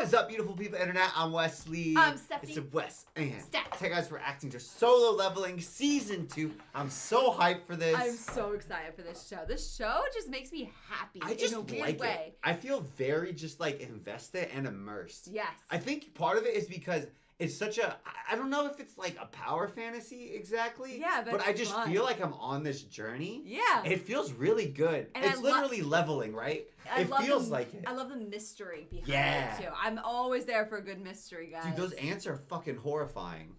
What is up, beautiful people of the internet? I'm Wesley. I'm Stephanie. It's Wes and Steph. Thank you guys for acting to Solo Leveling Season 2. I'm so hyped for this. I'm so excited for this show. This show just makes me happy I just in a weird like way. it. I feel very just like invested and immersed. Yes. I think part of it is because it's such a, I don't know if it's like a power fantasy exactly. Yeah, but I just fun. feel like I'm on this journey. Yeah. It feels really good. And it's literally leveling, right? It feels like it. I love the mystery behind Yeah. it too. I'm always there for a good mystery, guys. Dude, those ants are fucking horrifying.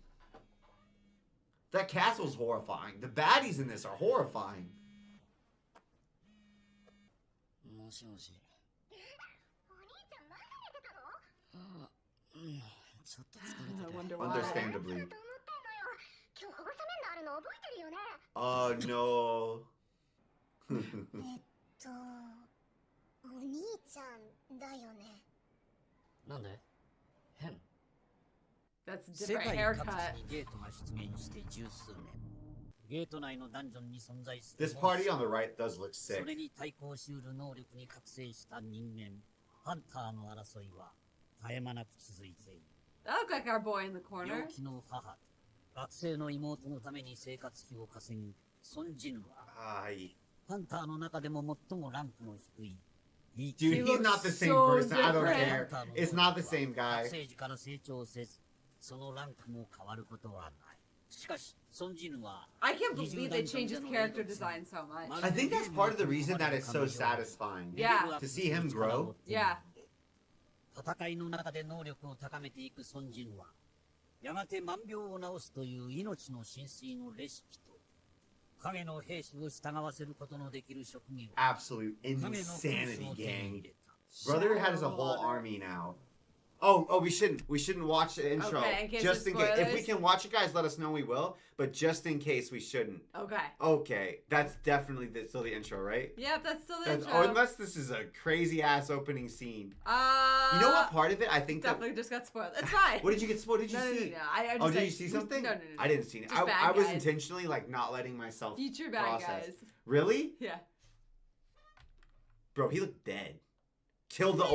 That castle's horrifying. The baddies in this are horrifying. もしもし。お兄ちゃんまだ寝てたの？あ、ちょっと疲れてて。 I wonder why. Understandably. 今日保護者面談あるの覚えてるよね。 Oh no. お兄ちゃんだよね。なんで？変。 That's a 世 different 界 haircut. 各地にゲートが出現して十数年。ゲート内のダンジョンに存在する This party on the right does look そ sick. れに対抗しうる能力に覚醒した人間、ハンターの争いは絶え間なく続いている。 That looked like our boy in the corner. 病気の母、学生の妹のために生活費を稼ぐソンジヌは、 Ay. ハンターの中でも最もランクの低い。Dude, He he's not the looks same so person. I don't different. care. It's not the same 学 guy. 生時から成長せず、そのランクも変わることはない。しかし、ソンジヌは I can't believe they changed his character design so much. I think that's part of the reason that it's so satisfying. Yeah. To see him grow. Yeah. 戦いの中で能力を高めていくソンジヌは、やがて万病を治すという命の神髄のレシピと、影の兵士を従わせることのできる職業、 Absolute 影の insanity を手に入 gang. れた。 Brother has a whole army now. Oh, we shouldn't watch the intro. Okay, in case Just there's in case. If we spoilers. can watch it, guys, let us know we will. But just in case we shouldn't. Okay. Okay, that's definitely still the intro, right? Yep, that's still the That's, intro. oh, unless this is a crazy ass opening scene. You You know what part of it? I think that. Definitely just got spoiled. It's fine. What did you get spoiled? Did you No, see? no. I Oh, just did like- you see something? No. I didn't see it. Just bad I was guys. intentionally like not letting myself Future bad process. guys. Really? Yeah. Bro, he looked dead. Kill the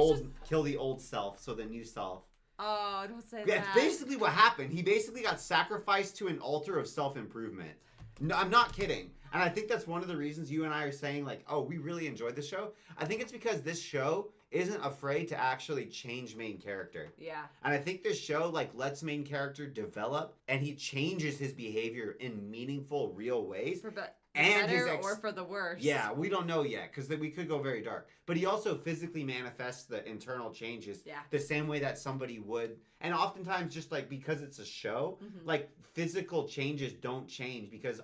old self, so the new self. Oh, don't say Yeah, that. it's basically what happened. He basically got sacrificed to an altar of self-improvement. No, I'm not kidding. And I think that's one of the reasons you and I are saying, like, oh, we really enjoyed the show. I think it's because this show isn't afraid to actually change main character. Yeah. And I think this show, like, lets main character develop, and he changes his behavior in meaningful, real ways. For And his better or for the worse. Yeah, we don't know yet, because we could go very dark. But he also physically manifests the internal changes the same way that somebody would. And oftentimes, just like because it's a show, like physical changes don't change because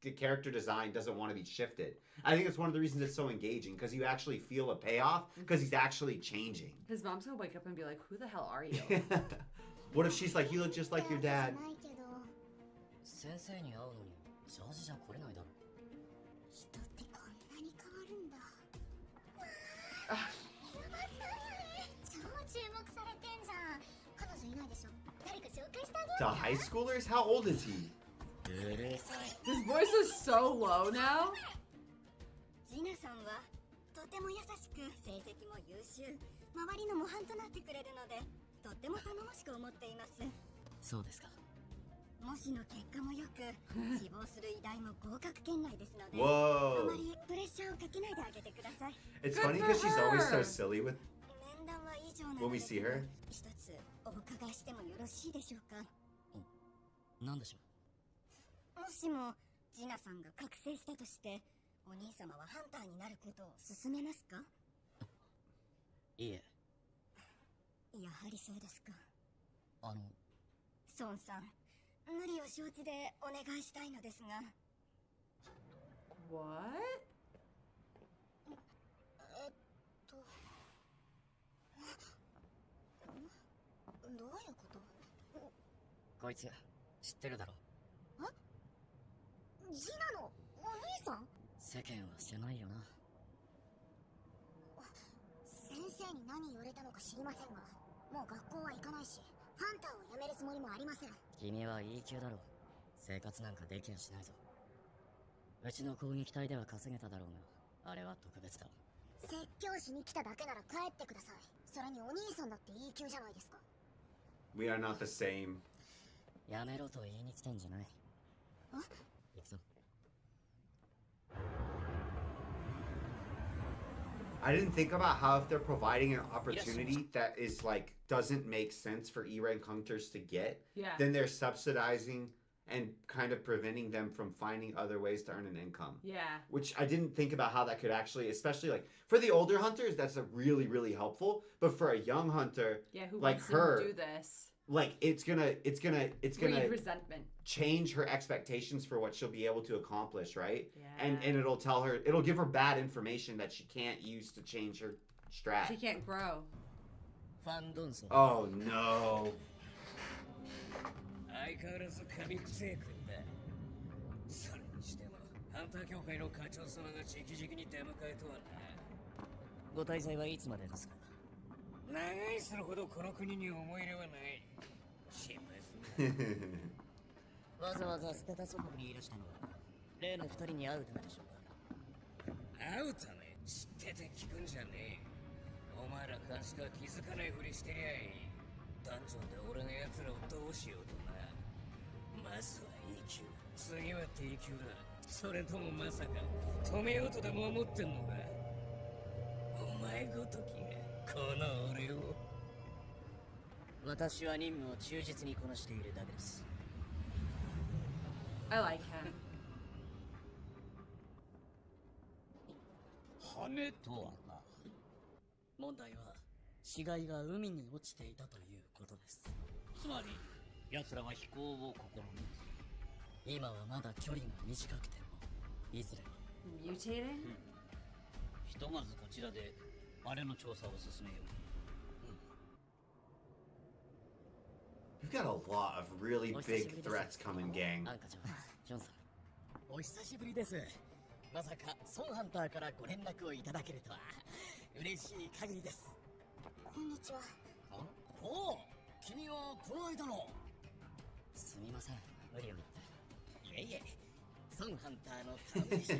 the character design doesn't want to be shifted. I think it's one of the reasons it's so engaging, because you actually feel a payoff because he's actually changing. His mom's gonna wake up and be like, "Who the hell are you?" What if she's like, you look just like your dad? 先生に会うのにジャージじゃ来れないだろ。人ってこんなに変わるんだ。超注目されてんじゃん。彼女いないでしょ。誰か紹介してあげ To よう。 high schoolers? How old is he? His voice is so low now. ジナさんはとても優しく成績も優秀。周りの模範となってくれるので、とっても頼もしく思っています。そうですか。模試の結果もよく、志望する医大も合格圏内ですので、あ Whoa. まりプレッシャーをかけないであげてください。 It's Good funny for because she's always so her. silly with 面談は以上な when の we です see her. 一つお伺いしてもよろしいでしょうか。なんでしょもしもジナさんが覚醒したとして、お兄様はハンターになることを勧めますか？う。いえ、やはりそうですか。あの、ソンさん、無理を承知でお願いしたいのですが。 What? どういうこと？こいつ、知ってるだろ。ジナのお兄さん？世間は狭いよな。先生に何言われたのか知りませんが、もう学校は行かないし、ハンターを辞めるつもりもありません。君は E 級だろ。生活なんかできやしないぞ。うちの攻撃隊では稼げただろうが、あれは特別だ。説教しに来ただけなら帰ってください。それにお兄さんだって E 級じゃないですか。 We are not the same. やめろと言いに来たんじゃない。行くぞ。I didn't think about how if they're providing an opportunity that is like doesn't make sense for E-rank hunters to get, then they're subsidizing and kind of preventing them from finding other ways to earn an income. Yeah. Which I didn't think about how that could actually, especially like for the older hunters, that's a really, really helpful. But for a young hunter, who like wants her, to do this? Like it's gonna breed resentment, change her expectations for what she'll be able to accomplish, right? Yeah. And it'll give her bad information that she can't use to change her strat. She can't grow. Oh no. 相変わらず神くせえ君だ。それにしてもハンター協会の課長様が直々に出迎えとはな。ご滞在はいつまでですか？長いするほどこの国に思い入れはない。心配するな。わざわざ捨てた祖国にいらしたのは例の二人に会うためでしょうか？会うため知ってて聞くんじゃねえ。お前ら監視が気づかないふりしてりゃいい。ダンジョンで俺の奴らをどうしようとな。まずは E 級、次は D 級だ。それともまさか止めようとでも思ってんのか？お前ごときがこの俺を。私は任務を忠実にこなしているだけです。I like him. 羽とはな。問題は死骸が海に落ちていたということです。つまり奴らは飛行を試み、今はまだ距離が短くてもいずれは Mutating? ひとまずこちらであれの調査を進めよう。You've got a lot of really big threats coming, gang. アンカちゃん、ジョンさん。お久しぶりです。まさかソンハンターからご連絡をいただけるとは嬉しい限りです。こんにちは。おお、君はこの間の。すみません、無理を言って。いえいえ、ソンハンターの頼みでした。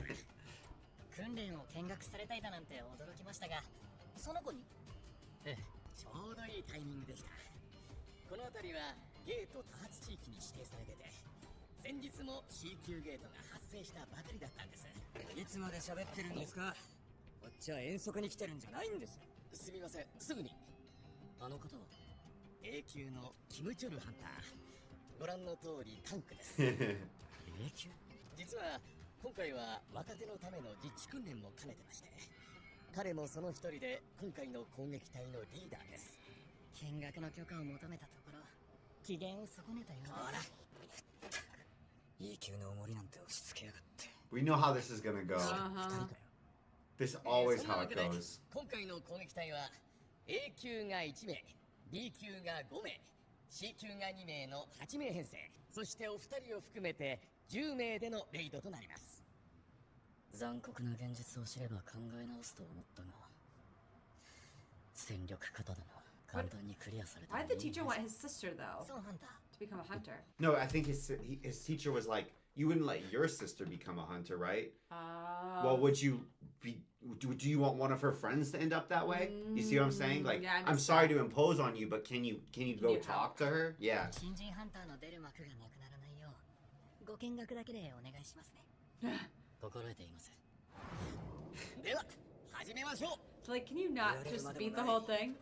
訓練を見学されたいだなんて驚きましたが、その子に？ええ、ちょうどいいタイミングでした。この辺りはゲート多発地域に指定されてて、先日も C 級ゲートが発生したばかりだったんです。いつまで喋ってるんですか？こっちは遠足に来てるんじゃないんです。すみません、すぐに。あの方は A 級のキムチョルハンター。ご覧の通りタンクです。A 級？実は今回は若手のための実地訓練も兼ねてまして、彼もその一人で今回の攻撃隊のリーダーです。見学の許可を求めたところ、機嫌を損ねたようほら、 E 級の重りなんて押し付けやがって。We know how this is gonna go. This is always how it goes. 今回の攻撃隊は A 級が1名、B 級が5名、C 級が2名の8名編成、そしてお二人を含めて10名でのレイドとなります。残酷な現実を知れば考え直すと思ったが、戦力型だな。簡単にクリアされた。 Why did the teacher want his sister though? ソンハンター。To become a hunter. No, I think his teacher was like, you wouldn't let your sister become a hunter, right? Well, would you be? Do you want one of her friends to end up that way? You see what I'm saying? Like, Yeah, I'm sorry to impose on you, but can you go talk to her? Yeah. 新人ハンターの出る幕がなくならないよう、ご見学だけでお願いしますね。心得ています。では始めましょう。 Like, can you not just beat the whole thing?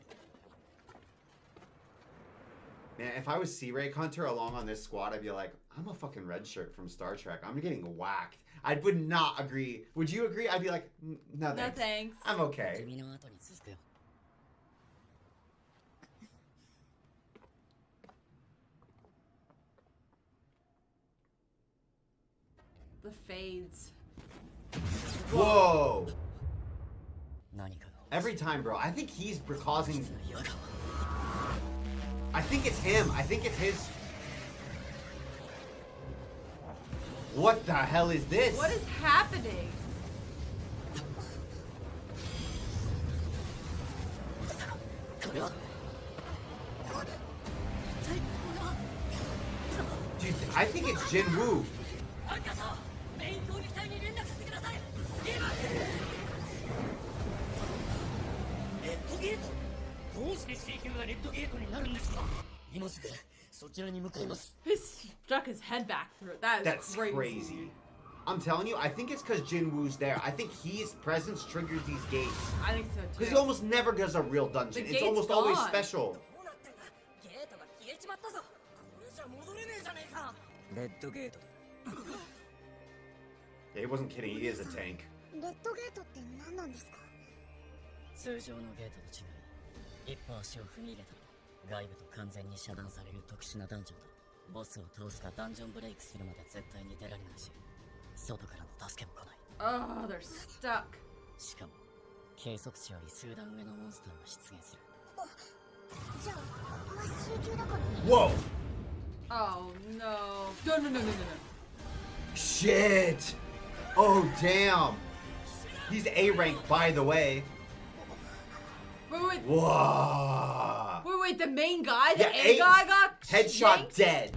Man, if I was Sea-Ray Hunter along on this squad, I'd be like, I'm a fucking red shirt from Star Trek. I'm getting whacked. I would not agree. Would you agree? I'd be like, no thanks. No thanks. I'm okay. 君の後に続くよ。The fades. Whoa! 何かが Every time, bro. I think he's causing... I think it's him. I think it's his... What the hell is this? What is happening? Dude, I think it's Jin Woo. アンカさん、メイン攻撃隊に連絡させてください。ゲート。どうして C 級がレッドゲートになるんですか？今すぐそちらに向かいます。 He stuck his head back through it. That is That's crazy. I'm telling you, I think it's because Jinwoo's there. I think his presence triggers these gates. I think so Because too. he almost never does a real dungeon. The It's gate's almost always gone. special. どうなってんだ。ゲートが消えちまったぞ。これじゃ戻れねえじゃねえか。レッドゲートだ。 Yeah, he wasn't kidding. He is a tank. レッドゲートって何なんですか。通常のゲートと違い、一歩足を踏み入れたら外部と完全に遮断される特殊なダンジョンだ。ボスを倒すかダンジョンブレイクするまで絶対に出られないし、外からの助けも来ない。 Oh, they're stuck. しかも計測値より数段上のモンスターが出現する。じゃあここは C 級だから。 Whoa! Oh no. No, no, no, no, no, no. Shit! Oh, damn! He's A rank, by the way. Wait, Whoa! wait, the main guy, the Yeah, A guy got Headshot yanked? dead.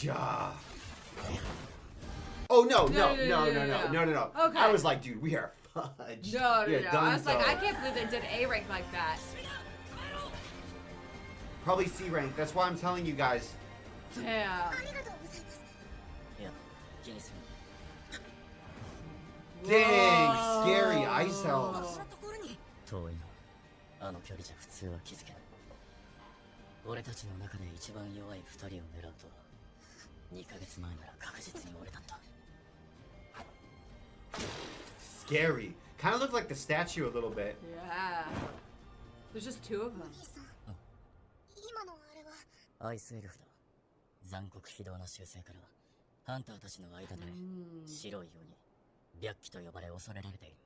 Ja. Oh no, no, No, no, no, no, no, no, no. Okay. I was like, dude, we are fudged. No, We no, are no. done I was like, so. I can't believe they did A rank like that. Probably C rank. That's why I'm telling you guys. Damn. ありがとうございます。いや、気にする Dang, Whoa. scary ice こ elves. んなところに。遠いの。あの距離じゃ普通は気づけない。俺たちの中で一番弱い二人を狙うと、2ヶ月前なら確実に俺だった。Scary. Kind of looked like the statue a little bit. Yeah. There's just two of them. 兄さん。今のあれは。アイスエルフだ。残酷非道な習性から、ハンターたちの間で白い鬼、白鬼と呼ばれ恐れられている。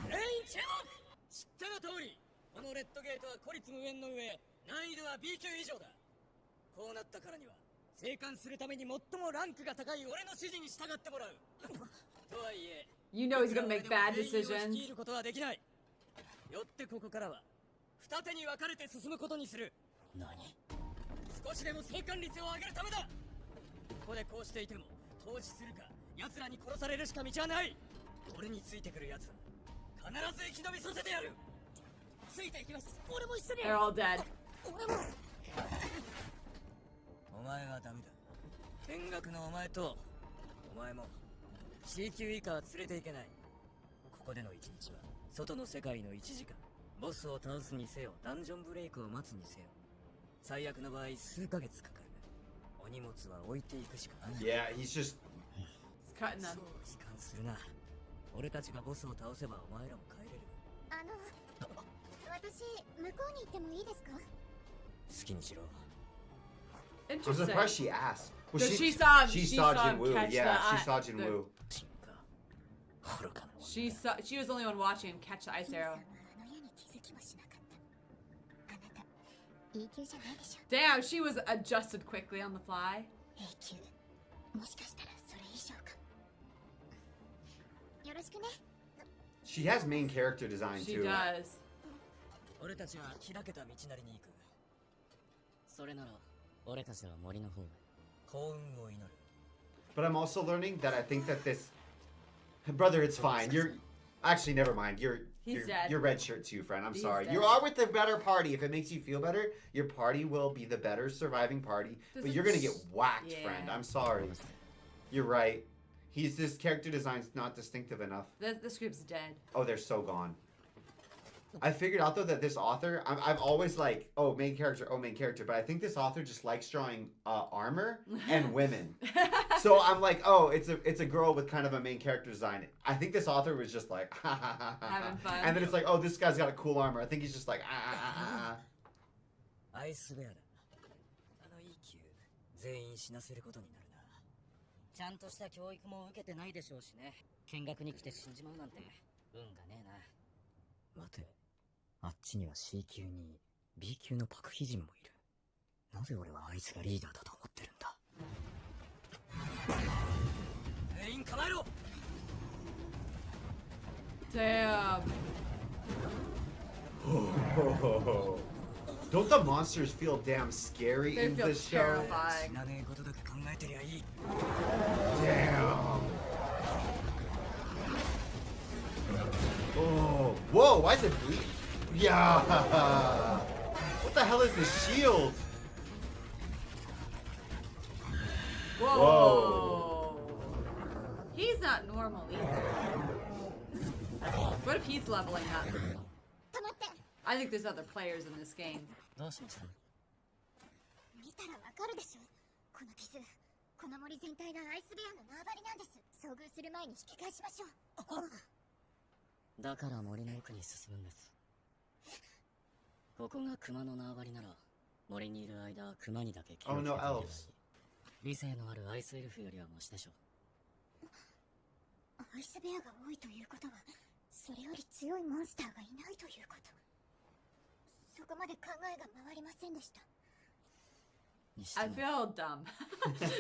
全員注目。知ったが通り、このレッドゲートは孤立無縁の上、難易度は B 級以上だ。こうなったからには、生還するために最もランクが高い俺の指示に従ってもらう。とはいえ、 You know he's gonna make bad 全員を率 decisions. いることはできない。よってここからは二手に分かれて進むことにする。何？少しでも生還率を上げるためだ。ここでこうしていても投資するか奴らに殺されるしか道はない。俺についてくる奴ら必ず生き延びさせてやる。ついていきます。俺も一緒に。 They're all dead. 俺も。お前はダメだ。見学のお前とお前も C 級以下は連れていけない。ここでの一日は外の世界の1時間。ボスを倒すにせよダンジョンブレイクを待つにせよ最悪の場合数ヶ月かかる。お荷物は置いていくしかない。 Yeah, he's just. He's cutting そ them. う悲観するな。俺たちがボスを倒せばお前らも帰れる。私向こうに行ってもいいですか。好きにしろ。 I'm Interesting. surprised she asked. Well, So she saw him- She she saw saw him Jinwoo. catch Yeah, the she eye- saw the- Jinwoo. 進化愚かな。 She was the only one watching him catch the ice キムさん arrow. はあの矢に気づきもしなかった。あなた E 級じゃないでしょ。 Damn, she was adjusted quickly on the fly. A 級もしかしたらそれ以上か。よろしくね。 She has main character design She too. does. 俺たちは開けた道なりに行く。それなら俺たちは森の方へ。幸運を祈る。 But I'm also learning that I think that this. Brother, it's fine. You're. Actually, never mind. He's dead. You're red shirt too, friend. I'm He's sorry. dead. You are with the better party. If it makes you feel better, your party will be the better surviving party. But Doesn't you're gonna get sh- whacked, Yeah. friend. I'm sorry. You're right. His character design's not distinctive enough. This group's dead. Oh, they're so gone. I figured out though that this author, I'm always like, oh main character, but I think this author just likes drawing armor and women. So I'm like, oh, it's a girl with kind of a main character design. I think this author was just like, ha ha ha ha, Having fun. and then it's like, oh, this guy's got a cool armor. I think he's just like, ah. アイスベアだ。あの E 級全員死なせることになるな。ちゃんとした教育も受けてないでしょうしね。見学に来て死んじまうなんて運がねえな。待て。あっちには C 級に B 級のパクヒジンもいる。なぜ俺はあいつがリーダーだと思ってるんだ。全員構えろ。 Damn. Don't the monsters feel damn scary They in feel this show? terrifying. 死なねえことだけ考えてりゃいい。 Damn. Oh, whoa! Why is it bleeding? Yeah. What the hell is this shield? Whoa. He's not normal either. What if he's leveling up? I think there's other players in this game. どうしました？見たらわかるでしょ。この傷、この森全体がアイスベアの縄張りなんです。遭遇する前に引き返しましょう。だから森の奥に進むんです。ここが熊の縄張りなら、森にいる間は熊にだけ気をつけていればいい。理性のあるアイスエルフよりはマシでしょう。アイスベアが多いということは、それより強いモンスターがいないということ。そこまで考えが回りませんでした。I feel dumb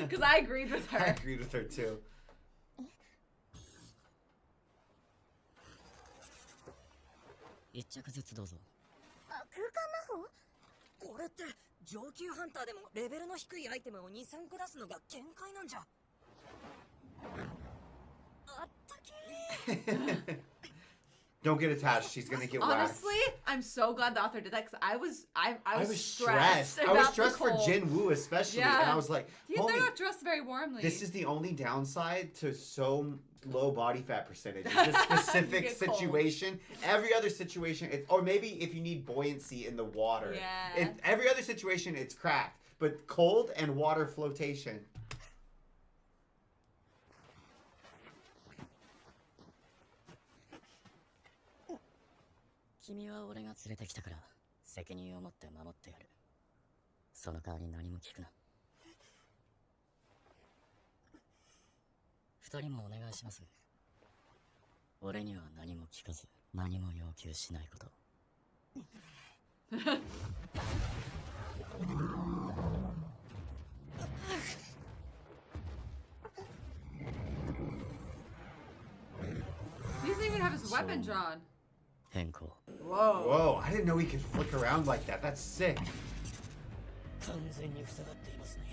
because I agreed with her. I agreed with her too. 一着ずつどうぞ。空間魔法？これって上級ハンターでもレベルの低いアイテムを 2,3 個出すのが限界なんじゃ。あったけー。Don't get attached. She's gonna get whacked. Honestly, I'm so glad the author did that because I was stressed. I about was the stressed for cold. Jin Woo especially, Yeah. and I was like, They're not dressed very warmly. this is the only downside to so low body fat percentage. It's this specific Get cold. situation. Every other situation, or maybe if you need buoyancy in the water. Yeah. Every other situation, it's cracked. But cold and water flotation. 君は俺が連れてきたから責任を持って守ってやる。その代わり何も聞くな。二人もお願いします。俺には何も聞かず何も要求しないこと。He doesn't even have his weapon drawn. 変更。 Whoa. Whoa, I didn't know he could flick around like that. That's sick. 完全に塞がっていますね。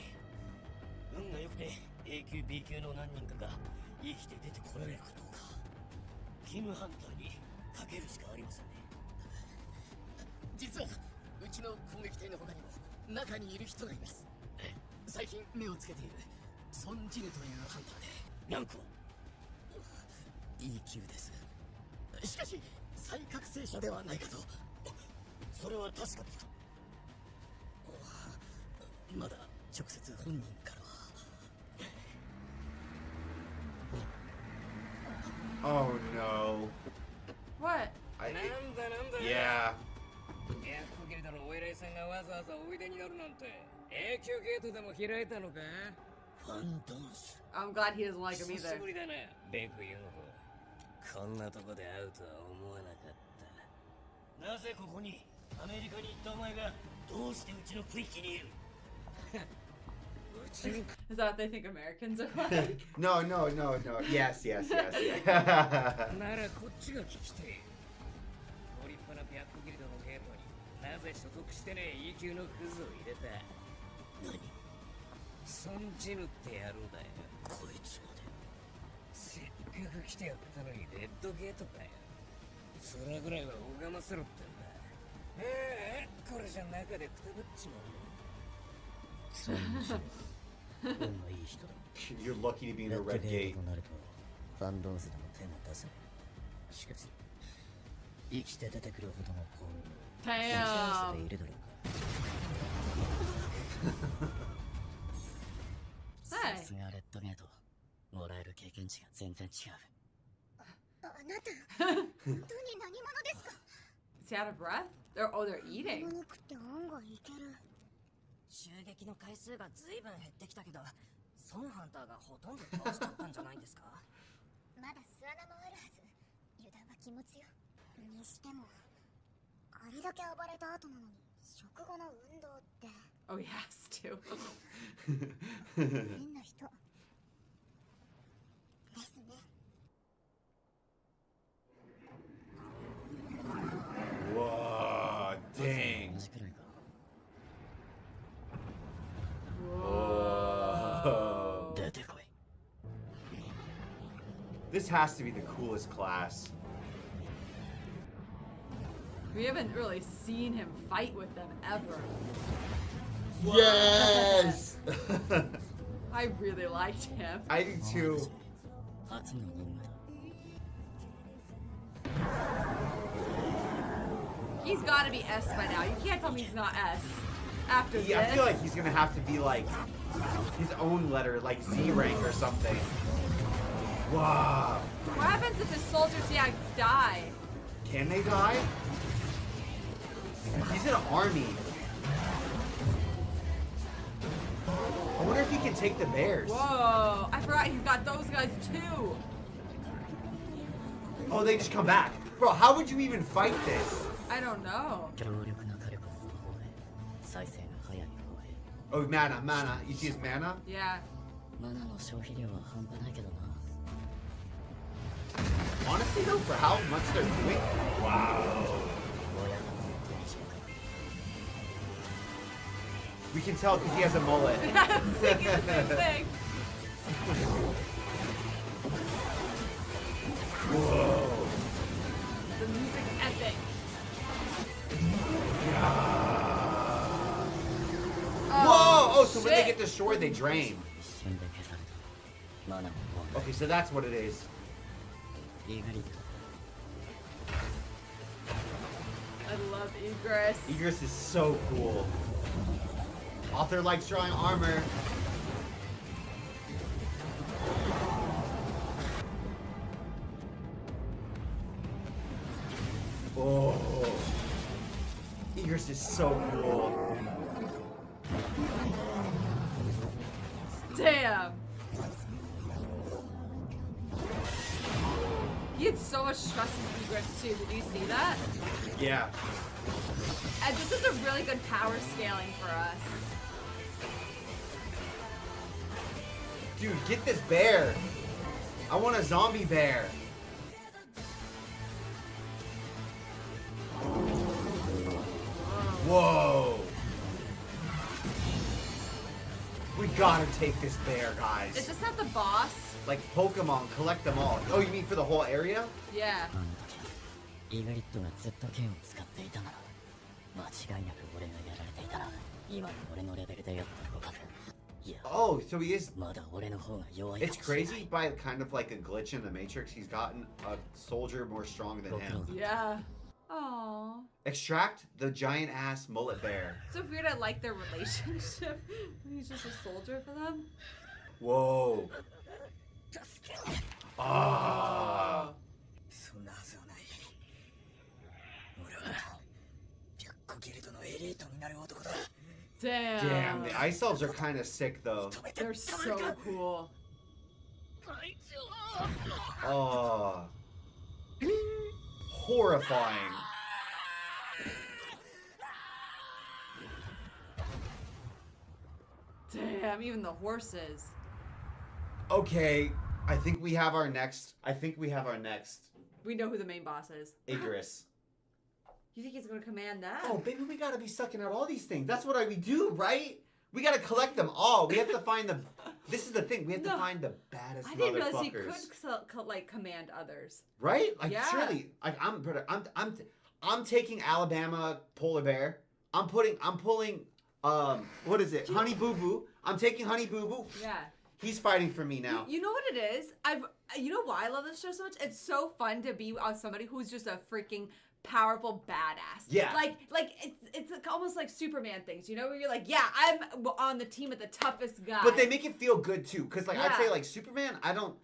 運が良くて A 級 B 級の何人かが生きて出てこられるかどうか。キムハンターにかけるしかありませんね。実はうちの攻撃隊の他にも中にいる人がいます。最近目をつけているソンジヌというハンターでランクは E 級です。しかし再覚醒者ではないかと。それは確かですか？まだ直接本人からは。Oh no. What? Yeah. ヤッコギルドのお偉いさんがわざわざおいでになるなんて永久ゲートでも開いたのか？ファントンス。 I'm glad he doesn't like him 久し either. ぶりだな、ベクユノフ。こんなとこで会うとは思わなかった。なぜここにアメリカに行ったお前がどうしてうちの区域にいる？ Is that what they think Americans are like? No. Yes. ならこっちが聞きてえ。ご立派なビャックギルドのゲートになぜ所属してねえ E 級のクズを入れた？何？ソンジヌって野郎だよ。こいつまで。せっかく来てやったのにレッドゲートかよ。それぐらいは拝ませろってんだ。これじゃ中でくたぶっちまう。ソンジヌ。運がいい人だ。You're lucky to be in レ a ッド red ゲ gate. ートとなるとファンドンスでも手も出せない。しかし生きて出てくるほどの幸運を Damn. でいるだろうか。さすがレッドゲート。もらえる経験値が全然違う。あなた、本当に何者ですか？ Is he out of breath? They're eating. 物食って案外いける。襲撃の回数がずいぶん減ってきたけど、ソンハンターがほとんど倒しちゃったんじゃないですか？まだ巣穴もあるはず。油断は禁物よ。にしても、あれだけ暴れた後なのに食後の運動って Oh, he has to. 変な人ですね。Whoa, dang. 同じくらいか。 Whoa. 出てこい。 This has to be the coolest class. He We haven't really seen him fight with them ever. Yes! I really liked him. I do too. 初の任務だ He's got to be S by now. You can't tell me he's not S. After this. I feel like he's gonna have to be like his own letter, like Z rank or something. Wow. What happens if his soldiers, die? Can they die? He's in an army. I wonder if he can take the bears. Whoa! I forgot he's got those guys too. Oh, they just come back. Bro, how would you even fight this? I don't know. 強力な火力の方へ再生が早い方へ Oh, mana. You see his mana? Yeah. マナの消費量は半端ないけどな Honestly though, for how much they're doing? Wow. 親方の手にしようか We can tell because he has a mullet. I'm thinking the same thing. Whoa. The music's epic. Whoa! Oh, so when they shit. get destroyed, they drain. 一瞬で消されたマナもも Okay, so that's what it is. イグリット I love Egress. Egress is so cool. Author likes drawing armor. Oh. Egress is so cool. Damn. He had so much stress in Egress too. Did you see that? Yeah. And this is a really good power scaling for us. Dude, get this bear. I want a zombie bear. Whoa. We gotta take this bear, guys. Is this not the boss? Like Pokemon, collect them all. Oh, you mean for the whole area? Yeah. あの時イグリットがずっと剣を使っていたなら間違いなく俺がやられていたな今の俺のレベルでやった互角いや Oh, so he is. まだ俺の方が弱い It's かもしれない crazy by kind of like a glitch in the Matrix. He's gotten a soldier more strong than him. Yeah. Aww. Extract the giant ass mullet bear. So weird. I like their relationship. He's just a soldier for them. Whoa. Ah. そんなはずはない俺は100個ギルドのエリートになる男だ Damn. Damn, the ice elves are kind of sick though. They're so cool. Oh. Horrifying. Damn, even the horses. Okay, I think we have our next. We know who the main boss is. Icarus. You think he's gonna command that? Oh, baby, we gotta be sucking out all these things. That's what we do, right? We gotta collect them all. We have to find the. This is the thing. We have to find the baddest I didn't realize he motherfuckers. could like command others. Right? Like Yeah. surely, like I'm taking Alabama polar bear. I'm pulling what is it? Honey Boo Boo. I'm taking Honey Boo Boo. Yeah. He's fighting for me now. You know what it is? You know why I love this show so much? It's so fun to be on somebody who's just a freaking powerful badass. Yeah. Like it's like almost like Superman things, you know, where you're like, yeah, I'm on the team with the toughest guy. But they make it feel good too, because like I'd Yeah. say like Superman, I don't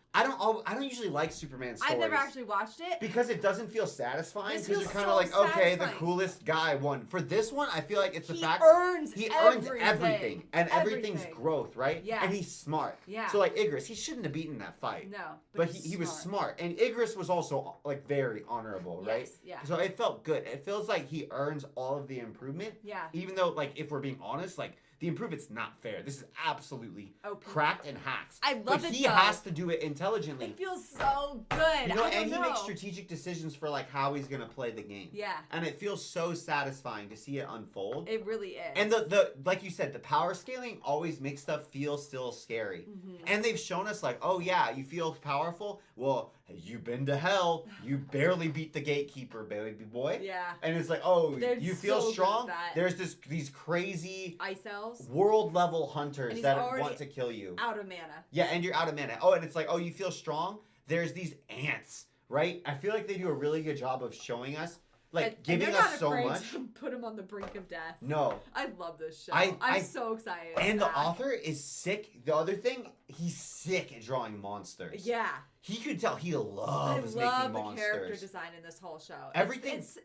usually like Superman stories. I've never actually watched it. Because it doesn't feel satisfying. This Because you're feels kind of so like, okay, the satisfying. coolest guy won. For this one, I feel like it's the He fact earns he earns everything. everything, and everything's Everything. growth, right? Yeah. And he's smart. Yeah. So like Icarus, he shouldn't have beaten that fight. No. But he was smart, and Icarus was also like very honorable, right? Yes, yeah. So it felt good. It feels like he earns all of the improvement. Yeah. Even though, like, if we're being honest, like the improvement's not fair. This is absolutely OP. cracked and hacked. I love but it, he though. has to do it intelligently. It feels so good. You know, I don't and he know. makes strategic decisions for like how he's gonna play the game. Yeah. And it feels so satisfying to see it unfold. It really is. And the like you said, the power scaling always makes stuff feel still scary. Mm-hmm. And they've shown us like, oh yeah, you feel powerful. Well, hey, you've been to hell. You barely beat the gatekeeper, baby boy. Yeah. And it's like, oh, They're you feel so good strong? at that. There's these crazy Ice elves. world level hunters And he's that already want to kill you. Out of mana. Yeah, and you're out of mana. Oh, and it's like, oh, you feel strong? There's these ants, right? I feel like they do a really good job of showing us, like, giving us so much. To put him on the brink of death. No. I love this show. I'm so excited. And the author is sick. The other thing, he's sick at drawing monsters. Yeah. He could tell he loves making monsters. I love the character design in this whole show. Everything. It's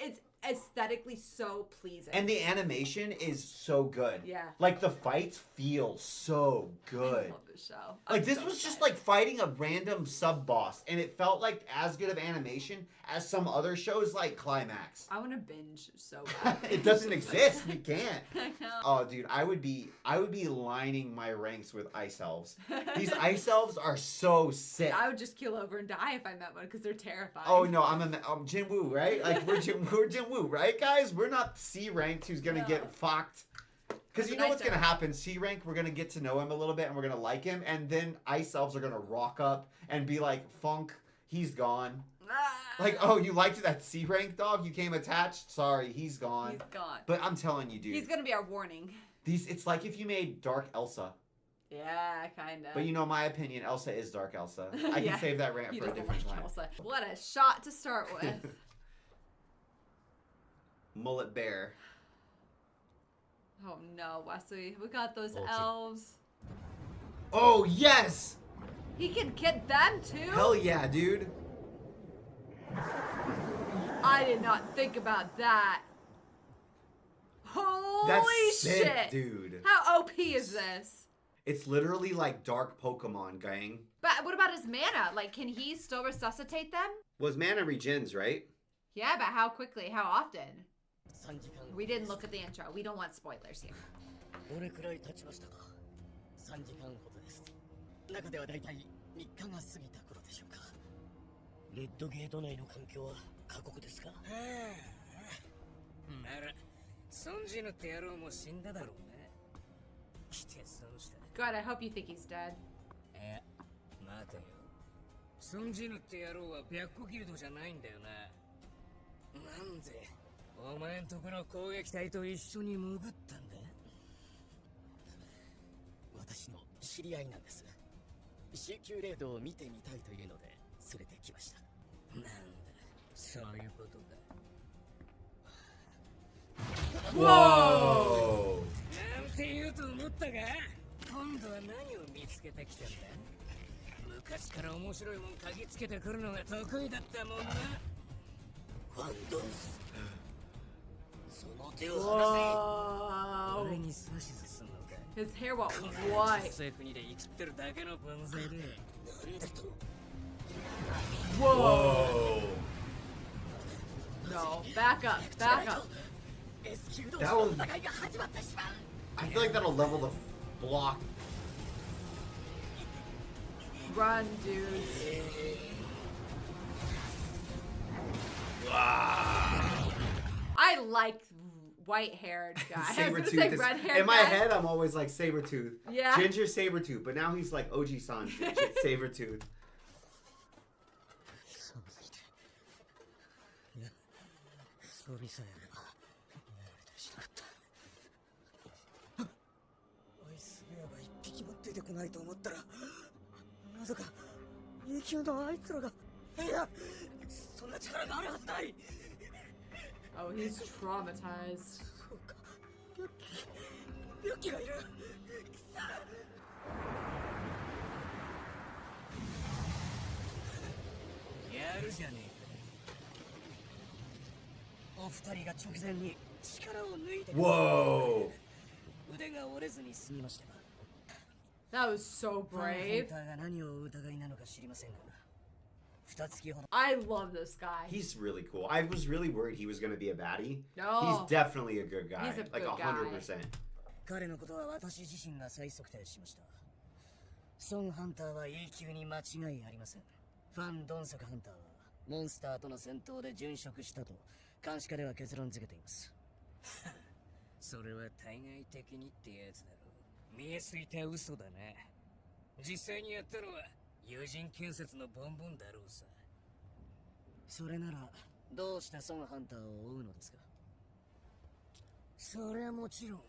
aesthetically so pleasing. And the animation is so good. Yeah. Like, the fights feel so good. I love this show. Like, this was just like fighting a random sub-boss, and it felt like as good of animation as some other shows like Climax. I want to binge so bad. It doesn't exist. You can't. I know. Oh, dude, I would be lining my ranks with ice elves. These ice elves are so sick. I would just keel over and die if I met one because they're terrifying. Oh no, I'm Jinwoo, right? Like we're Jinwoo, right, guys? We're not C ranked who's gonna get fucked. Because you know what's gonna happen? C rank, we're gonna get to know him a little bit and we're gonna like him, and then ice elves are gonna rock up and be like, Funk, he's gone. Like, oh, you liked that C rank dog? You came attached? Sorry, he's gone. He's gone. But I'm telling you, dude. He's gonna be our warning. It's like if you made Dark Elsa. Yeah, kind of. But you know my opinion, Elsa is Dark Elsa. I can save that rant for a different time. Elsa. What a shot to start with. Mullet Bear. Oh no, Wesley. We got those elves. Oh, yes! He can get them too? Hell yeah, dude. I did not think about that. Holy That's sick, shit. Dude. How OP is this? It's literally like Dark Pokemon, gang. But what about his mana? Like, can he still resuscitate them? Well, his mana regens, right? Yeah, but how quickly? How often? We didn't look at the intro. We don't want spoilers here. どれくらい経ちましたか3時間ほどです中ではだいたい3日が過ぎた頃でしょうかレッドゲート内の環境は過酷ですかならソンジヌって野郎も死んだだろうね来て損した God, I hope you think he's dead. いや待てよソンジヌって野郎は白虎ギルドじゃないんだよななんでお前んとこの攻撃隊と一緒に潜ったんだ私の知り合いなんです C 級レードを見てみたいというので連れてきましたなんだそういうことだ Whoa! なんて言うと思ったが今度は何を見つけてきたんだ昔から面白いもん嗅ぎつけてくるのが得意だったもんなファンドンスその手を離せ俺に指図すんのか His hair went white. 政府にで生きってるだけの分際でなんだと Whoa! No, back up, back up. That was... I feel like that'll level the block. Run, dude. I like white-haired guy. I was gonna say red-haired in my guy. head, I'm always like Sabretooth. Yeah. Ginger Sabretooth, but now he's like Oji-san Sabretooth. それさえあればやれてしまったあいつめは一匹も出てこないと思ったらなぜか永久のあいつらがいやそんな力があるはずない Oh, he's traumatized. そうかユッキがいるやるじゃねえかお二人が直前に力を抜いて Whoa! 腕が折れずに済みました That was so ファンハ brave. ンターが何を疑いなのか知りませんが2月ほど I love this guy. He's really cool. I was really worried he was going to be a baddie. No. He's definitely a good guy. He's a like good guy. 100%. 彼のことは私自身が再測定しましたソンハンターは永久に間違いありませんファン・ドンソクハンターはモンスターとの戦闘で殉職したと監視下では結論付けていますそれは対外的にってやつだろう見えすぎた嘘だな実際にやったのは友人建設のボンボンだろうさそれならどうして孫ハンターを追うのですか？それはもちろん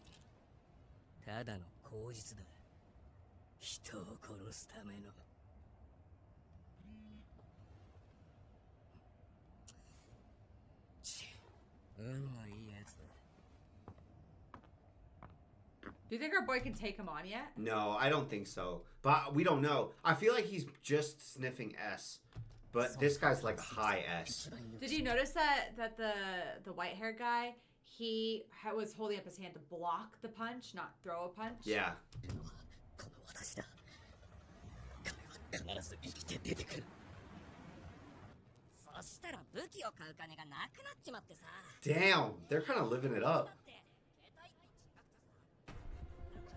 ただの口実だ。人を殺すための。運がいいやつだ。 Do you think our boy can take him on yet? No, I don't think so. But we don't know. I feel like he's just sniffing S. But this guy's like a high S. Did you notice that the white hair guy, he was holding up his hand to block the punch, not throw a punch? Yeah. この私だ。彼は必ず生きて出てくる。そしたら武器を買う金がなくなっちまってさ。 Damn, they're kind of living it up.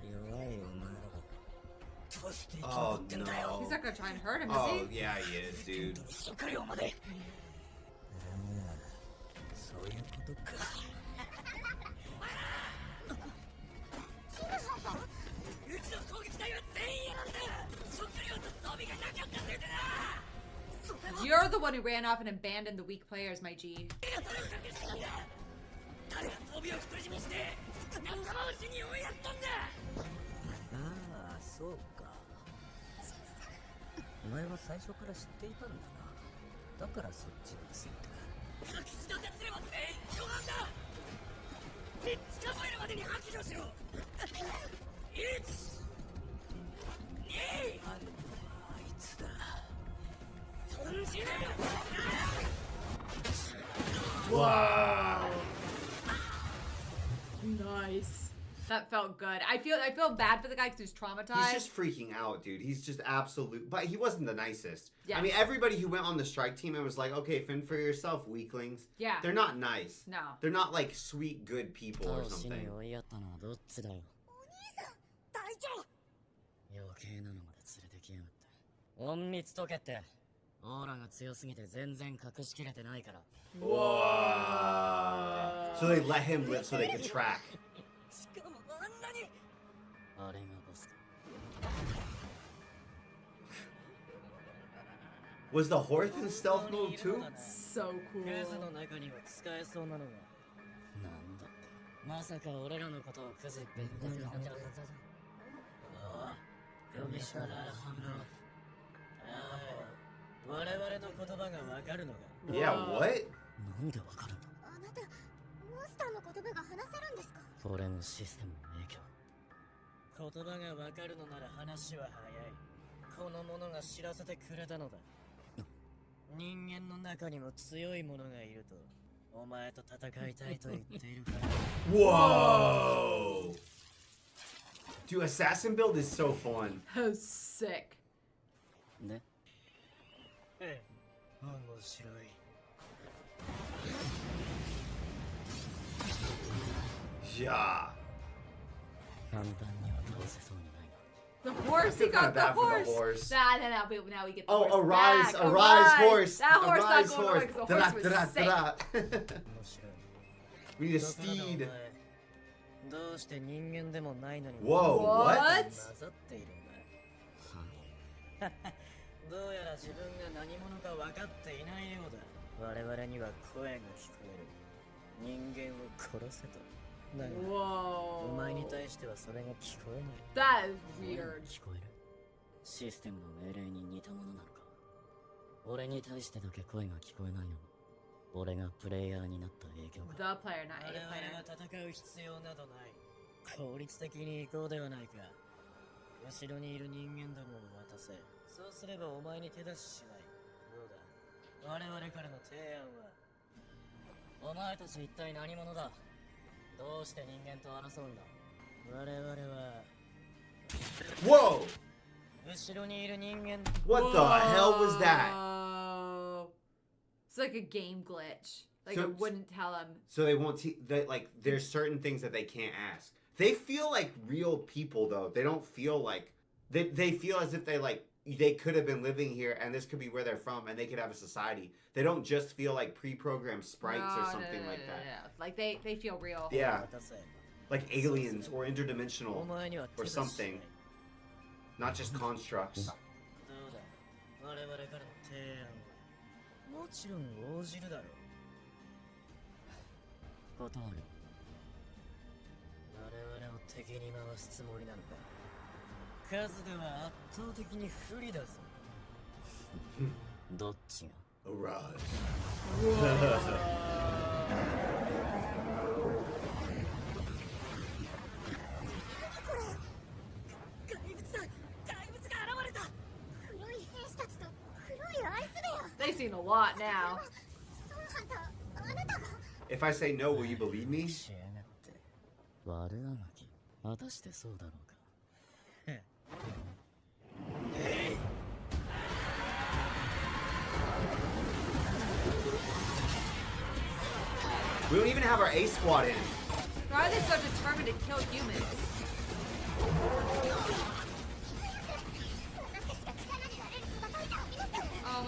弱いお前らがどうして生き残 Oh ってんだよ。 He's not gonna try and hurt him, is Oh, he? yeah, he is, dude. 食料まで。そういうことか。うちの攻撃隊は全員やられた。食料と装備がなかったせいでな。 You're the one who ran off and abandoned the weak players, my G. 誰が装備を独り占めして仲間内に追いやったんだ。ああ、そうか。お前は最初から知っていたんだな。だからそっちについた。白紙立てすれば全員共犯だ。捕まえるまでに白状しろ。1、2、あいつだ。3時 Wow. Nice. That felt good. I feel bad for the guy because he's traumatized. He's just freaking out, dude. He's just absolute. But he wasn't the nicest. Yeah. I mean, everybody who went on the strike team, it was like, okay, fend for yourself, weaklings. Yeah. They're not nice. No. They're not like sweet, good people or 倒しに something. 追いやったのはどっちだよ。隊長。余計なのまで連れてきやがって。隠密解けって。オーラが強すぎて全然隠しきれてないから。 Whoa. So they let him live so they could track. しかもあんなに。あれがボスか。 Was the horse in stealth mode too? So cool. クズの中には使えそうなのが。なんだって。まさか俺らのことをクズって言ってたんだ。我々の言葉がわかるのが。 Yeah, what? なんでわかるんだ。あなたモンスターの言葉が話せるんですか？俺のシステムの影響。言葉がわかるのなら話は早い。この者が知らせてくれたのだ。人間の中にも強い者がいると、お前と戦いたいと言っているから。 Whoa. Dude, assassin build is so fun. That was sick. で、ええ、面白い。 Yeah. 簡単には倒せそうにないが。 The horse, he feel kinda got the bad for the horse. horse. Now we get the Oh, horse arise, back. arise, horse. That horse Arise, not going horse. away because the horse was sick. 面白い。 We need a ところでお steed. 前どうして人間でもないのに Whoa, what? What? 混ざっているんだ。どうやら自分が何者か分かっていないようだ。我々には声が聞こえる。人間を殺せと。だが、お Whoa. 前に対してはそれが聞こえない。 That is weird. 聞こえる？システムの命令に似たものなのか。俺に対してだけ声が聞こえないのも、俺がプレイヤーになった影響か。 The player, not 我 A 々 player. が戦う必要などない。効率的に行こうではないか。後ろにいる人間どもを渡せ。そうすればお前に手出ししない。どうだ。我々からの提案は。お前たち一体何者だ？どうして人間と争うんだ？我々は Whoa! 後ろにいる人間。 What the hell was that? Whoa. It's like a game glitch. Like So- it wouldn't tell him. So they won't that like there's certain things that they can't ask. They feel like real people though. They don't feel like they feel as if they could have been living here and this could be where they're from and they could have a society. They don't just feel like pre-programmed sprites or something like that. No. Like they feel real. Yeah, 渡せ。 like aliens or interdimensional お前には手 or 出ししない。 something, not just constructs. どうだ。我々からの提案は。もちろん応じるだろう。断る。我々を敵に回すつもりなのか。数では圧倒的に不利だぞ。どっちが Arise. 怪物だ。怪物が現れた。黒い兵士たちと黒いアイスベア。 They've seen a lot now. ソンハンター、あなたが。 If I say no, will you believe me? しやがって。悪あがき。果たしてそうだろうか。We don't even have our A squad in. Why are they so determined to kill humans?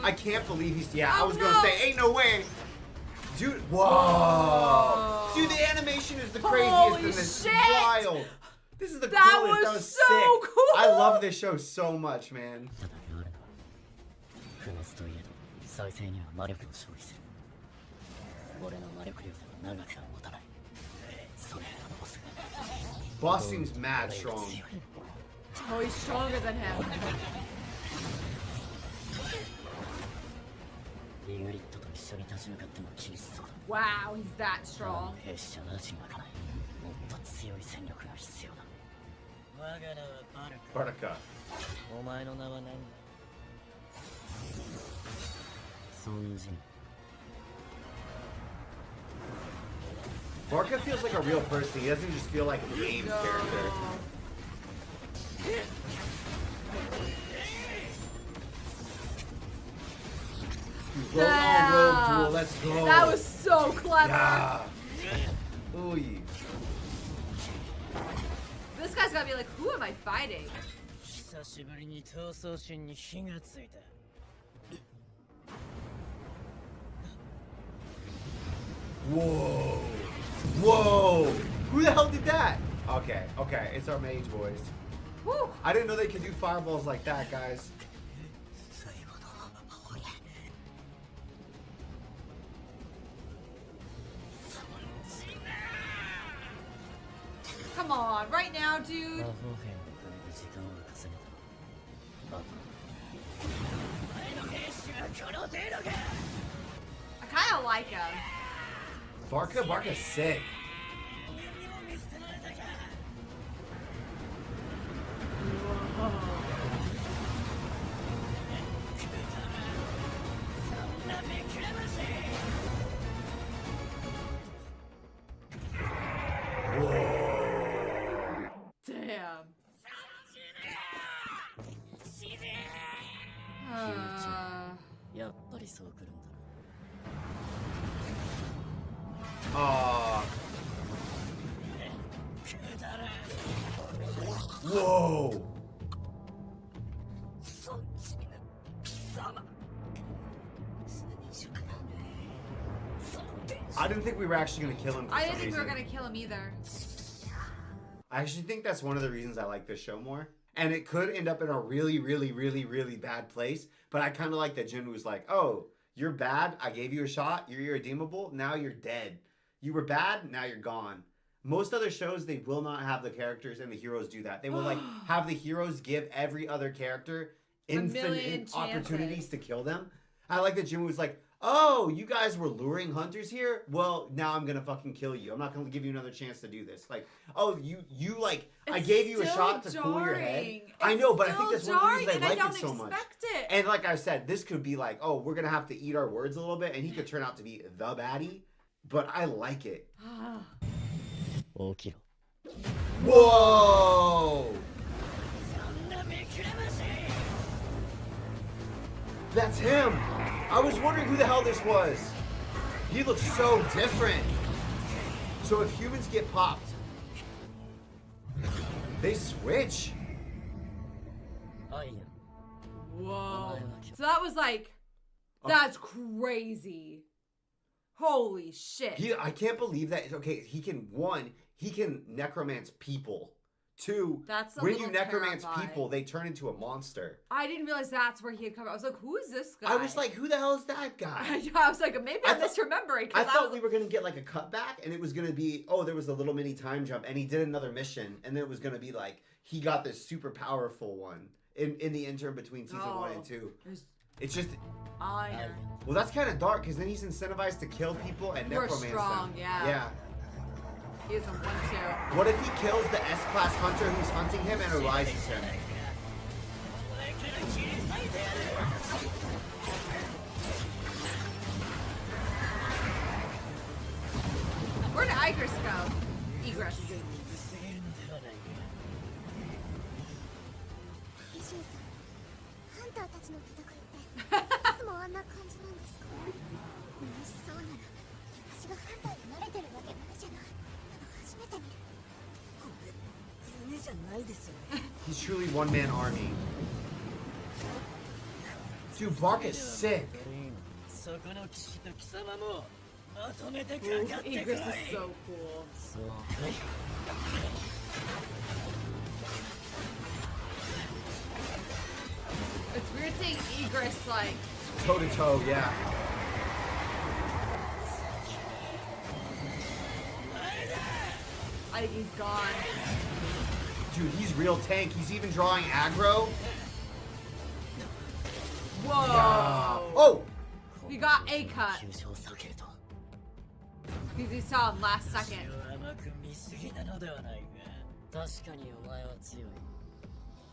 I can't believe he's. Yeah, I Oh, was gonna no. say, ain't no way. Dude, whoa. Dude, the animation is the craziest Holy in this. shit. Wild. This is the That coolest. That was was so sick. cool. I love this show so much, man. ただ言われた。不滅といえど、再生には魔力を消費する。俺の魔力量では長くは持たない。それらのボス。 Boss seems mad strong. Oh, he's stronger than him. リグリットと一緒に立ち向かっても厳しそうだ。 Wow, he's that strong. 兵士じゃ拉致が開かない。もっと強い戦力が必要だ。我が名はバルカ。 Baraka. お前の名は何だ。尊人。 Baraka feels like a real person. He doesn't just feel like a game character. Roll on, roll, duel, let's go. That was so clever. Yeah. Ooh. This guy's gotta be like, who am I fighting? 久しぶりに闘争心に火がついた。 Whoa. Whoa. Who the hell did that? Okay, okay. It's our mage boys. Woo. I didn't know they could do fireballs like that, guys. Come on, right now, 魔 dude. 法兵の国で時間を稼げた。あと I kind of like him. Barka's sick. Damn. やっぱりそう来るんだな。Aw. Whoa. I didn't think we were actually going to kill him for I some didn't think we were reason. gonna kill him either. I actually think that's one of the reasons I like this show more. And it could end up in a really, really, really, really bad place. But I kind of like that Jin was like, oh, you're bad. I gave you a shot. You're irredeemable. Now you're dead. You were bad. Now you're gone. Most other shows, they will not have the characters and the heroes do that. They will like have the heroes give every other character infinite opportunities to kill them. I like that Jin was like, oh, you guys were luring hunters here? Well, now I'm gonna fucking kill you. I'm not gonna give you another chance to do this. Like, oh, you like, I gave you a shot to cool your head. I know, but I think that's one of the reasons I like it so much. And like I said, this could be like, oh, we're gonna have to eat our words a little bit, and he could turn out to be the baddie. But I like it. 起きろ。 Whoa! That's him! I was wondering who the hell this was. He looks so different. So if humans get popped, they switch. Whoa. So that was like, that's crazy. Holy shit. I can't believe that. Okay, he can necromance people Two, That's a when you little necromance terrifying. people, they turn into a monster. I didn't realize that's where he had come. I was like, who is this guy? I was like, who the hell is that guy? I was like, maybe I'm misremembering. I thought we were going to get like a cutback and it was going to be, oh, there was a little mini time jump and he did another mission and then it was going to be like, he got this super powerful one in the interim between season 1 and 2. It's just... Iron. Well, that's kind of dark because then he's incentivized to kill people and You're necromance strong, them. yeah. He is a 1-2. What if he kills the S-class hunter who's hunting him and arises him? Where did Igress go? Egress. ヒシュさん、ハンターたちの戦いっていつもあんな感じなんですか？もしそうなら、私がハンターに慣れてるわけないじゃない。初めて見る。これ夢じゃないですよね。 He's truly one-man army. Dude, Bark is sick. そこの騎士と貴様もまとめてかかってく Egress ら is い。 so cool. そうかい。 It's weird seeing Egress like... Toe to toe, yeah. I think he's gone. Dude, he's real tank. He's even drawing aggro. Whoa! Oh! We got a cut. 急所を避けると。 Because we saw him last second. 甘く見すぎなのではないか。確かにお前は強い。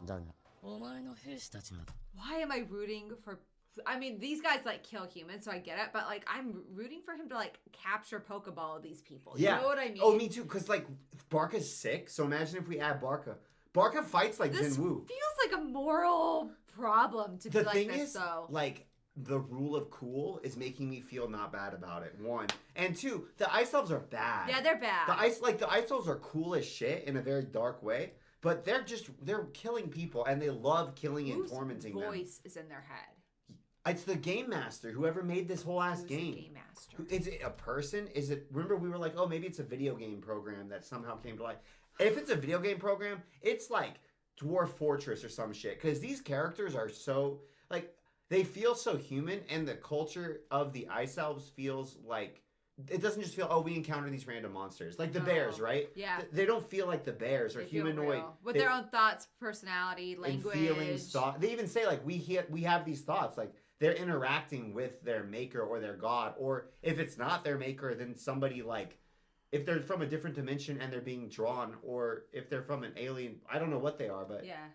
だが、お前の兵士たちは Why am I rooting for... I mean, these guys, like, kill humans, so I get it. But, like, I'm rooting for him to, like, capture Pokeball these people. You Yeah. know what I mean? Oh, me too. Because, like, Barca's sick. So imagine if we add Barca. Barca fights like This Jinwoo. feels like a moral problem to be The like thing this, is, though. like, the rule of cool is making me feel not bad about it. 1. And 2, the Ice Elves are bad. Yeah, they're bad. The Ice Elves are cool as shit in a very dark way. But they're killing people. And they love killing and Whose tormenting them. voice is in their head? It's the game master, whoever made this whole ass Who's game. the game master? Is it a person? Is it? Remember, we were like, oh, maybe it's a video game program that somehow came to life. If it's a video game program, it's like Dwarf Fortress or some shit. Because these characters are so like they feel so human, and the culture of the Ice Elves feels like it doesn't just feel, oh, we encounter these random monsters like the bears, right? Yeah. They don't feel like the bears or They feel humanoid real. With their own thoughts, personality, language, and feelings. They even say like we have these thoughts like. They're interacting with their maker or their god, or if it's not their maker, then somebody like, if they're from a different dimension and they're being drawn, or if they're from an alien, I don't know what they are, but yeah,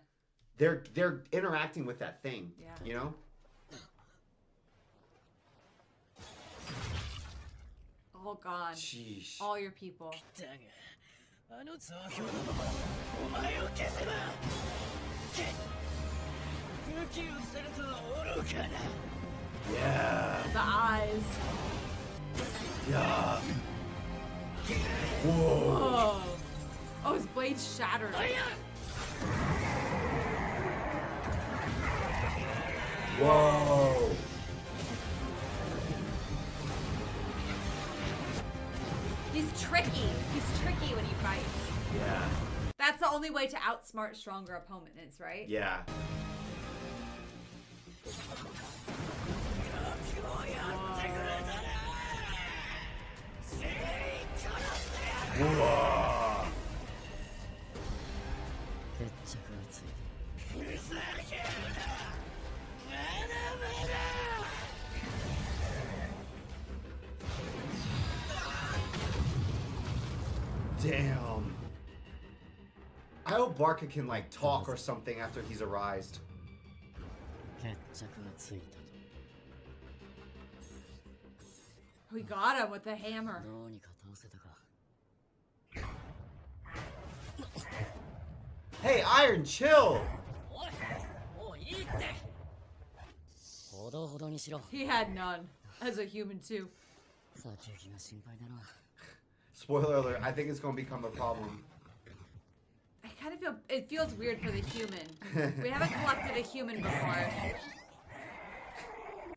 they're interacting with that thing, yeah. you know? All gone. Sheesh. All your people. だが、あの雑兵どもはお前を消せば、武器を捨てるとは愚かな。 Yeah. The eyes. Yeah. Whoa. Oh. Oh, his blade's shattered. Whoa. He's tricky. He's tricky when he fights. Yeah. That's the only way to outsmart stronger opponents, right? Yeah. Whoa. 決着がついて Damn. I hope Barca can like talk or something after he's arised. 決着がついたと We got him with the hammer. どうにか倒せたか Hey, Iron, chill. おい、もういいって。ほどほどにしろ He had none. As a human, too. 先行きが心配だな Spoiler alert, I think it's gonna become a problem. I kind of feel... It feels weird for the human. We haven't collected a human before.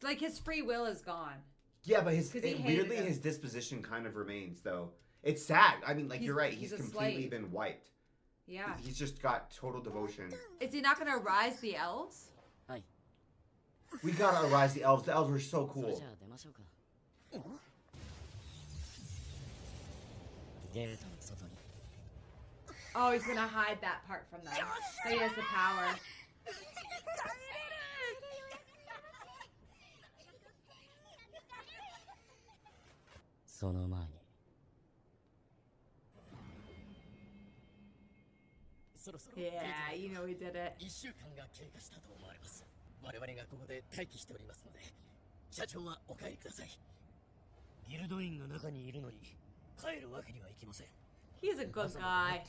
Like, his free will is gone. Yeah, but Weirdly, his disposition kind of remains, though. It's sad. I mean, like, you're right. He's he's a completely slave. been wiped. Yeah. He's just got total devotion. Is he not gonna rise the elves? はい。 We gotta arise the elves. The elves were so それ cool. じゃあ出ましょうか。ゲートの外に。 Oh, he's gonna hide that part from them. So he has the power. その前に。そろそろ Yeah, you know he did it. 1週間が経過したと思われます。我々がここで待機しておりますので、社長はお帰りください。ギルド員が中にいるのに帰るわけにはいきません。 He's a good guy.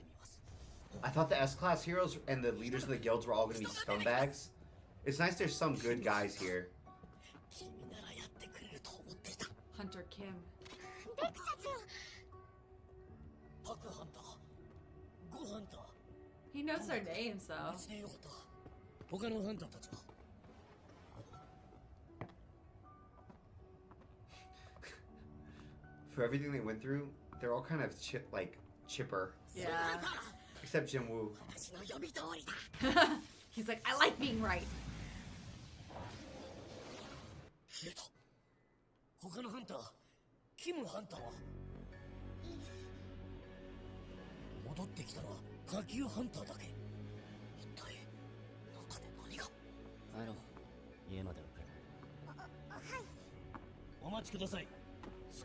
I thought the S-class heroes and the leaders of the guilds were all gonna be scumbags. It's nice there's some good guys here. 君ならやってくれると思っていた。 Hunter Kim. レク社長。パクハンター、ゴハンター。 He knows their names though. 無事でよかった。他のハンターたちは。 For everything they went through, they're all kind of chipper. Yeah. Except Jin Woo. 私の読み通りだ。 He's like, I like being right. 消えた。他のハンター、キムハンターは戻ってきたのは下級ハンターだけ。一体中で何が。帰ろう。家まで送る。はい。お待ちください。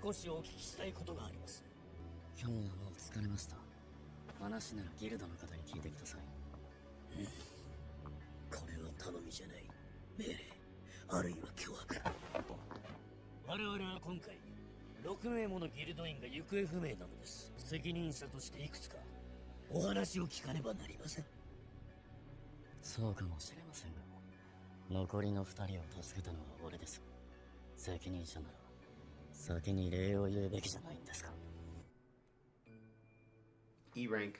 少しお聞きしたいことがあります。今日はもう疲れました。話ならギルドの方に聞いてください。これは頼みじゃない。命令、あるいは脅迫。我々は今回6名ものギルド員が行方不明なのです。責任者としていくつかお話を聞かねばなりません。そうかもしれませんが、残りの2人を助けたのは俺です。責任者なら先に礼を言うべきじゃないんですか。 E rank.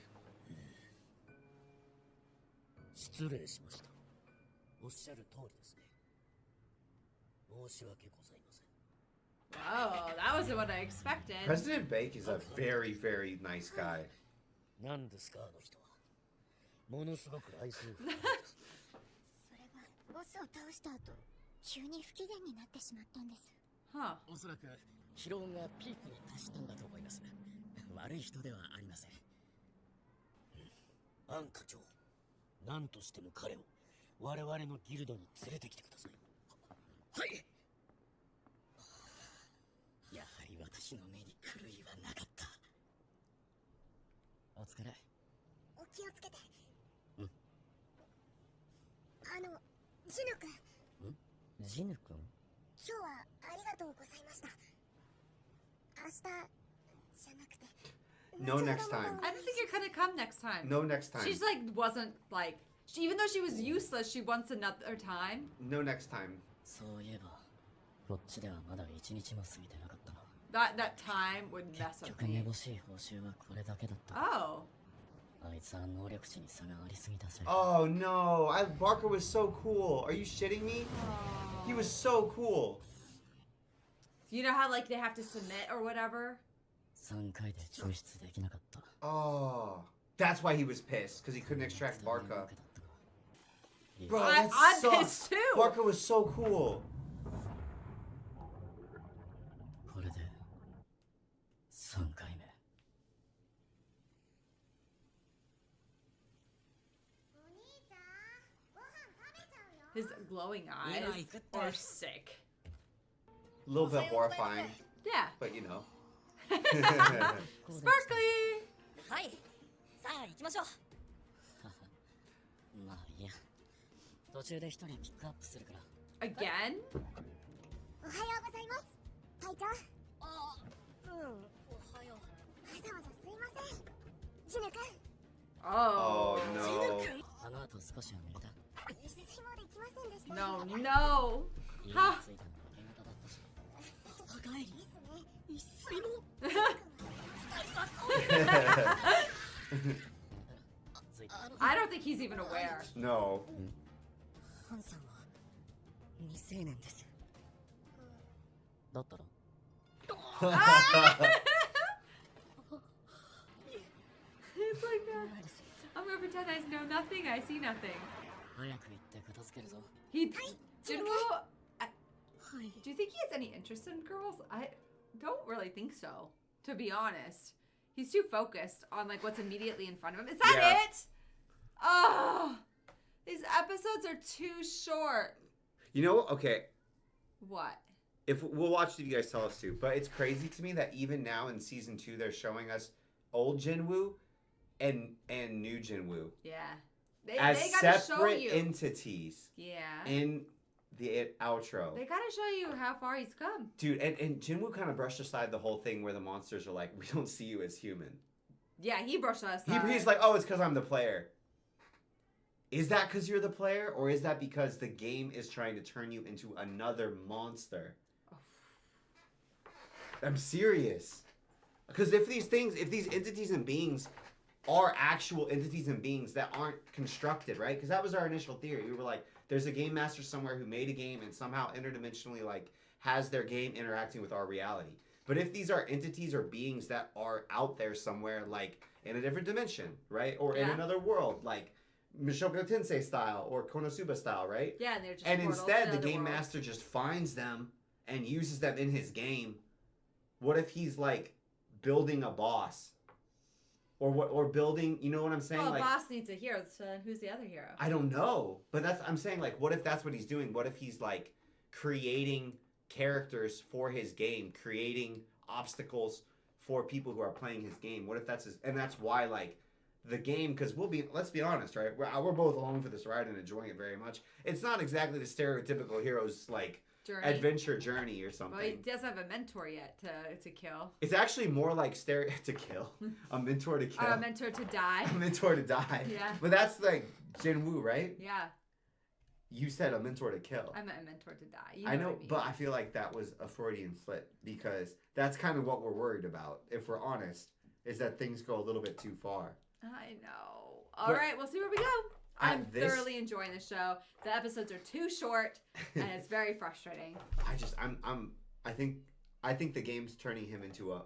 失礼しました。おっしゃる通りですね。申し訳ございません。 Oh, that wasn't what I expected. President Bake is a very, very nice guy. 何ですかあの人は。ものすごく愛する。それがボスを倒した後、急に不機嫌になってしまったんです。 Huh. おそらく疲労がピークに達したんだと思います。悪い人ではありません。アン課長、何としても彼を我々のギルドに連れてきてください。はい。やはり私の目に狂いはなかった。お疲れ。お気をつけて。うん。ジヌ君。ジヌ君？今日はありがとうございました。明日じゃなくて。No next time. I don't think you're gonna come next time. No next time. She's like, wasn't like, even though she was useless, she wants another time. No next time. そういえば、こっちではまだ一日も過ぎてなかったな。That time would mess 結 up 局め me. ぼしい報酬はこれだけだった。 Oh. あいつは能力値に差がありすぎたせい。 Oh no! Barker was so cool. Are you shitting me? He was so cool. You know how like they have to submit or whatever? 3回で抽出できなかった。 Oh, that's why he was pissed because he couldn't extract Barker. Bro, I'm that pissed sucks. too. Barker was so cool. これで3回目。 His glowing eyes are sick. A little bit horrifying, Yeah. but you know. Sparkly! はい。さあ行きましょう。まあいいや。途中で一人ピックアップするから。 Again? おはようございます。隊長。あ、うん、おはよう。わざわざすいません。ジヌ君。 Oh. Oh no. あの後少しは寝た。一睡もできませんでした。 No, no. 家には着いたのが夕方だったし。朝帰り。ですね。一睡も。着いた。 I don't think he's even aware. No. ハンさんは未成年です。だったら It's like that. I'm pretend I know nothing. I see nothing. 早く行って片付けるぞ。 He Jinwoo. Hi. Do you think he has any interest in girls? I don't really think so. To be honest, he's too focused on like what's immediately in front of him. Is that it? Oh, these episodes are too short. You know, okay. What? If we'll watch it, if you guys tell us to. But it's crazy to me that even now in season 2, they're showing us old Jinwoo and new Jinwoo Yeah. as they gotta show separate you. entities Yeah. in the outro. They gotta show you how far he's come. Dude, and Jinwoo kind of brushed aside the whole thing where the monsters are like, we don't see you as human. Yeah, he brushed us aside. He's like, oh, it's because I'm the player. Is that because you're the player? Or is that because the game is trying to turn you into another monster? I'm serious. Because if these entities and beings are actual entities and beings that aren't constructed, right? Because that was our initial theory. We were like, there's a game master somewhere who made a game and somehow interdimensionally like has their game interacting with our reality. But if these are entities or beings that are out there somewhere, like in a different dimension, right? Or in another world, like Mushoku Tensei style or Konosuba style, right? Yeah, and they're just And portals instead, to the other game worlds. master just finds them and uses them in his game. What if he's like building a boss? Or building, you know what I'm saying? Well, like, a boss needs a hero, so who's the other hero? I don't know. But I'm saying, like, what if that's what he's doing? What if he's like creating characters for his game, creating obstacles for people who are playing his game? What if that's and that's why, like, the game, because let's be honest, right? We're both along for this ride and enjoying it very much. It's not exactly the stereotypical hero's, like, adventure journey or something. Well, he doesn't have a mentor yet to kill. It's actually more like to kill. A mentor to kill. Or a mentor to die. A mentor to die. Yeah. But that's like Jinwoo, right? Yeah. You said a mentor to kill. I meant a mentor to die. You I know, what I mean. but I feel like that was a Freudian slip because that's kind of what we're worried about, if we're honest, is that things go a little bit too far. I know. All right, we'll see where we go. I'm thoroughly enjoying the show. The episodes are too short, and it's very frustrating. I think the game's turning him into a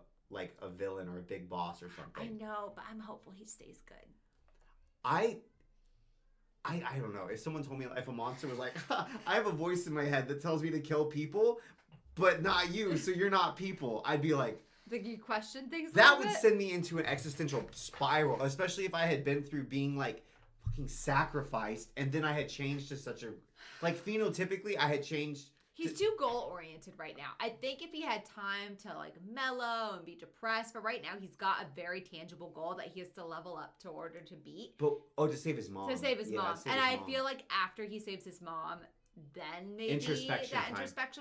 villain or a big boss or something. I know, but I'm hopeful he stays good. I don't know. If someone told me, if a monster was like, I have a voice in my head that tells me to kill people, but not you, so you're not people, I'd be like, Think you question things? That would send me into an existential spiral, especially if I had been through being like fucking sacrificed, and then I had changed to such a phenotypically I had changed. He's too goal oriented right now. I think if he had time to like mellow and be depressed, but right now he's got a very tangible goal that he has to level up to order to beat. But to save his mom. To save his mom. And I feel like after he saves his mom, then maybe introspection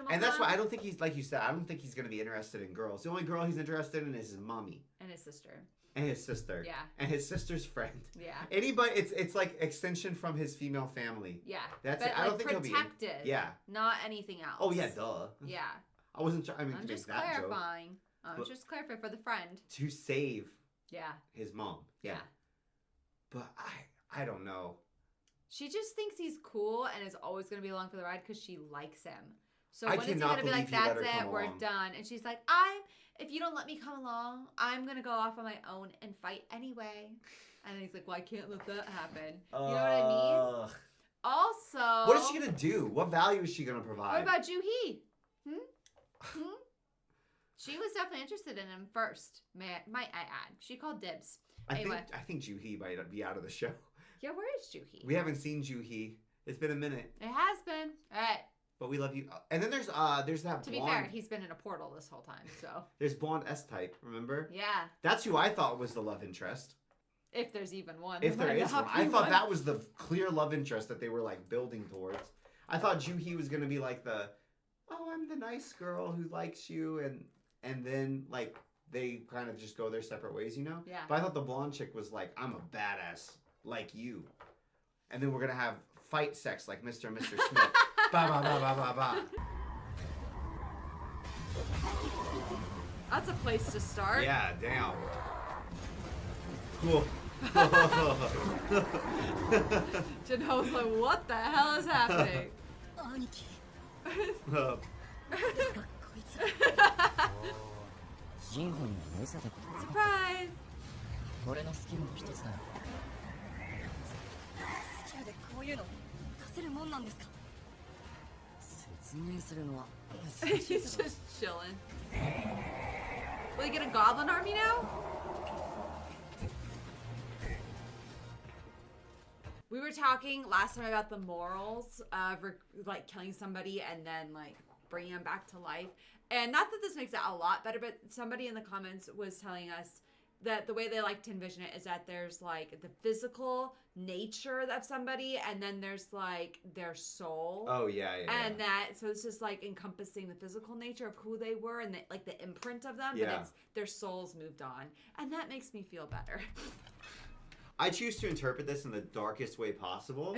will and that's come. why I don't think he's, like you said, I don't think he's going to be interested in girls. The only girl he's interested in is his mommy. And his sister. And his sister. Yeah. And his sister's friend. Yeah. Anybody, it's like extension from his female family. Yeah. That's but it. I don't think he'll be protected. Yeah. Not anything else. Oh yeah, duh. Yeah. I wasn't trying. I'm just clarifying. I'm just clarifying for the friend. To save. Yeah. His mom. Yeah. But I don't know. She just thinks he's cool and is always going to be along for the ride because she likes him. So I when is he cannot going to be like, believe he let that's her it, come we're along. done? And she's like, if you don't let me come along, I'm going to go off on my own and fight anyway. And he's like, well, I can't let that happen. You know what I mean? Also. What is she going to do? What value is she going to provide? What about Joo-hee? She was definitely interested in him first, might I add. She called dibs. Anyway. I think Joo-hee might be out of the show. Yeah, where is Joo-hee? We haven't seen Joo-hee. It's been a minute. It has been. All right. But we love you. And then there's that blonde. To be fair, he's been in a portal this whole time, so. There's blonde S-type, remember? Yeah. That's who I thought was the love interest. If there's even one. If there is one. I thought that was the clear love interest that they were like building towards. I thought Joo-hee was going to be like I'm the nice girl who likes you, and then like they kind of just go their separate ways, you know? Yeah. But I thought the blonde chick was like, I'm a badass like you. And then we're going to have fight sex like Mr. and Mr. Smith. Ba ba ba ba ba ba. That's a place to start. Yeah, damn. Cool. Jinho's like, what the hell is happening? 兄貴 Uh, ジンホには見せたことない。 Surprise! 俺のスキルの一つだよ。ういうの出せるもんなんですか？説明するのは He's just chilling. Will he get a goblin army now? We were talking last time about the morals of like killing somebody and then like bringing them back to life. And not that this makes it a lot better, but somebody in the comments was telling us that the way they like to envision it is that there's like the physical nature of somebody and then there's like their soul. Oh yeah. And that, so it's just like encompassing the physical nature of who they were and like the imprint of them, but it's their souls moved on. And that makes me feel better. I choose to interpret this in the darkest way possible.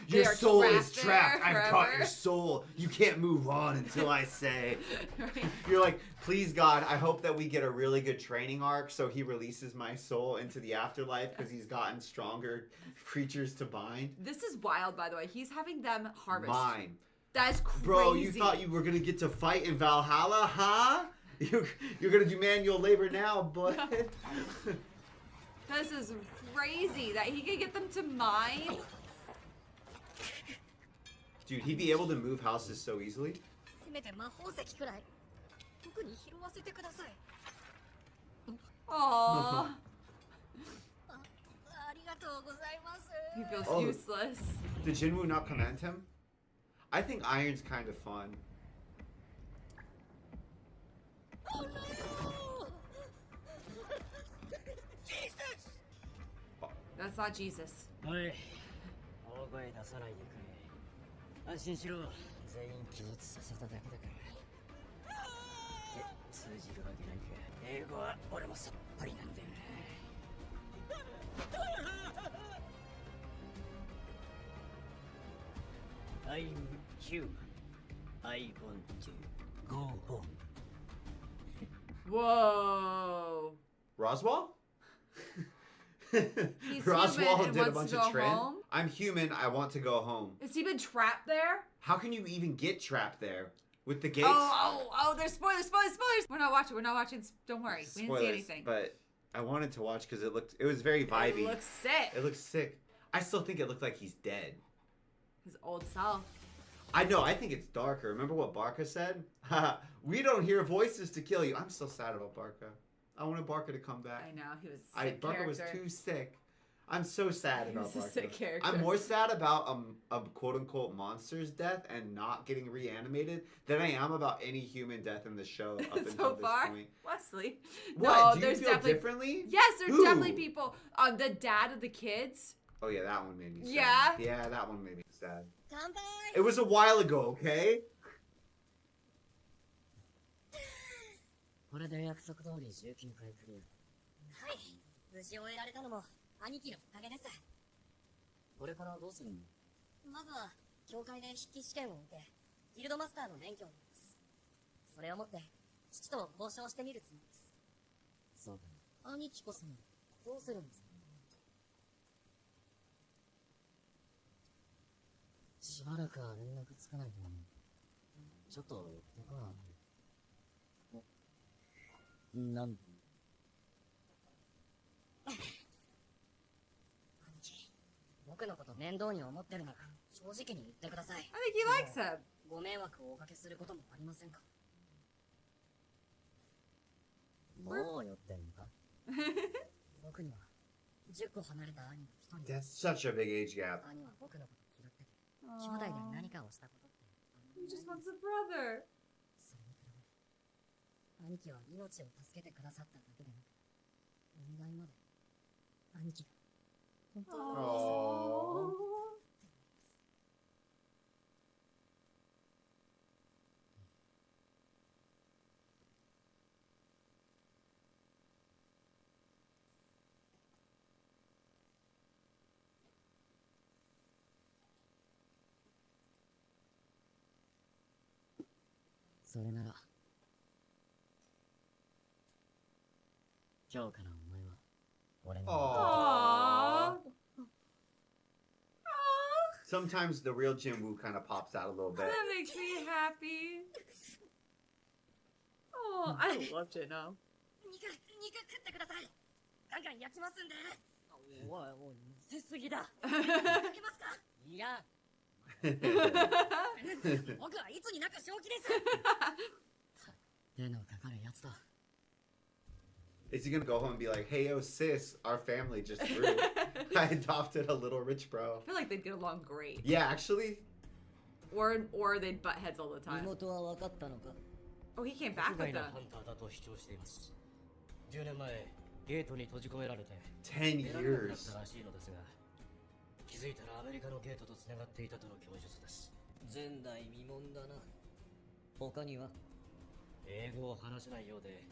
Your soul is trapped. I've caught your soul. You can't move on until I say. Right. You're like, please God, I hope that we get a really good training arc so he releases my soul into the afterlife because he's gotten stronger creatures to bind. This is wild, by the way. He's having them harvest. Mine. That's crazy. Bro, you thought you were going to get to fight in Valhalla, huh? You're going to do manual labor now, but... This is crazy that he could get them to mine. Dude, he'd be able to move houses so easily. Aww. He feels useless. Did Jinwoo not command him? I think Iron's kind of fun. Oh no! That's not Jesus. おい、大声出さないでくれ。安心しろ。全員気絶させただけだから。って通じるわけないか。英語は俺もさっぱりなんだよね。I'm human. I want to go home. Whoa. Roswell? He's Roswell human did a and bunch wants to of go trend. home? I'm human. I want to go home. Has he been trapped there? How can you even get trapped there with the gates? Oh! There's spoilers! We're not watching. Don't worry. We didn't see anything. But I wanted to watch because it was very vibey. It looks sick. It looks sick. I still think it looked like he's dead. His old self. I know. I think it's darker. Remember what Barca said? We don't hear voices to kill you. I'm still sad about Barca. I wanted Barca to come back. I know. He was a sick Barca was too sick. I'm so sad about Barca. He was a sick character. I'm more sad about a quote-unquote monster's death and not getting reanimated than I am about any human death in the show up until so this far, point. Wesley. What? No, Do you there's feel definitely differently? Yes, there's Who? definitely people. The dad of the kids. Oh yeah, that one made me sad. Yeah? Yeah, that one made me sad. 乾杯 It was a while ago, okay? これで約束通り19回クリア。はい、無事終えられたのも兄貴のおかげです。これからどうするの？まずは教会で筆記試験を受け、ギルドマスターの免許を得ます。それをもって父と交渉してみるつもりです。そうだね。兄貴こそどうするんですか？しばらくは連絡つかないとね。ちょっと寄ってこな。なんで？兄貴、僕のこと面倒に思ってるなら正直に言ってください。I think he likes him. ご迷惑をおかけすることもありませんか？もう寄ってんのか？僕には10個離れた兄が1人。 That's such a big age gap. 兄は僕のこと嫌ってて、兄弟で何かをしたことって。 He just wants a brother. それに比べ、兄貴は命を助けてくださっただけでなく、問題まで兄貴が本当に Aww. それなら今日からお前は俺の Aww. Sometimes the real Jinwoo kind of pops out a little bit. That makes me happy. Oh, I love Jinwoo. 肉食ってください。ガンガン焼きますんで。おいおい、せっすぎだ。いただけますか？いや、僕はいつになく正気です。手のかかるやつだ。Is he gonna go home and be like, "Hey, yo, sis, our family just grew. I adopted a little rich bro." I feel like they'd get along great. Yeah, actually. Or they'd butt heads all the 身 time. 元は分かったのか？ Oh, he came back 国 with 外の them. ハンターだと主張しています。10年前、ゲートに閉じ込められて10出られなくなっ years. たらしいのですが、気づいたらアメリカのゲートと繋がっていたとの供述です。前代未聞だな。他には英語を話せないようで、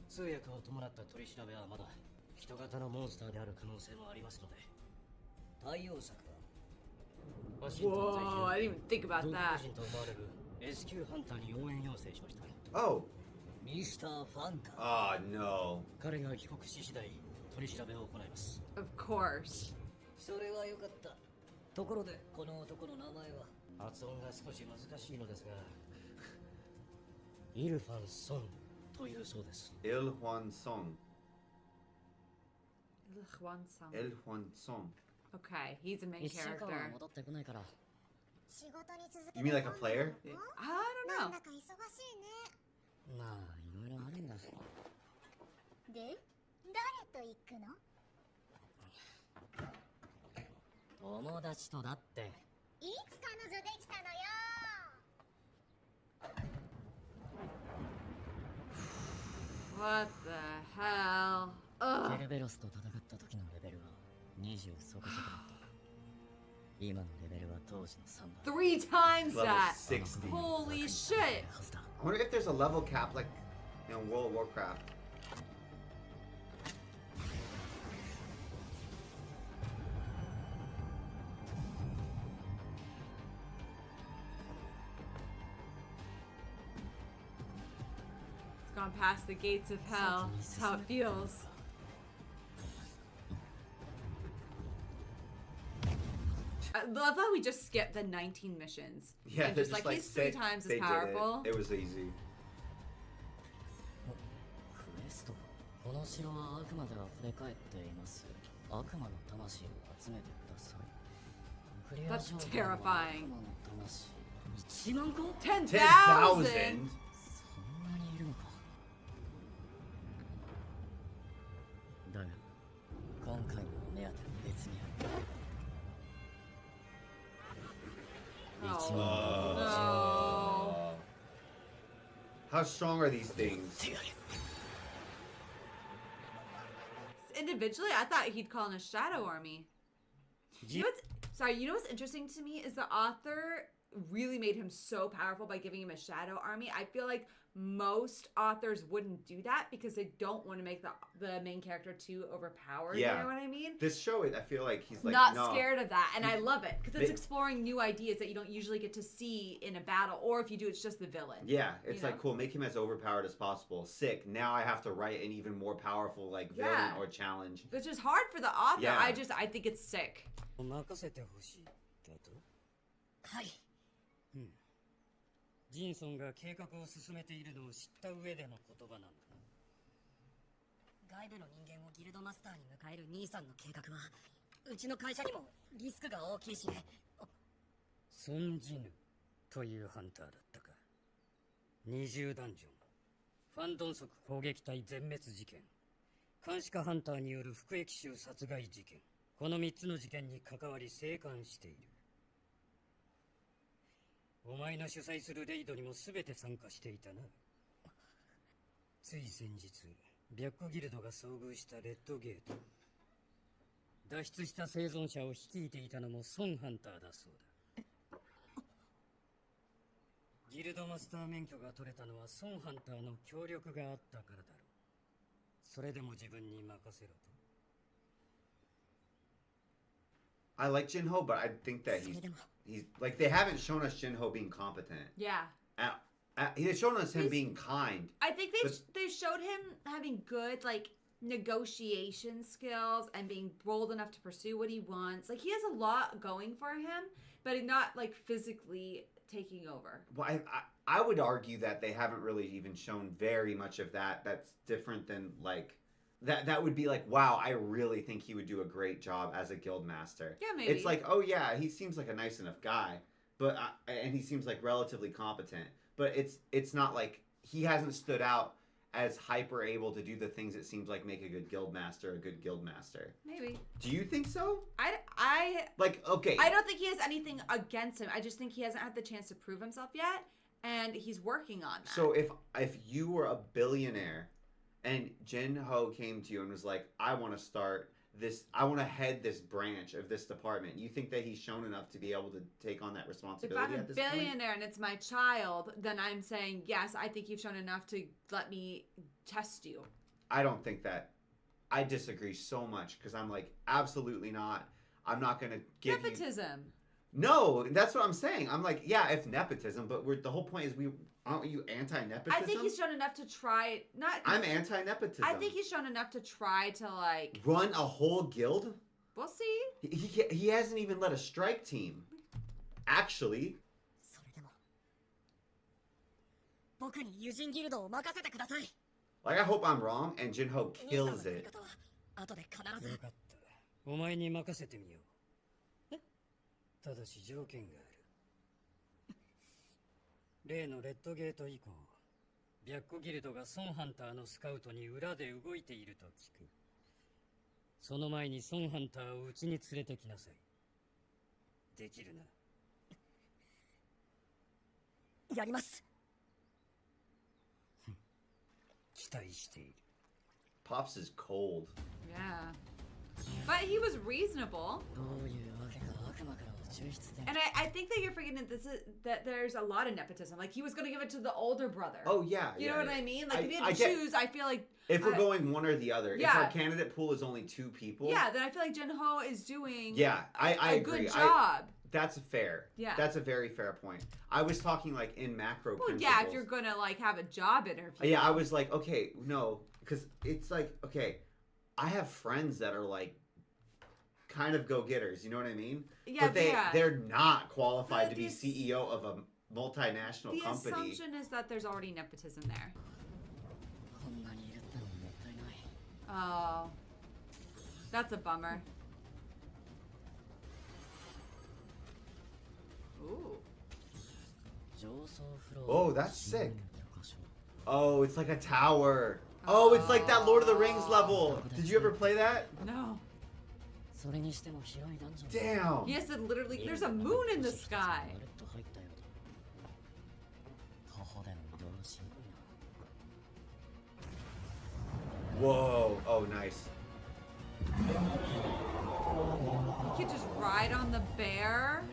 通訳を伴った取り調べはまだ人型のモンスターである可能性もありますので、対応策はワシントン Whoa, I 在 didn't even think 住 about 同国 that. 人と思われる S 級ハンターに応援要請しました。 Oh. ミスター・ファンター。 Oh no. 彼が帰国し次第取り調べを行います。 Of course. それはよかった。ところでこの男の名前は発音が少し難しいのですが、イルファン・ソンというそうです。 Il Hwan Song. Hwan Sung. Il Hwan Song. Okay, he's a main 一週間は character. 戻ってこないから。仕事に続けて You mean like a player? I don't なん know. だか忙しいね。まあ、いろいろあるんだ。で、誰と行くの？友達とだって。いつ彼女できたのよ。What the hell? ケ Ugh. ルベロスと戦った時のレベルは20そこそこだった。今のレベルは当時の3倍。 3 times Level that. 60. Holy shit. はずだ。 I wonder if there's a level cap like in World of Warcraft. It's gone past the gates of hell. That's how it feels. I love how we just skipped the 19 missions. Yeah, And they're just just like he's 3 say- times as they did powerful. It was easy. クエスト。この城は悪魔で溢れ返っています。悪魔の魂を集めてください。クリア That's 状態は悪 terrifying. 魔の魂。1万個 10,000. 10,000. そんなにいるのか。だが、今回の目当ては別にある。1 Oh. 万 No. How strong are these things? Individually, I thought he'd call in a shadow army. You know what's interesting to me is the author really made him so powerful by giving him a shadow army. I feel like most authors wouldn't do that because they don't want to make the main character too overpowered. Yeah. You know what I mean? This show, I feel like he's like Not no. scared of that, and I love it because it's They- exploring new ideas that you don't usually get to see in a battle, or if you do, it's just the villain. Yeah, it's You like know? cool. Make him as overpowered as possible. Sick. Now I have to write an even more powerful like villain Yeah. or challenge. Which is hard for the author. Yeah. I think it's sick. 任せてほしいだと。はい。ジンソンが計画を進めているのを知った上での言葉なんだな。外部の人間をギルドマスターに迎える兄さんの計画は、うちの会社にもリスクが大きいしね。ソンジヌというハンターだったか。20ダンジョン、ファンドン族攻撃隊全滅事件、監視下ハンターによる服役囚殺害事件、この3つの事件に関わり生還している。お前の主催するレイドにも全て参加していたな。つい先日、白虎ギルドが遭遇したレッドゲート。脱出した生存者を率いていたのもソンハンターだそうだ。ギルドマスター免許が取れたのはソンハンターの協力があったからだろう。それでも自分に任せろと。I like Jinho, but I think that he's like they haven't shown us Jinho being competent. Yeah. They've shown us him He's- being kind. I think they've showed him having good like negotiation skills and being bold enough to pursue what he wants. Like he has a lot going for him, but he's not like physically taking over. Well, I would argue that they haven't really even shown very much of that. That's different than like that would be like, wow, I really think he would do a great job as a guild master. Yeah, maybe. It's like, oh yeah, he seems like a nice enough guy, but and he seems like relatively competent. But it's not like he hasn't stood out as hyper able to do the things it seems like make a good guild master. Maybe. Do you think so? I like, okay. I don't think he has anything against him. I just think he hasn't had the chance to prove himself yet, and he's working on that. So if you were a billionaire and Jin Ho came to you and was like, I want to start this, I want to head this branch of this department, you think that he's shown enough to be able to take on that responsibility at this point? If I'm a billionaire and it's my child, then I'm saying, yes, I think you've shown enough to let me test you. I don't think that. I disagree so much because I'm like, absolutely not. I'm not going to give Nepotism. No, that's what I'm saying. I'm like, yeah, it's nepotism, but the whole point is aren't you anti-nepotism? I think he's shown enough to try. I'm anti-nepotism. I think he's shown enough to try to like run a whole guild. We'll see. He hasn't even led a strike team. Actually. Like, I hope I'm wrong and Jinho kills it. よかった。お前に任せてみよう。ただし条件がある。例のレッドゲート以降、白虎ギルドがソンハンターのスカウトに裏で動いていると聞く。その前にソンハンターをうちに連れてきなさい。できるな。やります。期待している。Pops is cold. Yeah. But he was reasonable. And I think that you're forgetting that there's a lot of nepotism. Like, he was going to give it to the older brother. Oh, yeah. You know what I mean? Like, if you had to choose, I feel like... If we're going one or the other, if our candidate pool is only 2 people... Yeah, then I feel like Jinho is doing I agree. Good job. That's fair. Yeah. That's a very fair point. I was talking, like, in macro principles. Yeah, if you're going to, like, have a job interview. Yeah, I was like, okay, no. Because it's like, okay, I have friends that are, like, kind of go-getters, you know what I mean? Yeah, but they're not qualified to be CEO of a multinational company. The assumption is that there's already nepotism there. Oh. That's a bummer. Ooh. Oh, that's sick. Oh, it's like a tower. Oh, it's like that Lord of the Rings level. Did you ever play that? No. Damn. Yes, it literally, there's a moon in the sky. Whoa. Oh, nice. You could just ride on the bear.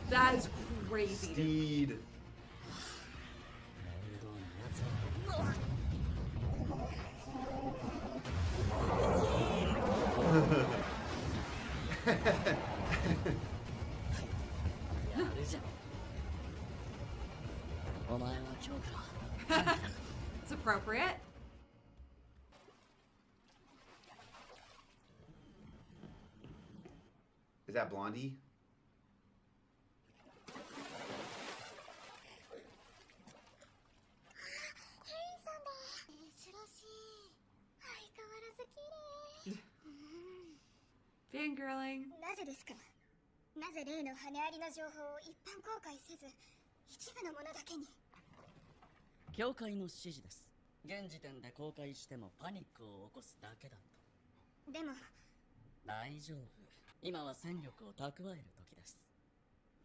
That is crazy. Steed. It's appropriate. Is that Blondie? Fangirling. なぜですか？なぜ例の羽ありの情報を一般公開せず、一部のものだけに。教会の指示です。現時点で公開してもパニックを起こすだけだと。でも、大丈夫。今は戦力を蓄える時です。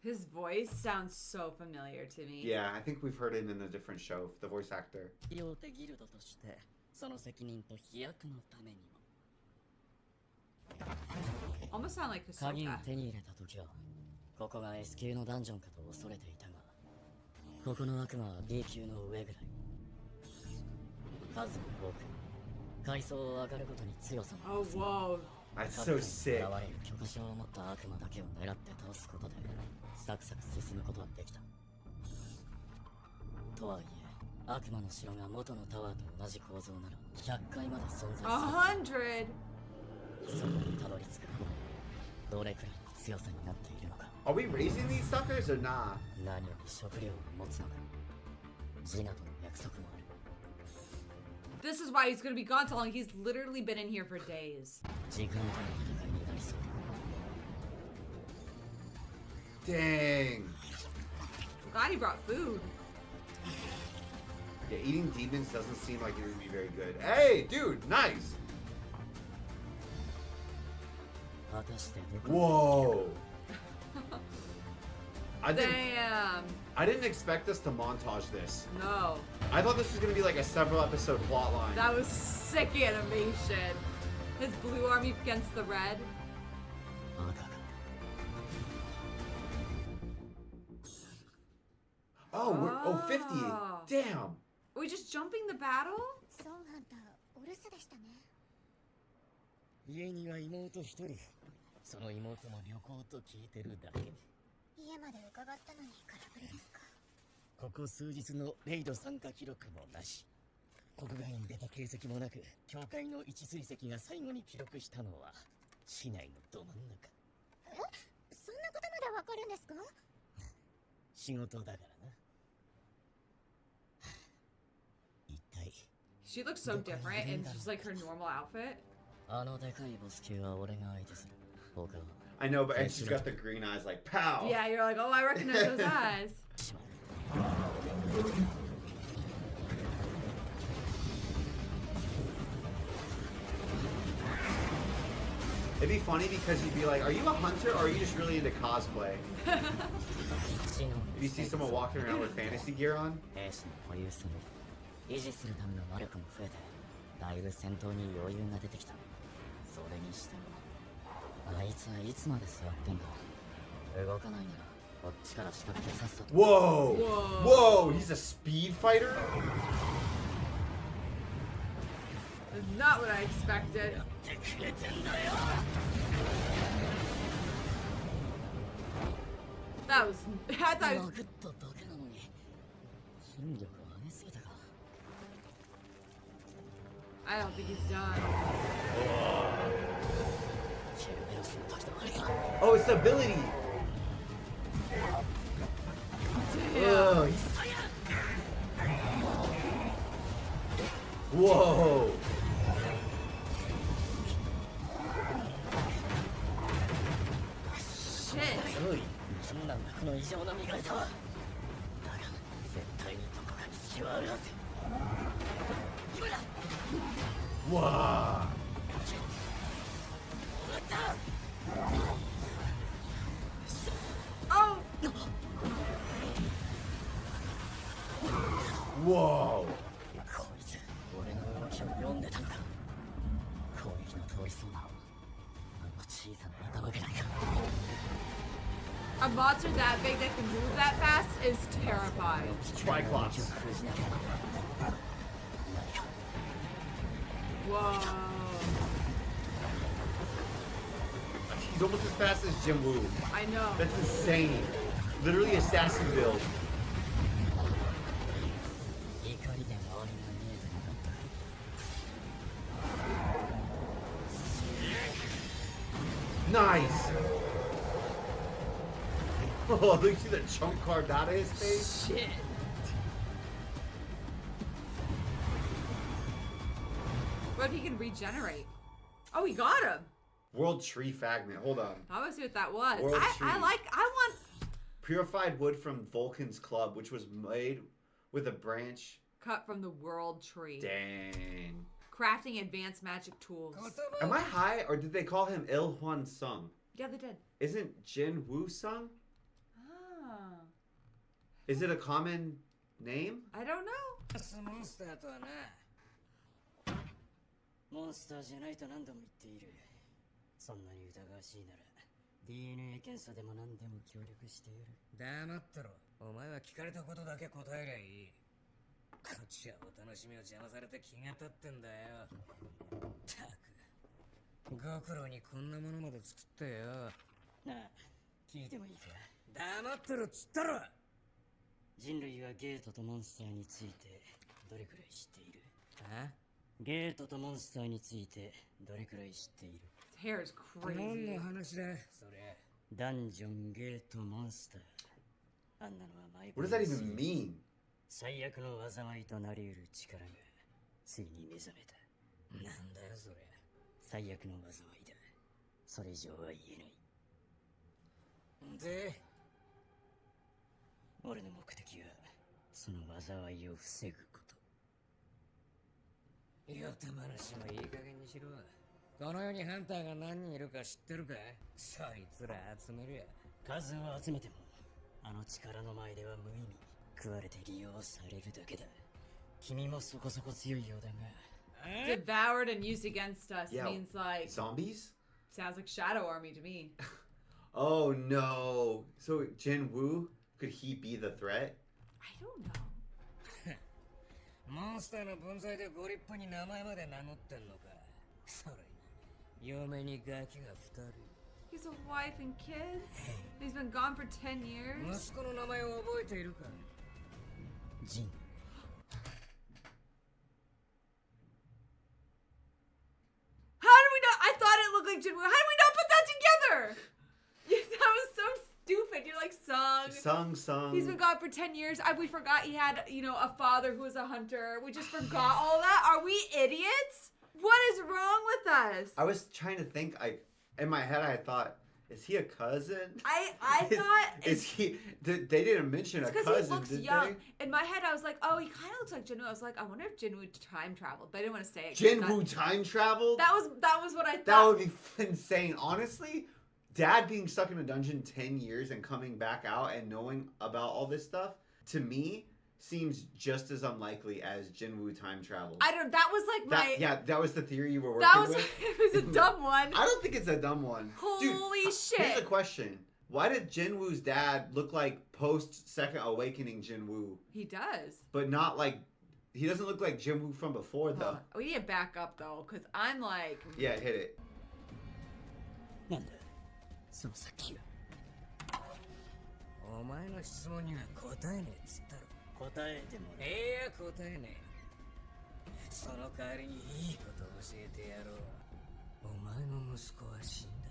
His voice sounds so familiar to me. Yeah, I think we've heard him in a different show, the voice actor. 両手ギルドとして、その責任と飛躍のためにも。Almost sound like 鍵を Hisoka. 手に入れた時はここが S 級のダンジョンかと恐れていたがここの悪魔は B 級の上ぐらい数も多く階層を上がるごとに強さも Oh, whoa. That's so sick. 現れる許可証を持った悪魔だけを狙って倒すことでサクサク進むことはできたとはいえ悪魔の城が元のタワーと同じ構造なら100階まで存在する100. そこにたどり着くどれくらいの強さになっているのか Are we raising these suckers or nah? 何より食料を持つのだ。ジナとの約束もある。 This is why he's gonna be gone so long. He's literally been in here for days. 時間との戦いになりそうだ。 Dang. Glad he brought food. Yeah, eating demons doesn't seem like it would be very good. Hey, dude, nice. 果たしてどこ Whoa. Damn. I didn't expect us to montage this. No. I thought this was gonna be like a several episode plot line. That was sick animation. His blue army against the red. 赤か。 Oh, we're Oh. 50. Damn. Are we just jumping the battle? ソンハンターお留守でしたね。家には妹一人。その妹も旅行と聞いてるだけ。家まで伺ったのに空振りですか。ここ数日のレイド参加記録もなし。国外に出た形跡もなく、教会の位置追跡が最後に記録したのは市内のど真ん中。そんなことまでわかるんですか。仕事だからな。一体。 She looks so different in just like her normal outfit. あのでかいボス級は俺が相手する。他は I know, but and she's got the green eyes like pow. Yeah, you're like, oh, I recognize those eyes. It'd be funny because you'd be like, are you a hunter or are you just really into cosplay? If you see someone walking around with fantasy gear on? 兵士の保有数も維持するための魔力も増えて、だいぶ戦闘に余裕が出てきた。それにしても、あいつはいつまで座ってんだ。動かないなら、こっちから仕掛けてさっさと。 Whoa! Whoa. Whoa! He's a speed fighter? That's not what I expected. やってくれてんだよ。 That was. I thought. It was, 殴っただけなのに、筋力を上げすぎたか。 I don't think he's done. ケルベロスの時とあれか。 Oh, it's the ability! Damn. Ugh, Whoa! Shit. おい、なんなんだこの異常な身がいたわ。だが、絶対にどこかに隙はあるはず。今だ。 Wow! Oh. Whoa! こいつ、俺の動きを読んでたんだ。攻撃の通りそうな。あの小さな頭ぐらいか。 A monster that big that can move that fast is terrifying. Triclops. Whoa. He's almost as fast as Jim Woo. I know. That's insane. Literally assassin build. 怒りで周りが見えてなかった。 Nice! Oh, look, see the chunk carved out of his face? Shit. What if he can regenerate? Oh, he got him. World Tree Fragment. Hold on. I want to see what that was. World I Tree. want. Purified wood from Vulcan's club, which was made with a branch. Cut from the world tree. Dang. Crafting advanced magic tools. Am I high or did they call him Il Huan Sung? Yeah, they did. Isn't Jin Woo Sung? Ah. Is it a common name? I don't know. モンスターとはな。モンスターじゃないと何度も言っている。そんなに疑わしいなら DNA 検査でも何でも協力してやる。黙ってろ。お前は聞かれたことだけ答えりゃいい。こっちはお楽しみを邪魔されて気が立ってんだよ。ったく。ご苦労にこんなものまで作ってよ。なあ、聞いてもいいか。黙ってろっつったろ。人類はゲートとモンスターについてどれくらい知っている？あ？ゲートとモンスターについてどれくらい知っている？ His hair is 何 crazy. の話だそれ。ダンジョンゲートモンスター。あんなのは毎 What does that even mean? 最悪の災いとなり得る力がついに目覚めた。なんだよそれ。最悪の災いだ。それ以上は言えない。で、俺の目的はその災いを防ぐこと。よた話もいい加減にしろ。この世にハンターが何人いるか知ってるか？そいつら集めるや。数を集めてもあの力の前では無意味。食われて利用されるだけだ。君もそこそこ強いようだが。 Devoured and used against us means like zombies? Sounds like Shadow Army to me. Oh no. So Jin Woo, could he be the threat? I don't know. モンスターの分際でご立派に名前まで名乗ってんのか。それに嫁にガキが2人。 He's a wife and kids. He's been gone for 10 years. 息子の名前を覚えているか？ジン。How did we not? I thought it looked like Jinwoo. How did we not put that together? That was so stupid. You're like Sung. He's been gone for 10 years. We forgot he had, a father who was a hunter. We just forgot all that. Are we idiots? What is wrong with us? I was trying to think. In my head, I thought, is he a cousin? I thought is he? They didn't mention a cousin, he looks did young. they? In my head, I was like, oh, he kind of looks like Jinwoo. I was like, I wonder if Jinwoo time traveled, but I didn't want to say it. Jinwoo time traveled? That was what I thought. That would be insane. Honestly, Dad being stuck in a dungeon 10 years and coming back out and knowing about all this stuff, to me, seems just as unlikely as Jinwoo time travel. I don't. That was like that was the theory you were working with. It was a dumb one. I don't think it's a dumb one. Holy shit! Here's a question: why did Jinwoo's dad look like post Second Awakening Jinwoo? He does, but not like he doesn't look like Jinwoo from before though. We need to back up though, cause I'm like. Yeah, hit it. なんだその先は。お前の質問には答えねえっつったろ。答えてもらえ。いや答えねえ。その代わりにいいことを教えてやろう。お前の息子は死んだ。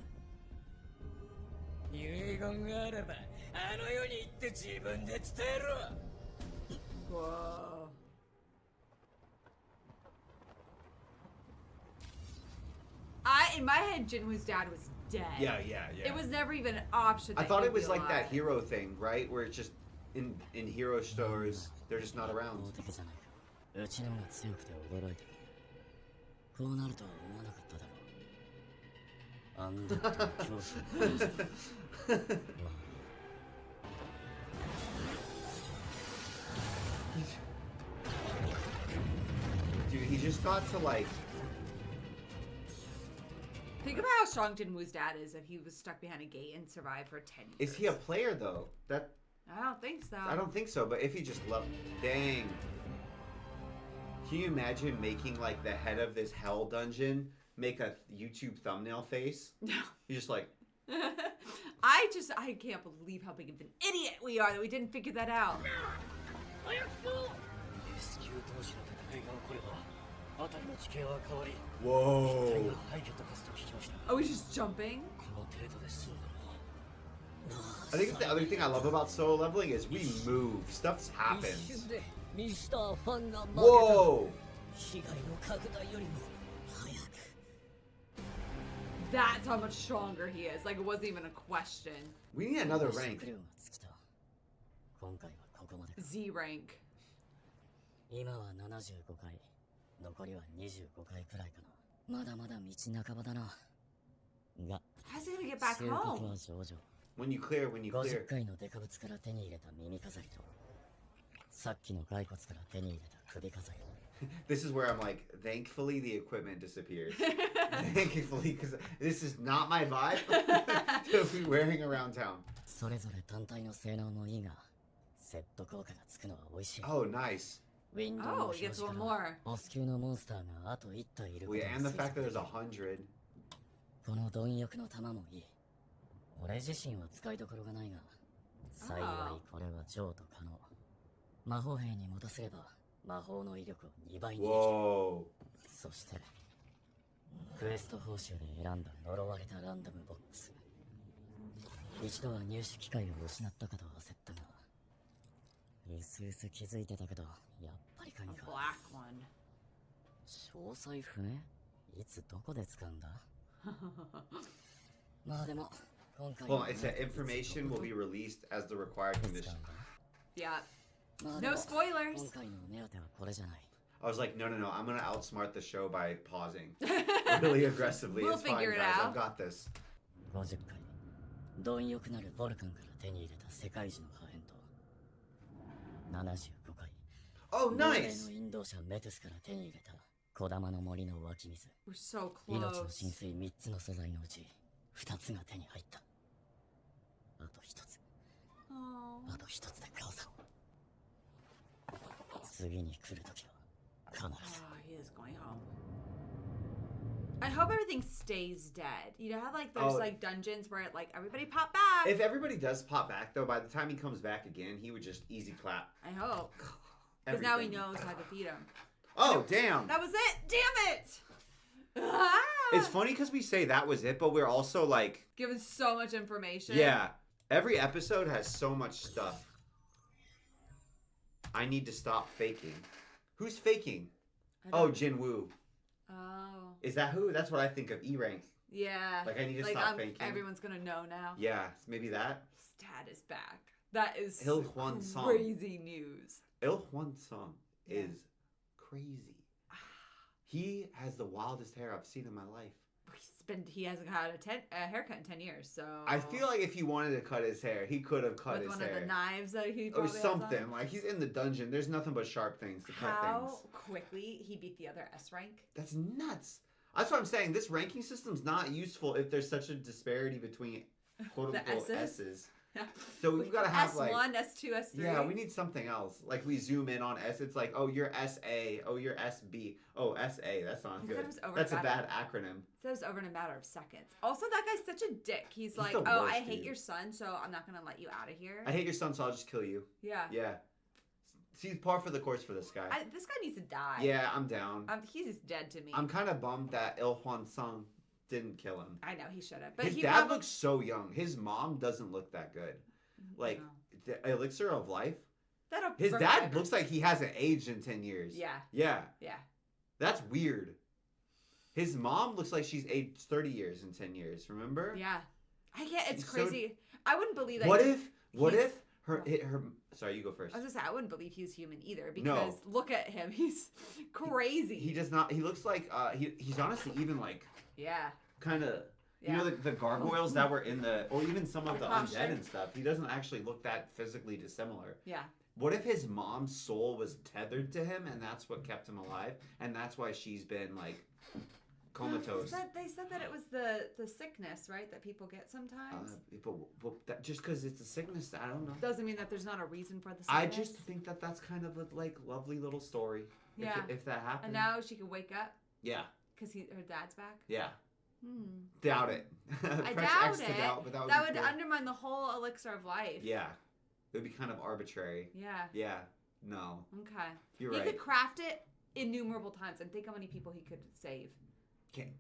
遺言があればあの世に行って自分で伝えろ。Whoa. In my head, Jinwoo's dad was dead. Yeah. It was never even an option. I thought it was like that hero thing, right? Where it's just in hero stores, they're just not around. うちの方が強くて驚いた。こうなるとは思わなかっただろう。あんだと恐怖。Dude, he just got to like. Think about how strong Jinwoo's dad is if he was stuck behind a gate and survived for 10 years. Is he a player though? I don't think so. I don't think so. But if he just loved, dang. Can you imagine making like the head of this hell dungeon make a YouTube thumbnail face? No. You're just like. I can't believe how big of an idiot we are that we didn't figure that out. Whoa. Oh, he's just jumping? I think the other thing I love about solo leveling is we move. Stuff happens. Whoa! That's how much stronger he is. Like, it wasn't even a question. We need another rank. Z rank. 今は75回。残りは25回くらいかな。まだまだ道半ばだな。が、 How's he gonna get back 収穫 home? は上々。When you clear. 50回のデカブツから手に入れた耳飾りと、さっきの骸骨から手に入れた首飾り。This is where I'm like, thankfully the equipment disappears. Thankfully, because this is not my vibe to be wearing around town. それぞれ単体の性能もいいが、セット効果がつくのは美味しい。 Oh, nice. ウィンドウの Oh, 表 he gets 示 one か more. らボス級のモンスターがあと1体いること Yeah, が and the 推 fact that 測 there's 100. この貪欲の玉もいい。俺自身は使いどころがないが、幸いこれは譲渡可能。魔法兵に持たせれば魔法の威力を2倍にできる。 Whoa. そしてクエスト報酬で選んだ呪われたランダムボックス。一度は入手機会を失ったかと焦ったが、うすうす気づいてたけど、やっぱり鍵 A か。 black one. 詳細不明？いつどこで使うんだ？まあでも、今回 Well, it said information will be released as the required condition. Yeah. まあ No spoilers. 今回の目当てはこれじゃない。 I was like, no, I'm gonna outsmart the show by pausing really aggressively. We'll It's fine, figure it guys. out. I've got this. 50回、貪欲なるボルカンから手に入れた世界樹の破片と、75回、 Oh, 亡霊 nice. の引導者メトゥスから手に入れた小玉の森の湧き水、 We're so 命の close. 浸水3つの素材のうち2つが手に入った。あと1つ、 Oh. あと1つで母さん。次に来るときは必ず。 Oh, he is going home. I hope everything stays dead. You know how like there's Oh. like dungeons where it like everybody pop back. If everybody does pop back, though, by the time he comes back again, he would just easy clap. I hope. Because now he everything. knows how to defeat him. Oh, damn. That was it. Damn it. Ah! It's funny because we say that was it, but we're also like, Given so much information. yeah, every episode has so much stuff. I need to stop faking. Who's faking? I Oh, don't- Jinwoo. Oh. Is that who? That's what I think of. E rank. Yeah. Like, I need to stop faking. Everyone's gonna know now. Yeah, maybe that. Dad is back. That is Il Hwan Song. crazy news. Il Hwan Song Yeah. is crazy. He has the wildest hair I've seen in my life. He hasn't had a haircut in 10 years, so I feel like if he wanted to cut his hair, he could have cut with his one hair. of the knives that he Or probably has something. on. Like, he's in the dungeon. There's nothing but sharp things to cut How things. quickly he beat the other S rank. That's nuts. That's what I'm saying. This ranking system's not useful if there's such a disparity between quote The unquote S's? S's. So we've got to have S1, like S2, S3. yeah, we need something else. Like we zoom in on S. It's like, oh, you're SA. Oh, you're SB. Oh, SA. That's not He said good. it was over That's a about bad acronym. Says over in a matter of seconds. Also, that guy's such a dick. He's like, the oh, worst, I hate dude. your son, so I'm not gonna let you out of here. I hate your son, so I'll just kill you. Yeah. Yeah. See, par for the course for this guy. This guy needs to die. Yeah, I'm down. He's dead to me. I'm kind of bummed that Il Hwan Sung didn't kill him. I know he should have, but His he dad probably looks so young. His mom doesn't look that good. Like, the elixir of life. His dad looks like he hasn't aged in 10 years. Yeah. Yeah. Yeah. That's weird. His mom looks like she's aged 30 years in 10 years, remember? Yeah. I can't. It's So- crazy. I wouldn't believe that. What he's- if her sorry, you go first. I was gonna say I wouldn't believe he's human either because look at him. He's crazy. He does not, he looks like, he's honestly even like, yeah. kind of, you Yeah. know, the gargoyles that were in the, or even some of the Posture. undead and stuff, he doesn't actually look that physically dissimilar. Yeah. What if his mom's soul was tethered to him and that's what kept him alive? And that's why she's been like comatose. They said that it was the sickness, right, that people get sometimes. But that, just because it's a sickness, I don't know. Doesn't mean that there's not a reason for the sickness. I just think that that's kind of a like lovely little story. Yeah. If that happened. And now she can wake up Yeah. because her dad's back. Yeah. Hmm. Doubt it. I Press doubt X to it. doubt, but that would, That be would cool. undermine the whole elixir of life. Yeah. It would be kind of arbitrary. Yeah. Yeah. No. Okay. You're he right. could craft it innumerable times and think how many people he could save. Okay.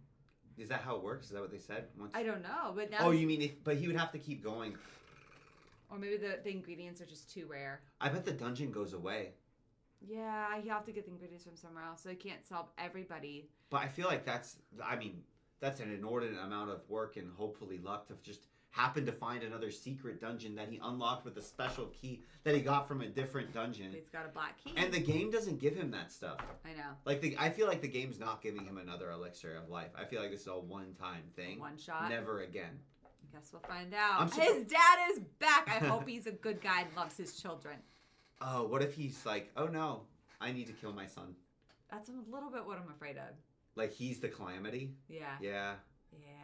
Is that how it works? Is that what they said? Once... I don't know, but now. Oh, you mean but he would have to keep going. Or maybe the ingredients are just too rare. I bet the dungeon goes away. Yeah, you have to get the ingredients from somewhere else, so you can't solve everybody. But I feel like that's an inordinate amount of work and hopefully luck to just happen to find another secret dungeon that he unlocked with a special key that he got from a different dungeon. He's got a black key. And the game doesn't give him that stuff. I know. Like I feel like the game's not giving him another elixir of life. I feel like this is a one-time thing. One shot. Never again. Guess we'll find out. I'm His dad is back. I hope he's a good guy and loves his children. Oh, what if he's like, oh no, I need to kill my son. That's a little bit what I'm afraid of. Like he's the calamity? Yeah. Yeah.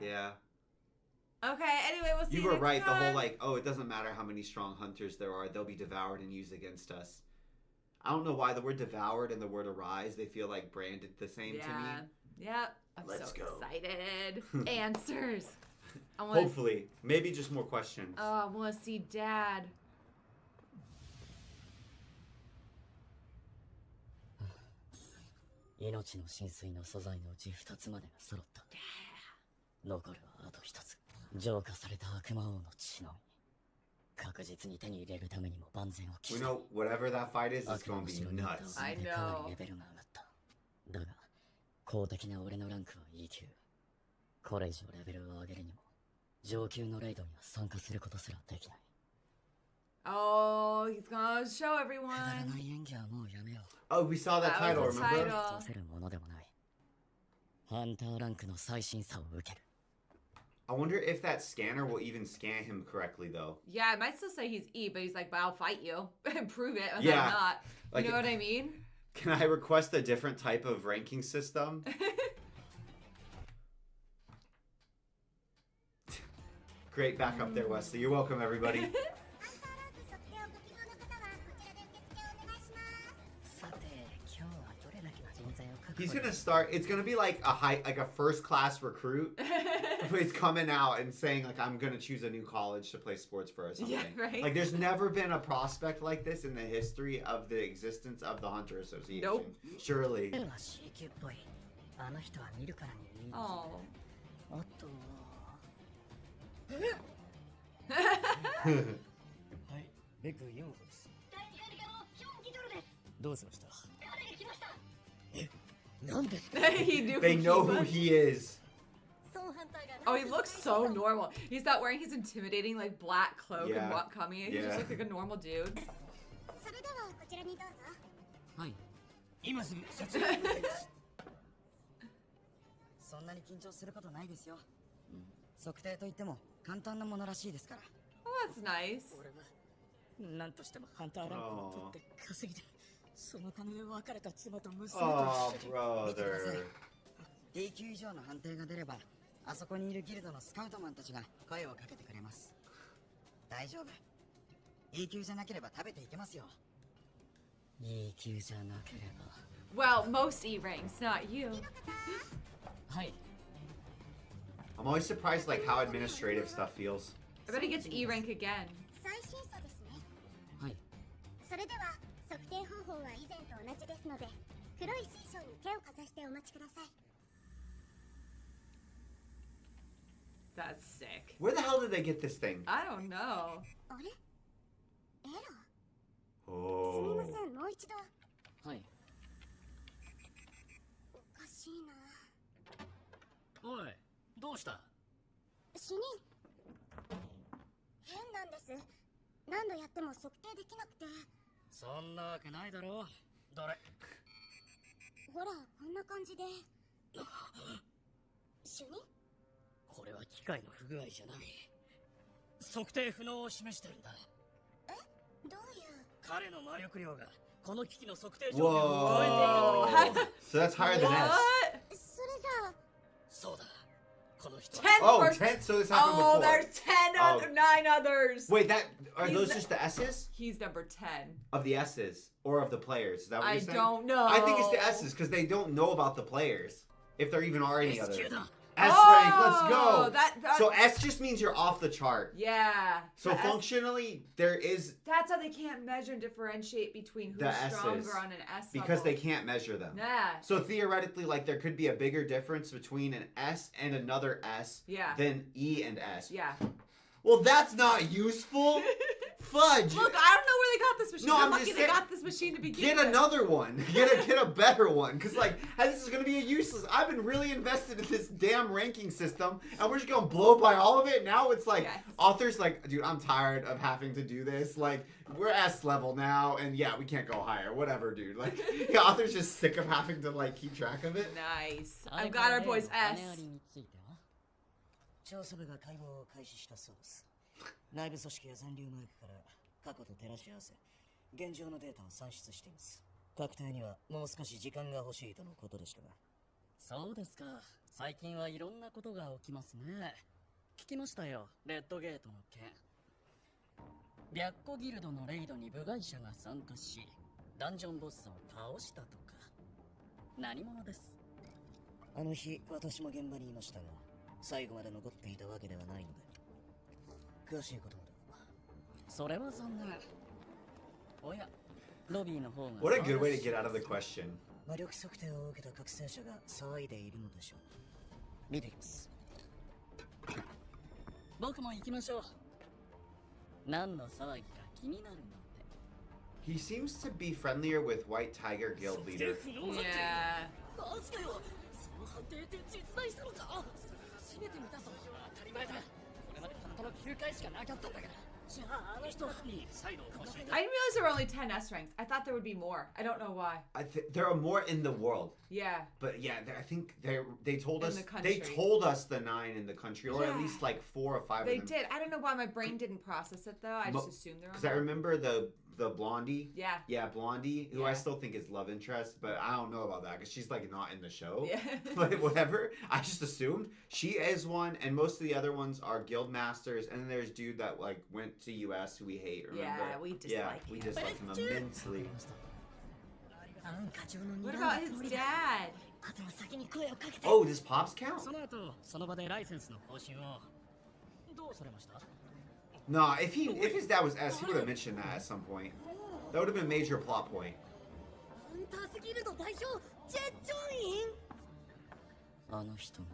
Yeah. Okay, anyway, we'll see You you were next right. The whole time. like, oh, it doesn't matter how many strong hunters there are, they'll be devoured and used against us. I don't know why the word devoured and the word arise, they feel like branded the same to me. Yep. I'm Let's so go. excited. Answers. I want. Hopefully. Maybe just more questions. Oh, I want to see Dad.「命の浸水の素材のうち2つまでが揃った。残るはあと1つ。浄化された悪魔王の血のみ。確実に手に入れるためにも万全を期 We し know whatever that fight is, it's 悪魔 gonna の be 城に行った nuts. I おかげで know. かなりレベルが上がった。だが、公的な俺のランクは E 級。これ以上レベルを上げるにも、上級のレイドには参加することすらできない。Oh, he's gonna show くだら everyone. ない演技はもうやめよう。 Oh, we saw that That title, was the remember? title. そうせるものでもない。ハンターランクの最新さを受ける。I wonder if that scanner will even scan him correctly, though. Yeah, it might still say he's E, but he's like, but I'll fight you and prove it. And Yeah. I'm not. You Like- know what I mean? Can I request a different type of ranking system? Great backup there, Wesley. You're welcome, everybody. ハンターランク測定をご希望の方はこちらで受付をお願いします。さて、今日はどれだけの人材を確保 He's gonna start. It's gonna be like a first class recruit. Who is coming out and saying like, I'm gonna choose a new college to play sports for or something. Yeah, right. Like, there's never been a prospect like this in the history of the existence of the Hunter Association. Nope. Surely. 彼は C 級っぽい。あの人は見るからにいいんです。 Oh. あとはいベック4号です第二管理課のヒョン・ギドルです。どうしました彼が来ました。なんですか He knew They who know he who was. he is. 孫ハンターが Oh, he looks so normal. He's not wearing his intimidating like black cloak Yeah. and what coming. He Yeah. just looks like a normal dude. それではこちらにどうぞ。はい。今すぐそちらに向かいますそんなに緊張することないですよ。測定といっても簡単なものらしいですから。Oh, that's nice. 俺は何としてもハンターランクを取って稼ぎでその金で別れた妻と娘と Oh, 一緒に brother. D 級以上の判定が出れば、あそこにいるギルドのスカウトマンたちが声をかけてくれます。大丈夫。E 級じゃなければ食べていけますよ。E 級じゃなければ。 Well, most E ranks, not you. はい I'm always surprised like how administrative stuff feels. I bet he gets E rank again. 最新査ですね。はい。それでは測定方法は以前と同じですので、黒い水晶に手をかざしてお待ちください。 That's sick. Where the hell did they get this thing? I don't know. あれ？エラー？すみ Oh. ません、もう一度。はい。おかしいな。おいどうした主任。変なんです。何度やっても測定できなくて。そんなわけないだろどれほら、こんな感じで。主任？これは機械の不具合じゃない測定不能を示してるんだどういう。彼の魔力量がこの機器の測定条件を超えている Whoa. という So that's higher than S. What? それじゃあ。そうだこの人 10 Oh, person- 10. So this happened Oh, before. there's 10 Oh. other 9 others. Wait, that are He's those the- just the S's He's number 10. of the S's or of the players? Is that what I you're saying? don't know. I think it's the S's because they don't know about the players if there even are any S other. 級だ S rank, let's Oh, go. that- So S just means you're off the chart. Yeah. So The S- functionally, there is that's how they can't measure and differentiate between who's The S's. stronger on an S because level. they can't measure them. Yeah. So theoretically, like there could be a bigger difference between an S and another S Yeah. than E and S. Yeah. Well, that's not useful. Fudge. Look, I don't know where they got this machine. No, They're I'm lucky just they saying- got this machine to begin Get with. another one. Get a better one. Cause like this is gonna be a useless. I've been really invested in this damn ranking system, and we're just gonna blow by all of it. Now it's like Yes. authors like, dude, I'm tired of having to do this. Like we're S level now, and yeah, we can't go higher. Whatever, dude. Like the author's just sick of having to like keep track of it. Nice. I'm glad our boy's 金 S. ありについては調査部が解剖を開始したそうです内部組織や残留マークから過去と照らし合わせ現状のデータを算出しています確定にはもう少し時間が欲しいとのことでしたがそうですか。最近はいろんなことが起きますね。聞きましたよ、レッドゲートの件。白虎ギルドのレイドに部外者が参加し、ダンジョンボスを倒したとか。何者です。あの日私も現場にいましたが最後まで残っていたわけではないので詳しいことまではそれは残念。おや、ロビーの方が。 What a good way to get out of the question. 魔力測定を受けた覚醒者が騒いでいるのでしょう見てきます僕も行きましょう。何の騒ぎか気になるので。 He seems to be friendlier with White Tiger Guild leader. Yeah. マジかよ。その判定って実在したのか。初めて見たぞ。当たり前だ。これまでたったの9回しかなかったんだから。じゃああの人に再度教えて。 I didn't realize there were only 10 S ranks. I thought there would be more. I don't know why. There are more in the world. Yeah. But yeah, I think they told In us the country. they told us the 9 in the country, or at Yeah. least like 4 or 5 They of them. did. I don't know why my brain didn't process it though. I just assumed there were Because I more. remember the blondie. Yeah. Yeah, blondie, who I Yeah. still think is love interest, but I don't know about that because she's like not in the show. Yeah. But whatever, I just assumed she is one, and most of the other ones are guild masters. And then there's dude that like went to US who we hate. Remember? Yeah, we dislike we him. dislike him immensely. What about his dad? あとは先に声をかけて Oh, does pops count? その後その場でライセンスの更新をどうされました？ Nah, if his dad was S, he would have mentioned that at some point. That would have been a major plot point. ハンタースギルド代表ジェッジョインあの人が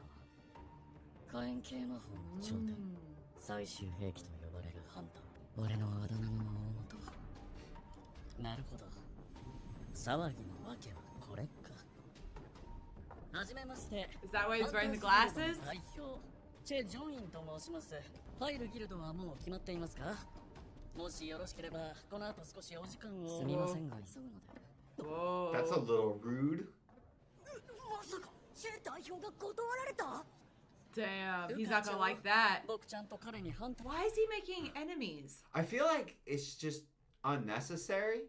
火炎系魔法の頂点、最終兵器と呼ばれるハンター。俺のあだ名の大元。なるほど。騒ぎのわけはこれか。はじめまして。 Is that why he's wearing the glasses? 代表チェ・ジョインと申します。入るギルドはもう決まっていますか？もしよろしければこの後少しお時間を。すみませんが急ぐので。 Whoa. That's a little rude. まさかチェ代表が断られた Damn, he's not gonna like that. 僕ちゃんと彼にハンター。 Why is he making enemies? I feel like it's just unnecessary,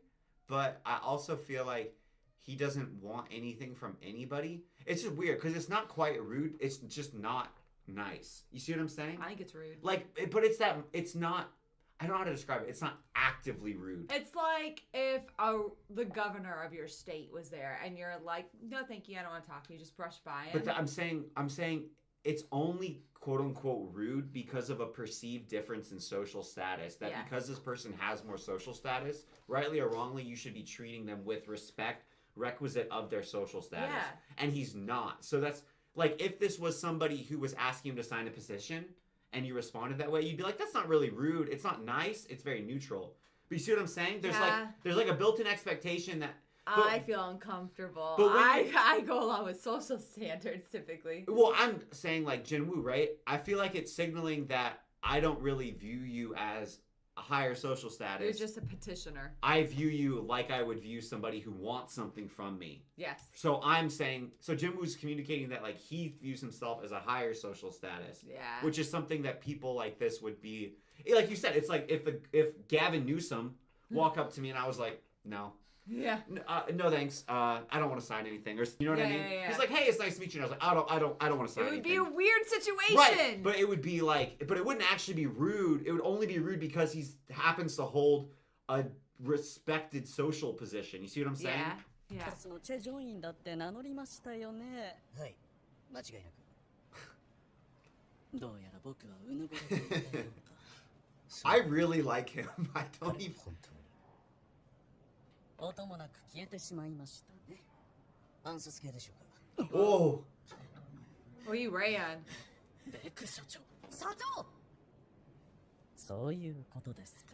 but I also feel like he doesn't want anything from anybody. It's just weird because it's not quite rude. It's just not nice. You see what I'm saying? I think it's rude. Like, but it's not. I don't know how to describe it. It's not actively rude. It's like if the governor of your state was there and you're like, no, thank you, I don't want to talk to you. Just brush by him. But I'm saying it's only quote unquote rude because of a perceived difference in social status. That Yeah. because this person has more social status, rightly or wrongly, you should be treating them with respect requisite of their social status. Yeah. And he's not. So that's like if this was somebody who was asking him to sign a petition and you responded that way, you'd be like, that's not really rude. It's not nice. It's very neutral. But you see what I'm saying? There's like a built-in expectation that. I feel uncomfortable. But when I go along with social standards typically. Well, I'm saying like Jinwoo, right? I feel like it's signaling that I don't really view you as a higher social status. You're just a petitioner. I view you like I would view somebody who wants something from me. Yes. So I'm saying, so Jinwoo's communicating that like he views himself as a higher social status. Yeah. Which is something that people like this would be, like you said, it's like if Gavin Newsom walked up to me and I was like, no. Yeah. No thanks. I don't want to sign anything. Or you know what I mean? Yeah. He's like, hey, it's nice to meet you. And I was like, I don't want to sign It would anything. be a weird situation. Right, but it would be like, but it wouldn't actually be rude. It would only be rude because he happens to hold a respected social position. You see what I'm saying? Yeah. Yeah. そのチェ・ジョインだって名乗りましたよね。はい、間違いなく。どうやら僕はうぬぼれていたようだ。 I really like him. I don't even. 本当に。音もなく消えてしまいましたね。暗殺系でしょうか。 Oh, Well, you ran. ベク社長。社長そういうことですか。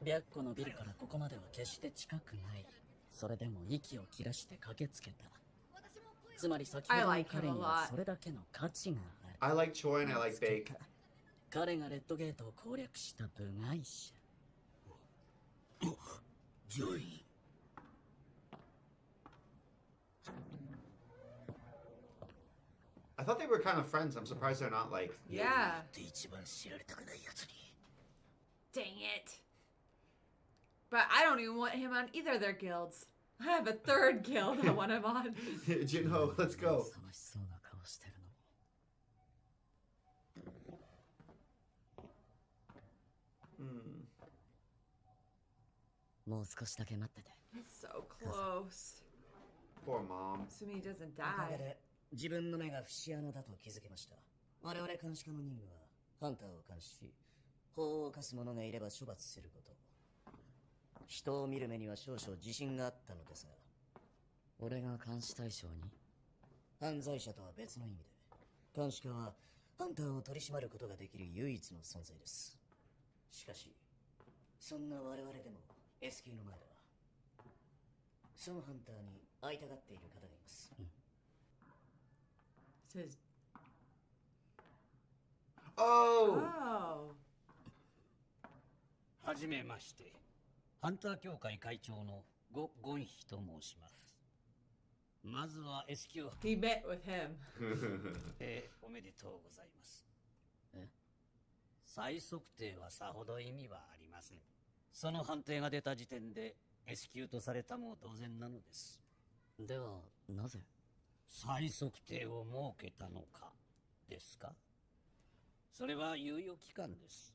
白虎のビルからここまでは決して近くない。それでも息を切らして駆けつけた。つまり先ほどの I like him 彼 a に lot. はそれだけの価値がある。 I like Choi and I like Bake. 彼がレッドゲートを攻略した部外者。ジョイ I thought they were kind of friends. I'm surprised they're not like. ン。 Yeah. って一番知られたくないやつに。 Dang it. But I don't even want him on either of their guilds. I have a third guild I want him on. Jinho, let's go. 楽しそうな顔してるのに。もう少しだけ待ってて。 So close. Poor mom. Assuming he doesn't おかげ die. で自分の目が節穴だと気づきました。我々監視課の任務はハンターを監視し、法を犯す者がいれば処罰すること。人を見る目には少々自信があったのですが、俺が監視対象に。犯罪者とは別の意味で、監視課はハンターを取り締まることができる唯一の存在です。しかし、そんな我々でも S 級の前では、そのハンターに会いたがっている方がいます。Says, Oh! oh. はじめまして。ハンター協会会長のゴンヒと申します。まずは S 級 He met with him. おめでとうございます。再測定はさほど意味はありません。その判定が出た時点で S 級とされたも同然なのです。では、なぜ再測定を設けたのかですか？それは猶予期間です。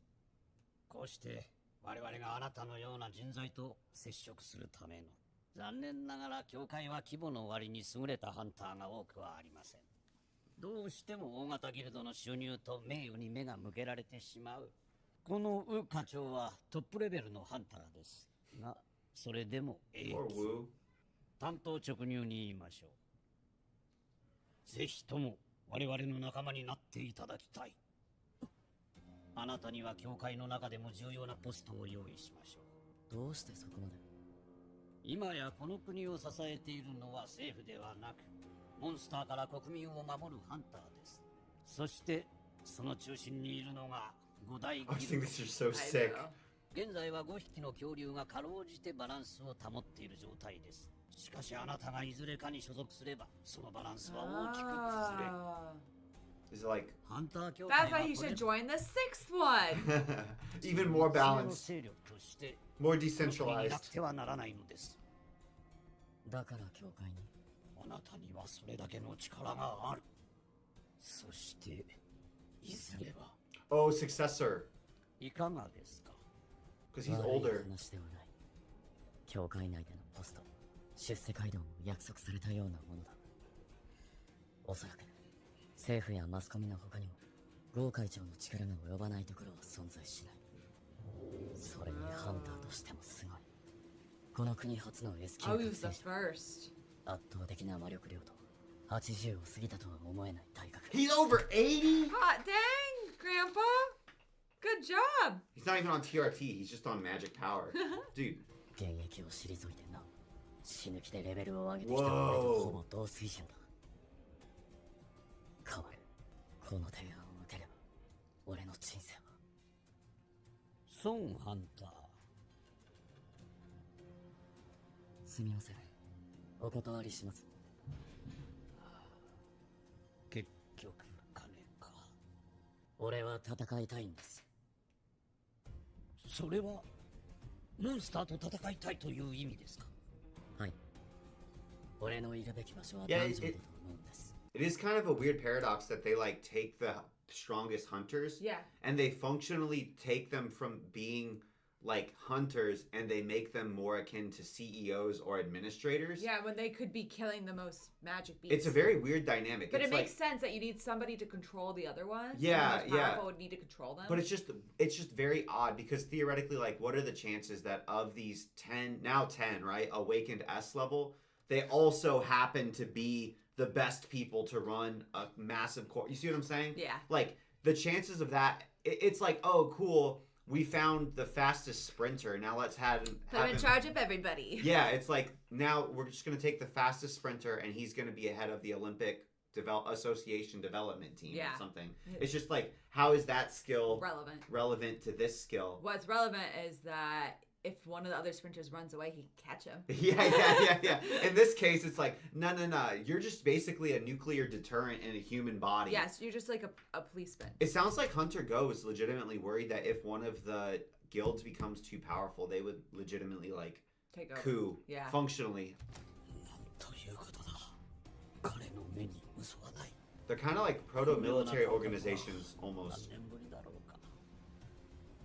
こうして我々があなたのような人材と接触するための。残念ながら協会は規模の割に優れたハンターが多くはありません。どうしても大型ギルドの収入と名誉に目が向けられてしまう。このウ課長はトップレベルのハンターです。が、それでも担当直入に言いましょう。ぜひとも我々の仲間になっていただきたい。あなたには協会の中でも重要なポストを用意しましょう。どうしてそこまで今やこの国を支えているのは政府ではなく、モンスターから国民を守るハンターです。そしてその中心にいるのが5大ギ I ル think ド。 this is so sick. 現在は5匹の恐竜がかろうじてバランスを保っている状態です。しかしあなたがいずれかに所属すれば、そのバランスは大きく崩れ、 Is it like ハンター協会 That's は why he これ should join the sixth one. even more 3つ目の balanced, 勢力として more この国にな decentralized? くてはならないのです。だから教会にあなたにはそれだけの力がある。そしていずれは Oh, successor. いかがですか？ Because he's 悪い older. 話ではない。教会内でのポスト、出世街道も約束されたようなものだ。おそらく政府やマスコミの他にもゴー会長の力が及ばないところは存在しない。それにハンターとしてもすごい。この国初の S 級 Oh, 覚 he was 醒 the 者。 first. 圧倒的な魔力量と80を過ぎたとは思えない体格。 He's over 80? Hot dang, Grandpa. Good job. He's not even on TRT, he's just on magic power. Dude. 現役を退いてなお死ぬ気でレベルを上げてきた俺とほぼ同水準だ。変わる。この提案を受ければ俺の人生は。ソンハンター、すみません、お断りします。結局金か。俺は戦いたいんです。それはモンスターと戦いたいという意味ですか？はい。俺のいるべき場所は Yeah, ダンジョンだと思うんです。 It is kind of a weird paradox that they like take the strongest hunters Yeah. and they functionally take them from being like hunters and they make them more akin to CEOs or administrators. Yeah, when they could be killing the most magic beasts. It's a very weird dynamic. But It's it makes like, sense that you need somebody to control the other ones. Yeah, the most yeah. powerful would need to control them. but it's just very odd because theoretically, like, what are the chances that of these 10, now 10, right, awakened S level, they also happen to be the best people to run a massive core? You see what I'm saying? Yeah. Like, the chances of that, it's like, oh, cool, we found the fastest sprinter. Now let's have Put him in him. charge of everybody. Yeah, it's like now we're just going to take the fastest sprinter and he's going to be ahead of the Olympic Association development team Yeah. or something. It's just like, how is that skill Relevant to this skill? What's relevant is that if one of the other sprinters runs away, he can catch him. Yeah. In this case, it's like, no. You're just basically a nuclear deterrent in a human body. Yes, you're just like a policeman. It sounds like Hunter Go is legitimately worried that if one of the guilds becomes too powerful, they would legitimately like Take over. coup. Yeah. Functionally. なんということだ。彼の目に嘘はない。 They're kind of like proto-military organizations 何 almost. 年ぶりだろうか。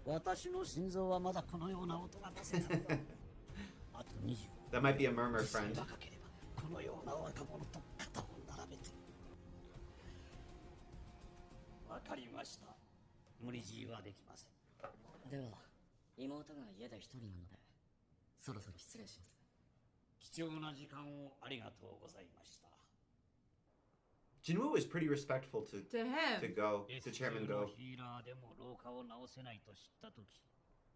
私の心臓はまだこのような音が出せたのだ。あと20。 That might be a murmur, 時間 friend. がかければこのような若者と肩を並べて。わかりました。無理強いはできません。では、妹が家で一人なので、そろそろ失礼します。貴重な時間をありがとうございました。Jinwoo was pretty respectful to him. Go, to Chairman Go. ヒーラーでも老化を治せないと知ったとき、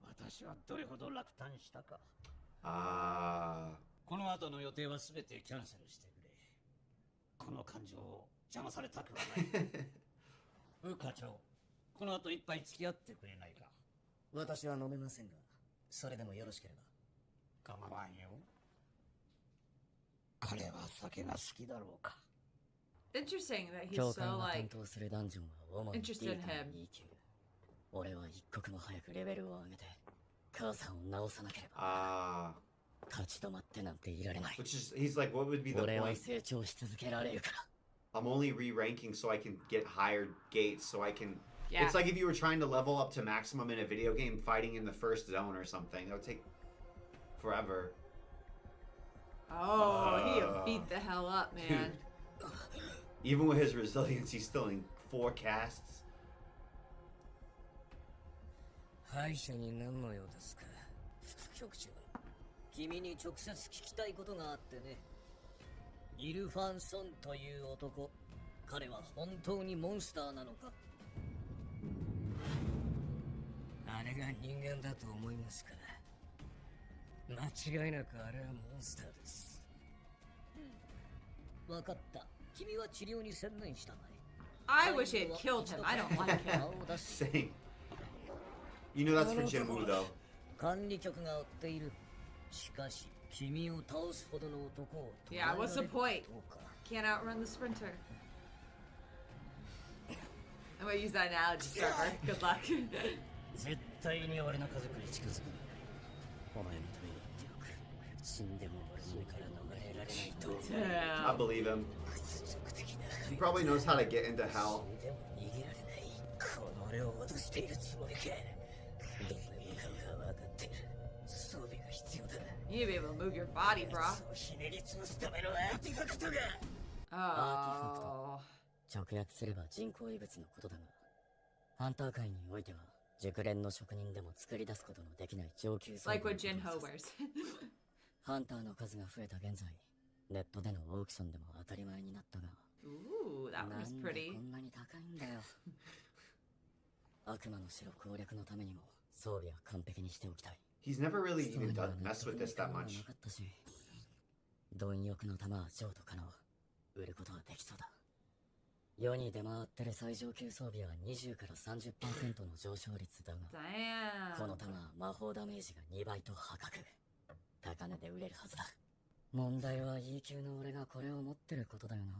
私はどれほど落胆したか。この後の予定はすべてキャンセルしてくれ。この感情を邪魔されたくはない。課長、この後一杯付き合ってくれないか。私は飲めませんが、それでもよろしければ。構わんよ。彼は酒が好きだろうか。Interesting that he's 教 so 官が担 like 当するダンジョンは主に interested D in と him. E 級。俺は一刻も早くレベルを上げて母さんを治さなければ立ち止まってなんていられない。 Which is, he's like, what would be the 俺は point? 成長し続けられるから。 I'm only re-ranking so I can get higher gates, so I can... Yeah. It's like if you were trying to level up to maximum in a video game fighting in the first zone or something. That would take forever. Oh, he beat the hell up, man. Even with his resilience, he's still in 4 casts. 敗者に何の用ですか、副局長。君に直接聞きたいことがあってね。イルファンソンという男、彼は本当にモンスターなのか。あれが人間だと思いますか。間違いなくあれはモンスターです。わかった。君は治療に専念したまえ。 I wish it killed him. I don't like him. Same. You know that's for Jinwoo, though. 管理局が追っている。しかし、君を倒すほどの男を。 Yeah, what's the point? Can't outrun the sprinter. I'm gonna use that analogy, Trevor. Good luck. 絶対に俺の家族に近づくな。お前のために言っておく。死んでも俺の目から逃れられないと。I believe him. He probably knows how to get into hell. 死んでも逃げられない。この俺を脅しているつもりか。どこに向かうか分かってる。装備が必要だ。 You need to be able to move your body, bro. ひねり潰すためのアーティファクトが。Oh. 直訳すれば人工異物のことだが、ハンター界においては熟練の職人でも作り出すことのできない上級装備 Like what Jinho wears. ハンターの数が増えた現在、ネットでのオークションでも当たり前になったが、 Ooh, that な was んで pretty. こんなに高いんだよ。悪魔の城攻略のためにも装備は完璧にしておきたい。 He's never really ストー even リーは done 納 mess 得 with に this か that なわ much. なかったし、貪欲の玉はショート可能。売ることはできそうだ。世に出回ってる最上級装備は20から 30% の上昇率だが、 Damn. この弾は魔法ダメージが2倍と破格。高値で売れるはずだ。問題は E 級の俺がこれを持ってることだよな。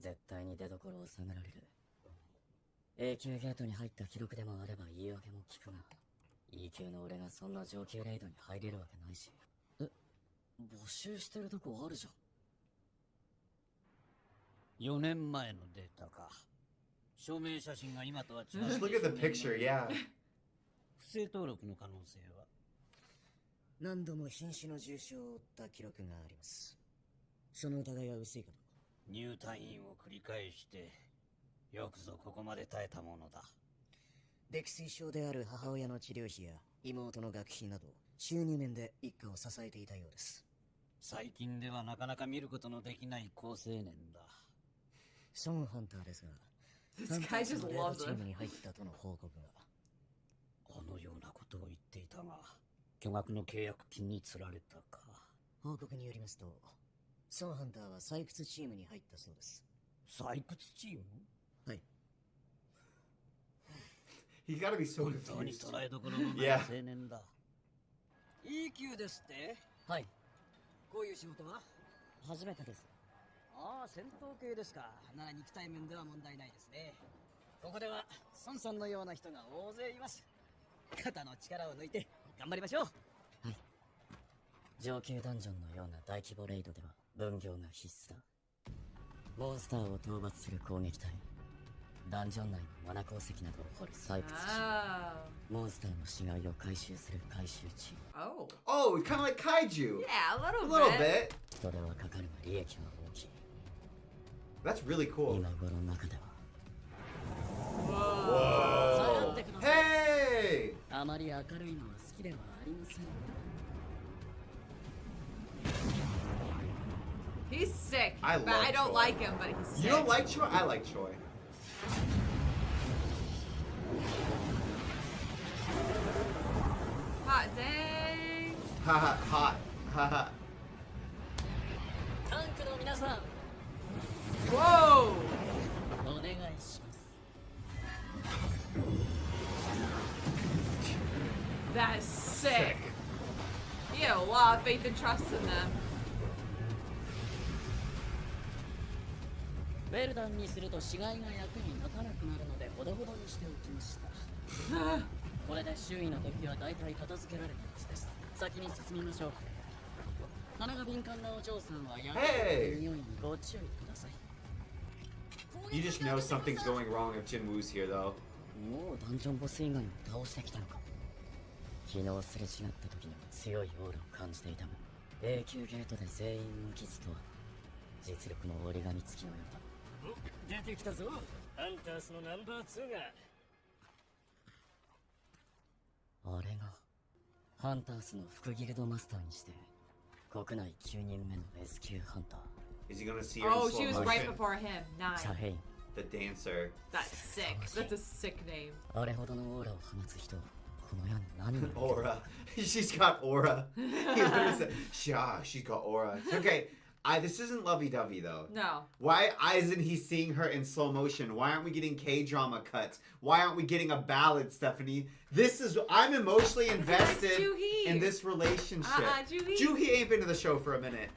絶対に出所を探られる。A 級ゲートに入った記録でもあれば言い訳も聞くが、E 級の俺がそんな上級レイドに入れるわけないし。募集してるとこあるじゃん。4年前のデータか。証明写真が今とは違う。 Just look at the picture, yeah. 不正登録の可能性は。何度も瀕死の重傷を負った記録があります。その疑いは薄いかと。入退院を繰り返して、よくぞここまで耐えたものだ。溺水症である母親の治療費や妹の学費など、収入面で一家を支えていたようです。最近ではなかなか見ることのできない好青年だ。ソンハンターですが、 This guy just レー loves ドチー him. ムに入ったとの報告が。あのようなことを言っていたが、巨額の契約金に釣られたか。報告によりますと、ソンハンターは採掘チームに入ったそうです。採掘チーム？はい。He's gotta be so 本当に confused. 捉えどころのない Yeah. 青年だ。E 級ですって？はい、こういう仕事は？初めてです。ああ、戦闘系ですか。なら肉体面では問題ないですね。ここでは孫さんのような人が大勢います。肩の力を抜いて頑張りましょう。上級ダンジョンのような大規模レイドでは分業が必須だ。モンスターを討伐する攻撃隊、ダンジョン内のマナ鉱石などを掘る採掘チー Oh. ム、モンスターの死骸を回収する回収チーム。 Oh. Oh, kind of like kaiju. Yeah, a A little little bit. bit. 人手はかかるが利益は大きい。 That's really cool. 今頃の中では Whoa. Hey! あまり明るいのは好きではありません。He's sick. I but love I don't Choi. like him, but he's sick. You don't like Choi? I like Choi. Hot dang. Haha, hot. Haha. タンクの皆さん Whoa. お願いします That's sick. He had a lot of faith and trust in them. ウェルダンにすると死骸が役に立たなくなるのでほどほどにしておきましたこれで周囲の敵は大体片付けられたはずです先に進みましょう鼻が敏感なお嬢さんはやめて匂いにご注意ください You just know something's going wrong if Jinwoo's here, though. もうダンジョンボス以外も倒してきたのか昨日すれ違った時にも強いオーラを感じていたが永久ゲートで全員無傷とは実力の折り紙付きのようだ出てきたぞハンタースのナンバー2があれがハンタースの副ギルドマスターにして国内9人目の S 級ハンター Is he gonna see her Oh, in slow she was motion? right before him. チャ 9. ヘイン The dancer. That's sick. That's a sick name. あれほどのオーラを放つ人はこの世に何人いる Aura. She's got aura. He literally said, "Shah, she's got aura." It's okay. This isn't lovey-dovey though. No. Why isn't he seeing her in slow motion? Why aren't we getting K-drama cuts? Why aren't we getting a ballad, Stephanie? I'm emotionally invested Juhee. in this relationship. Juhee. Juhee ain't been to the show for a minute.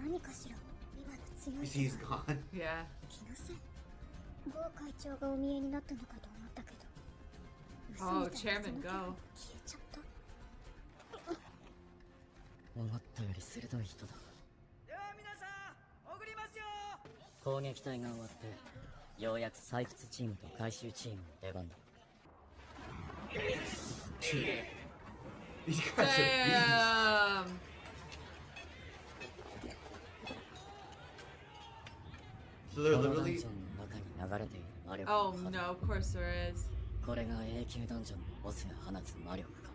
何かしら今の強 You い see, he's gone. Yeah. 気のせい某会長がお見えになったのかと思ったけど Oh, 嘘みたいな Chairman, その go. 気が消えちゃった 思ったより鋭い人だでは皆さん送りますよ攻撃隊が終わってようやく採掘チームと回収チームの出番だ These guys are beasts. Damn. So they're このダン literally. ジョンの中に流れている魔力 Oh の no, of course there is. これが永久ダンジョンのボスが放つ魔力か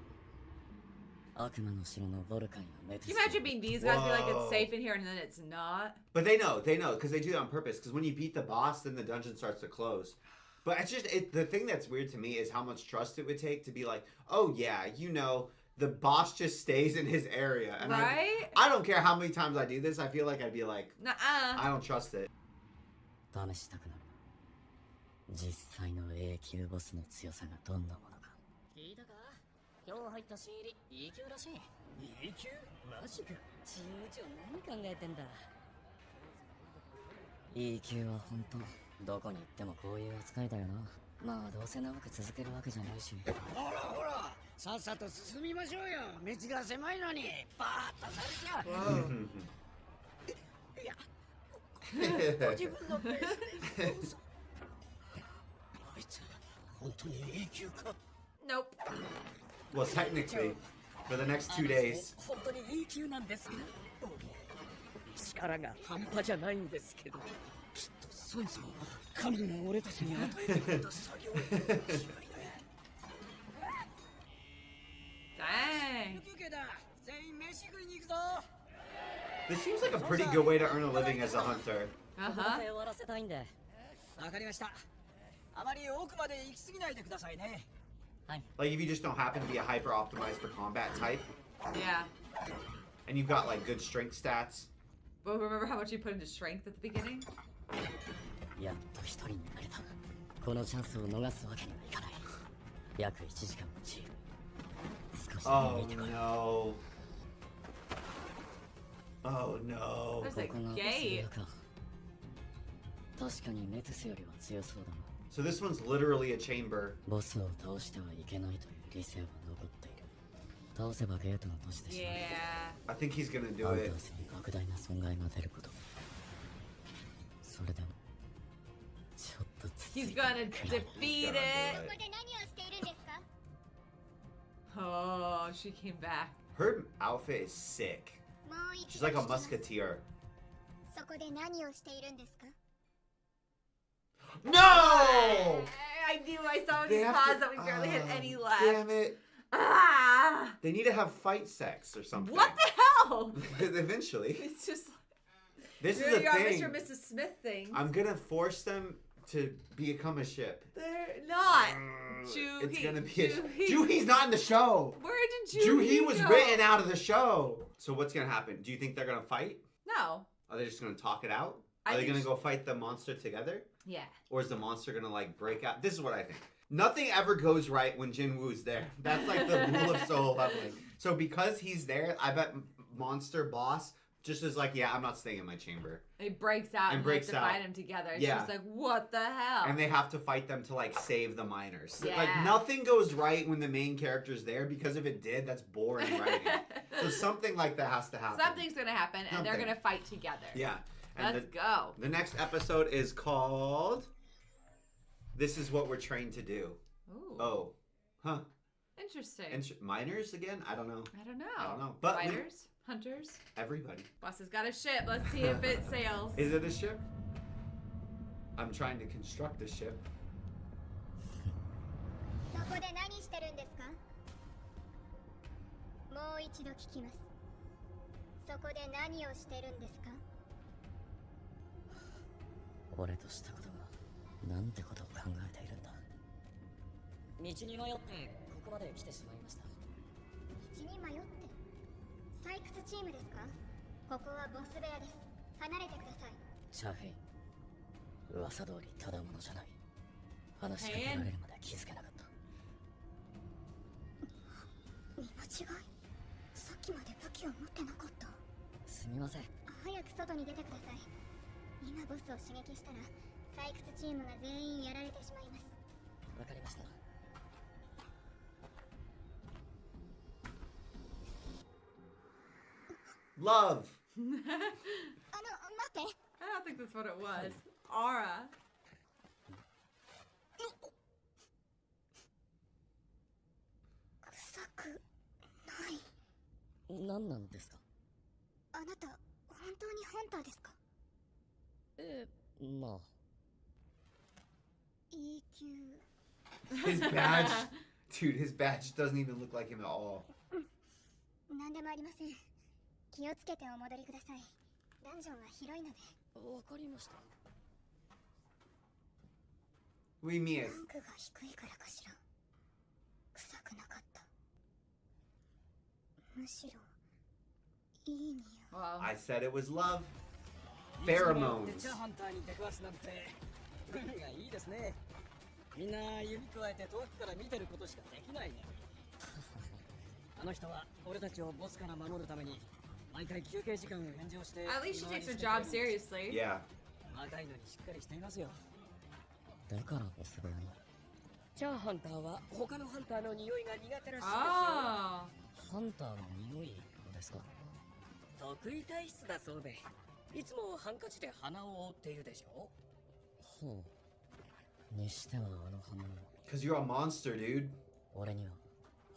悪魔の城のボルカンやメテ Can ス you imagine being these guys be like Whoa. it's safe in here and then it's not? But they know, because they do that on purpose. Because when you beat the boss, then the dungeon starts to close. But it's just the thing that's weird to me is how much trust it would take to be like, oh yeah, the boss just stays in his area, and Right? I don't care how many times I do this. I feel like I'd be like, Nuh-uh. I don't trust it. 試したくなる実際の永久ボスの強さがどんなものか聞いたか今日入った新入り E 級らしい E 級マジかチーム長何考えてんだ E 級は本当どこに行ってもこういう扱いだよなまあどうせ長く続けるわけじゃないしほらほらさっさと進みましょうよ道が狭いのにバーッとされちゃう Whoa. いやご自分のペースでどうぞあいつ本当に A 級か Nope. Well, technically, for the next 2 days. 本当に E 級なんですけど力が半端じゃないんですけどきっと孫さんは神が俺たちに与えてくれた作業員の嫌いだ Dang. 休憩だ全員飯食いに行くぞ This seems like a pretty good way to earn a living as a hunter. ここ Uh-huh. で終わらせたいんでわかりましたあまり奥まで行き過ぎないでくださいね Like if you just don't happen to be a hyper optimized for combat type, Yeah. and you've got like good strength stats. But remember how much you put into strength at the beginning? やっと一人になれたこのチャンスを逃すわけにはいかない約1時間のチーム少しで Oh も見てこい no. Oh no. There's こ a こがボス gate. 部屋か確かにメテスよりは強そうだな So this one's literally a chamber. ボスを倒してはいけないという理性は残っている倒せばゲートが閉じてしまう Yeah. I think he's gonna ア do ウト it. ースに莫大な損害が出ることそれでもちょっとつつい He's て gonna くらい defeat こ it. こで何をしているんですか Oh, she came back. Her outfit is sick. もう一 She's 度 like a 聞きます musketeer. そこで何をしているんですか No! I knew I saw when They you have paused to- that we barely had any left. Damn it. Ah! They need to have fight sex or something. What the hell? No. Eventually. It's just This is you're the on thing. Mr. and Mrs. Smith things. I'm gonna force them to become a ship. They're not. It's gonna be Juhi. Juhi's not in the show. Where did Juhi was go? written out of the show. So what's gonna happen? Do you think they're gonna fight? No. Are they just gonna talk it out? I Are they think gonna go fight the monster together? Yeah. Or is the monster gonna like break out? This is what I think. Nothing ever goes right when Jinwoo's there. That's like the rule of solo leveling. So because he's there, I bet Monster Boss just is like, yeah, I'm not staying in my chamber. He breaks out and breaks has to out. fight him together. It's Yeah. just like, what the hell? And they have to fight them to like save the miners. Yeah. Like nothing goes right when the main character's there, because if it did, that's boring writing. So something like that has to happen. Something's gonna happen, and they're Something. gonna fight together. Yeah. And Let's go. the next episode is called This Is What We're Trained to Do. Ooh. Oh. Huh. Interesting. Miners again? I don't know. I don't know. I don't know. But Fighters? Hunters? everybody. Boss has got a ship. Let's see if it sails. Is it a ship? I'm trying to construct a ship. そこで何してるんですか？もう一度聞きます。そこで何をしてるんですか？俺としたことがなんてことを考えているんだ。道に迷ってここまで来てしまいました。道に迷って。採掘チームですか？ここはボス部屋です。離れてください。チャーヘイ、噂通りただものじゃない。話しかけられるまで気づけなかった。見間違い。さっきまで武器を持ってなかった。すみません。早く外に出てください。今ボスを刺激したら採掘チームが全員やられてしまいます。わかりました。Love! 待って。 I don't think that's what it was. Aura. 臭くない。何なんですか？あなた本当にハンターですか？まあ。 E 級。 His badge. Dude, his badge doesn't even look like him at all. 何でもありません。気をつけてお戻りください。ダンジョンは広いので。わかりました。 What do you mean? ランクが低いからかしら。臭くなかった。むしろいい匂い。 Well, I said it was love. チ Pheromones. ャーハンターに出くわすなんて運がいいですね。みんな指くわえて遠くから見てることしかできないね。あの人は俺たちをボスから守るために毎回休憩時間を返上して at least she takes her job seriously. Yeah. 若いのにしっかりしていますよ。だからボス部屋に。チャーハンターは他のハンターの匂いが苦手らしいですよ。 Oh. ハンターの匂いですか？得意体質だそうで、いつもハンカチで鼻を覆っているでしょ。ほう。にしてはあの鼻も。 Because you're a monster, dude. 俺には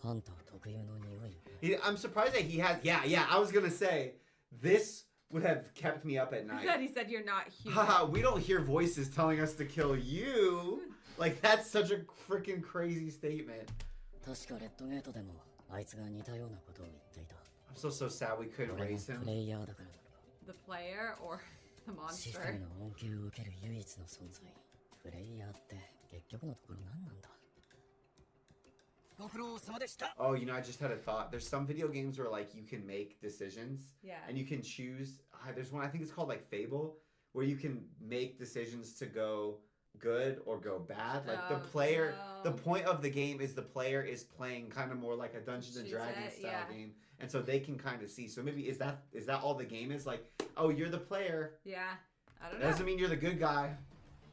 ハンター特有の匂い。I'm surprised that he has. Yeah. I was gonna say this would have kept me up at That night. he said you're not human. Haha, we don't hear voices telling us to kill you. Like that's such a freaking crazy statement. 確かレッドゲートでもあいつが似たようなことを言っていた。 I'm so sad we couldn't 俺も raise プ him. レイヤーだからなのか。 The player or the システ monster? ムの恩恵を受ける唯一の存在。プレイヤーって結局のところ何なんだ？ご苦労様でした。 Oh, you know, I just had a thought. There's some video games where like you can make decisions Yeah. and you can choose. There's one I think it's called like Fable, where you can make decisions to go good or go bad. Like the Oh, player, no. the point of the game is the player is playing kind of more like a Dungeons and Choose Dragons it, style yeah. game, and so they can kind of see. So maybe is that all the game is? Like, oh, you're the player. Yeah. I don't That know. doesn't mean you're the good guy.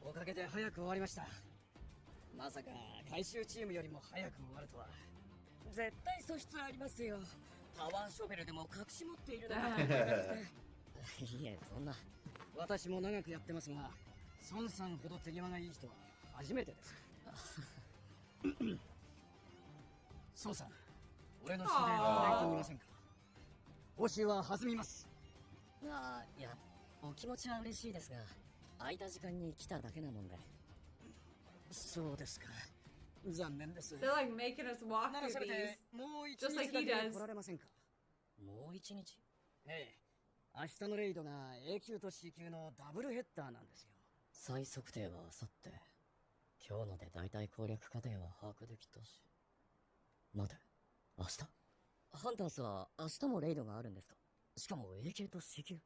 おかげで早く終わりました。まさか回収チームよりも早く終わるとは。絶対素質ありますよ。パワーショベルでも隠し持っているな。いえ、そんな。私も長くやってますが、孫さんほど手際がいい人は初めてです。孫さん、俺の指令を働いてみませんか？報酬は弾みます。ああ、いや、お気持ちは嬉しいですが、空いた時間に来ただけなもんで。そうですか。残念です。 They're like making us walk なら through せめ these. てもう一 Just like 日 he だ does. け来られませんか？もう一日？ええ。明日のレイドが A 級と C 級のダブルヘッダーなんですよ。再測定はあさって。今日ので大体攻略過程は把握できたし。待て、明日ハンタースは明日もレイドがあるんですか？しかも A 級と C 級？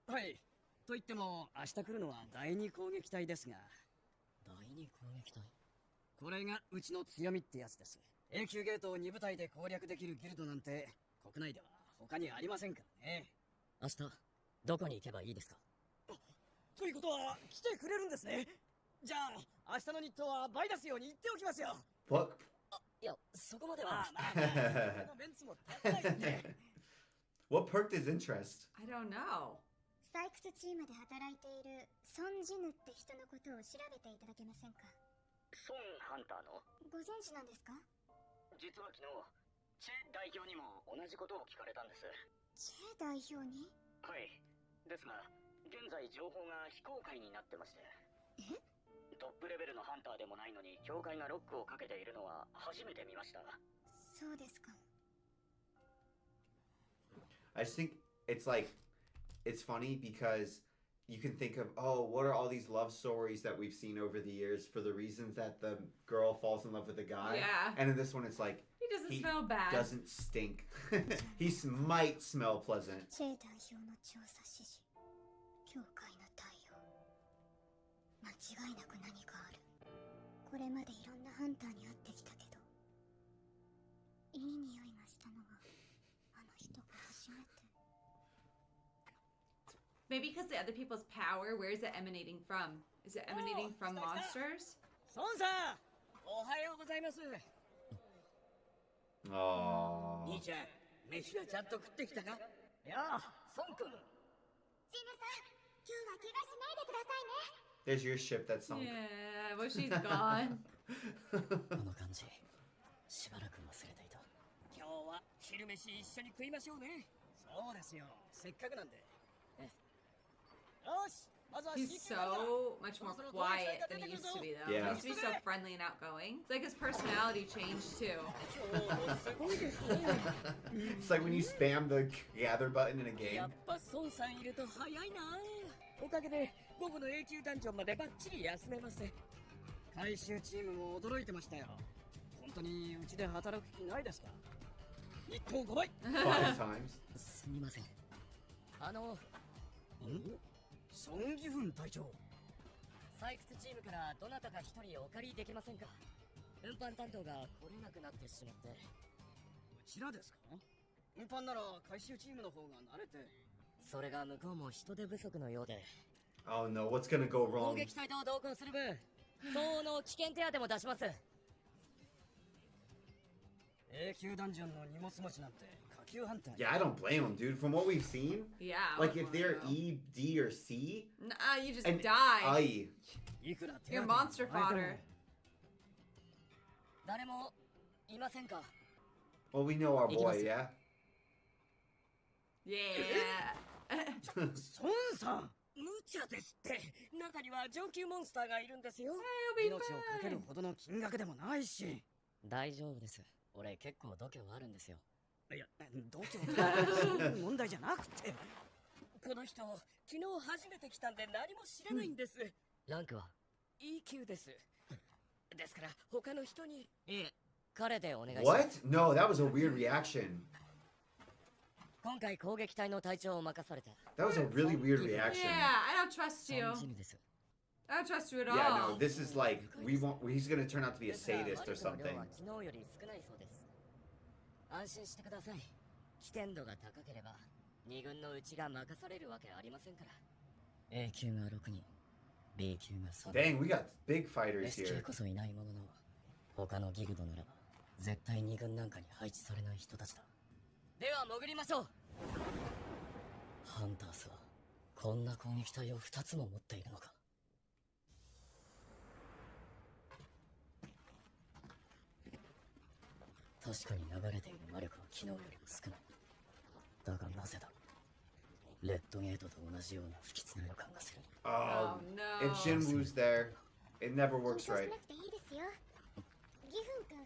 はい。と言っても、明日来るのは第二攻撃隊ですが。第二攻撃隊？これがうちの強みってやつです。A 級ゲートを2部隊で攻略できるギルドなんて、国内では他にありませんからね。明日、どこに行けばいいですか？ということは、来てくれるんですね。じゃあ、明日の日当は倍出すように言っておきますよ。What? いや、そこまでは。このメンツも足りないんで。What perked his interest? I don't know. 採掘チームで働いているソン・ジヌって人のことを調べていただけませんか？ソンハンターの？ご存知なんですか？実は昨日、チェ代表にも同じことを聞かれたんです。チェ代表に？はい。ですが、現在情報が非公開になってまして。え？トップレベルのハンターでもないのに、教会がロックをかけているのは初めて見ました。そうですか。I just think it's like, it's funny because you can think of, oh, what are all these love stories that we've seen over the years for the reasons that the girl falls in love with the guy? Yeah. And in this one, it's like, He doesn't he smell bad. doesn't stink. He might smell pleasant. チェ代表の調査指示。教会の対応。間違いなく何かある。これまでいろんなハンターに会ってきたけど、いい匂いがしたのはあの人が初めて。Maybe because the other people's power, where is it emanating from? Is it emanating from monsters? ソンさん、おはようございます。Oh. 兄ちゃん、飯はちゃんと食ってきたか？いやあ、ソン君。ジヌさん、今日は怪我しないでくださいね。There's your ship that sunk. Yeah, well, she's gone. この感じ、しばらく忘れていた。今日は昼飯一緒に食いましょうね。そうですよ、せっかくなんで。よし、まずは He's so much more quiet than he used to be, though. Yeah. He used to be so friendly and outgoing. It's like his personality changed, too. すごいですね。It's like when you spam the gather button in a や game. っぱ孫さんいると早いな。おかげで午後の A 級ダンジョンまでバッチリ休めます。回収チームも驚いてましたよ。本当にうちで働く気ないですか？日当5倍。5 times. すみません。ソン・ギフン隊長。採掘チームからどなたか一人お借りできませんか？運搬担当が来れなくなってしまって。うちらですか？運搬なら回収チームの方が慣れて。それが向こうも人手不足のようで。Oh no, what's gonna go 攻 wrong? 撃隊と同行する分、相応の危険手当も出します。A 級ダンジョンの荷物持ちなんて下級ハンター。 Yeah, I don't blame him, dude. From what we've seen, Yeah. like I if wouldn't they're wanna go. E, D, or C, Nah, you just and die. I, いくら手 You're 当 monster もらえても fodder. 誰もいませんか？ well, we know our boy, Ikimasu. yeah. Yeah. ソンさん、無茶ですって。中には上級モンスターがいるんですよ。 He'll be 命をかける fine. ほどの金額でもないし。大丈夫です。俺結構度胸あるんですよ。いや、度胸とかそういう問題じゃなくて。この人、昨日初めて来たんで何も知らないんです。ランクは？ E 級です。ですから、他の人に。彼でお願いしま What? す。 No, that was a weird reaction. 今回攻撃隊の隊長を任された。 That was a really weird reaction. Yeah, I don't trust you. ソンジミです。 I don't trust you at Yeah, all. no, this is like we won't. He's gonna turn out to be a ですが sadist or 魔力の量 something. は昨日より少ないそうです。安心してください。危険度が高ければ2軍のうちが任されるわけありませんから。A 級が6人、B 級が3人。 Dang, we got big fighters S 級 here. こそいないものの、他のギルドならば絶対2軍なんかに配置されない人たちだ。では潜りましょう。ハンタースはこんな攻撃隊を2つも持っているのか。確かに流れている魔力は昨日よりも少ない。だがなぜだ。レッドゲートと同じような不吉な予感がする。 Oh, Oh, no. if Shinwu's there, it never 緊張 works しな right. くていいですよ。ギフン君、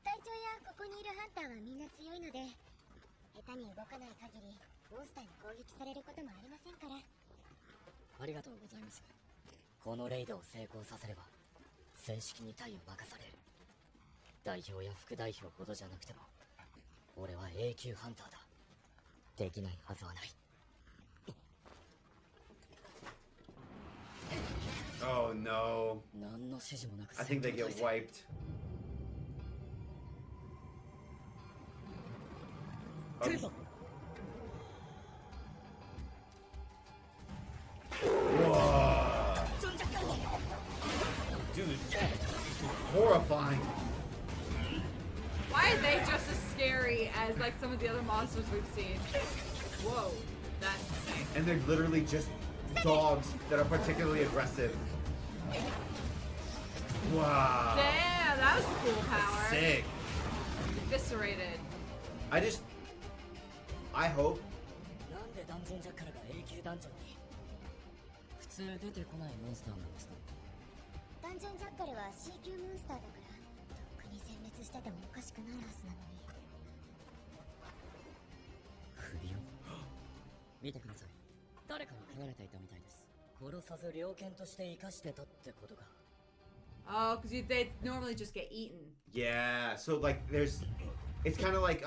隊長やここにいるハンターはみんな強いので、下手に動かない限りモンスターに攻撃されることもありませんから。ありがとうございます。このレイドを成功させれば正式に隊を任される。代表や副代表ほどじゃなくても俺は永久ハンターだ。できないはずはない。Oh no. 何の指示もなく I think they get wiped. Okay. Whoa. Dude, horrifying. Why are they just as scary as like some of the other monsters we've seen? Whoa, that's sick. And they're literally just dogs that are particularly aggressive. Wow. Damn, that was a cool power. Sick. Eviscerated. I hope. なんでダンジョンジャッカルが永久ダンジョンに。普通出てこないモンスターなんですか。ダンジョンジャッカルは C 級モンスターだからとっくに殲滅しててもおかしくないはずなのに。首を見てください。誰かに食われていたみたいです。殺さず猟犬として生かしてたってことか。Oh, because they normally just get eaten. Yeah, so like it's kind of like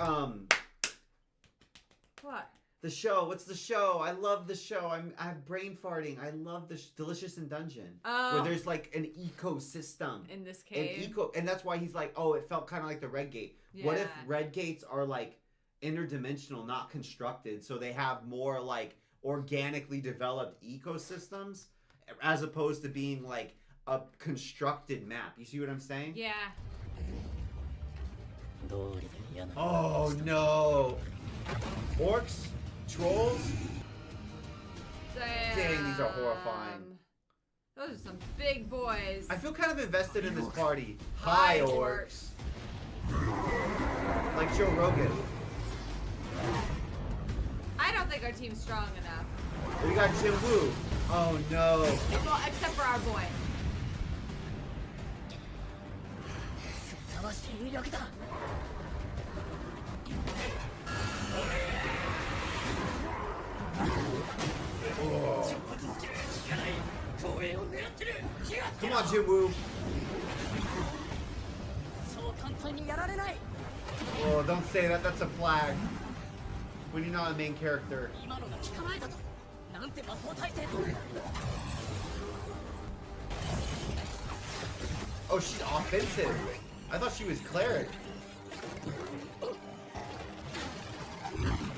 What? the show. What's the show? I love the show. I'm brain farting. I love the Delicious in Dungeon. Oh. Where there's like an ecosystem. In this cave. And that's why he's like, oh, it felt kind of like the Red Gate. Yeah. What if Red Gates are like interdimensional, not constructed, so they have more like organically developed ecosystems as opposed to being like a constructed map. You see what I'm saying? Yeah. Oh no. Orcs? Trolls? Dang, these are horrifying. Those are some big boys. I feel kind of invested in this party. Hi, orcs. Like Joe Rogan. I don't think our team's strong enough. We got Jim Woo. Oh no. Well, except for our boy. Oh. Come on, Jim Woo. Oh, don't say that. That's a flag. When you're not a main character. Oh, she's offensive. I thought she was cleric.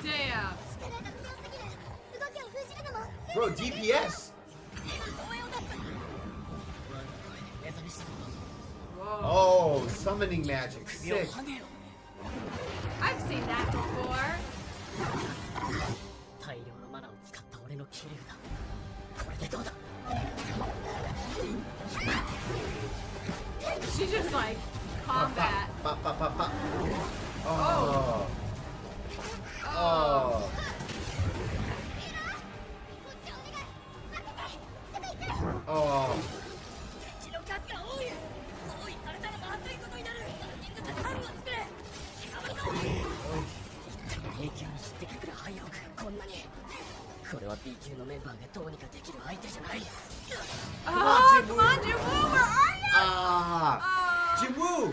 Damn. Bro, DPS. Whoa. Oh, summoning magic. Sick. I've seen that before. She's just like combat. Pop, pop, pop, pop. Oh. Oh. Oh. Oh, come on, Jim Woo, where are you? Ah. Jim Woo.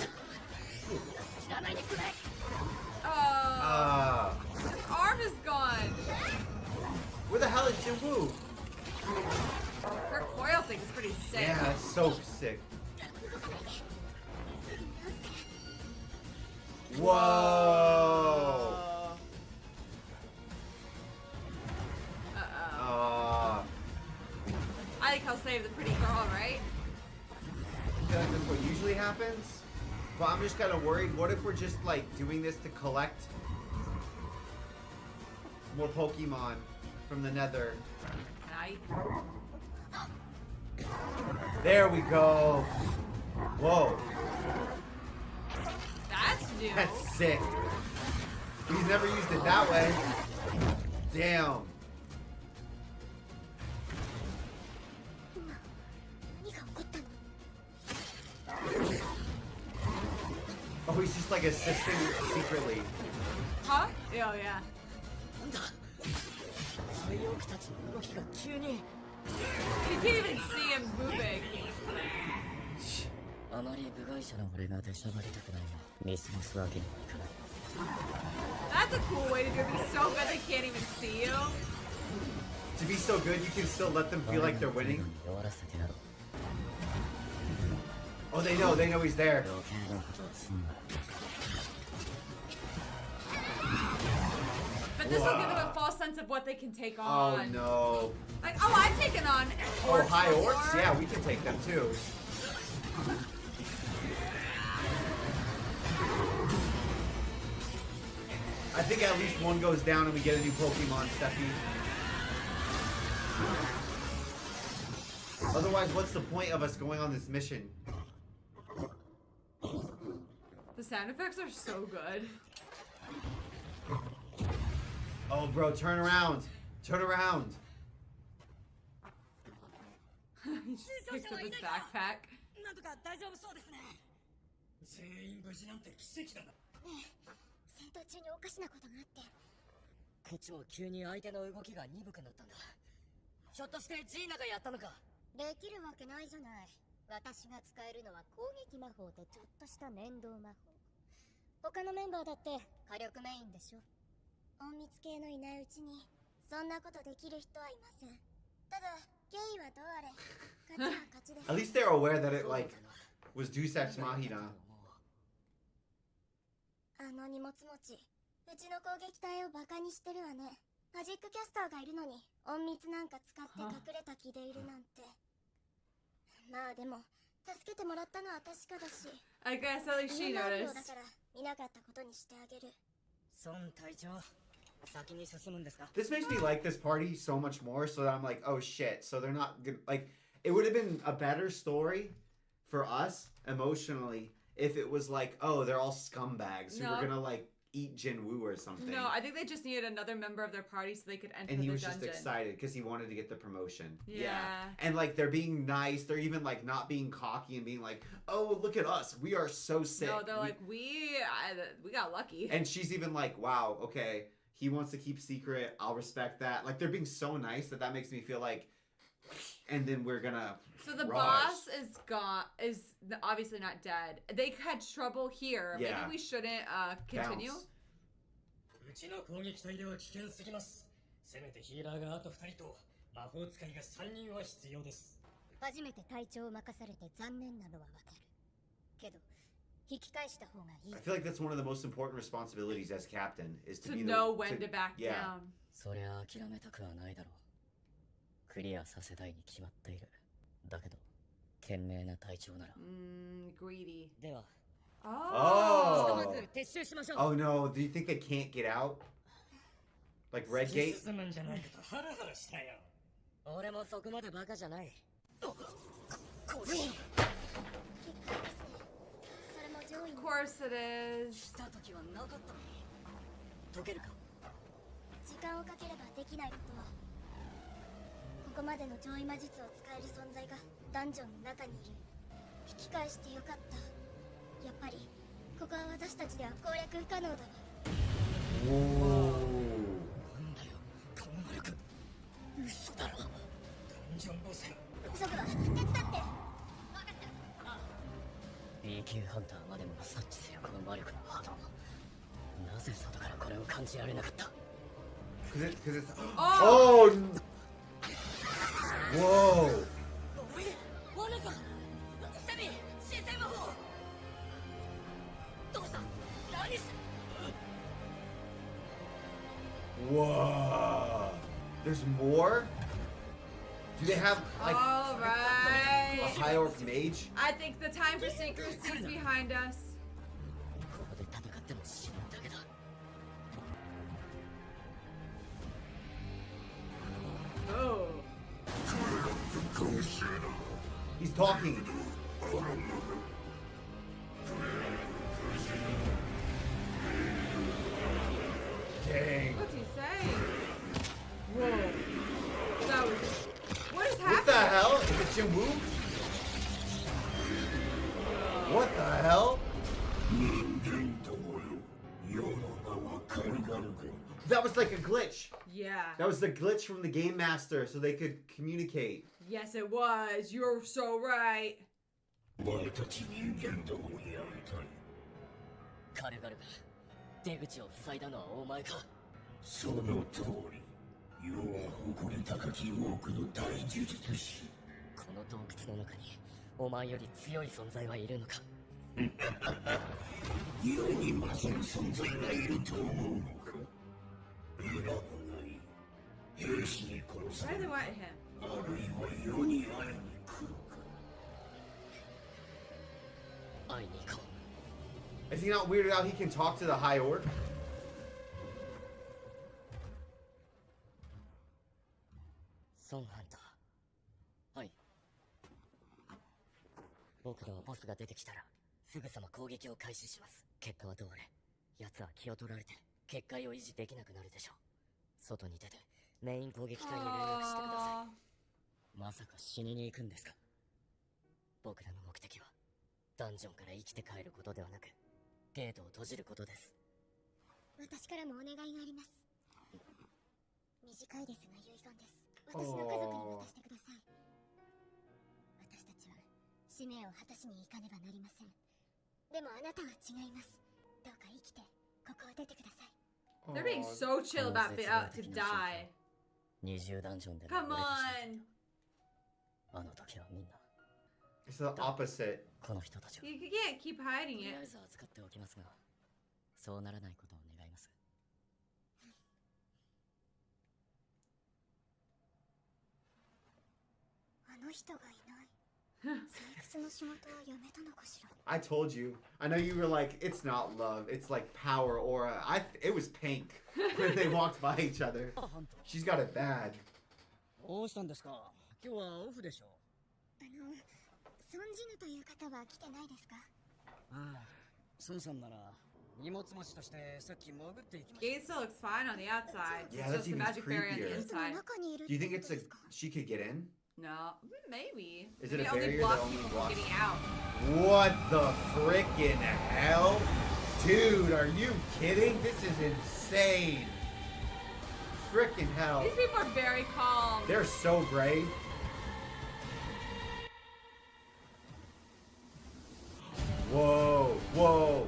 Oh. His arm is gone. Where the hell is Jim Woo? Her coil thing is pretty sick. Yeah, it's so sick. Whoa. I like how save the pretty girl, right? I feel like that's what usually happens. But I'm just kind of worried. What if we're just like doing this to collect more Pokemon from the Nether? There we go. Whoa. That's new. That's sick. He's never used it that way. Damn. Oh, he's just like assisting secretly. Huh? Oh, yeah. なんだ廃屋たちの動きが急に You can't even see him moving. あまり部外者の俺が出しゃばりたくないが見過ごすわけにはいかない That's a cool way to do it. It's so good they can't even see you. To be so good, you can still let them feel like they're winning. 弱らせてやろう Oh, they know he's there. 余計なことをすんな But this will give them a false sense of what they can take Oh on. no. Like, oh, I've taken on Oh, orcs high before. orcs? Yeah, we can take them too. I think at least one goes down and we get a new Pokemon, Steffi. Otherwise, what's the point of us going on this mission? The sound effects are so good. Oh, bro, turn around. Turn around. He just picks up his backpack. なんとか大丈夫そうですね全員無事なんて奇跡だな戦闘中におかしなことがあってこっちも急に相手の動きが鈍くなったんだひょっとしてジーナがやったのかできるわけないじゃない私が使えるのは攻撃魔法とちょっとした面倒魔法他のメンバーだって火力メインでしょ隠密系のいないうちにそんなことできる人はいませんただ経緯はどうあれ勝ちは勝ちです At least they're aware that it, like, was Deus Ex Machina. あの荷物持ちうちの攻撃隊をバカにしてるわねマジックキャスターがいるのに隠密なんか使って隠れた気でいるなんてまあでも助けてもらったのは確かだし I guess at least she だ noticed. から見なかったことにしてあげる孫隊長先に進むんですか This makes me like this party so much more, so that I'm like, oh shit. So they're not good. Like, it would have been a better story for us emotionally if it was like, oh, they're all scumbags who were gonna like eat Jinwoo or something. No, I think they just needed another member of their party so they could enter And he the was dungeon. just excited because he wanted to get the promotion. Yeah. And like they're being nice. They're even like not being cocky and being like, oh, look at us. We are so sick. No, they're like, we got lucky. And she's even like, wow, okay. He wants to keep secret. I'll respect that. Like, they're being so nice that makes me feel like, and then we're gonna. So the boss is obviously not dead. They had trouble here. Yeah. Maybe we shouldn't continue. うちの攻撃隊では危険すぎますせめてヒーラーがあと2人と魔法使いが3人は必要です初めて隊長を任されて残念なのはわかるけど引き返した方がいい I feel like that's one of the most important responsibilities as captain is to To be know when to back yeah. down. そりゃ諦めたくはないだろうクリアさせたいに決まっているだけど賢明な隊長なら Greedy. では Oh. まず撤収しましょう Oh no, do you think they can't get out? Like Red Gate? 進むんじゃないかとハラハラしたよ俺もそこまでバカじゃないこれ Of course it is. した時はなかったのに解けるか時間をかければできないことはここまでの上位魔術を使える存在がダンジョンの中にいる引き返してよかったやっぱりここは私たちでは攻略不可能だわ Whoa. なんだよこの魔力嘘だろダンジョンボス急ぐわ手伝って B 級ハンターまでも察知するこの魔力の波動なぜ外からこれを感じられなかった Cause it's oh! Whoa! ワナかセミシステム法どうした何して Whoa! There's more? Do they have like All right. a high orc mage? I think the time for secrecy is behind us. ここで戦っても死ぬだけだ Oh. He's talking. Dang. What's he saying? Whoa. That was. What is What happening? the hell? Is it Jinwoo? What the hell? That was like a glitch. Yeah. That was the glitch from the Game Master so they could communicate. Yes, it was. You're so right. カルガルが出口を塞いだのはお前か。その通り。世は誇り高き多くの大呪術師。この洞窟の中にお前より強い存在はいるのか。世に勝る存在がいると思うのか。選ぶがいい。兵士に殺さ Why れ do る。 they want him? あるいは世に会いに来るか。会いに行こ Is he not weirded out he can talk to the High Orc? う。ソンハンター。はい。僕のボスが出てきたらすぐさま攻撃を開始します。結果はどうあれ奴は気を取られて結界を維持できなくなるでしょう。外に出てメイン攻撃隊に連絡してください。まさか死にに行くんですか。僕らの目的はダンジョンから生きて帰ることではなくゲートを閉じることです。私からもお願いがあります。短いですが遺言です。私の家族に渡してください。私たちは使命を果たしに行かねばなりません。でもあなたは違います。どうか生きてここを出てください。They're being so chill about being out to die. 20ダンジョンで Come on. あの時はみんな It's the opposite. この人たちは You can't keep hiding とり it. あえず扱っておきますがそうならないことを願います。あの人がいない。採掘の仕事はやめたのかしら。I told you. I know you were like, it's not love. It's like power aura. It was pink when they walked by each other. She's got it bad. どうしたんですか。今日はオフでしょ。ソンジヌという方は来てないですか。ああ、ソンさんなら荷物持ちとしてさっき潜っていきまし Gate still looks fine on the outside. Yeah, It's that's just the even magic barrier on the creepier. inside. 中にいるっ Do you て think こ it's とで like すか。 she could get in? No, maybe. Is it Maybe a only barrier block that only people from blocks- getting out. What the frickin' hell? Dude, are you kidding? This is insane. Frickin' hell. These people are very calm. They're so brave. Whoa, whoa.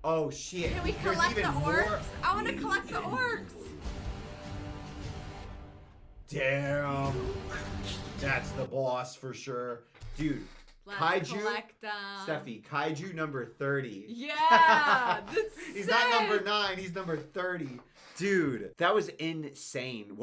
Oh shit. Can we There's collect the even orcs? more. I want to collect the orcs. Damn. That's the boss for sure. Dude, Let's Kaiju. collect them. Steffi, Kaiju number 30. Yeah, that's He's sick. not number 9, he's number 30. Dude, that was insane.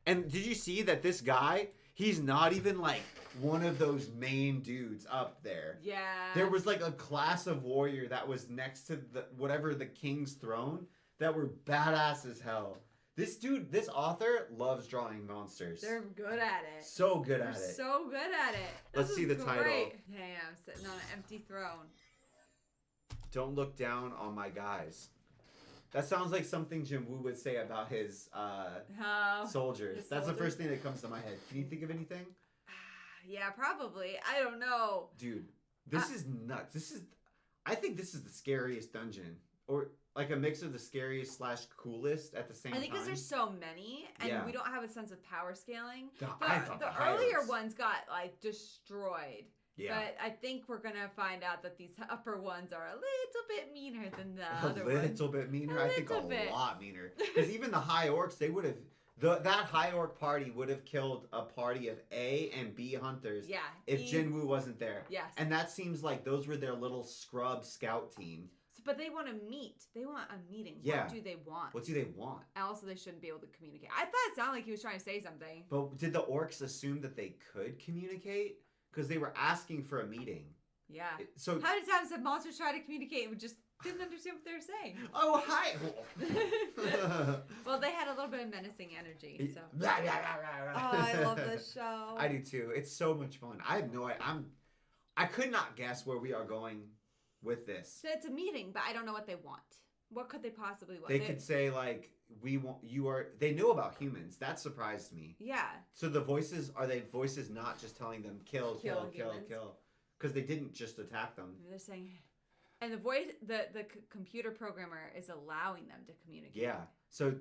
And did you see that this guy, he's not even like one of those main dudes up there. Yeah. There was like a class of warrior that was next to the king's throne that were badass as hell. This dude, this author loves drawing monsters. They're good at it. So good at They're it. so good at it. Let's This see is the title. great. Damn, sitting on an empty throne. Don't look down on my guys. That sounds like something Jim Woo would say about his soldiers. his That's the soldiers? first thing that comes to my head. Can you think of anything? Yeah, probably. I don't know. Dude, this is nuts. I think this is the scariest dungeon. Or like a mix of the scariest / coolest at the same time. I think because there's so many, and Yeah. we don't have a sense of power scaling. I thought The high earlier orcs- ones got like destroyed. Yeah. But I think we're gonna find out that these upper ones are a little bit meaner than the A other ones. little bit meaner. A I think a little bit. lot meaner. Because even the high orcs, they would have that high orc party would have killed a party of A and B hunters. Yeah. If these- Jinwoo wasn't there. Yes. And that seems like those were their little scrub scout team. But they want to meet. They want a meeting. Yeah. What do they want? What do they want? Also, they shouldn't be able to communicate. I thought it sounded like he was trying to say something. But did the orcs assume that they could communicate? Because they were asking for a meeting. Yeah. So How many times have monsters tried to communicate and just didn't understand what they were saying? oh hi. Well, they had a little bit of menacing energy. So. Blah, blah, blah, blah, blah. Oh, I love this show. I do too. It's so much fun. I have no idea. I could not guess where we are going with this. So it's a meeting, but I don't know what they want. What could they possibly want? They could say like, "We want you are." They knew about humans. That surprised me. Yeah. So the voices are they voices not just telling them kill, kill, kill, humans. kill, because they didn't just attack them. Maybe they're saying, And the computer programmer is allowing them to communicate. Yeah. So,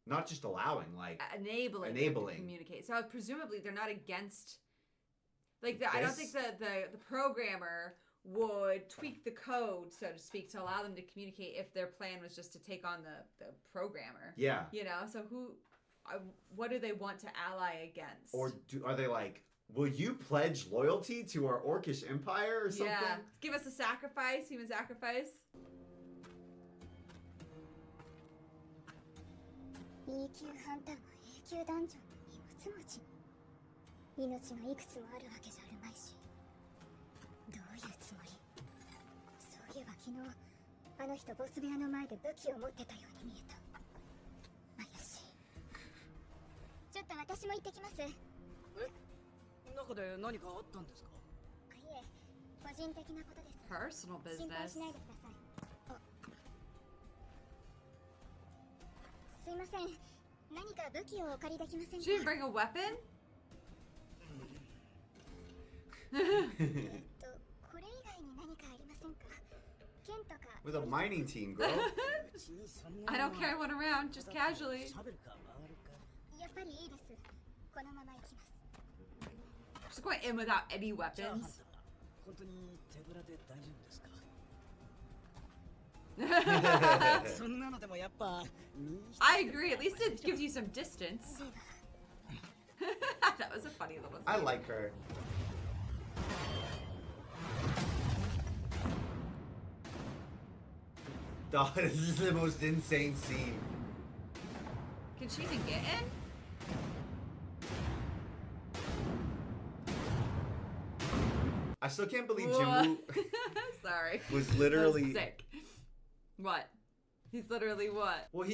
not just allowing, like enabling them to communicate. So presumably they're not against. Like I don't think the programmer would tweak the code, so to speak, to allow them to communicate if their plan was just to take on the programmer. Yeah. You know. So what do they want to ally against? Or are they like, will you pledge loyalty to our Orcish Empire or something? Yeah. Give us a sacrifice, human sacrifice. E 級ハンターの A 級ダンジョンの荷物持ち命がいくつもあるわけじゃあるまいしどういうつもりそういえば昨日あの人ボス部屋の前で武器を持ってたように見えた怪しいちょっと私も行ってきます中で何かあったんですかいえ個人的なことです Personal 心配 business. しないでくださいすいません何か武器をお借りできませんか She didn't bring a weapon? これ以外に何かありませんか剣とか With a mining team, girl. I don't carry one around, just casually. やっぱりいいですこのまま行きます Just going in without any weapons. 本当に手ぶらで大丈夫ですか I agree. At least it gives you some distance. That was a funny little scene. I like her. Dog, this is the most insane scene. Can she even get in? I still can't believe What? Jimmu Sorry. was That literally was sick. What? He's literally what? Well,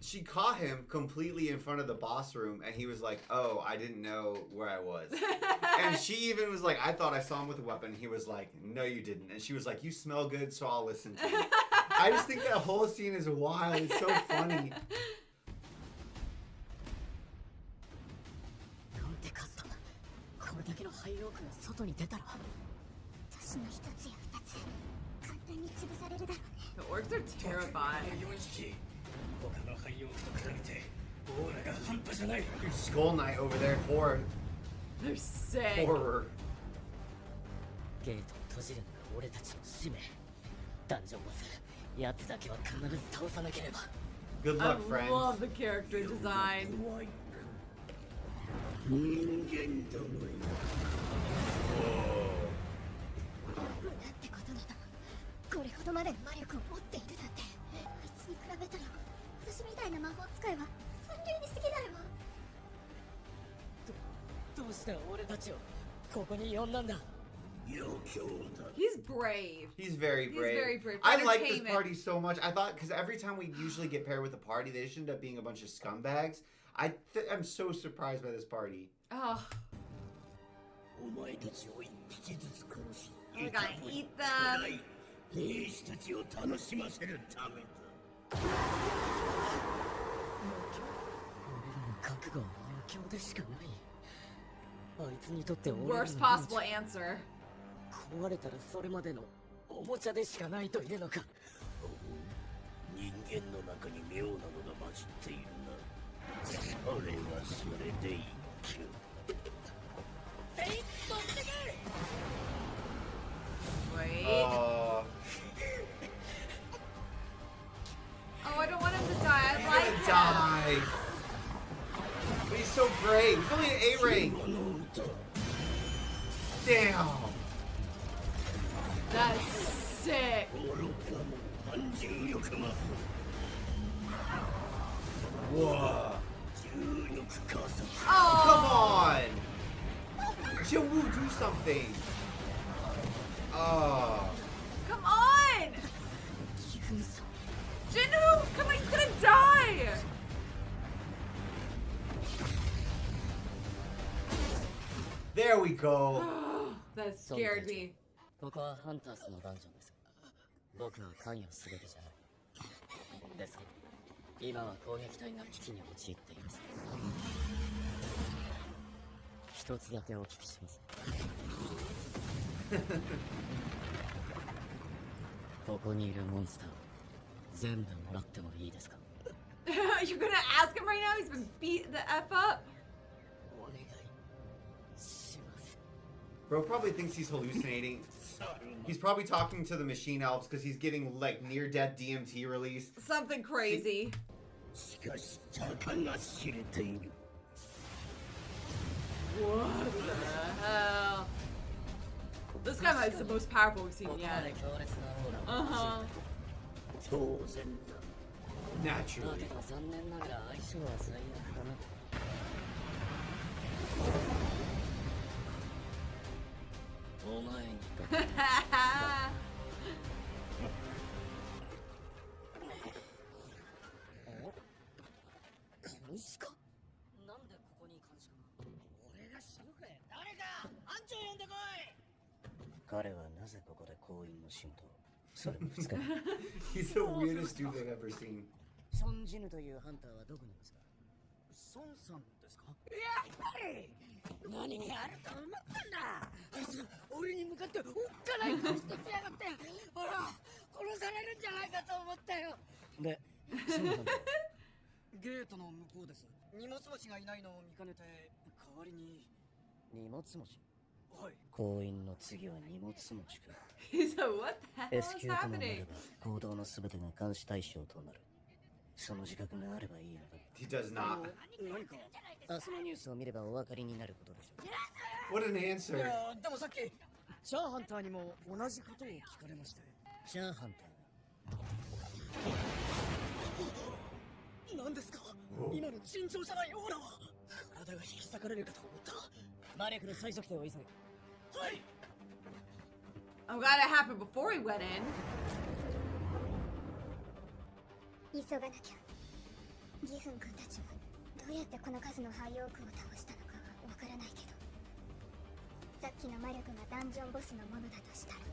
she caught him completely in front of the boss room, and he was like, "Oh, I didn't know where I was." And she even was like, "I thought I saw him with a weapon." He was like, "No, you didn't." And she was like, "You smell good, so I'll listen to you." I just think that whole scene is wild. It's so funny. なんてカスタムこれだけのハイオークが外に出たら私の一つや二つ簡単に潰されるだろうね The orcs are terrifying. 他のハイオークと比べてオーラが半端じゃない Skull Knight over there, They're sick. horror. ゲートを閉じるのが俺たちの使命ダンジョンボスやつだけは必ず倒さなければ Good I luck, friends. love the character design. 人間どもよなんてことなのこれほどまでの魔力を持っているなんてあいつに比べたら私みたいな魔法使いは三流に過ぎないわどうして俺たちをここに呼んだんだ He's brave. He's very brave. He's very brave. I like this Entertainment. party so much. I thought, because every time we usually get paired with a party, they just end up being a bunch of scumbags. I'm so surprised by this party. Oh, お前たちを一匹ずつ殺し we're gonna eat them. 兵士たちを楽しませるためだ俺らの覚悟は余興でしかないあいつにとって俺らの Worst possible answer. 壊れたらそれまでのおもちゃでしかないというのか人間の中に妙なのが混じっているなそれはそれで一挙 Wait. Oh, Oh, I don't want him to die. I he's like gonna him. die. But he's so brave. He's only an A rank. Damn. That's sick. 愚かも反重力が Whoa. 重力加速 Come Oh, on. Jimmu, do something. Oh. come on. Jinwoo, come on, he's gonna die. There we go. That scared me. ここはハンタースのダンジョンです僕は関与すべきじゃないですけど今は攻撃隊が危機に陥っています一つだけお聞きしますここにいるモンスターを全部もらってもいいですか？ You're gonna ask him right now? He's been beat the F up? お願いします。 Bro probably thinks he's hallucinating. He's probably talking to the machine elves because he's getting like near-death DMT release. Something crazy. しかしたかが知れている。 What the hell? This guy is the most powerful we've seen ここま yet. で強烈なオーラを Uh-huh. 当然だ。だ Naturally. けど残念ながら相性は最悪だな。お前にか監視か？なんでここに監視かな？俺が知るかい。誰か班長呼んでこい。彼はなぜここで行員の仕事を？それも2日目。 He's the weirdest dude they've ever seen. ソンジヌというハンターはどこにいますか？孫さんですか？やっぱり何があると思ったんだ。あいつ俺に向かっておっかない顔してきやがって。ほら殺されるんじゃないかと思ったよ。で、そうなんだ。ゲートの向こうです。荷物持ちがいないのを見かねて代わりに。荷物持ち。はい。行員の次は荷物持ちか。He's like, what the hell S is 級ともなれ happening? ば行動のすべてが監視対象となる。その自覚があればいいのだ。 He does not. 何か。明日のニュースを見ればお分かりになることでしょう。 What an い answer. やでもさっきチャーハンターにも同じことを聞かれまして。チャーハンタ何ですか？今の尋常じゃないオーラは。体が引き裂かれるかと思った。ー。魔力の最速点を急げ。はい。 I'm glad it happened before he went in. 急がなきゃ。ギフン君たちはどうやってこの数のハイオークを倒したのかはわからないけど、さっきの魔力がダンジョンボスのものだとしたら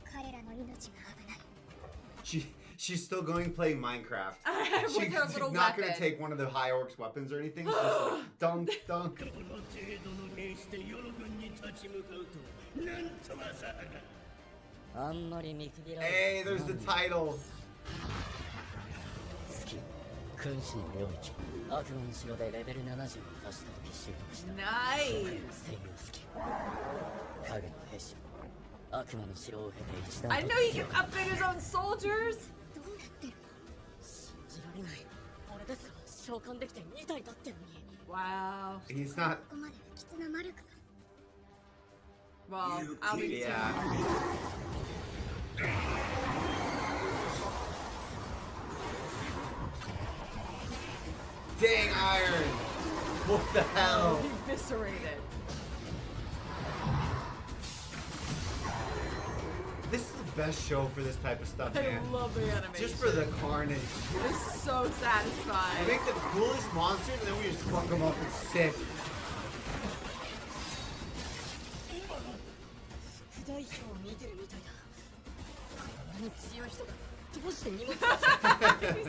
彼らの命が危ない。 She's still going to play Minecraft. With her She's little not going weapon. to take one of the high orcs weapons or anything. She's like, dunk, dunk. この程度の兵士で夜軍に立ち向かうとなんとまさか。あんまり見くびら Hey, there's the title. 好き。君主の領域。悪魔の城でレベル70に達した時習得した。 Nice. 制御スキル。影の兵士。悪魔の城を経て一段 I と know he can upgrade his own soldiers. どうなってるの？信じられない。俺ですら召喚できて2体立ってるのに。 Wow. He's not. ここまで不吉な魔力が。 Well, I'll leave it to Yeah. Dang iron. What the hell? eviscerated. This is the best show for this type of stuff, I man. love the animation. Just for the carnage. It's so We satisfying. make the coolest monsters and then we just fuck them up. It's sick. 副代表を見てるみたいだ。こんなに強い人がどうして荷物 He's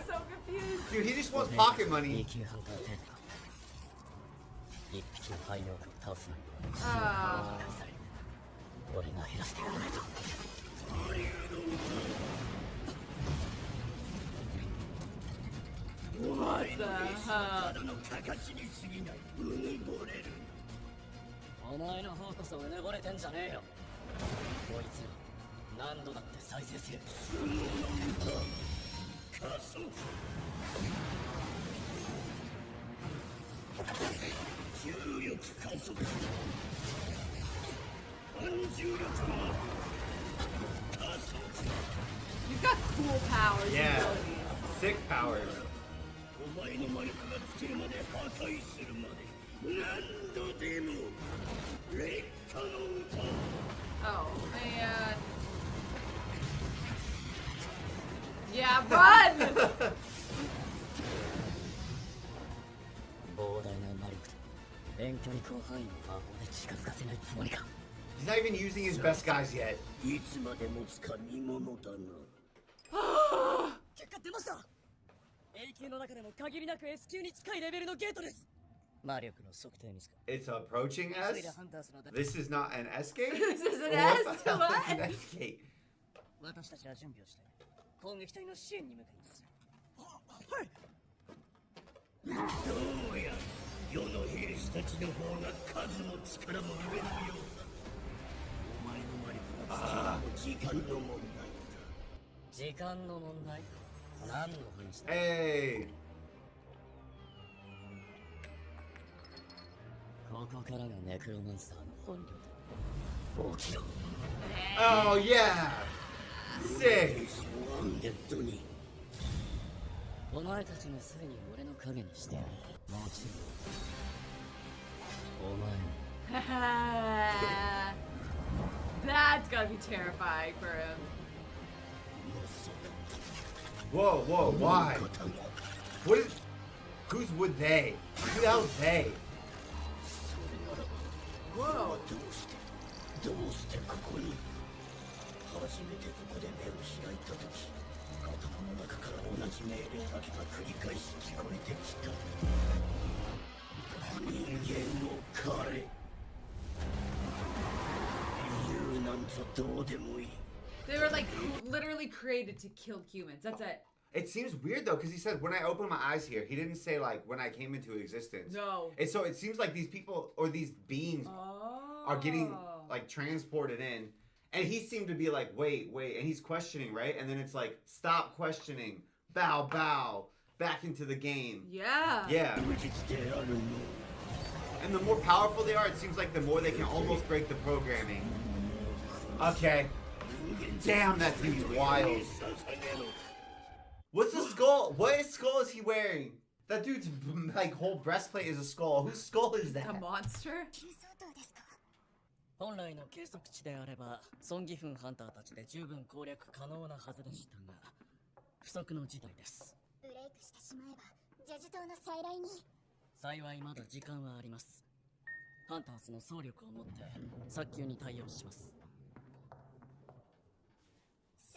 so confused. Dude, he just wants pocket 2 money. 級ハンター程度か。1匹のハイオークを倒すのに Ah. 返される。俺が減らしてやらないと。 What the hell? ただのかかしに過ぎない。うぬぼれる。お前の方こそうぬぼれてんじゃねえよ。こいつら何度だって再生する。仮想重力加速反重力も加速 You've got cool powers. and Yeah. abilities. Sick powers. お前の魔力が尽きるまで破壊するまで何度でも劣化の歌 Oh man. Yeah, run! 膨大な魔力と遠距離広範囲の魔法で近づかせないつもりか。 He's not even using his best guys yet. いつまで持つか見ものだな。結果出ました。A 級の中でも限りなく S 級に近いレベルのゲートです。魔力の測定ミスか。 It's approaching 急い S. でハンタースの This is not an S gate? This is an What S? the hell is What? an S gate? 私たちは準備をして攻撃隊の支援に向かいます。どうや世の兵士たちの方が数も力も上のようだ。お前の魔力が尽きるのも時間の問題だ。時間の問題？何の話だ？ここからがネクロマンサーの本領だ。起きろ。Oh yeah! Sick! お前たちもすぐに俺の影にしてやる。もちろんお前も。That's gotta be terrifying for him. Whoa, whoa, why? What is... Who's with they? Who the hell's they? Whoa. どうしてここに初めてここで目を開いた時、頭の中から同じ命令だけが繰り返し聞こえてきた。人間の彼。理由なんぞどうでもいい。 They were like literally created to kill humans. That's it. It seems weird though, because he said, when I opened my eyes here, he didn't say like when I came into existence. No. And so it seems like these people or these beings are getting like transported in. And he seemed to be like, wait. And he's questioning, right? And then it's like, stop questioning. Bow, bow. Back into the game. Yeah. Yeah. And the more powerful they are, it seems like the more they can almost break the programming. Okay. Damn, that dude's wild. What's the skull? What skull is he wearing? That dude's like whole breastplate is a skull. Whose skull is that? A monster? 本来の計測値であればソンギフンハンターたちで十分攻略可能なはずでしたが不測の事態です。ブレイクしてしまえばジェジュ島の再来に幸いまだ時間はあります。ハンターズの総力を持って早急に対応します。す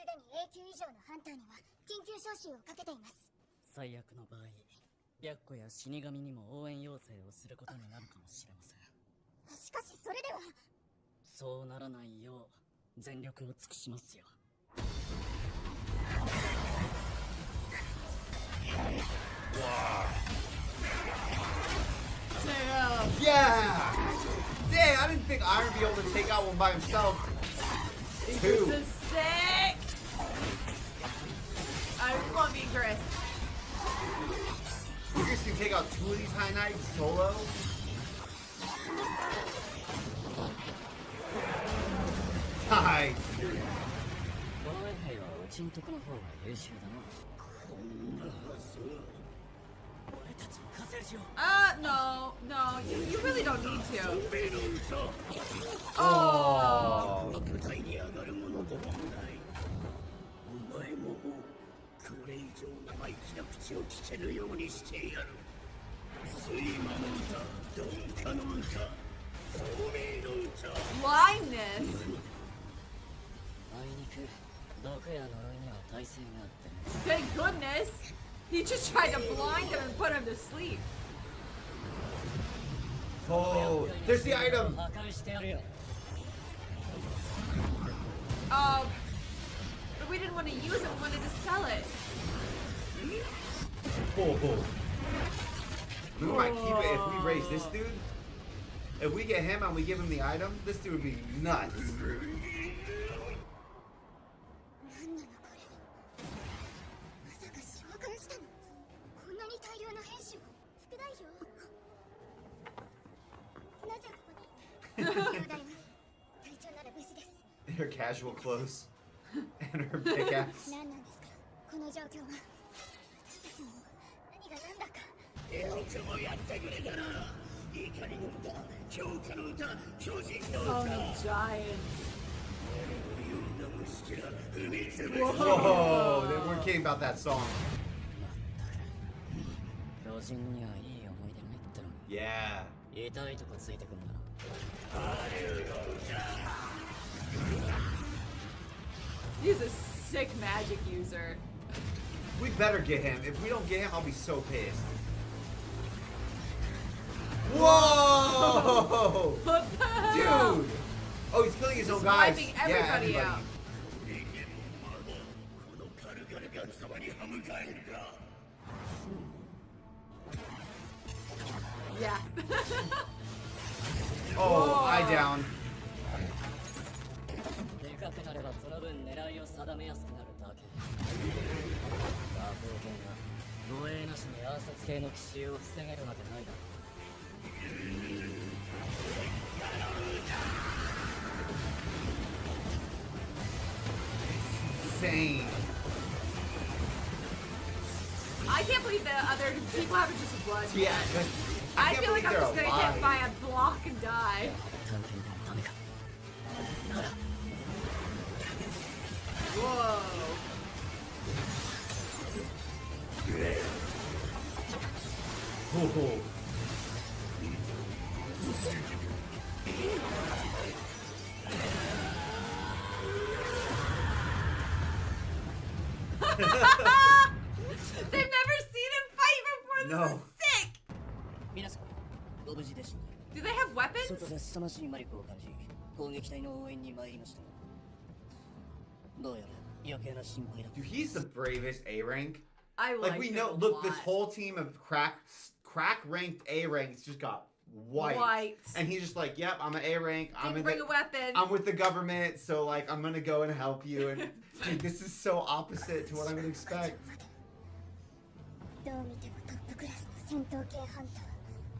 でに A 級以上のハンターには緊急招集をかけています。最悪の場合、白虎や死神にも応援要請をすることになるかもしれません。しかしそれではそうならないよう全力を尽くしますよ。Yeah! Dang, I didn't think Iron would be able to take out one by himself. Two. This is sick! I love you, Chris. Chris can take out two of these High Knights solo? Hi. 防衛兵はうちんとこの方が優秀だな。俺たちも加勢しよう。No, you really don't need to. Oh. 舞台に上がるものでもない。お前もこれ以上生意気な口を聞けるようにしてやる。睡魔の歌、鈍化の歌、聡明の歌。Blindness. あいにく毒や呪いには耐性があって。 Thank goodness. He just tried to blind him and put him to sleep. Oh, there's the item. 破壊してやるよ。But we didn't want to use it, we wanted to sell it. Oh. We might keep it if we raise this dude. If we get him and we give him the item, this dude would be nuts. 何なのこれ。まさか召喚したの。こんなに大量の兵士を。副代表。なぜここに。兄弟は隊長なら無事です。Her casual clothes and her pickaxe. 何なんですかこの状況は。私たちにも何が何だか。よくもやってくれたな。怒りの歌、強化の歌、巨人の So 歌。 many giants. Whoa, we're kidding about that song. 巨人にはいい思い出ないっての。 Yeah. 痛いとこついてくんだな。He's a sick magic user. We better get him. If we don't get him, I'll be so pissed. Whoa! What the hell? Dude! Oh, he's killing his own He's guys. wiping Yeah, everybody out. Yeah. Oh, eye down. でかくなればその分狙いを定めやすくなるだけ。魔法剣が護衛なしに暗殺系の奇襲を防げるわけないだろ。Insane. I can't believe that other people haven't just run. Yeah. I can't feel like I'm believe just they're gonna get alive. by a block and die. 探検でもダメか。なら Whoa. Oh. They've never seen him fight before. This No. is sick. 皆さんご無事でしょう Do they have か。 weapons? 外で凄ましい魔力を感じ攻撃隊の応援に参りました。どうやら余計な心配だ。 Dude, he's the bravest A rank. I Like we him know, a look, this lot. whole team of crack ranked A ranks just got wiped. And he's just like, yep, I'm an A rank. Didn't bring a weapon. I'm with the government, so like I'm gonna go and help you. And dude, this is so opposite to what I would expect. どう見てもトップクラスの戦闘系ハンター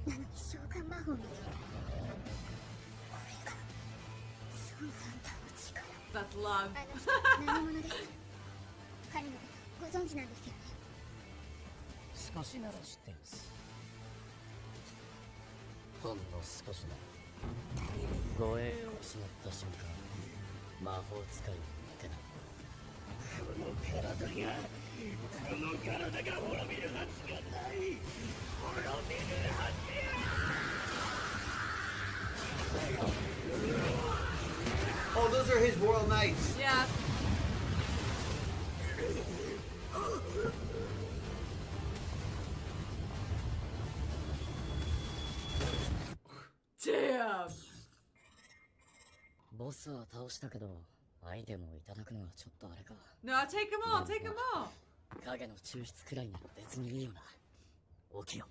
なのに召喚魔法みたいな。これがソンハンターの力。 That's love. 何者ですか？彼のことご存知なんですよね。少しなら知っています。ほんの少しな。護衛を失った瞬間、魔法使いに負けた。この体が滅びるはずがない。滅びるはずや。 Oh, those are his royal knights. Yeah. Damn. ボスは倒したけど、アイテムをいただくのはちょっとあれか。 No, take them all. Take them all. 影の抽出くらいなら別にいいよな。起きろ。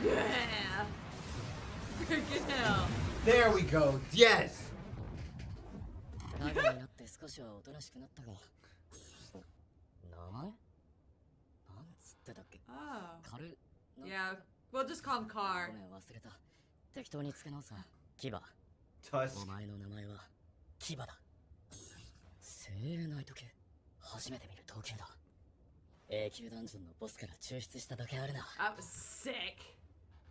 Yeah. Freaking hell. There we go. Yes. 影になって少しはおとなしくなったが。名前なんつってたっけ？ Oh. カル。 Yeah. We'll just call him ご Car. めん忘れた。適当につけ直すわ。キバ。 Tusk. お前の名前はキバだ。精鋭ナイト系。初めて見る統計だ。永久ダンジョンのボスから抽出しただけあるな。That was sick.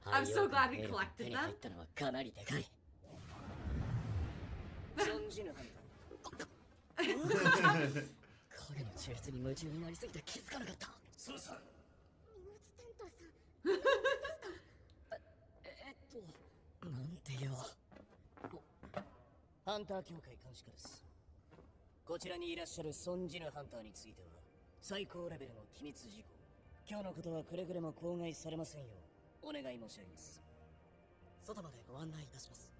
I'm so glad we collected 手に them. 入ったのはかなりでかい。存じぬハンター。影の抽出に夢中になりすぎて気づかなかった。そうさ。荷物テントさん。なんてよ。ハンター協会監視課です。こちらにいらっしゃる存じぬハンターについては最高レベルの機密事項。今日のことはくれぐれも口外されませんようお願い申し上げます。外までご案内いたします。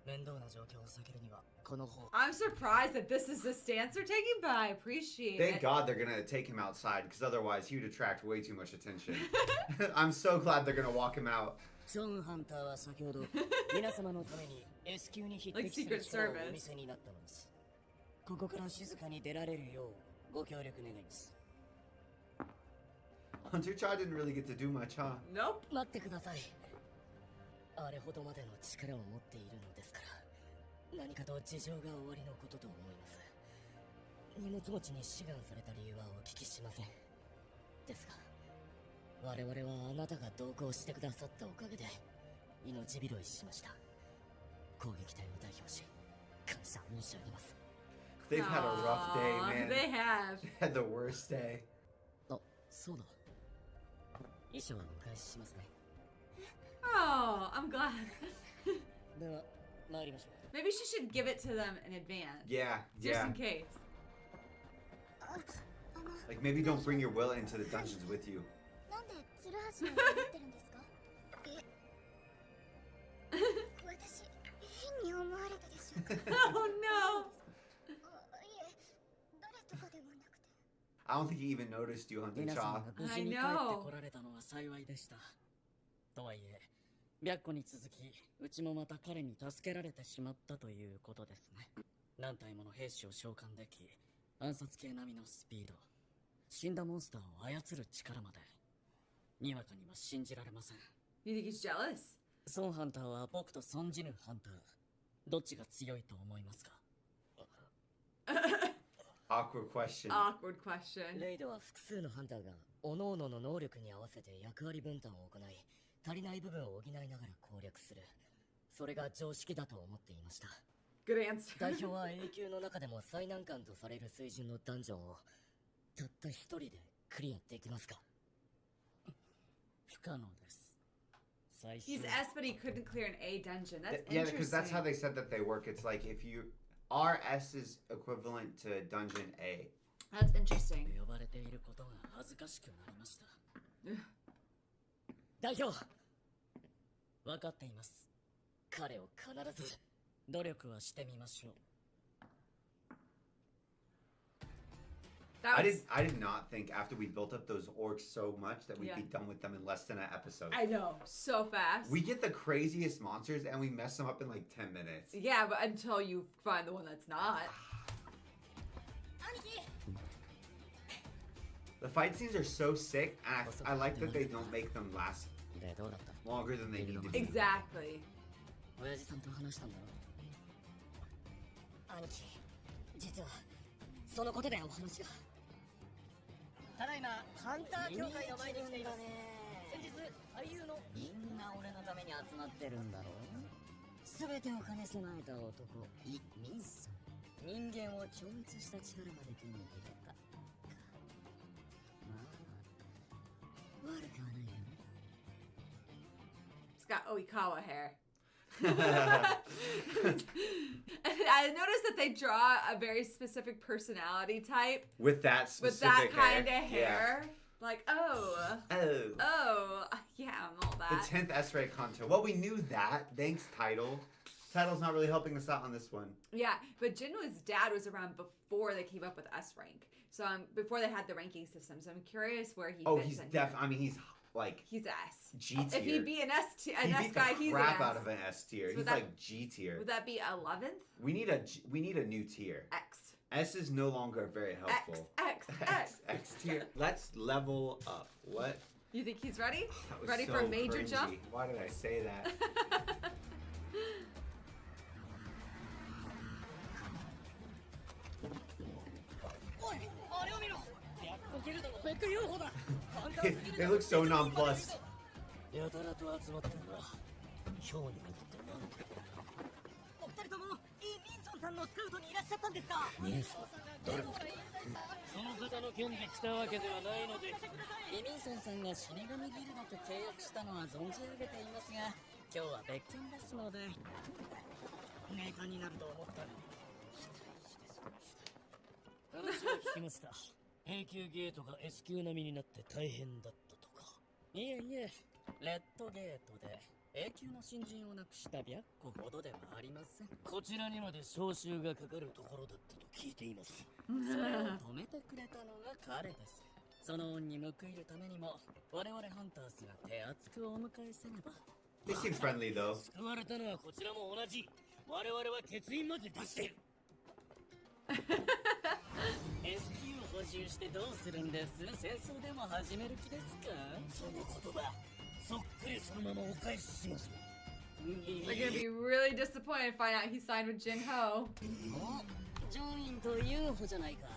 面倒な状況を避けるにはこの方。 I'm surprised that this is the stance they're taking, but I appreciate Thank it. God they're gonna take him outside, because otherwise he would attract way too much attention. I'm so glad they're gonna walk him out. ソンハンターは先ほど皆様のために S 級に匹敵する力をお見せになったのです。ここから静かに出られるようご協力願います。 Hunter Cha didn't really get to do much, huh? Nope. 待ってください。あれほどまでの力を持っているのですから、何かと事情がおありのことと思います。荷物持ちに志願された理由はお聞きしません。ですが、我々はあなたが同行してくださったおかげで命拾いしました。攻撃隊を代表し感謝申し上げます。 They've had a rough day, Aw, man. They have. They had the worst day. あ、そうだ。衣装はお返ししますね。 Oh, I'm glad. では参りましょう。 Maybe she should give it to them in advance. Yeah, Just yeah. in case. Like maybe don't bring your will into the dungeons with you. なんでツルハシの上になってるんですか？私変に思われたでしょうか？ Oh no. いえ、誰とかではなくて。I don't think he even noticed you, Hunter 皆さん Cha. が無事に帰ってこられたのは幸いでした。とはいえ、白虎に続き、うちもまた彼に助けられてしまったということですね。何体もの兵士を召喚でき、暗殺系並みのスピード、死んだモンスターを操る力まで、にわかには信じられません。You think he's jealous? ソンハンターは僕とソンジヌハンター、どっちが強いと思いますか？ Awkward question. Awkward question. レイでは複数のハンターが各々の能力に合わせて役割分担を行い、足りない部分を補いながら攻略する。それが常識だと思っていました。Good answer. 代表は A 級の中でも最難関とされる水準のダンジョンをたった一人でクリアできますか？不可能です。He's S, but he couldn't clear an A dungeon. That's Yeah, interesting. because that's how they said that they work. It's like if you RS is equivalent to Dungeon A. That's interesting. 呼ばれていることが恥ずかしくなりました。代表、分かっています。彼を必ず努力はしてみましょう。That was, I did not think after we built up those orcs so much that we'd Yeah. be done with them in less than an episode. I know, so fast. We get the craziest monsters and we mess them up in like 10 minutes. Yeah, but until you find the one that's not. The fight scenes are so sick, and I like that they don't make them last で、どうだった？ longer than they need to be. Exactly. 親父さんと話したんだろ？兄貴、実はそのことでお話が。ただいまハンター協会の前に来ています。先日俳優のみんな俺のために集まってるんだろう。全てを兼ね備えた男、イ・ミンソン。人間を超越した力まで手に入れた。まあ、悪くはないよね。He's got Oikawa hair. And I noticed that they draw a very specific personality type With that with specific that kind of hair. hair. Like, oh, yeah, I'm all The that. 10th S-Ray Kanto. Well, we knew that. Thanks, Title. Title's not really helping us out on this one. Yeah, but Jinwoo's dad was around before they came up with S rank. So before they had the ranking system. So I'm curious where he fits He's in definitely. here. I mean, he's like He's S. G tier. If he'd be an S He S beat guy, the he's an crap S. out of an S tier. So He's that- like G tier. Would that be 11th? We need a new tier. X. S is no longer very helpful. X tier. Let's level up. What? You think he's ready? That was Ready so for a major cringy. jump? Why did I say that? おい、あれを見ろ。ヤッコギルドのベック UFO だ。 They look so nonplussed. やたらと集まってるな。今日に限ってなんだ。お二人ともイ・ミンソンさんのスカウトにいらっしゃったんですか？ミンソン、誰のこと？その方の件で来たわけではないので。イミンソンさんが死神ギルドと契約したのは存じ上げていますが、今日は別件ですので。ネタになると思ったの。話を聞きました。A 級ゲートが S 級並みになって大変だったとか。いえいえ、レッドゲートで A 級の新人を亡くした白虎ほどではありません。こちらにまで招集がかかるところだったと聞いています。それを止めてくれたのが彼です。その恩に報いるためにも、我々ハンターズが手厚くお迎えせねば。They seem friendly though. 救われたのはこちらも同じ。我々は欠員まで出している。S 級を補充してどうするんです？戦争でも始める気ですか？その言葉、そっくりそのままお返しします。 They're gonna be really disappointed to find out he signed with Jin Ho. お、ジョンインとユンホじゃないか。よ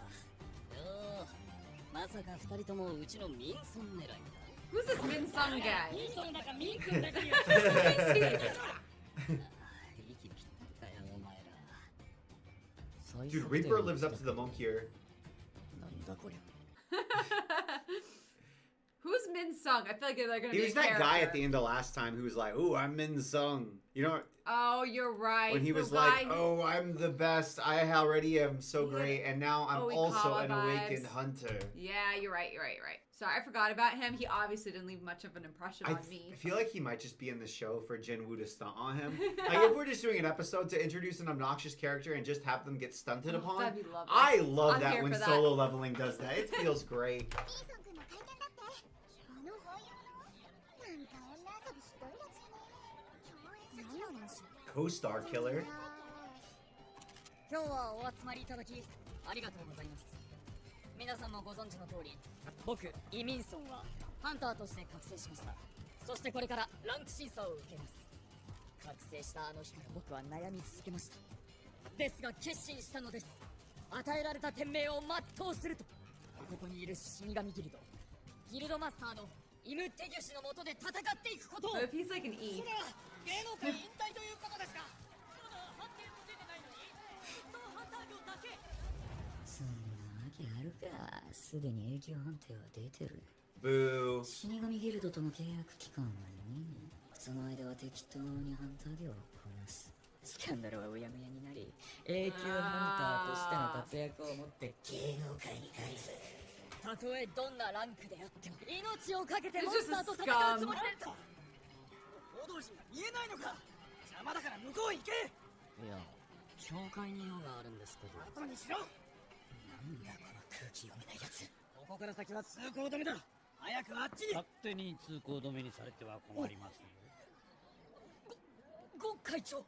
う、まさか二人ともうちのミンソン狙いか。 Who's this Min Sung guy? ミンソンだかミン君だかには息切ったよ、お前ら。 Dude, Reaper lives up to the monk here. なんだこりゃ。 Who's Min Sung? I feel like they're gonna He be was a that guy at character. the end of last time who was like, "Ooh, I'm Min Sung." You know, Oh, you're right. when he The was guy like, who- "Oh, I'm the best. I already am so He had great, and now I'm Oikawa also an vibes. awakened hunter." Yeah, you're right. Sorry, I forgot about him. He obviously didn't leave much of an impression on me. I feel like he might just be in the show for Jinwoo to stunt on him. Like, if we're just doing an episode to introduce an obnoxious character and just have them get stunted upon, that'd be lovely. I love I'm that here when for that. Solo Leveling does that. It feels great. イーソン君の体験だってあのホイールのなんか女遊びひどいらしいね共演先の Co-star killer. 今日はお集まりいただきありがとうございます。皆さんもご存知の通り、僕イ・ミンソンはハンターとして覚醒しました。そしてこれからランク審査を受けます。覚醒したあの日から僕は悩み続けました。ですが決心したのです。与えられた天命を全うすると。ここにいる死神ギルド、ギルドマスターのイム・テギュシの下で戦っていくことを。 So if he's like an E. それは芸能界引退ということですか。まだ判定も出てないのにずっとハンター業だけ。そんなわけあるか。すでに永久判定は出てる。 Boo. 死神ギルドとの契約期間は2年。その間は適当にハンター業をこなす。スキャンダルはうやむやになり、永久ハンターとしての活躍を持って芸能界に返す。たとえどんなランクであっても命をかけて It's モン just スタ a ーと戦うつもり scum. だと。報道陣が見えないのか。邪魔だから向こう行け。いや、教会に用があるんですけど。後にしろ。なんだこの空気読めないやつ。ここから先は通行止めだ。早くあっちに。勝手に通行止めにされては困りますよ。ゴ会長。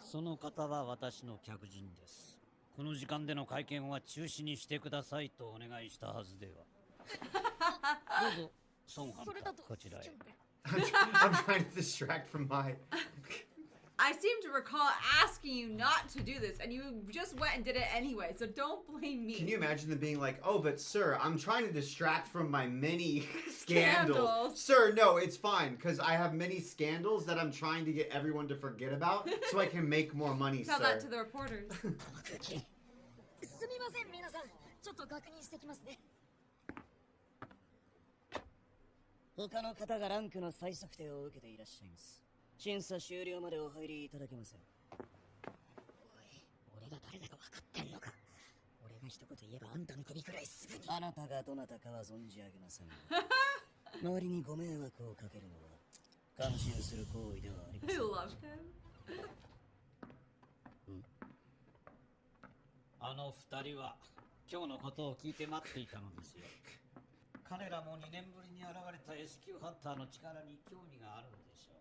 その方は私の客人です。この時間での会見は中止にしてくださいとお願いしたはずでは。どうぞ、ソンハンター、こちらへ。I'm trying to distract from my... I seem to recall asking you not to do this, and you just went and did it anyway, so don't blame me. Can you imagine them being like, oh, but sir, I'm trying to distract from my many scandals. Scandals. Sir, no, it's fine, because I have many scandals that I'm trying to get everyone to forget about, so I can make more money, Tell sir. that to the reporters. すみません皆さん、ちょっと確認してきますね。他の方がランクの再測定を受けていらっしゃいます。審査終了までお入りいただけません。おい、俺が誰だか分かってんのか。俺が一言言えばあんたの首くらいすぐに。あなたがどなたかは存じ上げませんが周りにご迷惑をかけるのは感心する行為ではありま I せん。 love him. あの二人は今日のことを聞いて待っていたのですよ。彼らも2年ぶりに現れた S 級ハンターの力に興味があるのでしょう。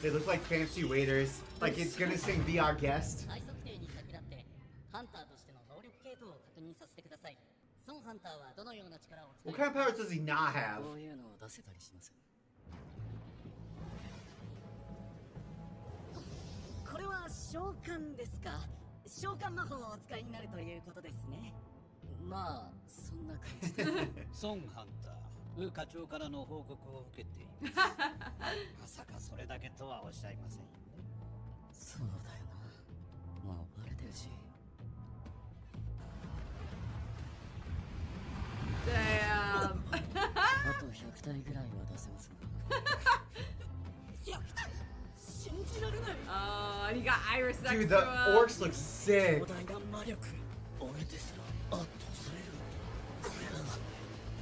They look like fancy waiters. Like it's gonna sing Be Our Guest. 再測定に先立ってハンターとしての能力系統を確認させてください。ソンハンターはどのような力を使い What kind of powers does he not have? こういうのを出せたりしません。これは召喚ですか。召喚魔法をお使いになるということですね。まあ、そんな感じで。ソンハンター、ウー課長からの報告を受けています。まさかそれだけとはおっしゃいませんよね。そうだよな。もうバレてるし。Damn. あと100体ぐらいは出せますが。100体信じられない。 Oh, and he got Iris next Dude, to the him. orcs look sick. 巨大な魔力。俺ですら圧倒される。これは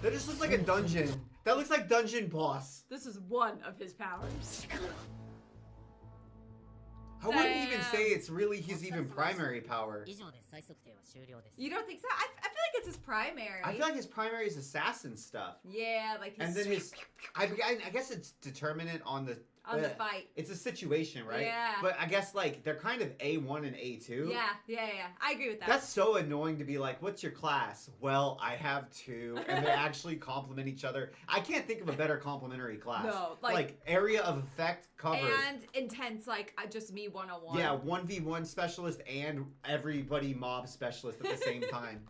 That just looks like a dungeon. That looks like dungeon boss. This is one of his powers. I wouldn't even say it's really his even primary power. 以上で再測定は終了です。 You don't think so? I feel like it's his primary. I feel like his primary is assassin stuff. Yeah, like his And then his, I guess it's determinant on the fight. It's a situation, right? Yeah. But I guess like they're kind of A1 and A2. Yeah. I agree with that. That's so annoying to be like, what's your class? Well, I have 2, and they actually complement each other. I can't think of a better complementary class. No, like, like area of effect covered. and intense, like just me 101. Yeah, 1v1 specialist and everybody mob specialist at the same time.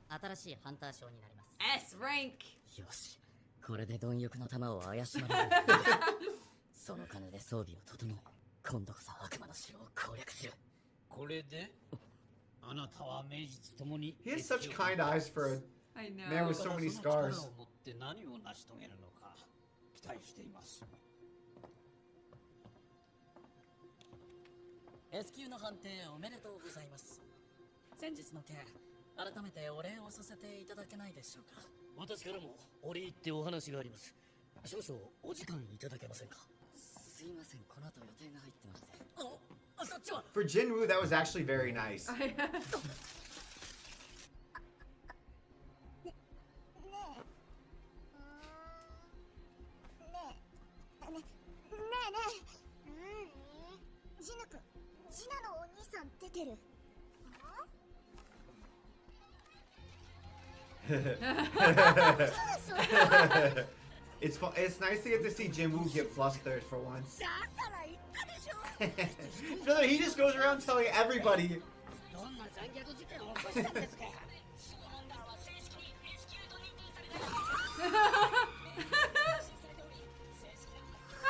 新しいハンター賞になります。 S rank. よし、これで貪欲の玉を怪しまれる。その金で装備を整え、今度こそ悪魔の城を攻略する。これであなたは名実ともに He has such kind eyes for a I know. man with so many その scars. 力を持って何を成し遂げるのか期待しています。 S 級の判定おめでとうございます。先日の件改めてお礼をさせていただけないでしょうか。私からも折り入ってお話があります。少々お時間いただけませんか。すいません、この後予定が入ってまして。そっちは For Jinwoo, that was actually very nice. ジナ君、ジナのお兄さん出てる。It's nice to get to see Jinwoo get flustered for once. He just goes around telling everybody. どんな残虐事件を起こしたんですか。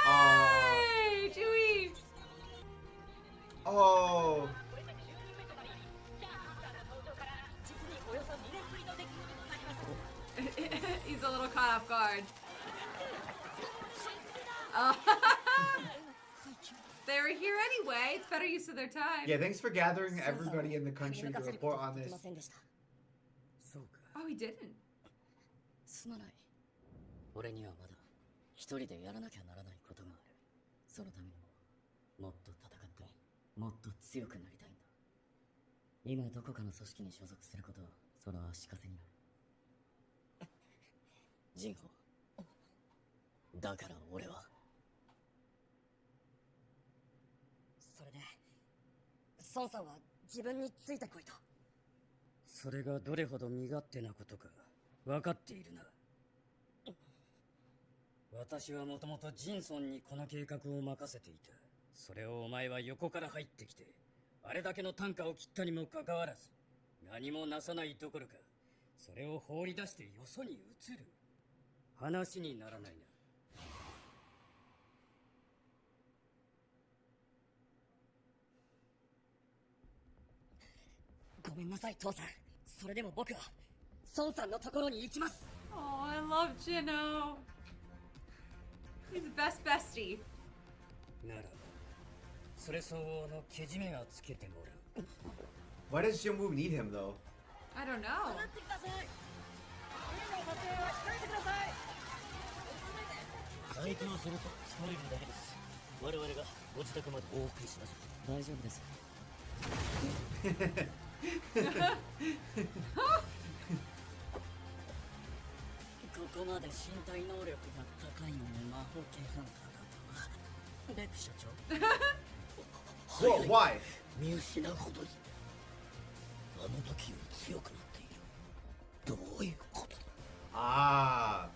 Hey, Chewie! Oh. He's a little caught off guard. They were here anyway. It's better use of their time. Yeah, thanks for gathering everybody in the country to report on this. そうか。 Oh, he didn't. すまない。俺にはまだ一人でやらなきゃならないことがある。そのためにもっと戦ってもっと強くなりたいんだ。今どこかの組織に所属することはその足かせになる。ジンホ。だから俺は。それで孫さんは自分についてこいと。それがどれほど身勝手なことか分かっているな。私はもともとジンソンにこの計画を任せていた。それをお前は横から入ってきてあれだけの単価を切ったにもかかわらず何もなさないどころかそれを放り出してよそに移る。話にならないな。ごめんなさい父さん。それでも僕は孫さんのところに行きます。 Oh, I love Jino. He's the best bestie. ならばそれ相応のけじめがつけてもらう。 Why does Jinwoo need him though? I don't know. 待ってください。映画の撮影は控えてください。相手をすると疲れるだけです。我々がご自宅までお送りします。大丈夫です。ここまで身体能力が高いのに魔法系ハンターだとは。レク社長。 Whoa, why? 見失うほどにあの時より強くなっている。どういうことだ。 Ah.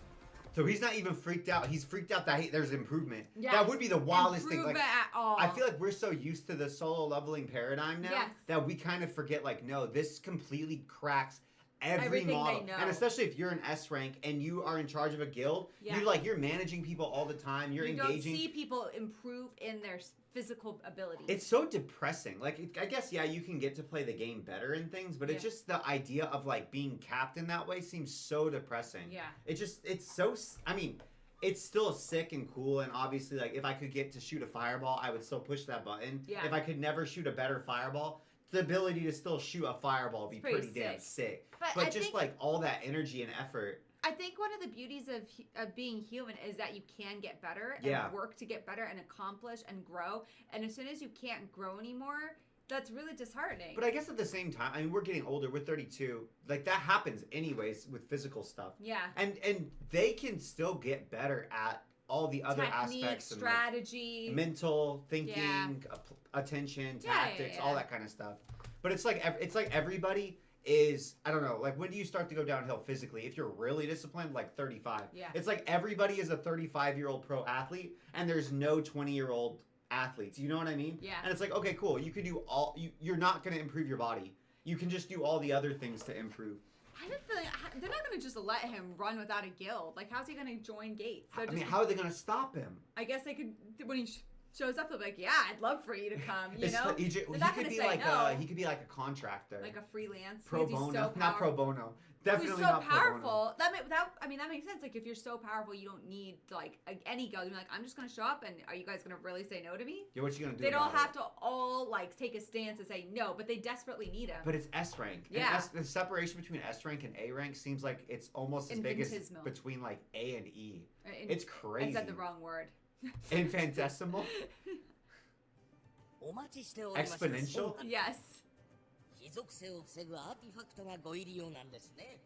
So he's not even freaked out. He's freaked out that there's improvement. Yes. That would be the wildest thing. Like, Improvement at all. I feel like we're so used to the solo leveling paradigm now Yes. that we kind of forget, like, no, this completely cracks every Everything model. they know. And especially if you're an S rank and you are in charge of a guild, Yeah. you're managing people all the time. You're You engaging. don't see people improve in their physical abilities. It's so depressing. Like, I guess, yeah, you can get to play the game better and things, but it's Yeah. just the idea of, like, being capped in that way seems so depressing. Yeah. It's so, I mean, it's still sick and cool, and obviously, like, if I could get to shoot a fireball, I would still push that button. Yeah. If I could never shoot a better fireball, the ability to still shoot a fireball would be It's pretty pretty damn sick. But But I just, think- like, all that energy and effort. I think one of the beauties of being human is that you can get better and Yeah. work to get better and accomplish and grow. And as soon as you can't grow anymore, that's really disheartening. But I guess at the same time, I mean, we're getting older. We're 32. Like, that happens anyways with physical stuff. Yeah. And they can still get better at all the other Technique, aspects and, like, strategy. mental thinking, Yeah. Attention, Yeah, yeah, tactics, yeah. all that kind of stuff. But it's like everybody is, I don't know, like, when do you start to go downhill physically? If you're really disciplined, like 35. Yeah. It's like everybody is a 35-year-old pro athlete, and there's no 20-year-old athletes. You know what I mean? Yeah. And it's like, okay, cool. You can do you're not going to improve your body. You can just do all the other things to improve. I have a feeling they're not going to just let him run without a guild. Like, how's he going to join Gates? I mean, how are they going to stop him? I guess they could, when he shows up, they'll be like, yeah, I'd love for you to come, you know? He could be like a contractor. Like a freelance. Pro bono. Not pro bono. Definitely so not powerful. That makes sense. Like if you're so powerful, you don't need like any guild. You're like, I'm just gonna show up, and are you guys gonna really say no to me? Yeah, what you gonna do? They don't have to all like take a stance and say no, but they desperately need him. But it's S rank. Yeah. The separation between S rank and A rank seems like it's almost as big as between like A and E. It's crazy. I said the wrong word. Infinitesimal. Exponential. Yes. 非属性を防ぐアーティファクトがご入り用なんですね。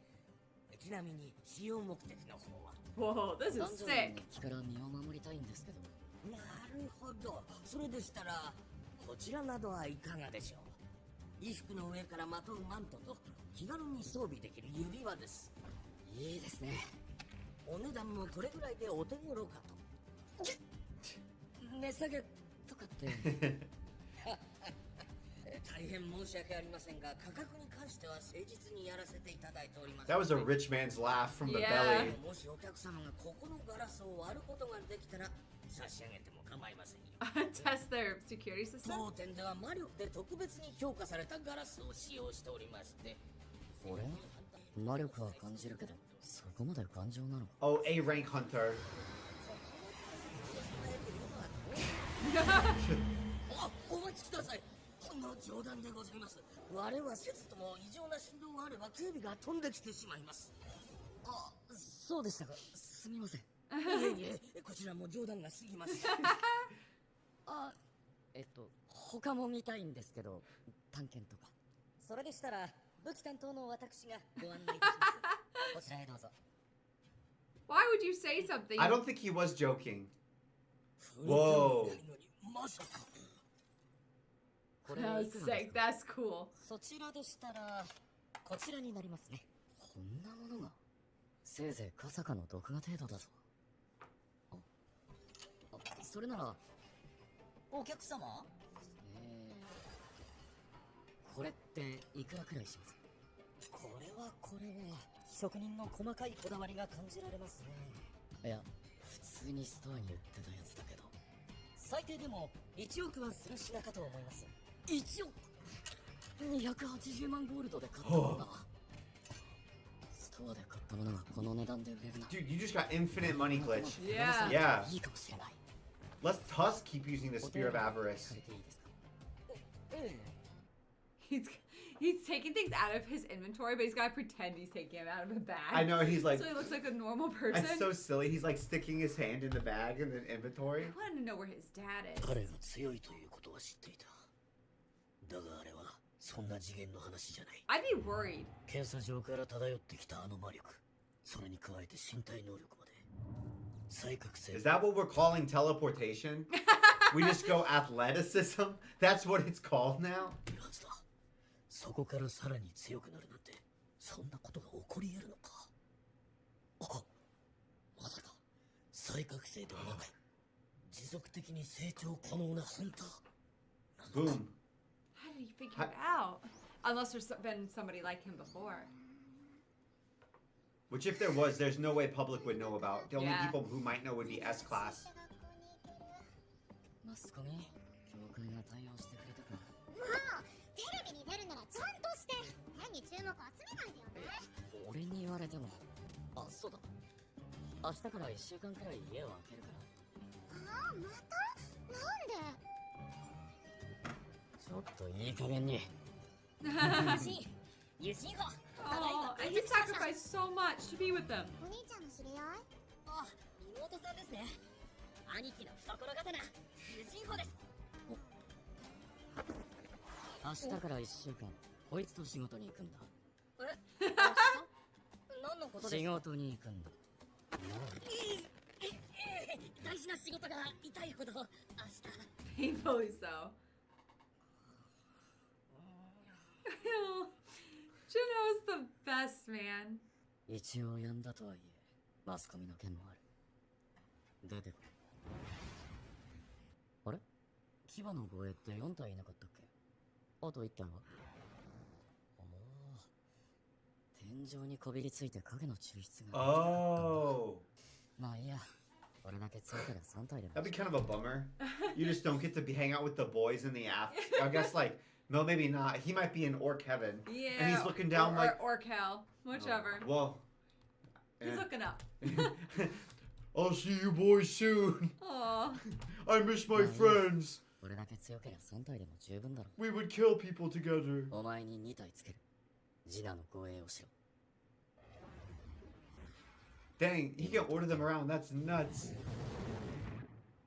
ちなみに使用目的の方は。Whoa, this is sick. から身を守りたいんですけど。なるほど。それでしたらこちらなどはいかがでしょう。衣服の上からまとうマントと気軽に装備できる指輪です。いいですね。お値段もこれぐらいでお手頃かと。値下げとかって。大変申し訳ありませんが価格に関しては誠実にやらせていただいております。That was a rich man's laugh from the belly. もしお客様がここのガラスを割ることができたら差し上げても構いませんよ。Test their security system. 当店では魔力で特別に強化されたガラスを使用しておりまして。これ？魔力は感じるけどそこまで頑丈なのか。Oh, A rank hunter. お待ちください。ほんの冗談でございます。我はせずとも異常な振動があれば警備が飛んできてしまいます。あ、そうでしたか。すみません。いえいえ、こちらも冗談が過ぎます。あ、他も見たいんですけど、探検とか。それでしたら武器担当の私がご案内いたします。こちらへどうぞ。Why would you say something? I don't think he was joking. Whoa. That's sick. That's cool. そちらでしたらこちらになりますね。こんなものが。せいぜいかさかの毒画程度だぞ。それならお客様？これっていくらくらいします？これは職人の細かいこだわりが感じられますね。いや、普通にストアに売ってたやつだけど。最低でも1億はする品かと思います。1億280万ゴールドで買ったものだ。ストアで買ったものがこの値段で売れるな。 Dude, you just got infinite money glitch. Yeah. Yeah. いいかもしれない。Let's Tusk keep using the Spear of Avarice. He's taking things out of his inventory, but he's got to pretend he's taking them out of a bag. I know, he's like... So he looks like a normal person. That's so silly. He's like sticking his hand in the bag in the inventory. I want to know where his dad is. 彼が強いということは知っていた。だがあれはそんな次元の話じゃない。 I'd be worried. 検査場から漂ってきたあの魔力、それに加えて身体能力まで。再覚醒。 Is that what we're calling teleportation? We just go athleticism? That's what it's called now? そこからさらに強くなるなんて、そんなことが起こり得るのか。あ、まさか再覚醒ではなく持続的に成長可能なハンター。 Boom. How did he figure it out? Unless there's been somebody like him before. Which if there was, there's no way public would know about. The only people who might know would be S class. マスコミ、教会が対応してくれたか。まあ、テレビに出るならちゃんとして変に注目集めないでよね。俺に言われても。あ、そうだ。明日から1週間くらい家を空けるから。ああ、また？なんで？ちょっといい加減に。ユシンホ。 Oh, and he sacrificed so much to be with them. お兄ちゃんの知り合い？あ、妹さんですね。兄貴の懐刀、ユシンホです。明日から1週間、こいつと仕事に行くんだ。何のことですか？仕事に行くんだ。大事な仕事が痛いほど明日。Painfully so. Juno's the best, man. 一応やんだとはいえ、マスコミの件もある。出てこい。あれ？牙の護衛って4体いなかったっけ？あと1体は？おお。天井にこびりついて影の抽出が。Oh. まあいいや。俺だけついたら3体でも。 That'd be kind of a bummer. You just don't get to hang out with the boys in the after. I guess like no, maybe not. He might be in Orc Heaven. Yeah. And he's looking down like or Cal, whichever. Well. He's looking up. I'll see you boys soon. Aw. I miss my friends. 俺だけ強ければ3体でも十分だろ。 We would kill people together. お前に2体つける。ジナの護衛をしろ。 Dang, he can order them around. That's nuts.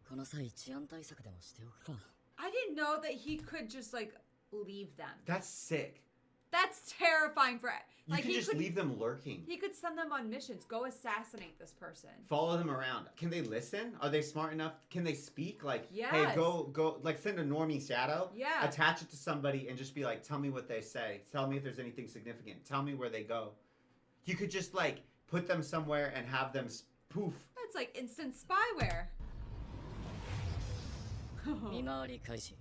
この際治安対策でもしておくか。 I didn't know that he could just like leave them. That's sick. That's terrifying for You like can he just could leave them lurking. he could send them on missions. Go assassinate this person. Follow them around. Can they listen? Are they smart enough? Can they speak? Like, hey, Yes. go, like send a normie shadow. Yeah. Attach it to somebody and just be like, tell me what they say. Tell me if there's anything significant. Tell me where they go. You could just like put them somewhere and have them poof. That's like instant spyware. 見回り開始。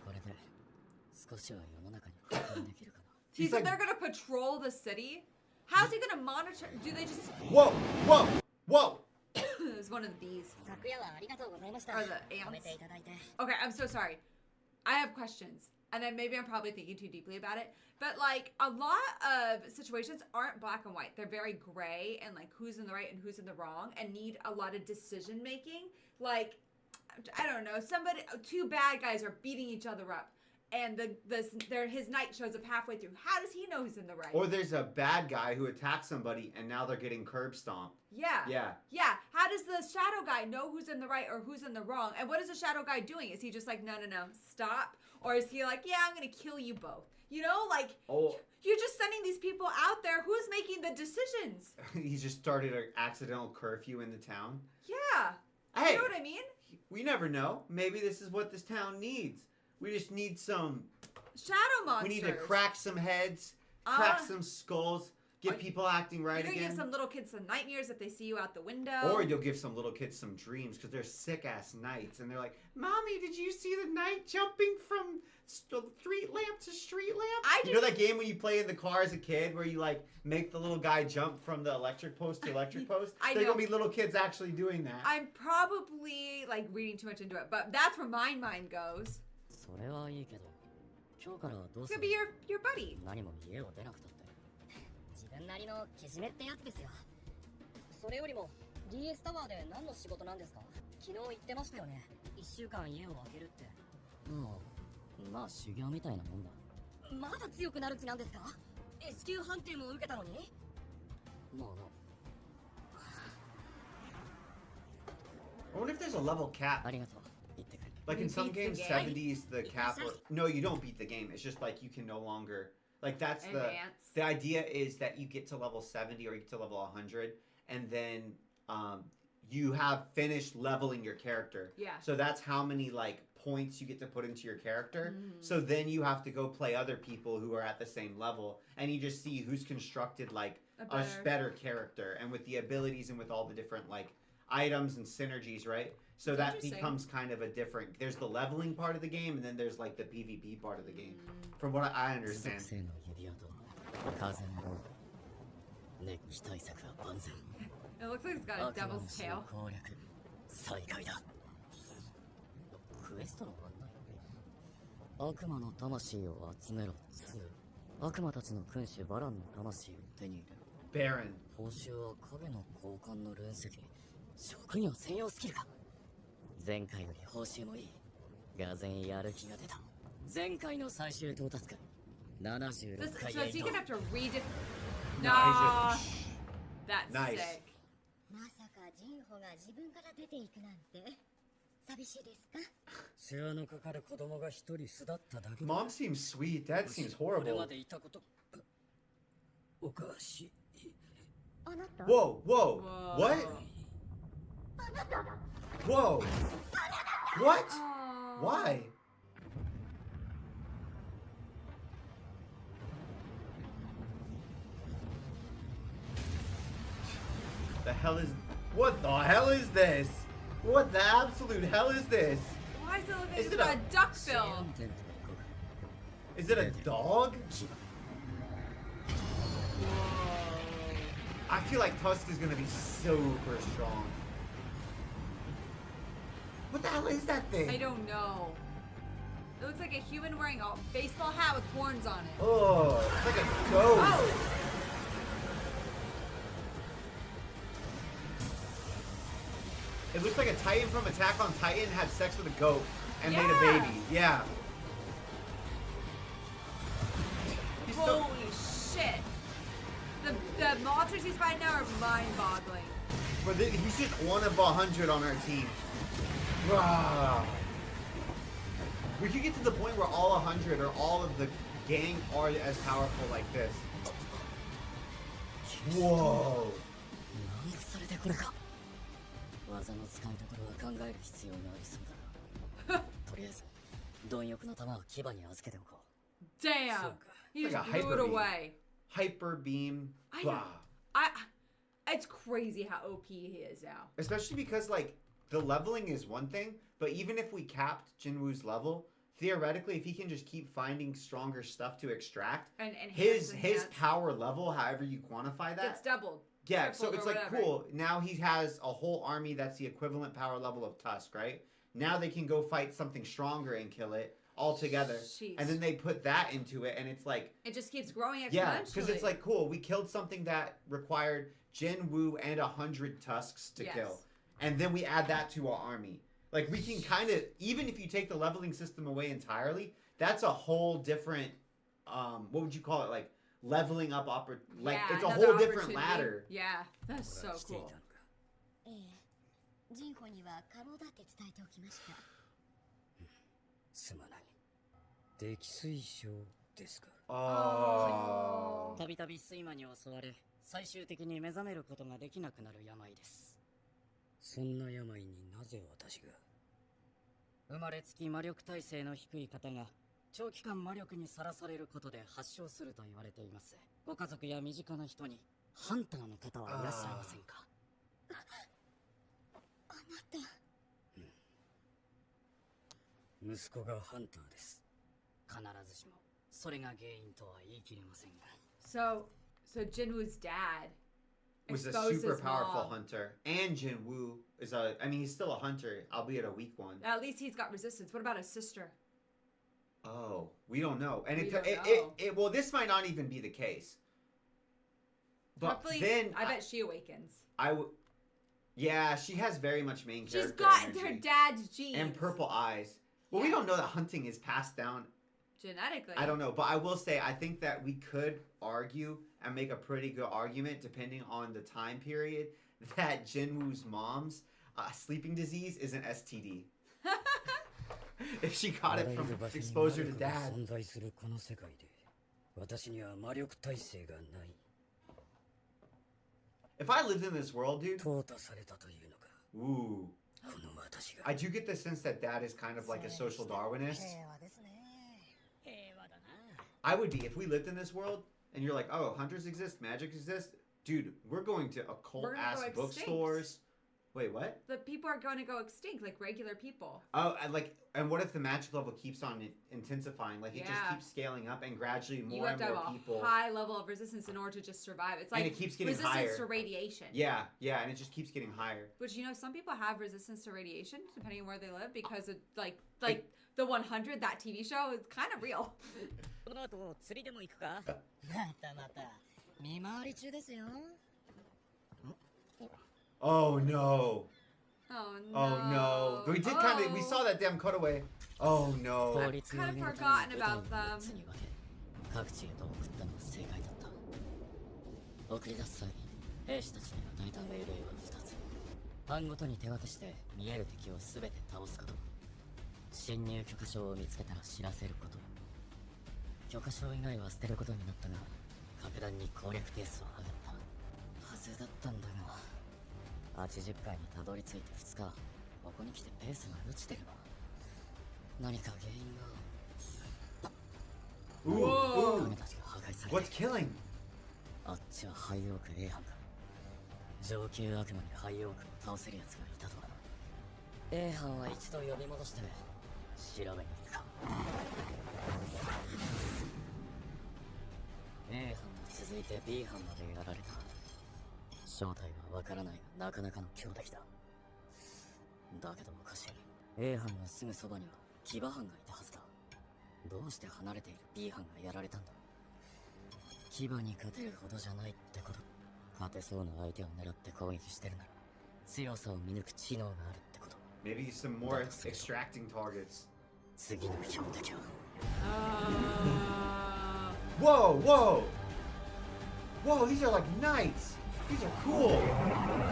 これで少しは世の中に確認できるかな。He said they're gonna patrol the city. How's he gonna monitor? Do they just? Whoa, whoa, whoa! It's one of these. 昨夜はありがとうございました。 Or the 褒め ants. ていただいて。 Okay, I'm so sorry. I have questions. And then maybe I'm probably thinking too deeply about it. But like a lot of situations aren't black and white. They're very gray and like who's in the right and who's in the wrong and need a lot of decision making. Like, I don't know, two bad guys are beating each other up. And his knight shows up halfway through. How does he know who's in the right? Or there's a bad guy who attacks somebody and now they're getting curb stomped. Yeah. Yeah. Yeah. How does the shadow guy know who's in the right or who's in the wrong? And what is the shadow guy doing? Is he just like, no, stop? Or is he like, yeah, I'm going to kill you both? You know, like, you're just sending these people out there. Who's making the decisions? He just started an accidental curfew in the town. Yeah. Hey. You know what I mean? We never know. Maybe this is what this town needs. We just need some... Shadow monsters. We need to crack some heads, crack some skulls, get people acting right you're again. You're going to give some little kids some nightmares if they see you out the window. Or you'll give some little kids some dreams because they're sick-ass knights. And they're like, Mommy, did you see the knight jumping from street lamp to street lamp? You know that game when you play in the car as a kid where you like make the little guy jump from the electric post to electric post? They're going to be little kids actually doing that. I'm probably like reading too much into it, but that's where my mind goes. それはいいけど、今日からはどうす It's る gonna be your buddy. 何も家を出なくたって。自分なりのけじめってやつですよ。それよりも DS タワーで何の仕事なんですか？昨日言ってましたよね。1週間家を空けるって。まあ修行みたいなもんだ。まだ強くなる気なんですか？ S 級判定も受けたのに？もう I wonder if there's a level cap. ありがとう。言ってくれ。 Like in You some beat the games, game. 70s, the cap. No, you don't beat the game. It's just like you can no longer. Like that's Advance. the idea is that you get to level 70 or you get to level 100, and then you have finished leveling your character. Yeah. So that's how many like points you get to put into your character. So then you have to go play other people who are at the same level, and you just see who's constructed like a better character, and with the abilities and with all the different like items and synergies, right? So that becomes kind of a different. There's the leveling part of the game, and then there's like the PvP part of the game, from what I understand. 属性の指輪と風のロール。熱気対策は万全。 It looks like it's got a 悪魔の devil's 死 tail. を攻略。再開だ。クエストの案内。悪魔の魂を集めろ2。悪魔たちの君主バランの魂を手に入れろ。 Baron. 報酬は影の交換のルーン石。職業専用スキルか。前回より報酬もいい。がぜんやる気が出た。前回の最終到達回。76回 So is he 8 gonna have to read No, Nah. he's just- That's Nice. sick. まさかジンホが自分から出ていくなんて寂しいですか？世話のかかる子供が一人巣立っただけ Mom seems sweet. Dad seems これ horrible. までいたことおかしい。あなた Whoa, whoa, what? Whoa. What? Why? The hell is... What the hell is this? What the absolute hell is this? Why is it looking Is like it a a- duck bill? Is it a dog? I feel like Tusk is gonna be super strong. What the hell is that thing? I don't know. It looks like a human wearing a baseball hat with horns on it. Oh, it's like a ghost. Oh! It looks like a Titan from Attack on Titan had sex with a goat and made a Yeah. baby. Yeah. He's so... Holy shit. The monsters he's fighting now are mind-boggling. But he's just one of 100 on our team. Rah. We could get to the point where all 100 or all of the gang are as powerful like this. Whoa. なんでそれでこれか。技の使いどころは考える必要がありそうだな。とりあえず、貪欲の玉を牙に預けておこう。 Damn. He It's just like a blew it hyper beam. away. Hyper beam. I know. Rah. It's crazy how OP he is now. Especially because, like, the leveling is one thing, but even if we capped Jinwoo's level, theoretically, if he can just keep finding stronger stuff to extract, And his power level, however you quantify that, gets doubled. yeah. So tripled, it's or like whatever. cool. Now he has a whole army that's the equivalent power level of Tusk, right? Now they can go fight something stronger and kill it all together, Jeez. and then they put that into it, and it's like It just keeps growing exponentially. yeah, because it's like cool. We killed something that required Jinwoo and 100 Tusks to Yes. kill, and then we add that to our army. Like we can kind of, even if you take the leveling system away entirely, that's a whole different, what would you call it? Like leveling up, like Yeah, it's a another whole different opportunity. ladder. Yeah, that's so してい cool. たのか。ええジンコには過労だって伝えておきました。すまない。溺水症ですか。 Oh. たびたび睡魔に襲われ、最終的に目覚めることができなくなる病です。そんな病になぜ私が。生まれつき魔力耐性の低い方が長期間魔力にさらされることで発症すると言われています。ご家族や身近な人にハンターの方はいらっしゃいませんか？あなた。息子がハンターです。必ずしもそれが原因とは言い切れませんが。So Jinwoo's dad Was a exposed super his powerful mom. hunter, and Jinwoo is I mean, he's still a hunter, albeit a weak one. At least he's got resistance. What about his sister? Oh, we don't know, and We don't it, know. well, this might not even be the case. But Hopefully, then I bet she awakens. Yeah, she has very much main character She's got energy. her dad's genes. And purple eyes. Well, we Yeah. don't know that hunting is passed down. Genetically. I don't know, but I will say I think that we could argue and make a pretty good argument, depending on the time period, that Jinwoo's mom's sleeping disease is an STD. If she got it from exposure to dad. 存在するこの世界で、私には魔力耐性がない。 If I lived in this world, dude. 淘汰されたというのか。 Ooh. この私が。 I do get the sense that dad is kind of like a social Darwinist. 平和ですね。平和だな。 I would be if we lived in this world and you're like, oh, hunters exist, magic exists, dude. We're going to occult We're gonna ass go extinct. bookstores. Wait, what? The people are going to go extinct, like regular people. Oh, and what if the magic level keeps on intensifying? Like it just Yeah. keeps scaling up, and gradually You more have and to more have people. a high level of resistance in order to just survive. It's like And it keeps getting resistance higher. to radiation. Yeah, and it just keeps getting higher. Which, you know, some people have resistance to radiation depending on where they live because of like the 100, that TV show, is kind of real. この後釣りでも行くか？またまた見回り中ですよ。 Oh no! Oh no! Oh no! We did kind of we saw that damn cutaway. Oh no! 法律の Kind of 上の forgotten ために about 部隊を them. 3つに分け、各地へと送ったのが正解だった。送り出す際、兵士たちに与えた命令は2つ。班ごとに手渡して見える敵を全て倒すこと。侵入許可証を見つけたら知らせること。許可証以外は捨てることになったが、格段に攻略ペースは上がったはずだったんだが、80回にたどり着いて2日、ここに来てペースが落ちてるな。何か原因が。 Ooh, 亀たちが破壊され What's て、 killing? あっちはハイオーク A 班か。上級悪魔にハイオークを倒せる奴がいたとは。A 班は一度呼び戻して調べに行くか。A 班に続いて B 班までやられた。正体はわからないがなかなかの強敵だ。だけどおかしい。A 班のすぐそばには騎馬班がいたはずだ。どうして離れている B 班がやられたんだ。騎馬に勝てるほどじゃないってこと。勝てそうな相手を狙って攻撃してるなら強さを見抜く知能があるってこと。 Maybe some more extracting targets. 次の標的は Whoa, whoa! Whoa, these are like knights! These are cool!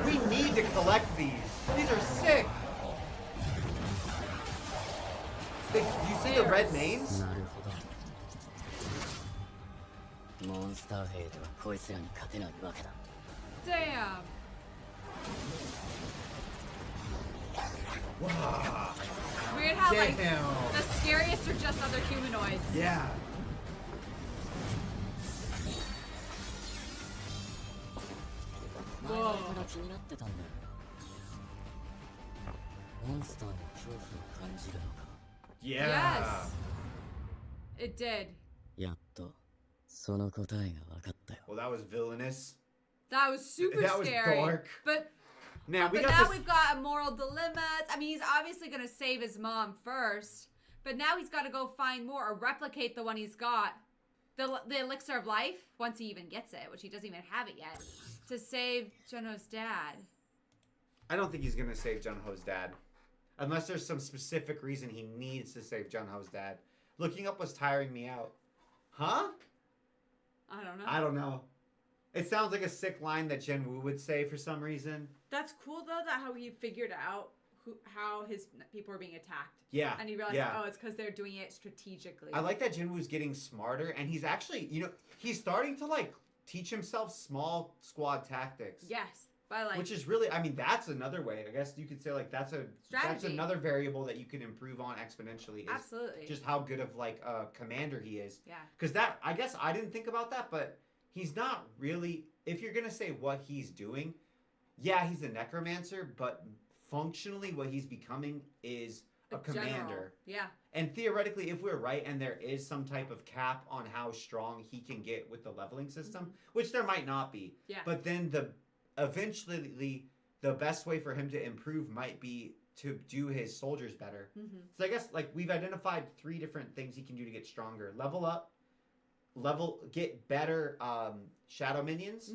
We need to collect these! These are sick! Do you see the red names? なるほど。モンスター兵ではこいつらに勝てないわけだ。 Damn. Wow. Weird how like Damn. the scariest are just other humanoids. Yeah. 前々から気になってたんだよ。モンスターの恐怖を感じるのか。Yeah. Yes. It did. やっとその答えが分かったよ。 Well, that was villainous. That was super That was scary. dark. But Now we but got now this. we've got moral dilemmas. I mean, he's obviously gonna save his mom first, but now he's got to go find more or replicate the one he's got, the elixir of life. Once he even gets it, which he doesn't even have it yet, to save Juno's dad. I don't think he's gonna save Junho's dad, unless there's some specific reason he needs to save Junho's dad. Looking up was tiring me out. Huh? I don't know. I don't know. It sounds like a sick line that Jinwoo would say for some reason. That's cool though. That how he figured out how his people are being attacked. Yeah. And he realized, yeah. oh, it's because they're doing it strategically. I like that Jinwoo's getting smarter, and he's actually, he's starting to like teach himself small squad tactics. Yes, but like, which is really, I mean, that's another way. I guess you could say like that's another variable that you can improve on exponentially. Is absolutely. Just how good of like a commander he is. Yeah. Because that, I guess I didn't think about that, but he's not really. If you're gonna say what he's doing, yeah, he's a necromancer, but functionally, what he's becoming is a commander. General. Yeah. And theoretically, if we're right and there is some type of cap on how strong he can get with the leveling system, which there might not be. Yeah. But then eventually the best way for him to improve might be to do his soldiers better. Mm-hmm. So I guess like we've identified 3 different things he can do to get stronger. Level up, get better shadow minions,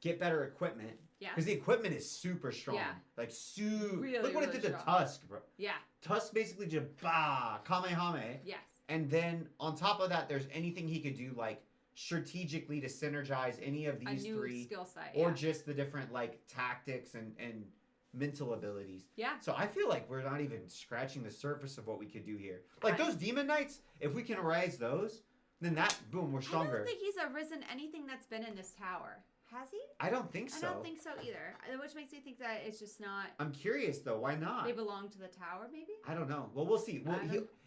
get better equipment. Yeah. Because the equipment is super strong. Yeah. Like super. Really, look what it really did to strong. Tusk, bro. Yeah. Tusk basically just Kamehameha. Yes. And then on top of that, there's anything he could do like strategically to synergize any of these a new 3 skill set, or yeah. just the different like tactics and mental abilities. Yeah. So I feel like we're not even scratching the surface of what we could do here. Like those demon knights, if we can rise those, then that boom, we're stronger. I don't think he's arisen anything that's been in this tower. Has he? I don't think so. I don't think so either. Which makes me think that it's just not. I'm curious though. Why not? They belong to the tower, maybe. I don't know. Well, we'll see. Well,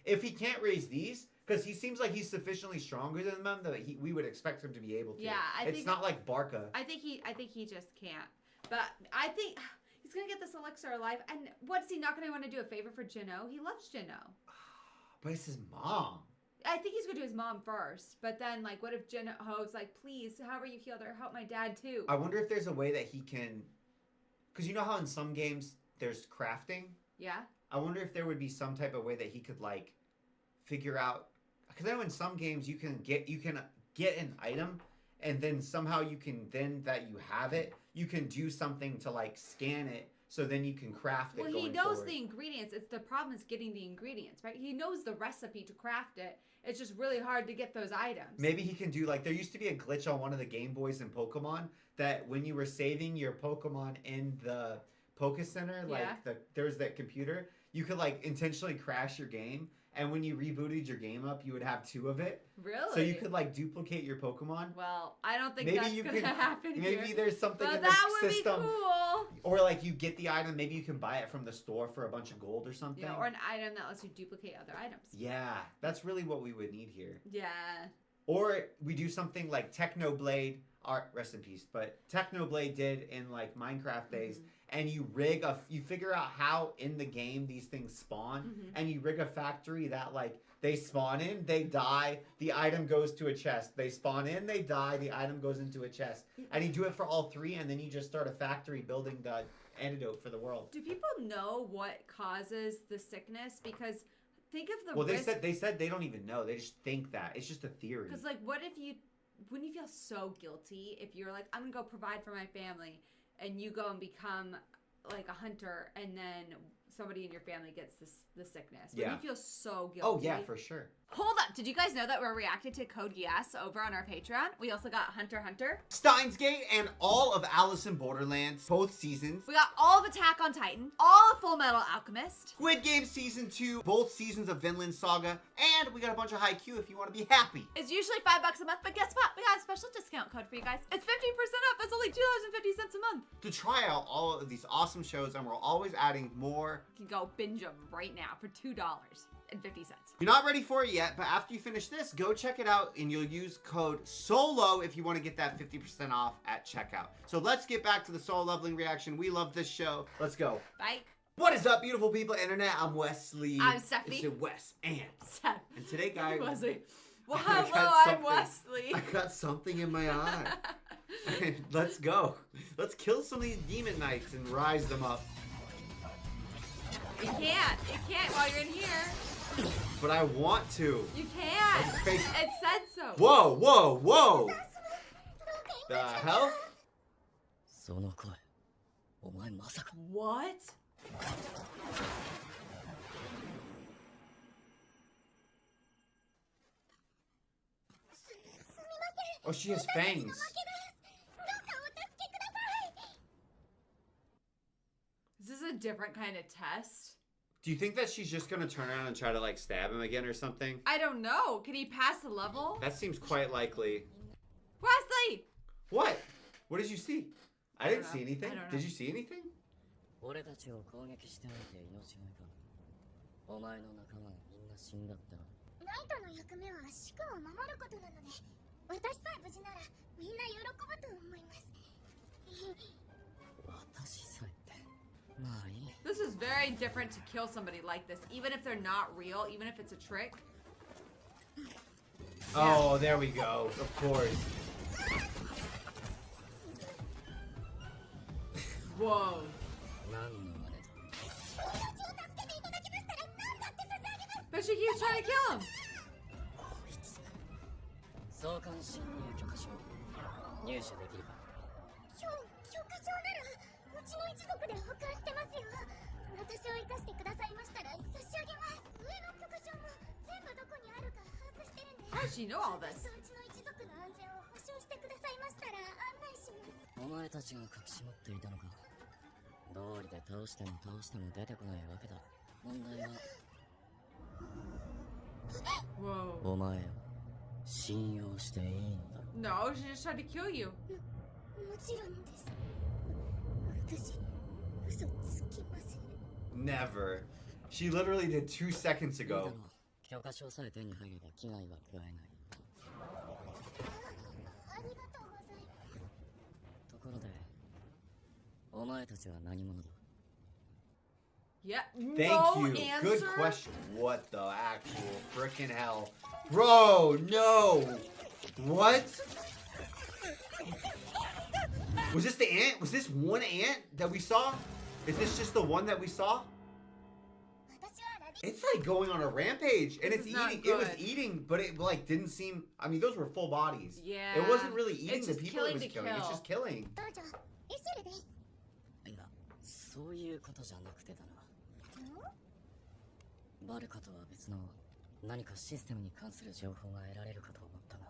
if he can't raise these, because he seems like he's sufficiently stronger than them that we would expect him to be able to. Yeah, it's not like Barca. I think he just can't. But I think he's gonna get this elixir of life. And what's he not gonna want to do a favor for Jino? He loves Jino. But it's his mom. I think he's gonna do his mom first, but then like, what if Jino's like, please, however you healed her, help my dad too. I wonder if there's a way that he can, because you know how in some games there's crafting. Yeah. I wonder if there would be some type of way that he could like figure out, because I know in some games you can get an item, and then somehow you can that you have it, you can do something to like scan it. So then you can craft it. Well, going he knows forward. the ingredients. It's the problem is getting the ingredients, right? He knows the recipe to craft it. It's just really hard to get those items. Maybe he can do like there used to be a glitch on one of the Game Boys in Pokemon that when you were saving your Pokemon in the Poke Center, like there was that computer, you could like intentionally crash your game. And when you rebooted your game up, you would have 2 of it. Really? So you could like duplicate your Pokemon. Well, I don't think that's gonna happen maybe here. there's something but in the that would system. be cool. Or like you get the item, maybe you can buy it from the store for a bunch of gold or something. Yeah, or an item that lets you duplicate other items. Yeah, that's really what we would need here. Yeah. Or we do something like Technoblade, rest in peace, but Technoblade did in like Minecraft days, and you figure out how in the game these things spawn, and you rig a factory that like they spawn in, they die, the item goes to a chest. They spawn in, they die, the item goes into a chest. And you do it for all 3, and then you just start a factory building antidote for the world. Do people know what causes the sickness? Because think of the Well, risk. they said they don't even know. They just think that. It's just a theory. Because, like, wouldn't you feel so guilty if you're like, I'm going to go provide for my family, and you go and become, like, a hunter, and then somebody in your family gets the sickness? Wouldn't you feel so guilty? Oh, yeah, for sure. Hold up. Did you guys know that we're reacting to Code Geass over on our Patreon? We also got Hunter x Hunter. Steins Gate and all of Alice in Borderlands, both seasons. We got all of Attack on Titan, all of Full Metal Alchemist, Squid Game Season 2, both seasons of Vinland Saga, and we got a bunch of Haikyuu if you want to be happy. It's usually $5 a month, but guess what? We got a special discount code for you guys. It's 15% off. That's only $2.50 a month. To try out all of these awesome shows, and we're always adding more. You can go binge them right now for $2.50. You're not ready for it yet, but after you finish this, go check it out, and you'll use code SOLO if you want to get that 50% off at checkout. So let's get back to the Solo Leveling reaction. We love this show. Let's go. Bye. What is up, beautiful people of internet? I'm Wesley. I'm Steffi. It's Wes and Steph. And today, guys. Wesley. Well, I hello, got I'm Wesley. I got something in my eye. Let's go. Let's kill some of these demon knights and rise them up. You can't. You can't while you're in here. But I want to. You can't. Okay. It said so. Whoa, whoa, whoa. The hell? What? Oh, she has fangs. Is this a different kind of test? Do you think that she's just gonna turn around and try to like stab him again or something? I don't know. Can he pass the level? That seems quite likely. Wesley! What? What did you see? I didn't know. see anything. I don't know. Did you see anything? 俺たちを攻撃しておいて命がけお前の仲間がみんな死んだってな。ナイトの役目は主君を守ることなので、私さえ無事ならみんな喜ぶと思います。私さえって。まあいい。 This is very different to kill somebody like this, even if they're not real, even if it's a trick. Oh, there we go. Of course. Whoa. 何の真似だ。 But she keeps trying to kill him. 相関侵入許可証入手できるか。許可証ならうちの一族で保管してますよ。私を生かしてくださいましたら差し上げます。上の許可証も全部どこにあるか把握してるんで。 How does she know all this? うちの一族の安全を保証してくださいましたら案内します。お前たちが隠し持っていたのか。道理で倒しても出てこないわけだ。問題は Whoa. お前を信用していいのだ。 No, she just tried to kill you. もちろんです。私、嘘つきません。 Never. She literally did 2 seconds いいだろ ago. う。許可証さえ手に入れば危害は加えない。ありがとうございます。ところで、お前たちは何者だ。 Yeah. Thank no you. answer. Good question. What the actual frickin' hell? Bro, no. What? Was this the ant? Was this one ant that we saw? Is this just the one that we saw? 私はラディ It's like going on a rampage, and This it's is not eating. It was good. eating, but it like didn't seem. I mean, those were full bodies. Yeah. It wasn't really eating It's the just people it killing was to killing. It's kill. just killing. どうぞ、エシェルです。いや、そういうことじゃなくてだな。バルカとは別の何かシステムに関する情報が得られるかと思ったが、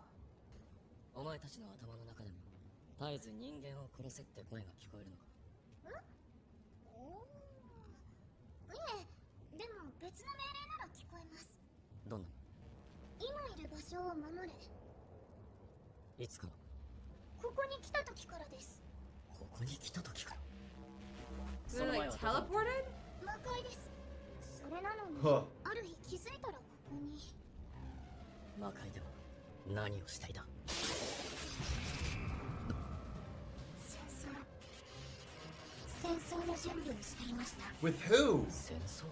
お前たちの頭の中でも絶えず人間を殺せって声が聞こえるのか。いえ、でも別の命令なら聞こえます。どんなの？今いる場所を守れ。いつから？ここに来た時からです。ここに来た時から。 So they're like teleported? 魔界です。それなのに、 Huh. ある日気づいたらここに。魔界では何をしたいだ。戦争の準備をしていました。 With who? 戦争？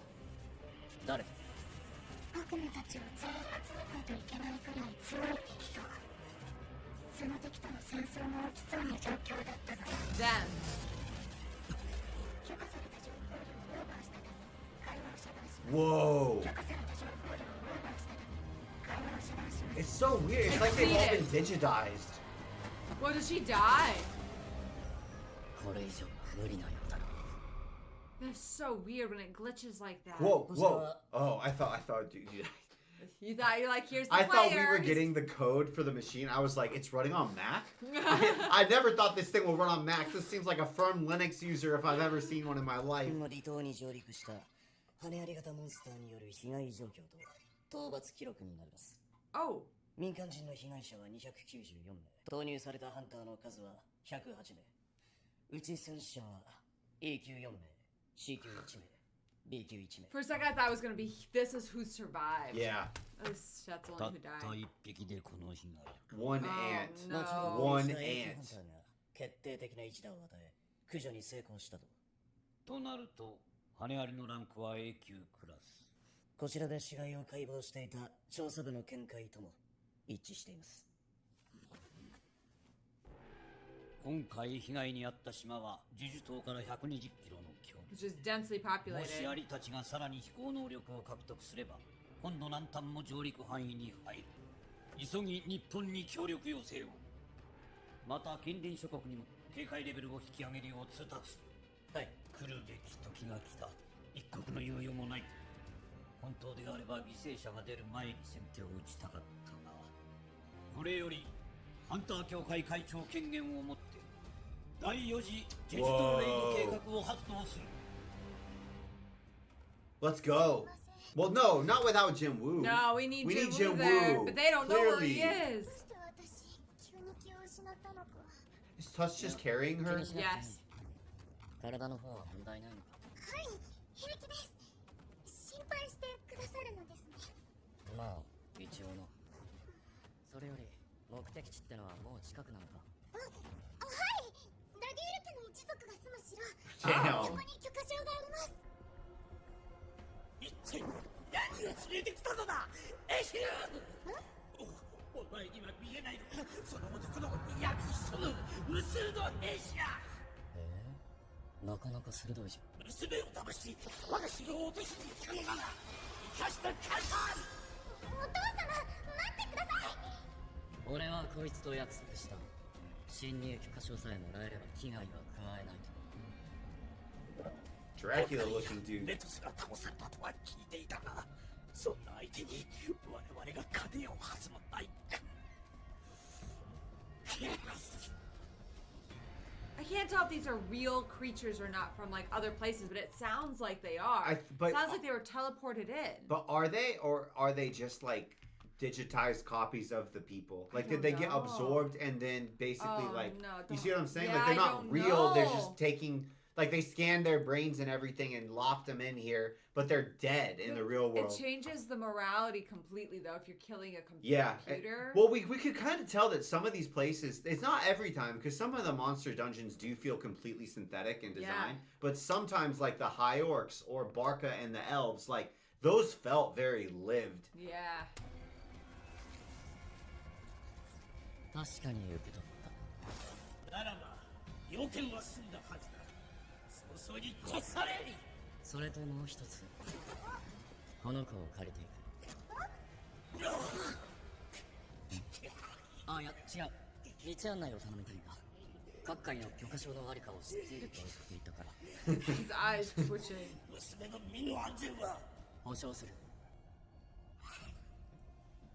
誰？悪魔たちを連れ集めないといけないくらい強い敵と。その敵との戦争が起きそうな状況だったので。Them. Whoa. It's so weird. It's like they've all been digitized. Well, did she die? これ以上無理なようだ。 That's so weird when it glitches like that. Whoa, whoa. Oh, I thought, dude. You thought you're like, here's the I player. thought we were getting the code for the machine. I was like, it's running on Mac? I never thought this thing will run on Mac. This seems like a firm Linux user if I've ever seen one in my life. 離島に上陸した羽あり型モンスターによる被害状況と討伐記録になります。 Oh. 民間人の被害者は294名、投入されたハンターの数は108名。うち戦死者は A 級4名、C 級1名、B 級1名。 For a second, I thought it was gonna be this is who survived. Yeah. That's the one who たった died. 一匹でこの被害。 One Oh, ant. no. One ハンター ant. が決定的な一打を与え、駆除に成功したと。となると、羽ありのランクは A 級クラス。こちらで死骸を解剖していた調査部の見解とも一致しています。今回被害に遭った島はジュジュ島から120キロの距離。 Which is densely もし populated. アリたちがさらに飛行能力を獲得すれば、今度南端も上陸範囲に入る。急ぎ日本に協力要請を。また近隣諸国にも警戒レベルを引き上げるよう通達。はい。来るべき時が来た。一刻の猶予もない。本当であれば犠牲者が出る前に先手を打ちたかったが、これよりハンター協会会長権限を持って第4次ジェジ島レイド計画を発動する。 Let's go. Well, no, not without Jim Woo. No, we need Jim Jim Woo there, Woo. but they don't know where he Clearly. is. どうして私急に気を失ったのか。 Is Tuss just carrying her? Yes. 体の方は問題ないのか。はい、平気です。心配してくださるのですね。まあ一応の。それより目的地ってのはもう近くなのか。はい、ラディール家の一族が住む城。 Damn. そこに許可証があります。一体何を連れてきたのだエシル。お前には見えないのか、その男の闇潜む無数の兵士が。なかなか鋭いじゃん。娘を騙し我が城を落としに来たのだが、生かしたカさん。お父様、待ってください。俺はこいつと約束した。侵入許可証さえもらえれば危害は加えないと。 Dracula looking レ dude. トスが倒されたとは聞いていたが、そんな相手に我々が金を挟まないか。I can't tell if these are real creatures or not from like other places, but it sounds like they are. but- sounds like they were teleported in. But are they, or are they just like digitized copies of the people? Like, did don't they get know. absorbed and then basically Oh, like, no, you don't- see what I'm saying? Yeah, Like, they're I not don't real. They're know. just taking, like, they scanned their brains and everything and locked them in here, but they're dead in the real world. It changes the morality completely, though, if you're killing a Yeah. computer. Well, we could kind of tell that some of these places, it's not every time, because some of the monster dungeons do feel completely synthetic in design, but sometimes, like, the High Orcs or Barca and the Elves, like, those felt very lived. Yeah. 確かに受け取った。ならば要件は済んだはずだ。早々に越されり。それともう一つ。この子を借りていく。あ、いや違う。道案内を頼みたいんだ。各界の許可証のありかを知っていると言っていたから。 His eyes twitching. 娘の身の安全は保証する。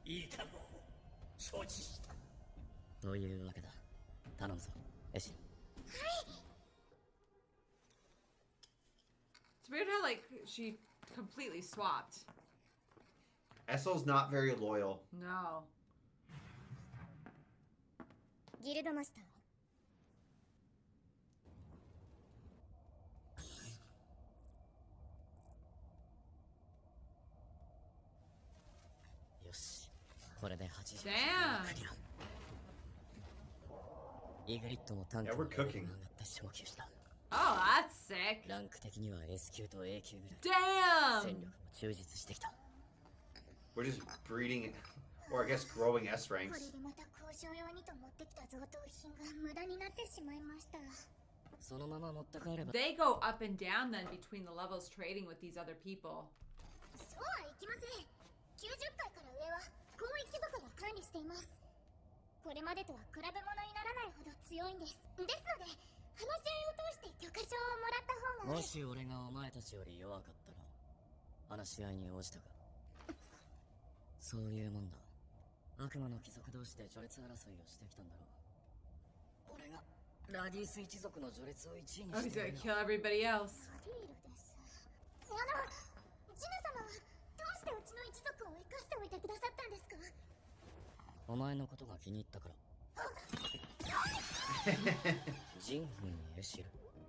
いいかも承知した。というわけだ。頼むぞ、エシ。 It's weird how, like, she completely swapped. Essel's not very loyal. No. ギルドマスター。よし。これで80。 Damn. クリア。イグリッドもタンク Yeah, の we're レベル cooking. が上がって昇級した。 Oh, that's sick. ランク的には S 級と A 級ぐらい。 Damn. 戦力も充実してきた。 We're just breeding, or I guess growing S これ ranks. でまた交渉用にと持ってきた贈答品が無駄になってしまいました。そのまま持って帰れば。 They go up and down then between the levels trading with these other people. そうはいきません。90階から上は高一族が管理しています。これまでとは比べ物にならないほど強いんです。ですので話し合いを通して許可証をもらった方が。もし俺がお前たちより弱かったら話し合いに応じたか。そういうもんだ。悪魔の貴族同士で序列争いをしてきたんだろう。俺がラディース一族の序列を1位に Oh, し he's て gonna るよ。 kill everybody else. アディールです。ジヌ様はどうしてうちの一族を生かしておいてくださったんですか？お前のことが気に入ったから。ジンフンにエシル。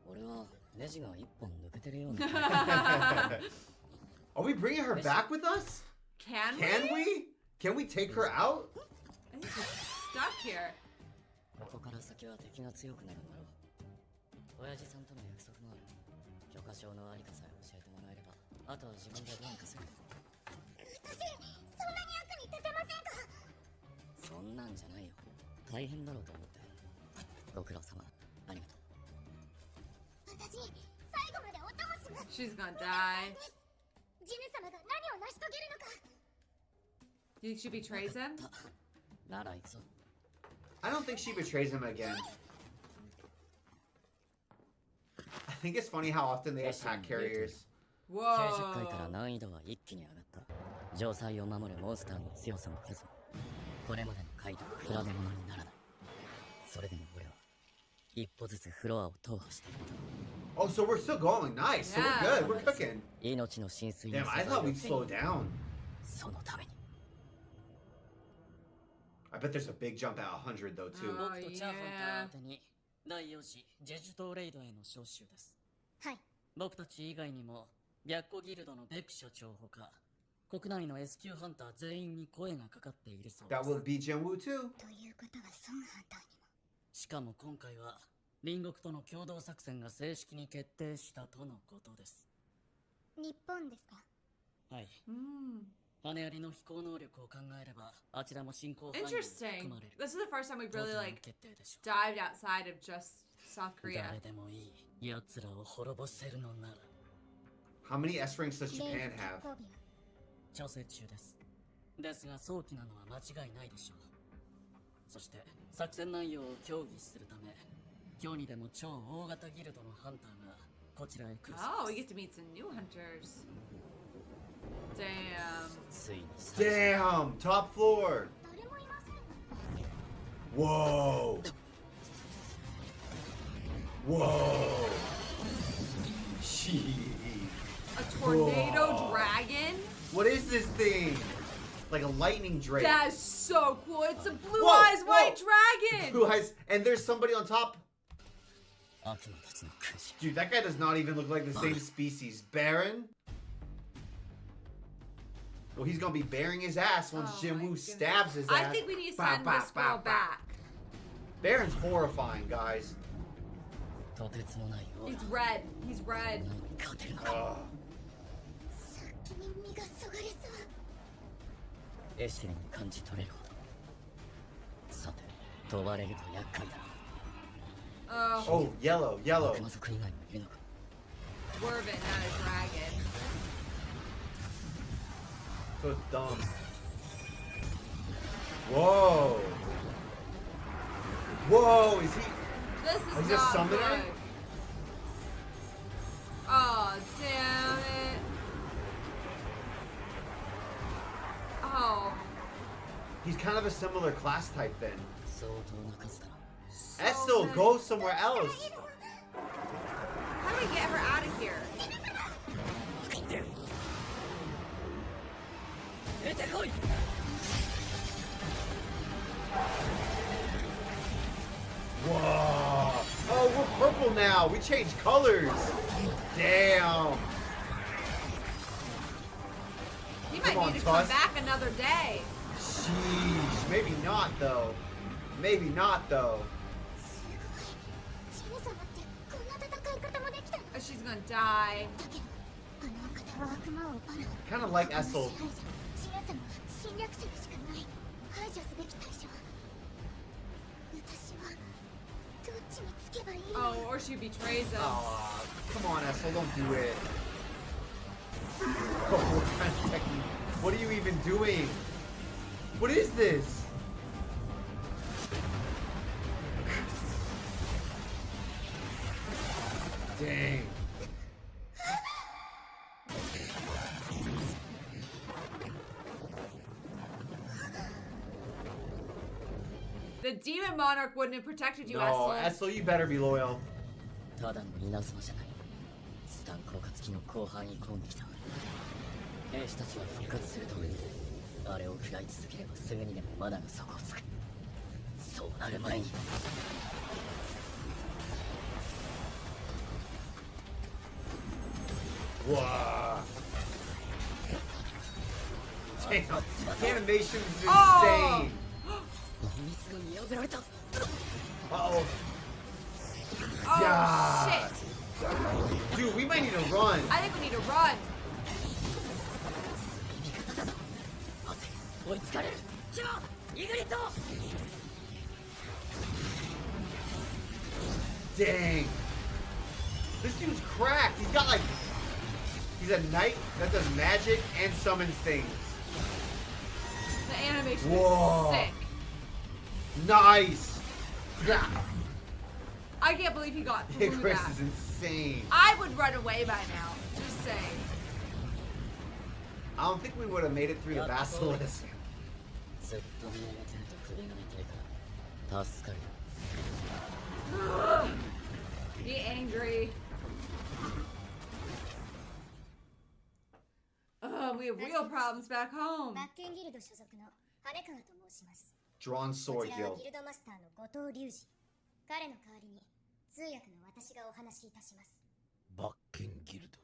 俺はネジが一本抜けてるような。Are we bringing her back with us? Can we? Can we take her out? I think she's stuck here. ここから先は敵が強くなるんだろう。親父さんとの約束もある。許可証のありかさえ教えてもらえれば、あとは自分でどうにかする。私、そんなに役に立てませんか？そんなんじゃないよ。大変だろうと思って。ご苦労様。ありがとう。私、最後までお供します。 She's gonna die. ジヌ様が何を成し遂げるのか。Do you think she betrays him? なら行くぞ。I don't think she betrays him again. I think it's funny how often they have pack carriers. 90 Whoa. 階から難易度は一気に上がった。城塞を守るモンスターの強さも数もこれまでの階と比べ物にならない。それでも俺は一歩ずつフロアを踏破していった。 Oh, so we're still going. Nice. So we're good. We're cooking. 命の浸水に Damn, I thought we'd slow down. そのために I bet there's a big jump at 100 though too. あ僕とチャーハンと相手に第4次ジェジュ島レイドへの招集です。はい。僕たち以外にも白虎ギルドのベク所長ほか国内の S 級ハンター全員に声がかかっているそうで That す。 will be Jinwoo too. ということは孫ハンターにも。しかも今回は隣国との共同作戦が正式に決定したとのことです。日本ですか？はい。 Hmm. 羽槍の飛行能力を考えればあちらも進行範囲に Interesting. 含まれる。 This is the first time we've 当 really 然 like 決定でしょ dived outside of just South う。 Korea. 誰でもいい奴らを滅ぼせるのなら How many S ranks does レイ Japan ブ have? 特攻日は調整中です。ですが早期なのは間違いないでしょう。そして作戦内容を協議するため今日にでも超大型ギルドのハンターがこちらへ来る Oh, そう we で get to meet some new hunters. Damn. す。ついに Damn, top floor. 誰もいません。 Whoa. Whoa. Jeez. A tornado Whoa. dragon? What is this thing? Like a lightning drake. That is so cool. It's a blue Whoa, eyes white whoa. dragon. Blue eyes, and there's somebody on top. 悪魔たちの君主 Dude, that guy does not even look like the same species. Baron? Well, he's gonna be bearing his ass once Oh my Jinwoo goodness. stabs his I ass. think we need to Bah, send bah, this bah, girl bah. back. Baron's horrifying, guys. とてつもないオー He's ラ red. He's red. なのに勝てるのか Ugh. 先に身がそがれそう。エシレに感じ取れるほどさて問われると厄介だ Oh, Oh, yellow, yellow. 悪魔族以外もいるのか Dwarven, not a dragon. So it's dumb. Whoa. Whoa, is he? This Is is this not summoner? good. Oh, damn it. Oh. He's kind of a similar class type then. 相当な数だな Essel, many. go somewhere else. How do we get her out of here? 出てこい Whoa. Oh, we're purple now. We changed colors. Damn. He might Come on, need to come Tuss. back another day. Sheesh. Maybe not, though. Maybe not, though. ジヌ様ってこんな戦い方もできたの？ Oh, she's gonna die. だけどあのお方は悪魔王バラン。 Kind of like Essel. 支配者ジヌ様は侵略者でしかない。排除すべき対象。私は Oh, or she betrays him. Oh, come on, Essel, don't do it. Oh, what kind of technique? What are you even doing? What is this? Dang. The demon monarch wouldn't have protected you, No, Essel. Essel, you better be loyal. ただの稲妻じゃない。スタン効果付きの広範囲攻撃だ。兵士たちは復活するとあれを食らい続ければすぐにでもマナが底をつく。そうなる前に。Wow. Damn, the animation is insane. Oh. Uh-oh. Oh, Yeah. shit. Dude, we might need to run. I think we need to run. Dang. This dude's cracked. He's got like... He's a knight that does magic and summons things. The animation Whoa. is sick. Nice. I can't believe he got through Chris that. is insane. I would run away by now. Just saying. I don't think we would have made it through the basilisk. ずっと見上げてると首が痛いから助かるよ。Be angry. We have real problems back home. バッケンギルド所属の羽川と申します。 Drawn こ Sword ちらは Guild. ギルドマスターの後藤隆二。彼の代わりに通訳の私がお話しいたします。バッケンギルド。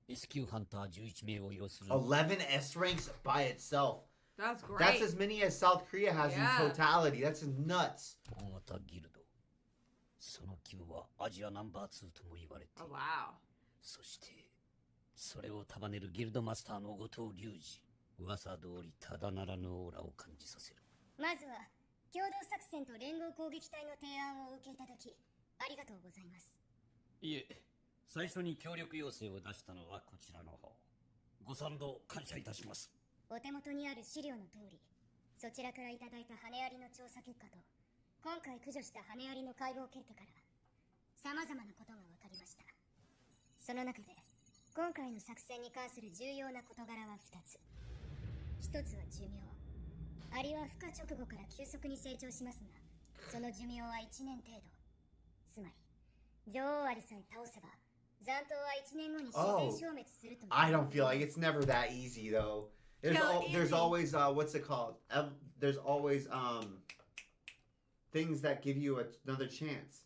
S級ハンター11名を要する。 11 S ranks by itself. That's great. That's as many as South Korea has Yeah. in totality. That's nuts. 大型ギルド。その級はアジアナンバー2とも言われている。 Oh, wow. そしてそれを束ねるギルドマスターの後藤隆二。噂通りただならぬオーラを感じさせる。まずは共同作戦と連合攻撃隊の提案を受けいただきありがとうございます。いえ、最初に協力要請を出したのはこちらの方。ご賛同感謝いたします。お手元にある資料の通り、そちらからいただいた羽アリの調査結果と今回駆除した羽アリの解剖結果から様々なことが分かりました。その中で今回の作戦に関する重要な事柄は2つ。一つは寿命。アリは孵化直後から急速に成長しますが、その寿命は1年程度。つまり女王アリさえ倒せば残党は1年後に自然消滅するという。 I don't feel like it's never that easy though. There's always what's it called? There's always things that give you another chance.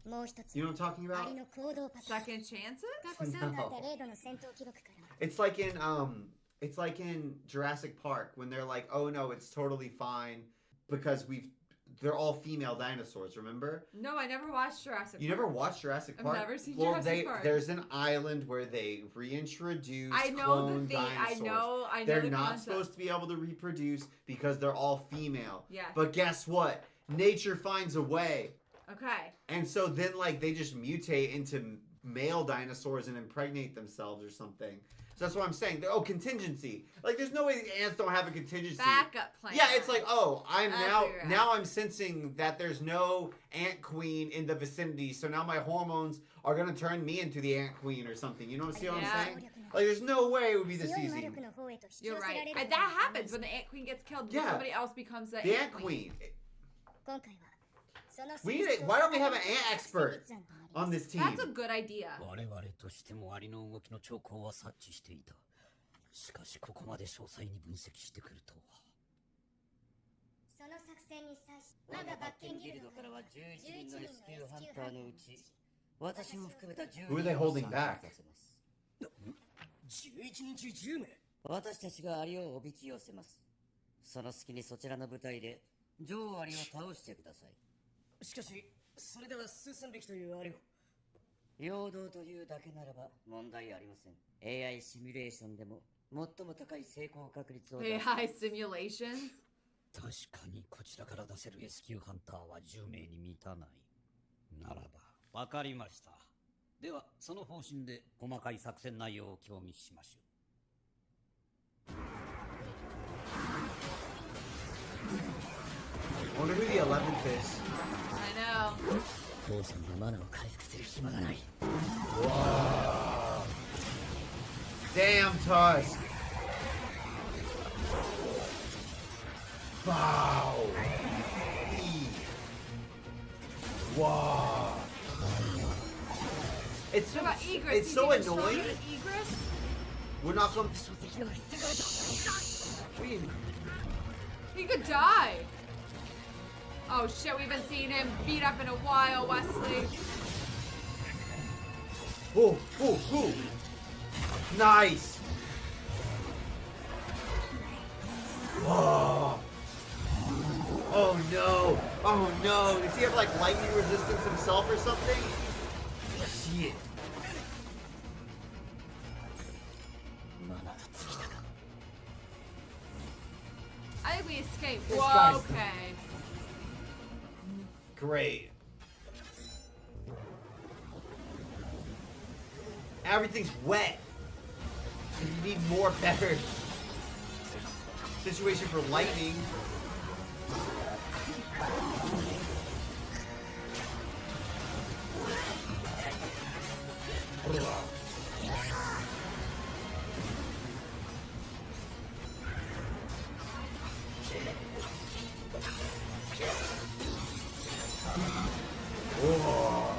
もう一つ。 You know what I'm talking ア about? リの行動パターン。 Second chances? 過去3.0度の戦闘記録から。 It's like in Jurassic Park when they're like, "Oh no, it's totally fine because they're all female dinosaurs." Remember? No, I never watched Jurassic You Park. never watched Jurassic Park? I've never seen well, Jurassic Park. There's an island where they reintroduce I know clone the thing. dinosaurs. I know They're the not concept. supposed to be able to reproduce because they're all female. Yeah. But guess what? Nature finds a way. Okay. And so then like they just mutate into male dinosaurs and impregnate themselves or something. So that's what I'm saying. Oh, contingency. Like there's no way the ants don't have a contingency. Backup plan. Yeah, it's like, oh, I figure it now out. I'm sensing that there's no ant queen in the vicinity. So now my hormones are gonna turn me into the ant queen or something. You know what I'm Yeah. saying? Like there's no way it would be this 強い easy. 魔力の方へと引き You're 寄せら right. れる And that happens when the ant queen gets killed. Yeah. Somebody else becomes the The ant ant queen. queen. 今回はその We need. Why don't we have an ant expert on this team? That's a good idea. 我々としてもアリの動きの兆候は察知していた。しかしここまで詳細に分析してくるとは。その作戦に際し我がバッケンギルドからは11人のレスキューハンターのうち私を含めた10 Who are they 人を holding 参 back? 加させます。 11人中10名。私たちがアリをおびき寄せます。その隙にそちらの部隊で女王アリを倒してください。しかし、それでは数千匹というあれを。陽動というだけならば問題ありません。AI シミュレーションでも最も高い成功確率を出す。 AI simulations? 確かにこちらから出せる S 級ハンターは10名に満たない。ならば、わかりました。では、その方針で細かい作戦内容を協議しましょう。I wonder who the 11th is. I know. 父さんがマナを回復する暇がない。Damn, Tusk. Wow. Wow. It's so, it's so annoying. We're not going to... He could die. Oh shit, we haven't seen him beat up in a while, Wesley. Ooh, ooh, ooh. Nice. Whoa. Oh no. Oh no. Does he have like lightning resistance himself or something? Shit. I think we escaped. This Whoa, guy's- okay. Great. Everything's wet. You need more better situation for lightning. Whoa.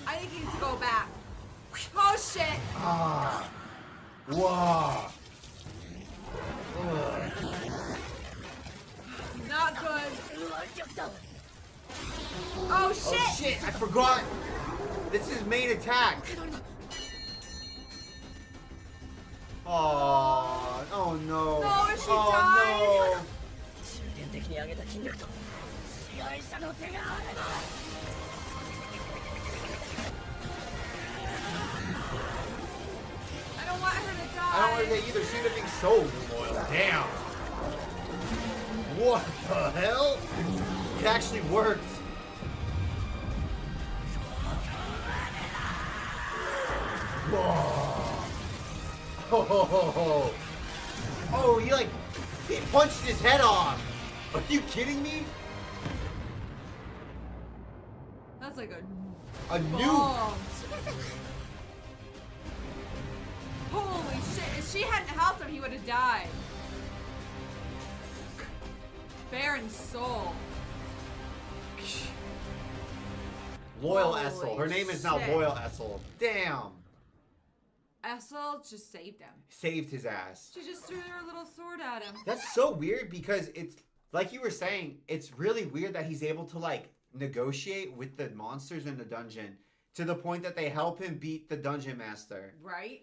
I think he needs to go back. Oh shit. Ah. Whoa. Not good. Oh shit. Oh shit, I forgot. This is main attack. Oh, oh no. No, she oh died. no. 重点的に上げた筋力と支配者の手があれば I don't want her to die. I don't want to either. She ended up being so loyal. Damn. What the hell? It actually worked. Whoa. Oh, oh, he punched his head off. Are you kidding me? That's like A nuke. bomb. Holy shit. If she hadn't helped him, he would have died. Baron Soul. Loyal Holy Essel. Her name is now shit. Loyal Essel. Damn. Essel just saved him. Saved his ass. She just threw her little sword at him. That's so weird because it's like you were saying, it's really weird that he's able to like negotiate with the monsters in the dungeon to the point that they help him beat the dungeon master. Right?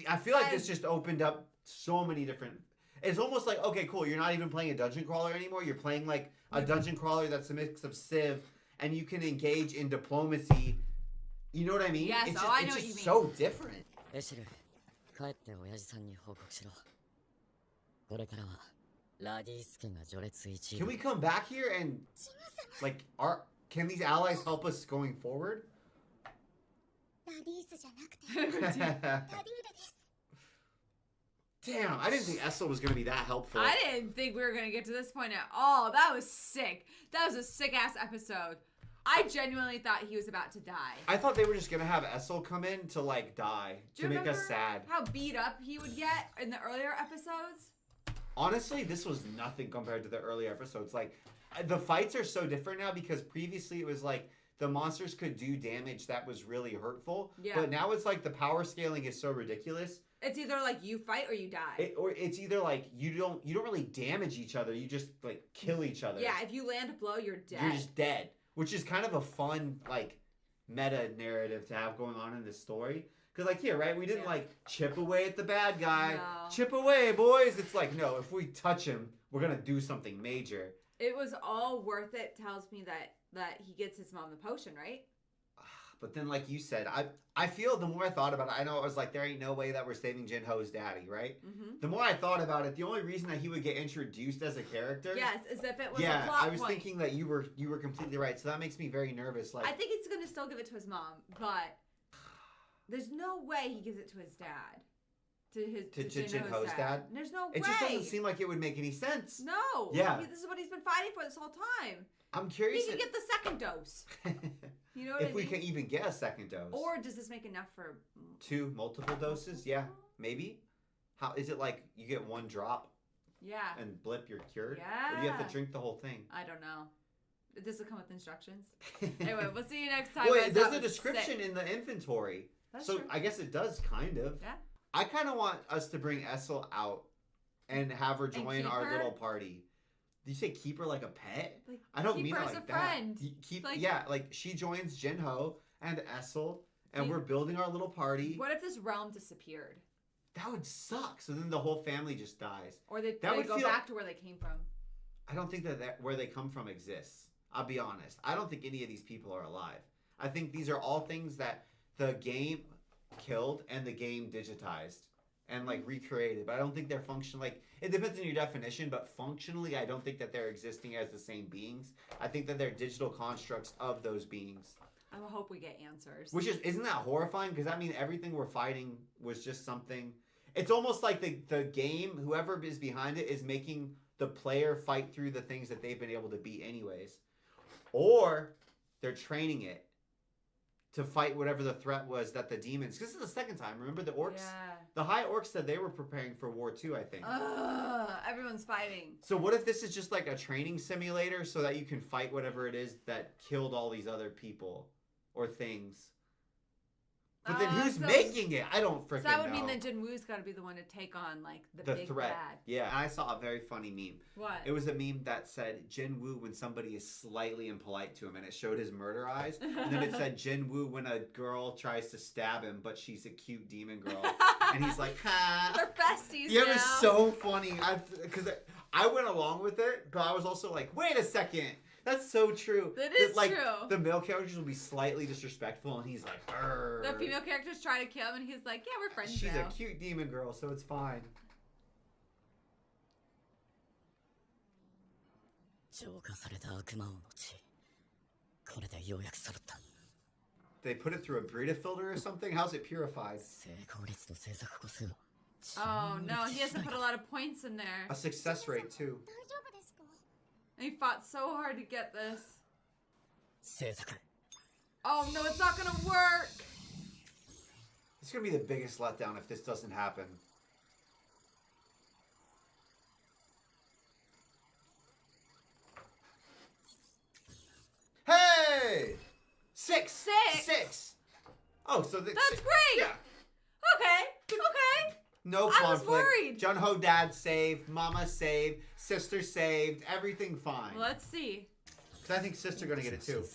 I feel like this just opened up so many different. It's almost like, okay, cool, you're not even playing a dungeon crawler anymore. You're playing like a dungeon crawler that's a mix of Civ, and you can engage in diplomacy. You know what I mean? Yes, it's oh, just, I know it's what just you mean. so different. エシル、帰って親父さんに報告しろ。これからはラディス家が序列1位。 Can we come back here and like can these allies help us going forward? ラディースじゃなくてラディーレです Damn, I didn't think Essel was gonna be that helpful. I didn't think we were going to get to this point at all. That was sick. That was a sick-ass episode. I genuinely thought he was about to die. I thought they were just gonna have Essel come in to like die Do you to make us remember sad. how beat up he would get in the earlier episodes? Honestly, this was nothing compared to the earlier episodes. Like, the fights are so different now because previously it was like the monsters could do damage that was really hurtful. Yeah. But now it's like the power scaling is so ridiculous. It's either like you fight or you die. Or it's either like you don't really damage each other. You just like kill each other. Yeah, if you land a blow, you're dead. You're just dead. Which is kind of a fun like meta narrative to have going on in this story. Because like here, right? We didn't like chip away at the bad guy. No. Chip away, boys. It's like, no, if we touch him, we're going to do something major. It was all worth it. Tells me that he gets his mom the potion, right? But then, like you said, I feel the more I thought about it, I know it was like, there ain't no way that we're saving Jinho's daddy, right? Mm-hmm. The more I thought about it, the only reason that he would get introduced as a character... Yes, as if it was yeah, a plot I was point. thinking that you were completely right, so that makes me very nervous. Like, I think he's going to still give it to his mom, but there's no way he gives it to his dad. To Jinho's dad? There's no way. It just doesn't seem like it would make any sense. No. Yeah. This is what he's been fighting for this whole time. I'm curious. He can get the second dose. You know what if I we mean? can even get a second dose. Or does this make enough for... multiple doses? Yeah, maybe. How is it like you get one drop? Yeah. And blip, you're cured? Yeah. Or do you have to drink the whole thing? I don't know. Does it come with instructions? Anyway, we'll see you next time. Wait, there's a description in the inventory. That's so true. I guess it does kind of. Yeah. I kind of want us to bring Essel out and have her join our little party. Did you say keep her like a pet? Like, I don't keep mean her it as like a that. friend. Like she joins Jinho and Essel, and we're building our little party. What if this realm disappeared? That would suck. So then the whole family just dies. Or they go back to where they came from. I don't think that where they come from exists. I'll be honest. I don't think any of these people are alive. I think these are all things that the game killed and the game digitized and like recreated. But I don't think they're like, it depends on your definition, but functionally I don't think that they're existing as the same beings. I think that they're digital constructs of those beings. I hope we get answers. Isn't that horrifying? Because that means everything we're fighting was just something. It's almost like the game, whoever is behind it, is making the player fight through the things that they've been able to beat anyways. Or they're training it to fight whatever the threat was that the demons... Because this is the second time. Remember the orcs? Yeah. The high orcs said they were preparing for war too, I think. Everyone's fighting. So what if this is just like a training simulator so that you can fight whatever it is that killed all these other people or things? But then who's making it? I don't freaking know. So that would mean that Jinwoo's got to be the one to take on like the big threat. bad. Yeah, I saw a very funny meme. What? It was a meme that said Jinwoo when somebody is slightly impolite to him, and it showed his murder eyes. And then it said Jinwoo when a girl tries to stab him, but she's a cute demon girl, and he's like, "Ha!" They're besties. Yeah, it was so funny. Because I went along with it, but I was also like, "Wait a second." That's so true. That is true. The male characters will be slightly disrespectful, and he's like, "Arr." The female characters try to kill him, and he's like, "Yeah, we're friends She's now." a cute demon girl, so it's fine. They put it through a Brita filter or something? How's it purified? Oh no, he has to put a lot of points in there. A success rate too. And he fought so hard to get this. Oh no, it's not gonna work. It's gonna be the biggest letdown if this doesn't happen. Hey! Six! Oh, so that's great! Yeah. Okay. No I was conflict. worried. Junho dad saved, mama saved, sister saved, everything fine. Let's see. Because I think sister gonna get it too.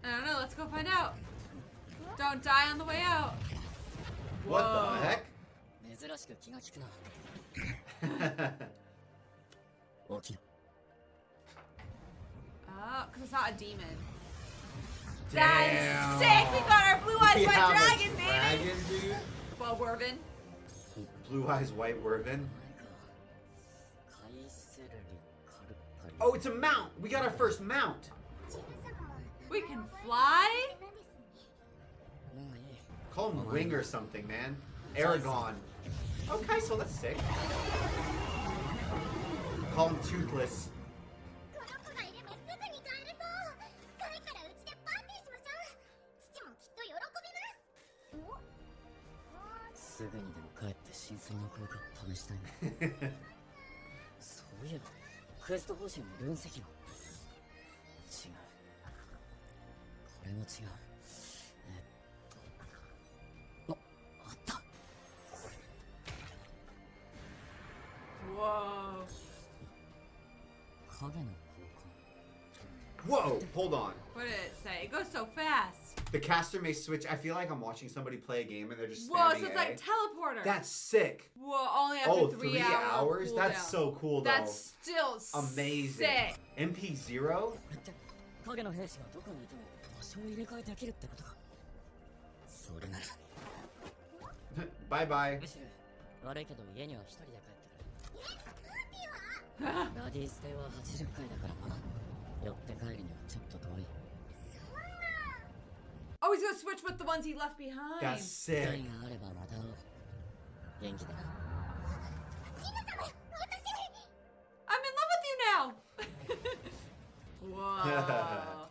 I don't know, let's go find out. Don't die on the way out. What Whoa. the heck? Oh, because it's not a demon. That's sick! We got our blue eyes white dragon, baby! Dragon, dude. Well, Wervin. Blue eyes white Wervin. Oh, it's a mount! We got our first mount! We can fly? Call him Wing or something, man. Aragon. Okay, so that's sick. Call him Toothless. Whoa. Whoa, hold on. What did it say? It goes so fast. The caster may switch. I feel like I'm watching somebody play a game and they're just Whoa, spamming so it's A. like teleporter. That's sick. Whoa, only after 3 hours? cooldown. That's so cool, though. That's still amazing. sick. MP0? 影の兵士がどこにいても場所を入れ替えできるってことか。それなら Bye bye. むしろ悪いけど家には一人で帰ってくる。ラディス邸は80階だからな。寄って帰るにはちょっと遠い。 Oh, he's gonna switch with the ones he left behind. That's sick. 機会があればまた会おう。元気でな。I'm in love with you now. Whoa.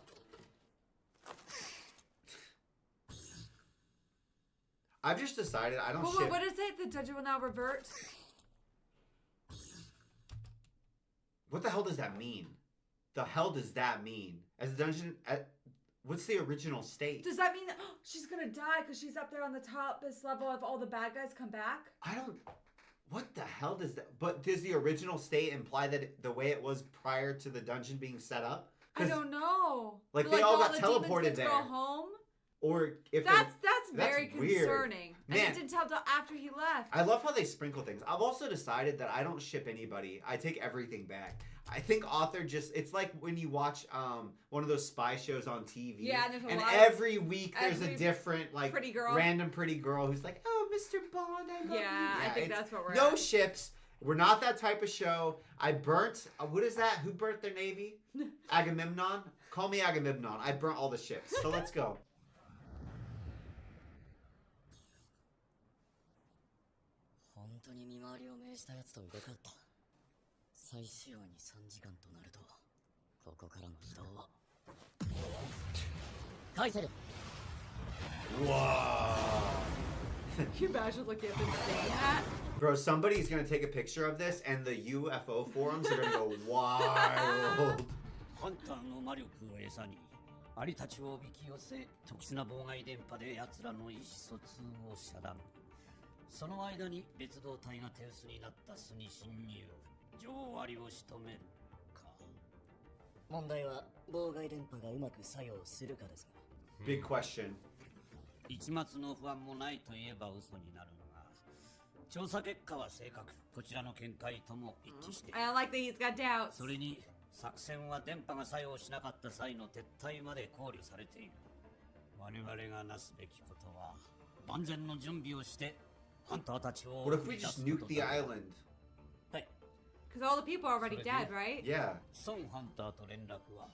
I've just decided I don't Wait, ship. what is it? The dungeon will now revert? What the hell does that mean? The hell does that mean? As a dungeon, what's the original state? Does that mean that she's gonna die because she's up there on the topest level if all the bad guys come back? I don't. What the hell does that? But does the original state imply that the way it was prior to the dungeon being set up? I don't know. Like they all got the teleported demons get to there. go home? Or if That's very weird. concerning. Man. And it didn't tell till after he left. I love how they sprinkle things. I've also decided that I don't ship anybody. I take everything back. I think author it's like when you watch one of those spy shows on TV. Yeah, there's a and lot every week there's a every different like pretty girl. random pretty girl who's like, "Oh, Mr. Bond, I love you." Yeah, I think that's what we're no at. ships. We're not that type of show. I burnt. What is that? Who burnt their navy? Agamemnon. Call me Agamemnon. I burnt all the ships. So let's go. 本当に見回りを命じたやつと入れ替わった。再使用に3時間となると、ここからの移動は返せる。 Wow. Can you imagine looking at them saying that? Bro, somebody's gonna take a picture of this and the UFO forums are gonna go wild. ハンターの魔力を餌にアリたちをおびき寄せ特殊な妨害電波で奴らの意思疎通を遮断。その間に別動隊が手薄になった巣に侵入。女王アリを仕留めるか。問題は妨害電波がうまく作用するかですが。 Big question. 一末の不安もないと言えば嘘になるが、調査結果は正確。こちらの見解とも一致している。 I don't like that he's got doubts. それに作戦は電波が作用しなかった際の撤退まで考慮されている。我々がなすべきことは万全の準備をしてハンターたちを What if we just nuke the island? はい。 Because all the people are already dead, right? Yeah. 孫ハンターと連絡は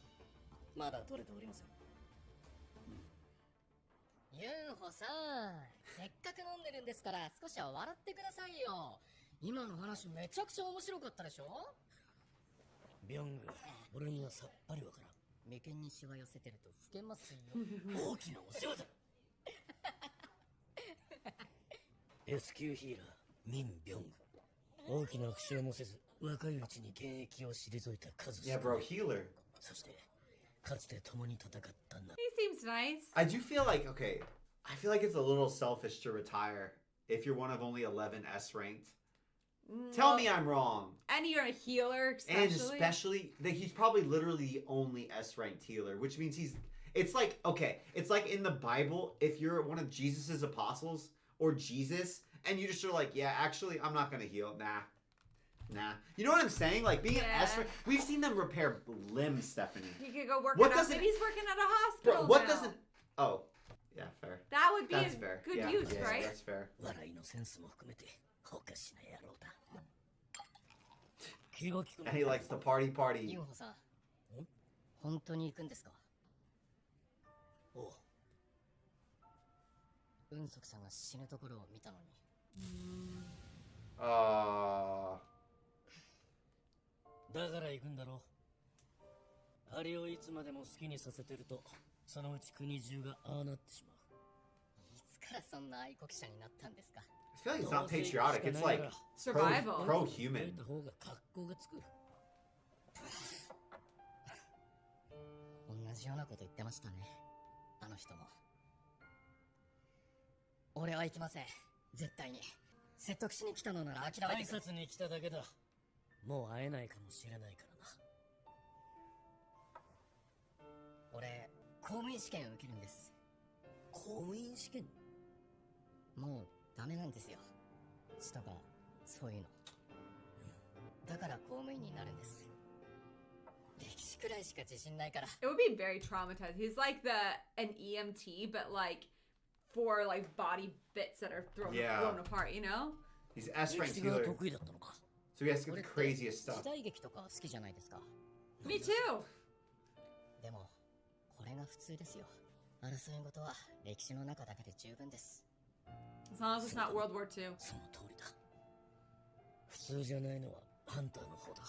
まだ取れておりません。ユンホさん、せっかく飲んでるんですから少しは笑ってくださいよ。今の話めちゃくちゃ面白かったでしょ。ビョング、俺にはさっぱりわからん。眉間にしわ寄せてると老けますよ。大きなお世話だ。S 級ヒーラー、ミン・ビョング。大きな復讐もせず、若いうちに現役を退いた数少ない。 Yeah, bro, healer. そして、かつて共に戦ったんだ。He seems nice. I do feel like, okay, I feel like it's a little selfish to retire if you're one of only 11 S ranked. Tell me I'm wrong. And you're a healer, especially. And especially, that he's probably literally the only S ranked healer, which means it's like, okay, it's like in the Bible, if you're one of Jesus's apostles or Jesus, and you just are like, yeah, actually, I'm not going to heal. Nah. You know what I'm saying? Like being an S rank, we've seen them repair limbs, Stephanie. He could go work What it out. doesn't- Maybe he's working at a hospital Bro, what now. doesn't, oh, yeah, fair. That would be That's a fair. good Yeah, use, yeah, right? That's fair. 笑いのセンスも含めて、おかしな野郎だ。気を利くな。 And he likes to party. ユンホさん、本当に行くんですか。おう、運足さんが死ぬところを見たのに。だから行くんだろう。あれをいつまでも好きにさせてると、そのうち国中がああなってしまう。いつからそんな愛国者になったんですか。 I feel like it's not patriotic. It's like Survival. pro-human. た方が格好がつく。同じようなこと言ってましたね。あの人も。俺は行きません。絶対に。説得しに来たのなら諦め挨てくれ。拶に来ただけだ。もう会えないかもしれないからな。俺、公務員試験受けるんです。公務員試験？もうダメなんですよ。血とかそういうの。だから公務員になるんです。歴史くらいしか自信ないから。It would be very traumatized. He's like an EMT, but like for like body bits that are blown apart, you know? He's S rank 歴史が healer. 得意だったのか。So he has to get the craziest 時 stuff. 代劇とか好きじゃないですか。 Me too. でもこれが普通ですよ。争い事は歴史の中だけで十分です。 As long as it's not World War II. その通りだ。普通じゃないのはハンターの方だ。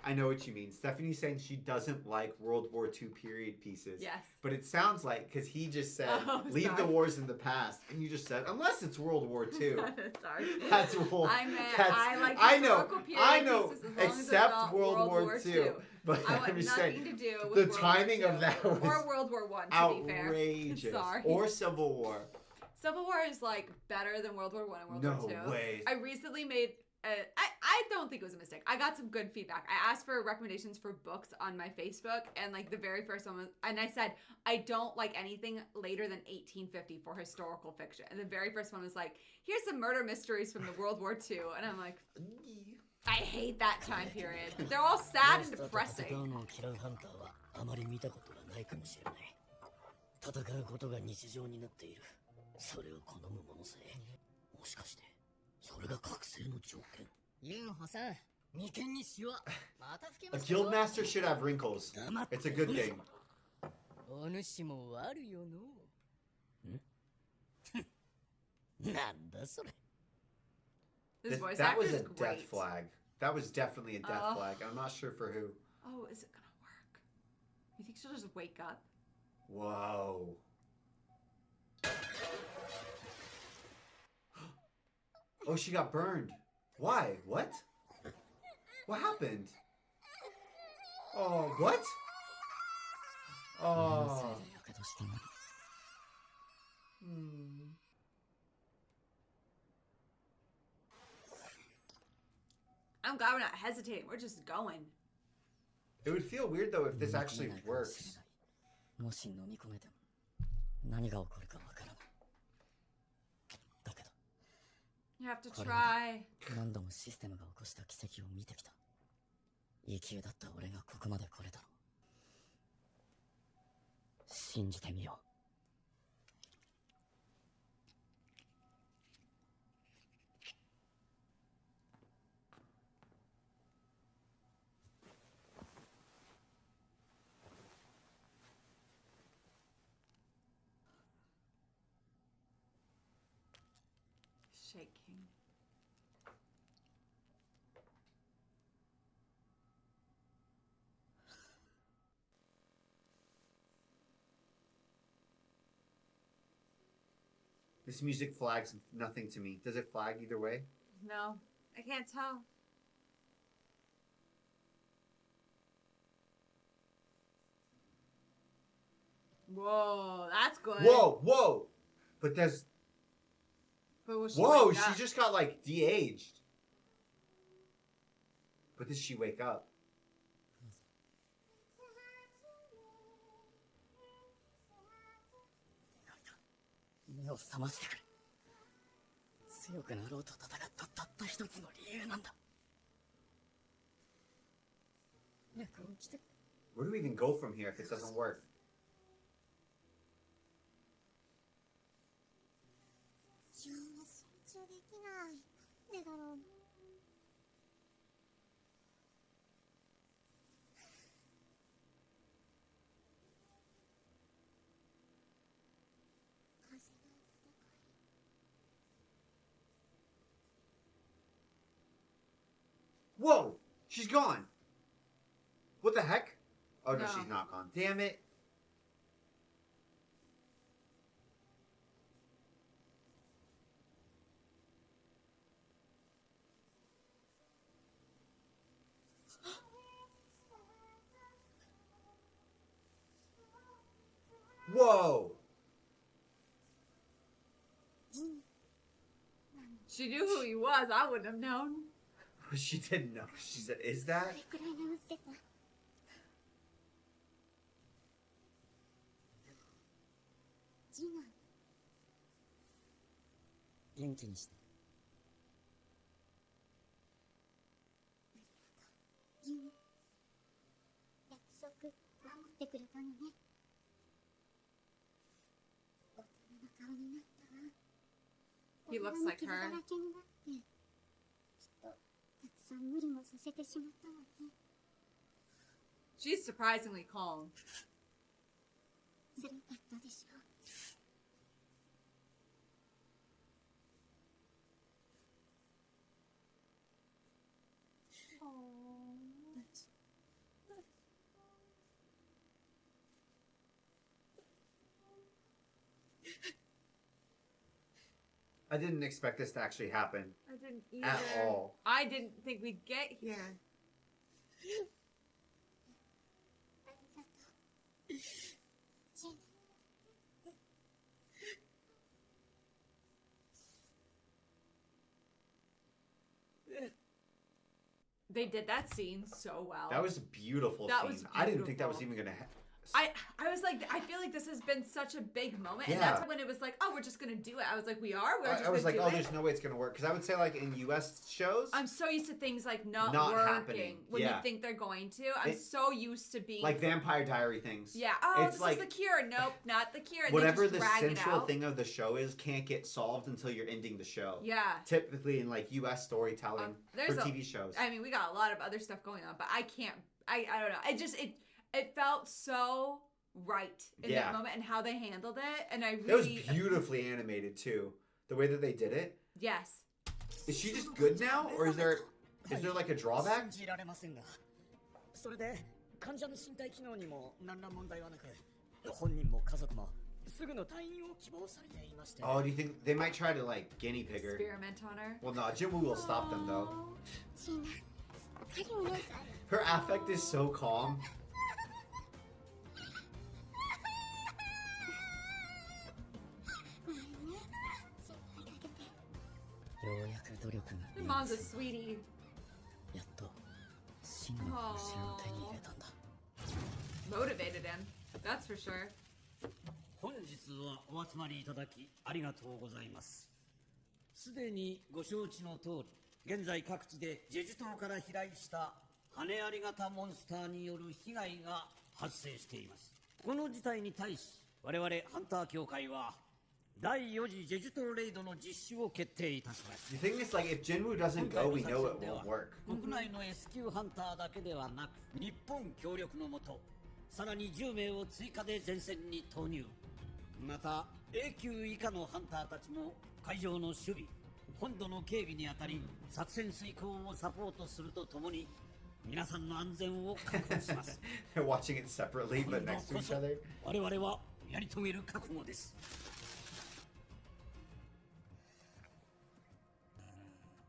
I know what you mean. Stephanie's saying she doesn't like World War II period pieces. Yes. But it sounds like, because he just said, Oh, leave sorry. the wars in the past. And you just said, unless it's World War II. Sorry. That's World I meant that's, I like I know, historical period I know, pieces as long as it's except not World War II. But I want I'm just nothing saying, to do with the World timing War of that II. was Or World War One, to be fair. outrageous. Sorry. Or Civil War. Civil War is like better than World War One and World War II. No way. I recently made I don't think it was a mistake. I got some good feedback. I asked for recommendations for books on my Facebook, and like the very first one was, and I said I don't like anything later than 1850 for historical fiction. And the very first one was like, here's some murder mysteries from the World War II, and I'm like, I hate that time period. They're all sad and 戦 depressing. うのを嫌うハンターはあまり見たことがないかもしれない。戦うことが日常になっている。それを好む者さえ。もしかしてそれが覚醒の条件。ユンホさん、眉間にシワ。また吹け A ましたよ。 guild master should have wrinkles. It's a good thing. お主もあるよの。なんだそれ。This voice That actor was is a great. death flag. That was definitely a death flag. I'm not sure for who. Oh, is it gonna work? You think she'll just wake up? Whoa. Oh, she got burned. Why? What? What happened? Oh, what? 俺のせい Oh. でやけどしたのに。Hmm. I'm glad we're not hesitating. We're just going. It would feel weird though if this 飲み込 actually めないかもしれ works. ない。もし飲み込めても何が起こるかわからない。だけど You have to これ try. 何度もシステムが起こした奇跡を見てきた。生きだった俺がここまで来れたの。信じてみよう。Shaking. This music flags nothing to me. Does it flag either way? No, I can't tell. Whoa, that's good. Whoa, whoa! But there's But will she whoa! wake up? She just got like de-aged. But did she wake up? 目を覚ましてくれ。強くなろうと戦ったたった一つの理由なんだ。早く起きて。 Where do we even go from here if it doesn't work? 自分は集中できない。なんでだろう。風の戦い。 Whoa! She's gone! What the heck? Oh no, No. she's not gone. Damn it. Whoa! She knew who he was. I wouldn't have known. She didn't know. She said, is そ that? れくらい眠ってた。次男。元気にして。ジン、約束守ってくれたのね。大人の顔になったわ。 He looks like 傷だ her. らけになってきっとたくさん無理もさせてしまったわね。 She's surprisingly calm. 辛かったでしょう。 I didn't expect this to actually happen I didn't either. at all. I didn't think we'd get here. ありがとう。ジン。 They did that scene so well. That was a beautiful That scene. was I didn't think that was beautiful. even gonna happen. I was like, I feel like this has been such a big moment, and Yeah. that's when it was like, oh, we're just gonna do it. I was like, we're just I was gonna like, do oh, it. there's no way it's gonna work. Because I would say, like, in US shows, I'm so used to things like not Not working happening. when Yeah. you think they're going to. I'm It- so used to being like Vampire Diary things. yeah. Oh, It's this like- is the cure. Nope, not the cure. And Whatever they the just drag it central out. thing of the show is can't get solved until you're ending the show. Yeah. Typically in, like, US storytelling for There's TV shows. I mean, we got a lot of other stuff going on, but I can't. I don't know. It felt so right in Yeah. that moment and how they handled it, and I It was really beautifully animated, too. The way that they did it. yes. Is she just good now? Or is there like a drawback? 信じられませんが、それで患者の身体機能にも何ら問題はなく、本人も家族もすぐの退院を希望されていまして。 Oh, do you think they might try to, like, guinea pig her? Experiment on her. Well, no, Jinwoo will stop them, though. ジンナ、すっかりお姉さん。 Her affect is so calm. ごめんね。心配かけて。ようやく努力が Your mom's a sweetie. やっと真の星を手に入れたんだ。 Motivated him. That's for sure. 本日はお集まりいただきありがとうございます。すでにご承知の通り、現在各地でジェジュ島から飛来した羽あり型モンスターによる被害が発生しています。この事態に対し、我々ハンター協会は第4次ジェジュ島レイドの実施を決定いたします。 The thing is, like, if Jinwoo doesn't go, we know it won't work. 国内の S 級ハンターだけではなく、日本協力のもと、さらに10名を追加で前線に投入。また A 級以下のハンターたちも海上の守備、本土の警備にあたり作戦遂行をサポートするとともに皆さんの安全を確保します。 They're watching it separately, but next to each other. 我々はやり遂げる覚悟です。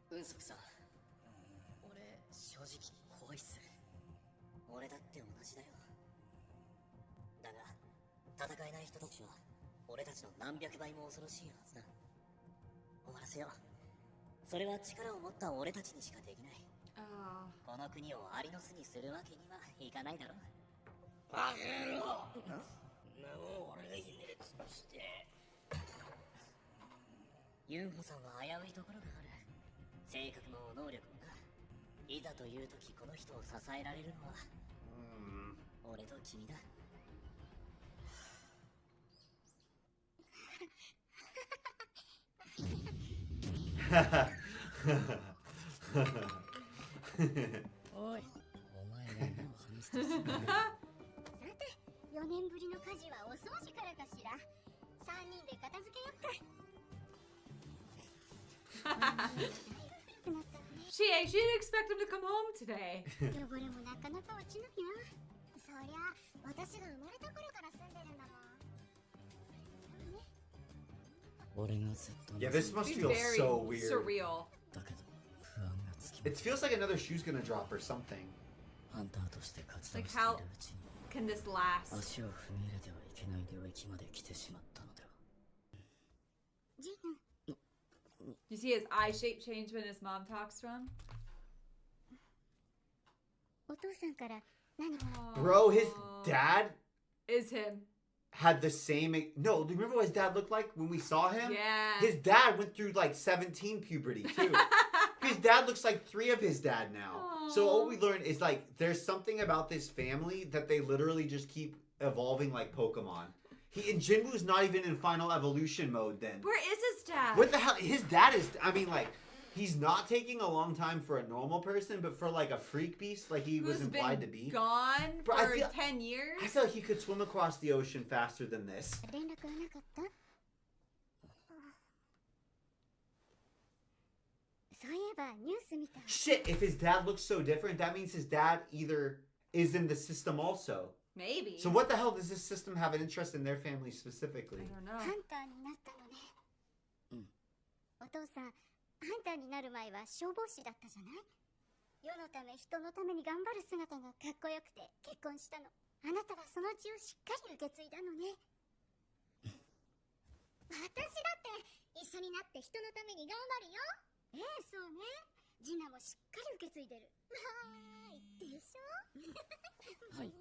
運足さん、俺正直怖いっす。俺だって同じだよ。だが戦えない人たちは俺たちの何百倍も恐ろしいはずだ。終わらせよう。それは力を持った俺たちにしかできない。 Oh. この国をアリの巣にするわけにはいかないだろう。バカ野郎。なも俺がひねれつぶして。ユンホさんは危ういところがある。性格も能力もな。いざという時この人を支えられるのは俺と君だ。おい、お前らもう話してさて、4年ぶりの家事はお掃除からかしら。3人で片付けよっか。She didn't expect him to come home today. 汚れもなかなか落ちないわ。そりゃ私が生まれた頃から住んでるんだもん。俺がずっと Yeah, this must She's feel very so weird. surreal. だけど不安がつきま It feels like another shoe's gonna drop or something. ハンターとして活動 Like している how うちに can this last? 足を踏み入れてはいけない領域まで来てしまったのでは。ジン、 You see his eye shape change when his mom talks to him? お父さんから何か。 Bro, his dad? Is him. had the same. No, do you remember what his dad looked like when we saw him? Yeah. His dad went through like 17 puberty too. His dad looks like 3 of his dad now. Aww. So what we learned is like there's something about this family that they literally just keep evolving like Pokemon. And Jinwoo's not even in final evolution mode then. Where is his dad? What the hell? His dad is, I mean, like, he's not taking a long time for a normal person, but for like a freak beast, like he was implied to be. Gone Bro, for 10 years? I feel like he could swim across the ocean faster than this. 連絡はなかった？そういえばニュース見た。 Shit, if his dad looks so different, that means his dad either is in the system also. Maybe. So what the hell does this system have an interest in their family specifically? I don't know. ハンターになったのね。お父さん、ハンターになる前は消防士だったじゃない？世のため人のために頑張る姿がかっこよくて結婚したの。あなたはその血をしっかり受け継いだのね。私だって一緒になって人のために頑張るよ。そうね。ジナもしっかり受け継いでる。はーい。でしょ？はい。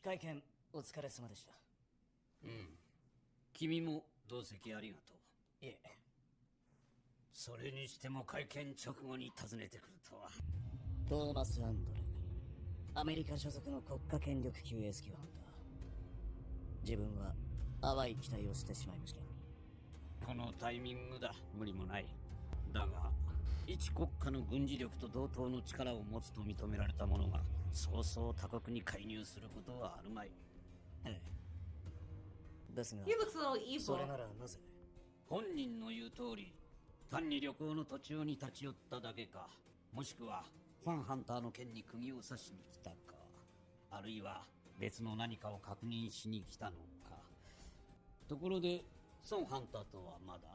会見お疲れ様でした。君も同席ありがとう。いえ。それにしても会見直後に訪ねてくるとは。トーマス・アンドレ。アメリカ所属の国家権力級エスキューハンター。自分は淡い期待をしてしまいました。このタイミングだ。無理もない。だが一国家の軍事力と同等の力を持つと認められた者がそうそう他国に介入することはあるまい。ですが、 He looks a little そ evil. れならなぜ？本人の言う通り、単に旅行の途中に立ち寄っただけか、もしくはファンハンターの件に釘を刺しに来たか、あるいは別の何かを確認しに来たのか。ところで、ソンハンターとはまだ？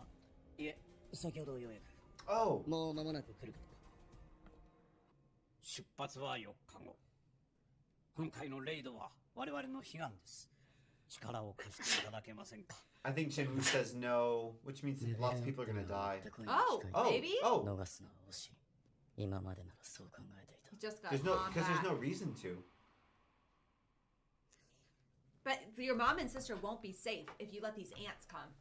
いえ、先ほどようやく。Oh. もう間もなく来るかと。出発は4日後。今回のレイドは我々の悲願です。力を貸していただけませんか？ I think Jinwoo says no, which means lots of people are gonna die. Oh, Oh, maybe? oh. 逃すのは惜しい。今までならそう考えていた。 He just got There's no, mom because there's back. no reason to. But your mom and sister won't be safe if you let these ants come.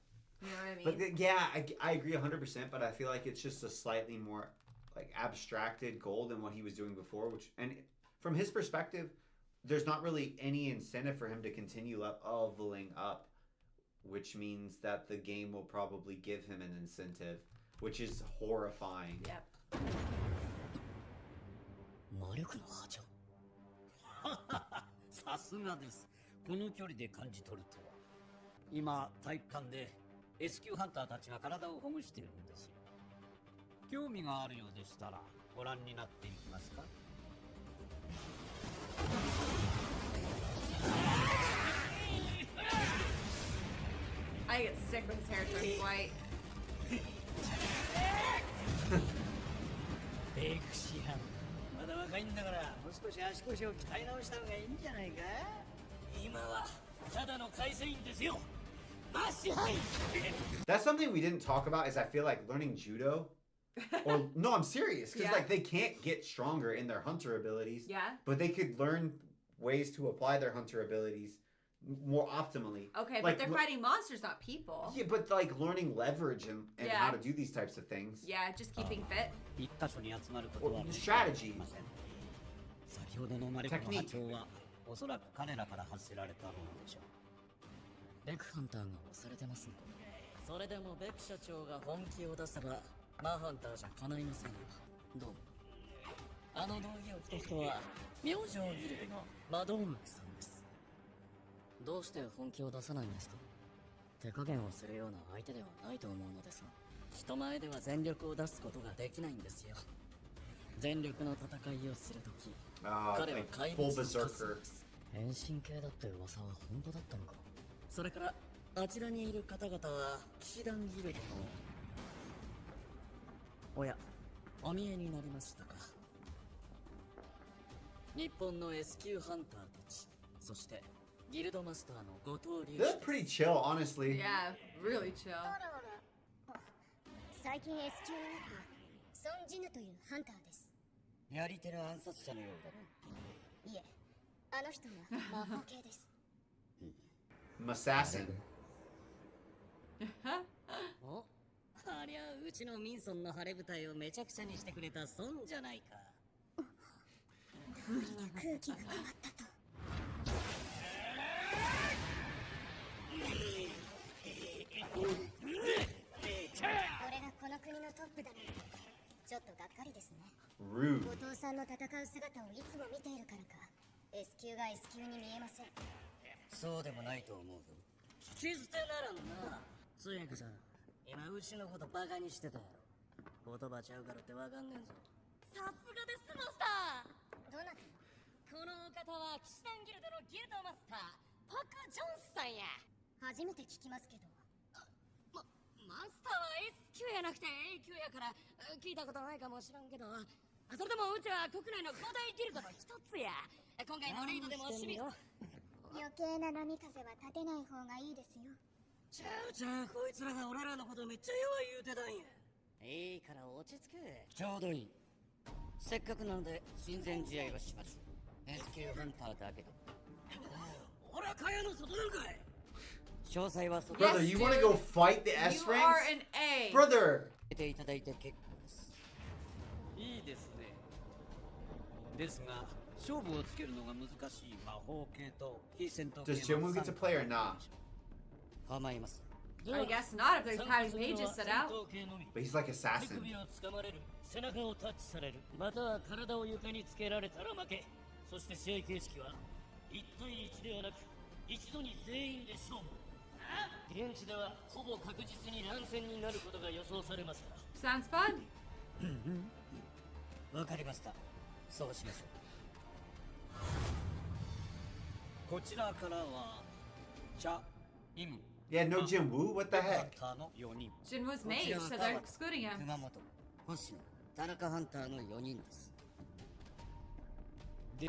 You know what I mean? But yeah, I agree 100%, but I feel like it's just a slightly more like abstracted goal than what he was doing before, which, and from his perspective, there's not really any incentive for him to continue leveling up, which means that the game will probably give him an incentive, which is horrifying. Yep. 魔力の波長。さすがです。この距離で感じ取るとは。今、体育館で S 級ハンターたちが体をほぐしているんですよ。興味があるようでしたらご覧になっていきますか？ I get sick when his hair turns white. ベクシハン、まだ若いんだからもう少し足腰を鍛え直した方がいいんじゃないか？今はただの会社員ですよ。マシハイ。 That's something we didn't talk about is I feel like learning judo, or no, I'm serious, because Yeah. like they can't get stronger in their hunter abilities, Yeah? but they could learn ways to apply their hunter abilities more optimally. Okay, Like, but they're fighting monsters, not people. Yeah, but like learning leverage and Yeah. how to do these types of things. Yeah, just keeping fit. 一箇所に集まることは Strategy. ません。先ほどの魔力の波長はおそらく彼らから発せられたものでしょう。ベクハンターが押されてますね。それでもベク社長が本気を出せばマハンターじゃ叶いませんよ。どうも。あの道着を着た人は明星ギルドのマドンナさんです。どうして本気を出さないんですか？手加減をするような相手ではないと思うのですが。人前では全力を出すことができないんですよ。全力の戦いをするとき、彼は Like 怪 full 物のトス berserker. です。変身系だって噂は本当だったのか。それからあちらにいる方々は騎士団ギルドのおや、お見えになりましたか？日本の S 級ハンターたち、そしてギルドマスターの後藤龍 That's pretty chill, honestly. Yeah, really chill. 最近 S 級になったソンジヌというハンターです。やり手の暗殺者のようだね。いえ、あの人は魔法系です。Assassin. お、ありゃうちのミンソンの晴れ舞台をめちゃくちゃにしてくれた孫じゃないか。空気が変わったと。俺がこの国のトップだなんてちょっとがっかりですね。 Rude. 後藤さんの戦う姿をいつも見ているからか S 級が S 級に見えません。そうでもないと思うぞ。聞き捨てならんな。つやかさん、今うちのことバカにしてたやろ。言葉ちゃうからってわかんねえぞ。さすがですマスター。どなた？このお方は騎士団ギルドのギルドマスターパク・ジョンスさんや。初めて聞きますけど。マスターは S 級やなくて A 級やから聞いたことないかもしらんけど、それでもうちは国内の5大ギルドの一つや。今回のレイドでも守備余計な波風は立てない方がいいですよ。ちゃうちゃう、こいつらが俺らのことめっちゃ弱い言うてたんや。いいから落ち着け。ちょうどいい。せっかくなので親善試合をします。S 級ハンターだけど。俺は蚊帳の外なんかい。詳細は外 Brother, Yes, you want to dude. go fight the S You ranks? are an A. Brother! ていただいて結構です。いいですね。ですが、勝負をつけるのが難しい魔法系と非戦闘系 Does Jimwoo get to play or not? 構いません。 I guess not if there's how many pages set out. But he's like 手 assassin. 首を掴まれる、背中をタッチされる、または体を床につけられたら負け。そして試合形式は1対1ではなく一度に全員で勝負。現地ではほぼ確実に乱戦になることが予想されますが。 Sounds fun. わかりました。そうしましょう。こちらからはチャ・イム Yeah, no Jimwoo? What the ハン heck? ターの4人。 Jinwoo's mage, so they're excluding him. 熊本、星野、田中ハンターの4人です。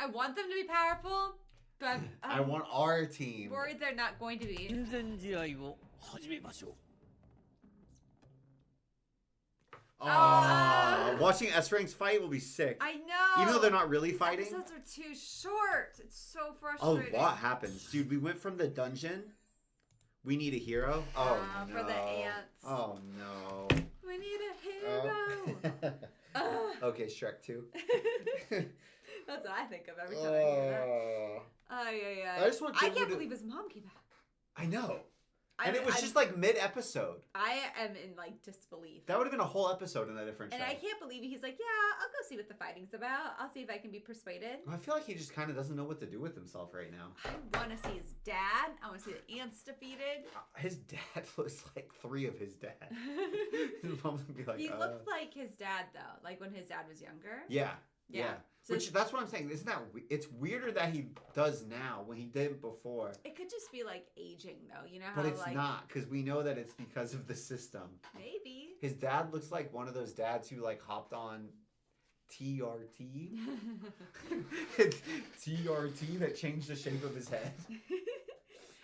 I want them to be powerful, but I I'm want our team. worried they're not going to be. 親善試合を始めましょう。Watching S ranks fight will be sick. I know. Even though they're not really fighting. Episodes are too short. It's so A frustrating. lot happens. Dude, we went from the dungeon. We need a hero. Oh, no. For the ants. Oh, no. We need a hero. Oh. Okay, Shrek 2. That's what I think of every time I hear that. Oh. Yeah. I just want I Jimwoo can't to- believe his mom came back. I know. And it was I'm- just like mid-episode. I am in like disbelief. That would have been a whole episode in a different show. And I can't believe he's like, yeah, I'll go see what the fighting's about. I'll see if I can be persuaded. I feel like he just kind of doesn't know what to do with himself right now. I want to see his dad. I want to see the ants defeated. His dad looks like 3 of his dad. His mom would be like, He looked like his dad though, like when his dad was younger. Yeah. Yeah. So Which that's what I'm saying. Isn't that it's weirder that he does now when he didn't before. it could just be like aging though, you know how But it's like not because we know that it's because of the system. maybe. His dad looks like one of those dads who like hopped on TRT. TRT that changed the shape of his head.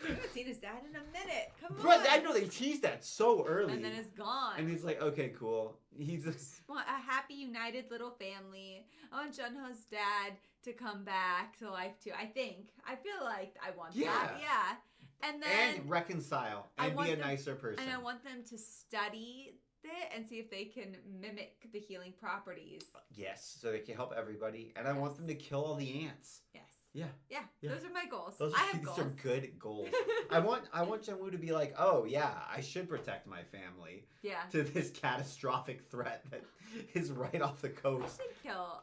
I haven't seen his dad in a minute. Come But on. I know they teased that so early. And then it's gone. And he's like, okay, cool. He's just I want a happy, united little family. I want Junho's dad to come back to life too. I feel like I want that. Yeah. And then and reconcile I and want be a them- nicer person. and I want them to study it and see if they can mimic the healing properties. Yes, so they can help everybody. And I want them to kill all the ants. Yes. Yeah. Yeah. Yeah. Those are my goals. Those I have these goals. are good goals. I want Jinwoo to be like, oh yeah, I should protect my family Yeah. to this catastrophic threat that is right off the coast.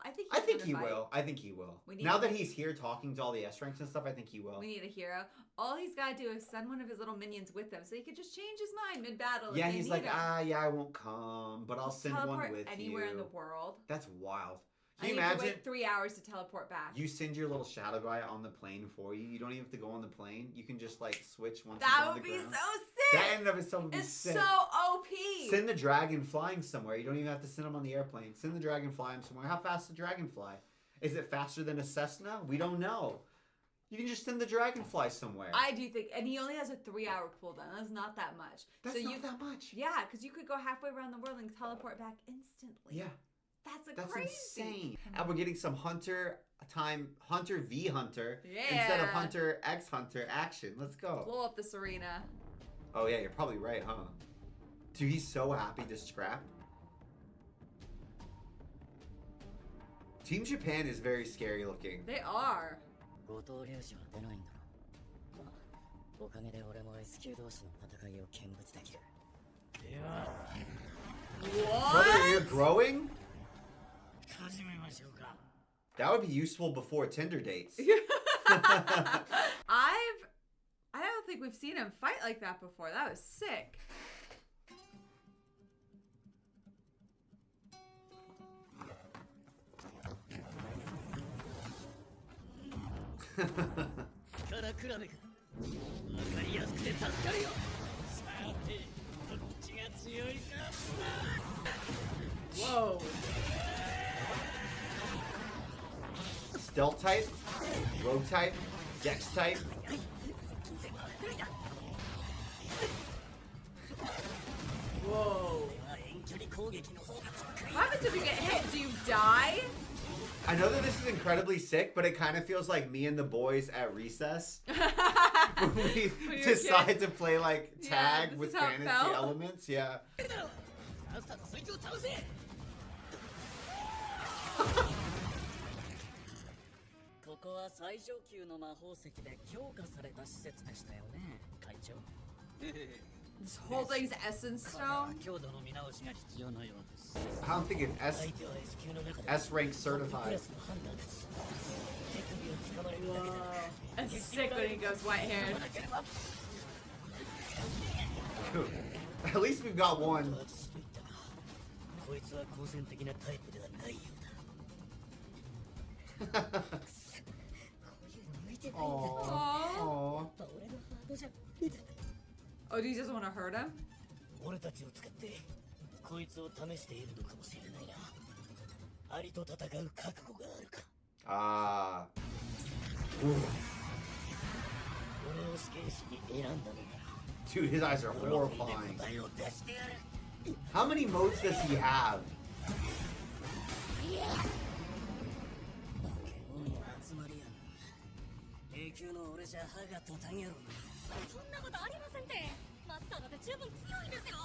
I think I think he's he gonna fight. will. I think he will. We need Now to- that he's here talking to all the S ranks and stuff, I think he will. We need a hero. All he's got to do is send one of his little minions with him so he could just change his mind mid-battle. Yeah, if they he's need like, him. yeah, I won't come, but I'll send one Teleport with anywhere you. in the world. That's wild. I Can you need to imagine? wait 3 hours to teleport back. You send your little shadow guy on the plane for you. You don't even have to go on the plane. You can just like switch once That he's on would the be ground. so sick. That in and of itself would be It's sick. so OP. Send the dragon flying somewhere. You don't even have to send him on the airplane. Send the dragon flying somewhere. How fast does the dragon fly? Is it faster than a Cessna? We don't know. You can just send the dragonfly somewhere. I do think, and he only has a 3-hour cooldown. That's not that much. That's not that much. Yeah, because you could go halfway around the world and teleport back instantly. Yeah. That's That's crazy. insane. And we're getting some hunter time Hunter v Hunter instead of Hunter x Hunter action. Let's go. Blow up this arena. Oh yeah, you're probably right, huh? Dude, he's so happy to scrap. Team Japan is very scary looking. They are. 後藤龍二は出ないんだろう。まあ、おかげで俺も S 級同士の戦いを見物できる。いや。Brother, you're growing? 始めましょうか。 That would be useful before Tinder dates. I don't think we've seen him fight like that before. That was sick. Whoa. Stealth type, rogue type, dex type. Whoa. What happens if you get hit? Do you die? I know that this is incredibly sick, but it kind of feels like me and the boys at recess. When we decide to play like tag with fantasy elements. Yeah. ここは最上級の魔法石で強化された施設でしたよね、会長。This whole thing's essence stone. 強度の見直しが必要のようです。 I don't think it's S rank certified. Whoa. That's sick when he goes white haired. At least we've got one. こいつは好戦的なタイプではないようだ。 Aww. Oh, do you just want to hurt him? 俺たちを使ってこいつを試しているのかもしれないな。アリと戦う覚悟があるか。Ah. 俺を死刑囚に選んだのなら。 Dude, his eyes are horrifying. How many modes does he have? 永久の俺じゃ歯が途端やろ。そんなことありませんって。マスターだって十分強いんですよ。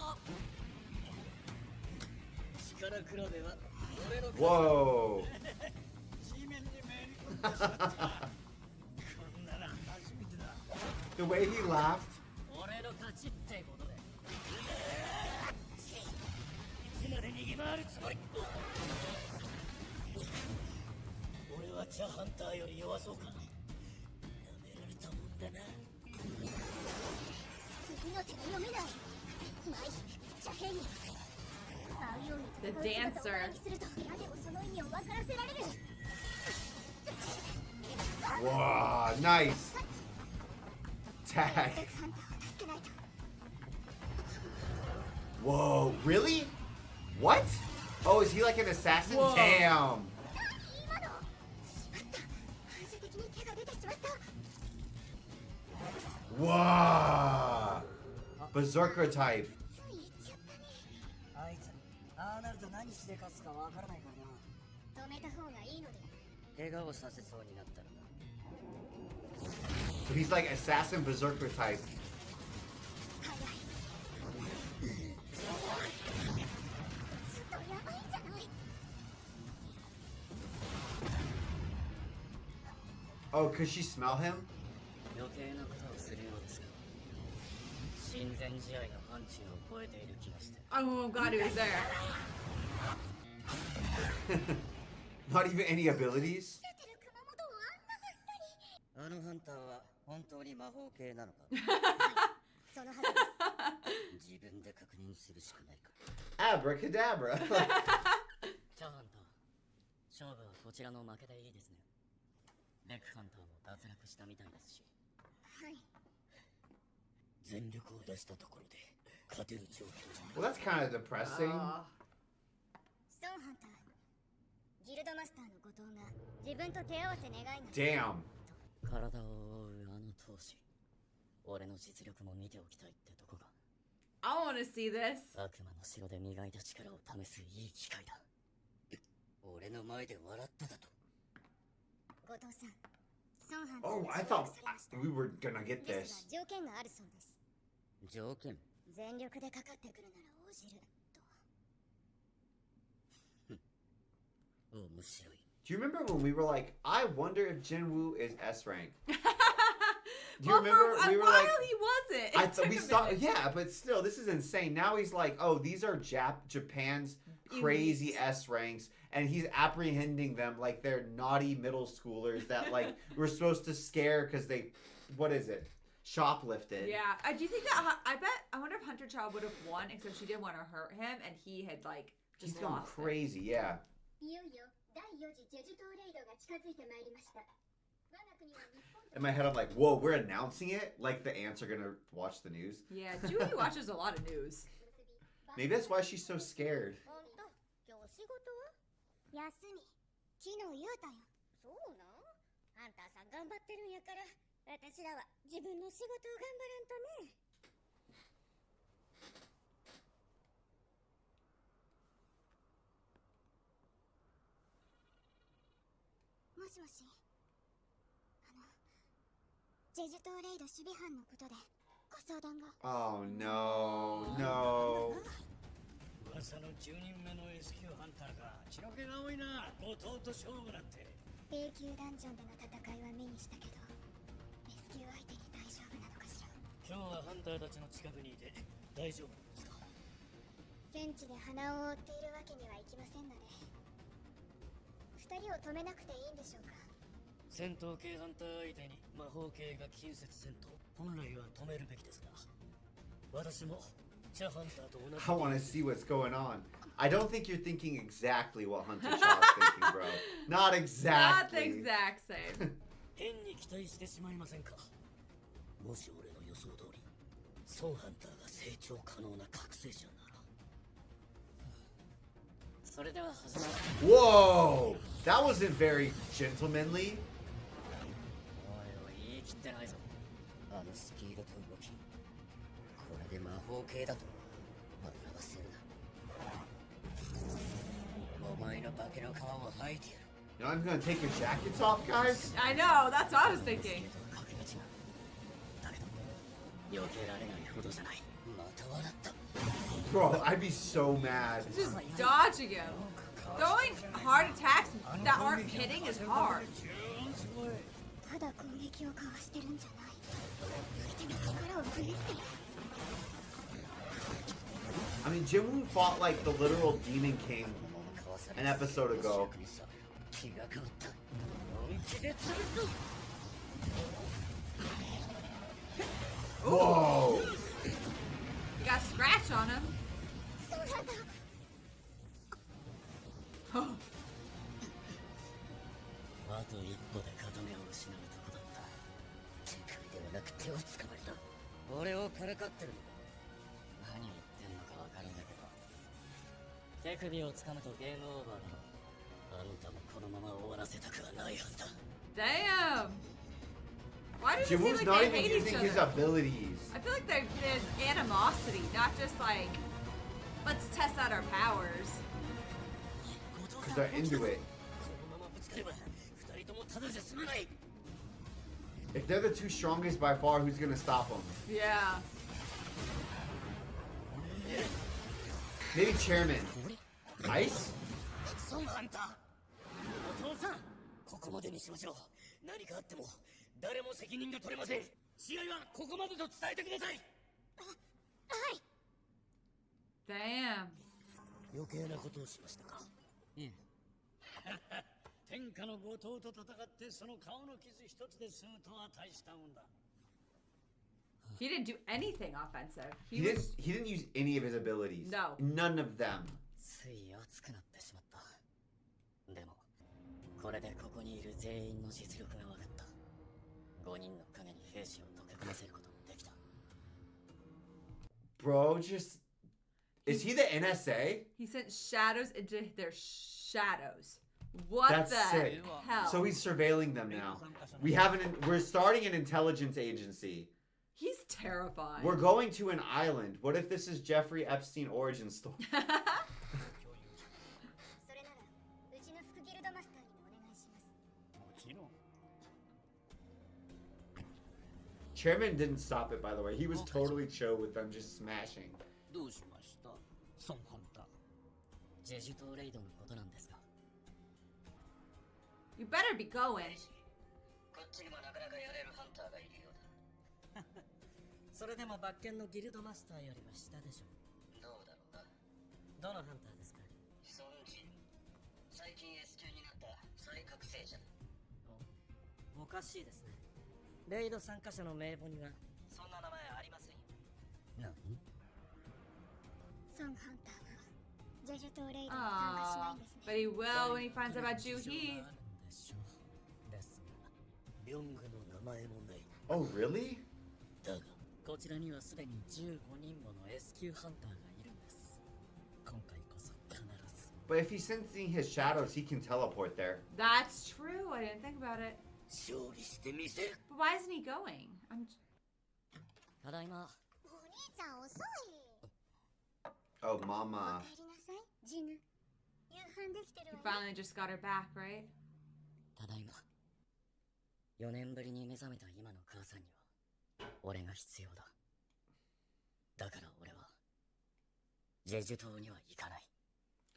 力比べは俺の。 Whoa. 地面に目に込んでしまった。こんなの初めてだ。 The way he laughed. 俺の勝ちってことで。いつまで逃げ回るつもり。俺はチャーハンターより弱そうか。 The dancer. Wow, nice. Tag. Whoa, really? What? Oh, is he like an assassin? Whoa. Damn. Wow. Berserker type. あいつ、ああなると何しでかすかわからないからな。止めた方がいいので。怪我をさせそうになったらな。 So he's like assassin berserker type. Oh, could she smell him? 余計なことをするようですが、親善試合の範疇を超えている気がして。 Oh, God, he was there. Not even any abilities? あのハンターは本当に魔法系なのか。そのはずです。自分で確認するしかないか。 Abracadabra. チャーハンター、勝負はこちらの負けでいいですね。レクハンターも脱落したみたいですし。はい。全力を出したところで勝てる状況じゃない。 Well, that's kind of depressing. ストーンハンター。ギルドマスターの後藤が自分と手合わせ願いの。 Damn. 体を覆うあの闘志。俺の実力も見ておきたいってとこが。I want to see this. 悪魔の城で磨いた力を試すいい機会だ。俺の前で笑っただと。Oh, I thought we were gonna get this. 条件があるそうです。条件。全力でかかってくるなら応じると。面白い。Do you remember when we were like, I wonder if Jinwoo is S rank? Do you well, remember for a we were while like, he wasn't. I thought we saw, yeah, but still, this is insane. Now he's like, oh, these are Japan's crazy S ranks, and he's apprehending them like they're naughty middle schoolers that like we're supposed to scare because they, what is it, shoplifted. Yeah, do you think that? I wonder if Hunter Child would have won, except she didn't want to hurt him, and he had like just he's gone lost crazy, yeah. いよいよ第4次ジェジュ島レイドが近づいてまいりました。我が国は日本と In my head, I'm like, whoa, we're announcing it? Like the ants are gonna watch the news? Yeah, Julie watches a lot of news. Maybe that's why she's so scared. 本当今日仕事は休み昨日言うたよそうなんあんたさん頑張ってるんやから私らは自分の仕事を頑張らんとねもしもしジェジュ島レイド守備班のことでご相談が Oh no, no. 噂の10人目の S 級ハンターが血の気が多いな後藤と勝負なんて A 級ダンジョンでの戦いは目にしたけど S 級相手に大丈夫なのかしら今日はハンターたちの近くにいて大丈夫なんですか戦地で鼻を覆っているわけにはいきませんので2人を止めなくていいんでしょうか戦闘系ハンター相手に魔法系が近接戦闘本来は止めるべきですが私もチャハンターと同じ I want to see what's going on. I don't think you're thinking exactly what Hunter Shaw's thinking, bro. Not Not the exactly. exact same. 変に期待してしまいませんかもし俺の予想通りソウハンターが成長可能な覚醒者ならそれでは始まる。 Whoa! That wasn't very gentlemanly. おいおい言い切ってないぞ。あのスピードと動き。これで魔法系だと笑わせるな。お前の化けの皮を剥いてやる。 You know, I'm gonna take your jackets off, guys. I know, that's what I was thinking. だけど避けられないほどじゃない。また笑った。 Bro, I'd be so mad. Just dodging him. Throwing hard attacks that aren't hitting is hard. ただ攻撃をかわしてるんじゃない相手の力を振り捨てる I mean, Jinwoo fought like the literal Demon King an episode ago. 気が変わった本気で釣るぞ Whoa! Got a scratch on him. そうなんだ あと一歩で片目を失うとこだった。手首ではなく手をつかまれた。俺をからかってるのか。何言ってんのかわからないけど。手首をつかむとゲームオーバーだろ。あんたもこのまま終わらせたくはないはずだ。Damn. Why does it seem Jinwoo's like not they even hate each using his other? abilities. I feel like there's animosity, not just like, let's test out our powers. Because they're into it. このままぶつかれば二人ともただじゃ済まない If they're the two strongest by far, who's gonna stop them? Yeah. Maybe Chairman. Ice? ソウハンターお父さんここまでにしましょう何かあっても誰も責任が取れません試合はここまでと伝えてください Damn. 余計なことをしましたかいえ。天下の後藤と戦ってその顔の傷一つで済むとは大したもんだ He didn't do anything offensive. He didn't use any of his abilities. No. None of them. つい熱くなってしまった。でも、これでここにいる全員の実力が分かった。5人の影に兵士を溶け込ませることもできた。Bro, just... Is he the NSA? He sent shadows into their shadows. What That's the sick. hell? So he's surveilling them now. We're starting an intelligence agency. He's terrifying. We're going to an island. What if this is Jeffrey Epstein origin story? それならうちの副ギルドマスターにもお願いしますもちろん Chairman didn't stop it, by the way. He was totally chill with them just smashing. どうしましたソンハンター。ジェジュ島レイドのことなんですが。You better be going. こっちにもなかなかやれるハンターがいるようだ。それでもバッケンのギルドマスターよりは下でしょ。どうだろうな。どのハンターですか？ソンジン。最近 S 級になった再覚醒者だ。おかしいですね。レイド参加者の名簿にはそんな名前ありませんよ。何？ソンハンターはジェジュ島レイドに参加しないんですね。 But he will when he finds out about Juhi. ですが、ビョングの名前もない。 Oh, really? だが、こちらにはすでに15人もの S 級ハンターがいるんです。今回こそ必ず。But if he's sensing his shadows, he can teleport there. That's true. I didn't think about it. 勝利してみせる。 But why isn't he going? I'm. ただいま。お兄ちゃん遅い。 Oh, お mama. 帰りなさい、ジヌ。夕飯できてる He わよ。 finally just got her back, right? ただいま。4年ぶりに目覚めた今の母さんには俺が必要だ。だから俺はジェジュ島には行かない。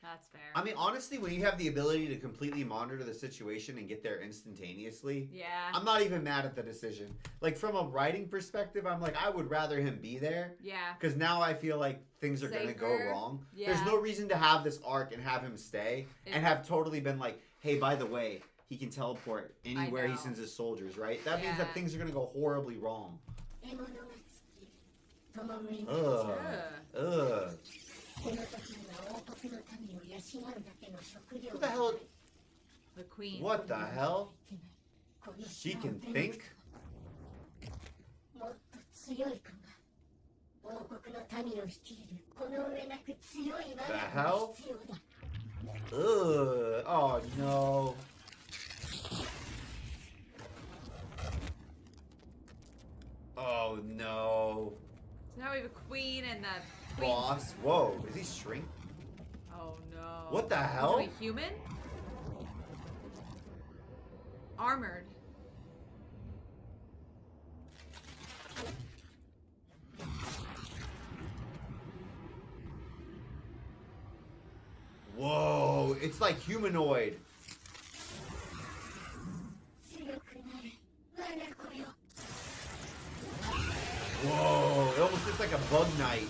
That's fair. I mean, honestly, when you have the ability to completely monitor the situation and get there instantaneously, Yeah. I'm not even mad at the decision. Like, from a writing perspective, I'm like, I would rather him be there. Yeah. Because now I feel like things are going to go Safer. wrong. Yeah. There's no reason to have this arc and have him stay and have totally been like, hey, by the way, he can teleport anywhere he know. sends his soldiers, right? That means that Yeah. things are going to go horribly wrong. 獲物が尽きる。共に Ugh. Ugh. Ugh. この時には王国の民を養うだけの食料 What the hell? The queen. What the hell? この She 島を can 出な think? くもっと強い子が王国の民を率いるこの上なく強い我が子が必要だ。 Ugh. Oh, no. Oh, no. So now we have a queen and the queen. Boss. Whoa. Is he shrink? Oh no. What the Is hell? he human? Armored. Whoa. It's like humanoid. 強くなれ我が子よ。 Whoa. It almost looks like a bug knight.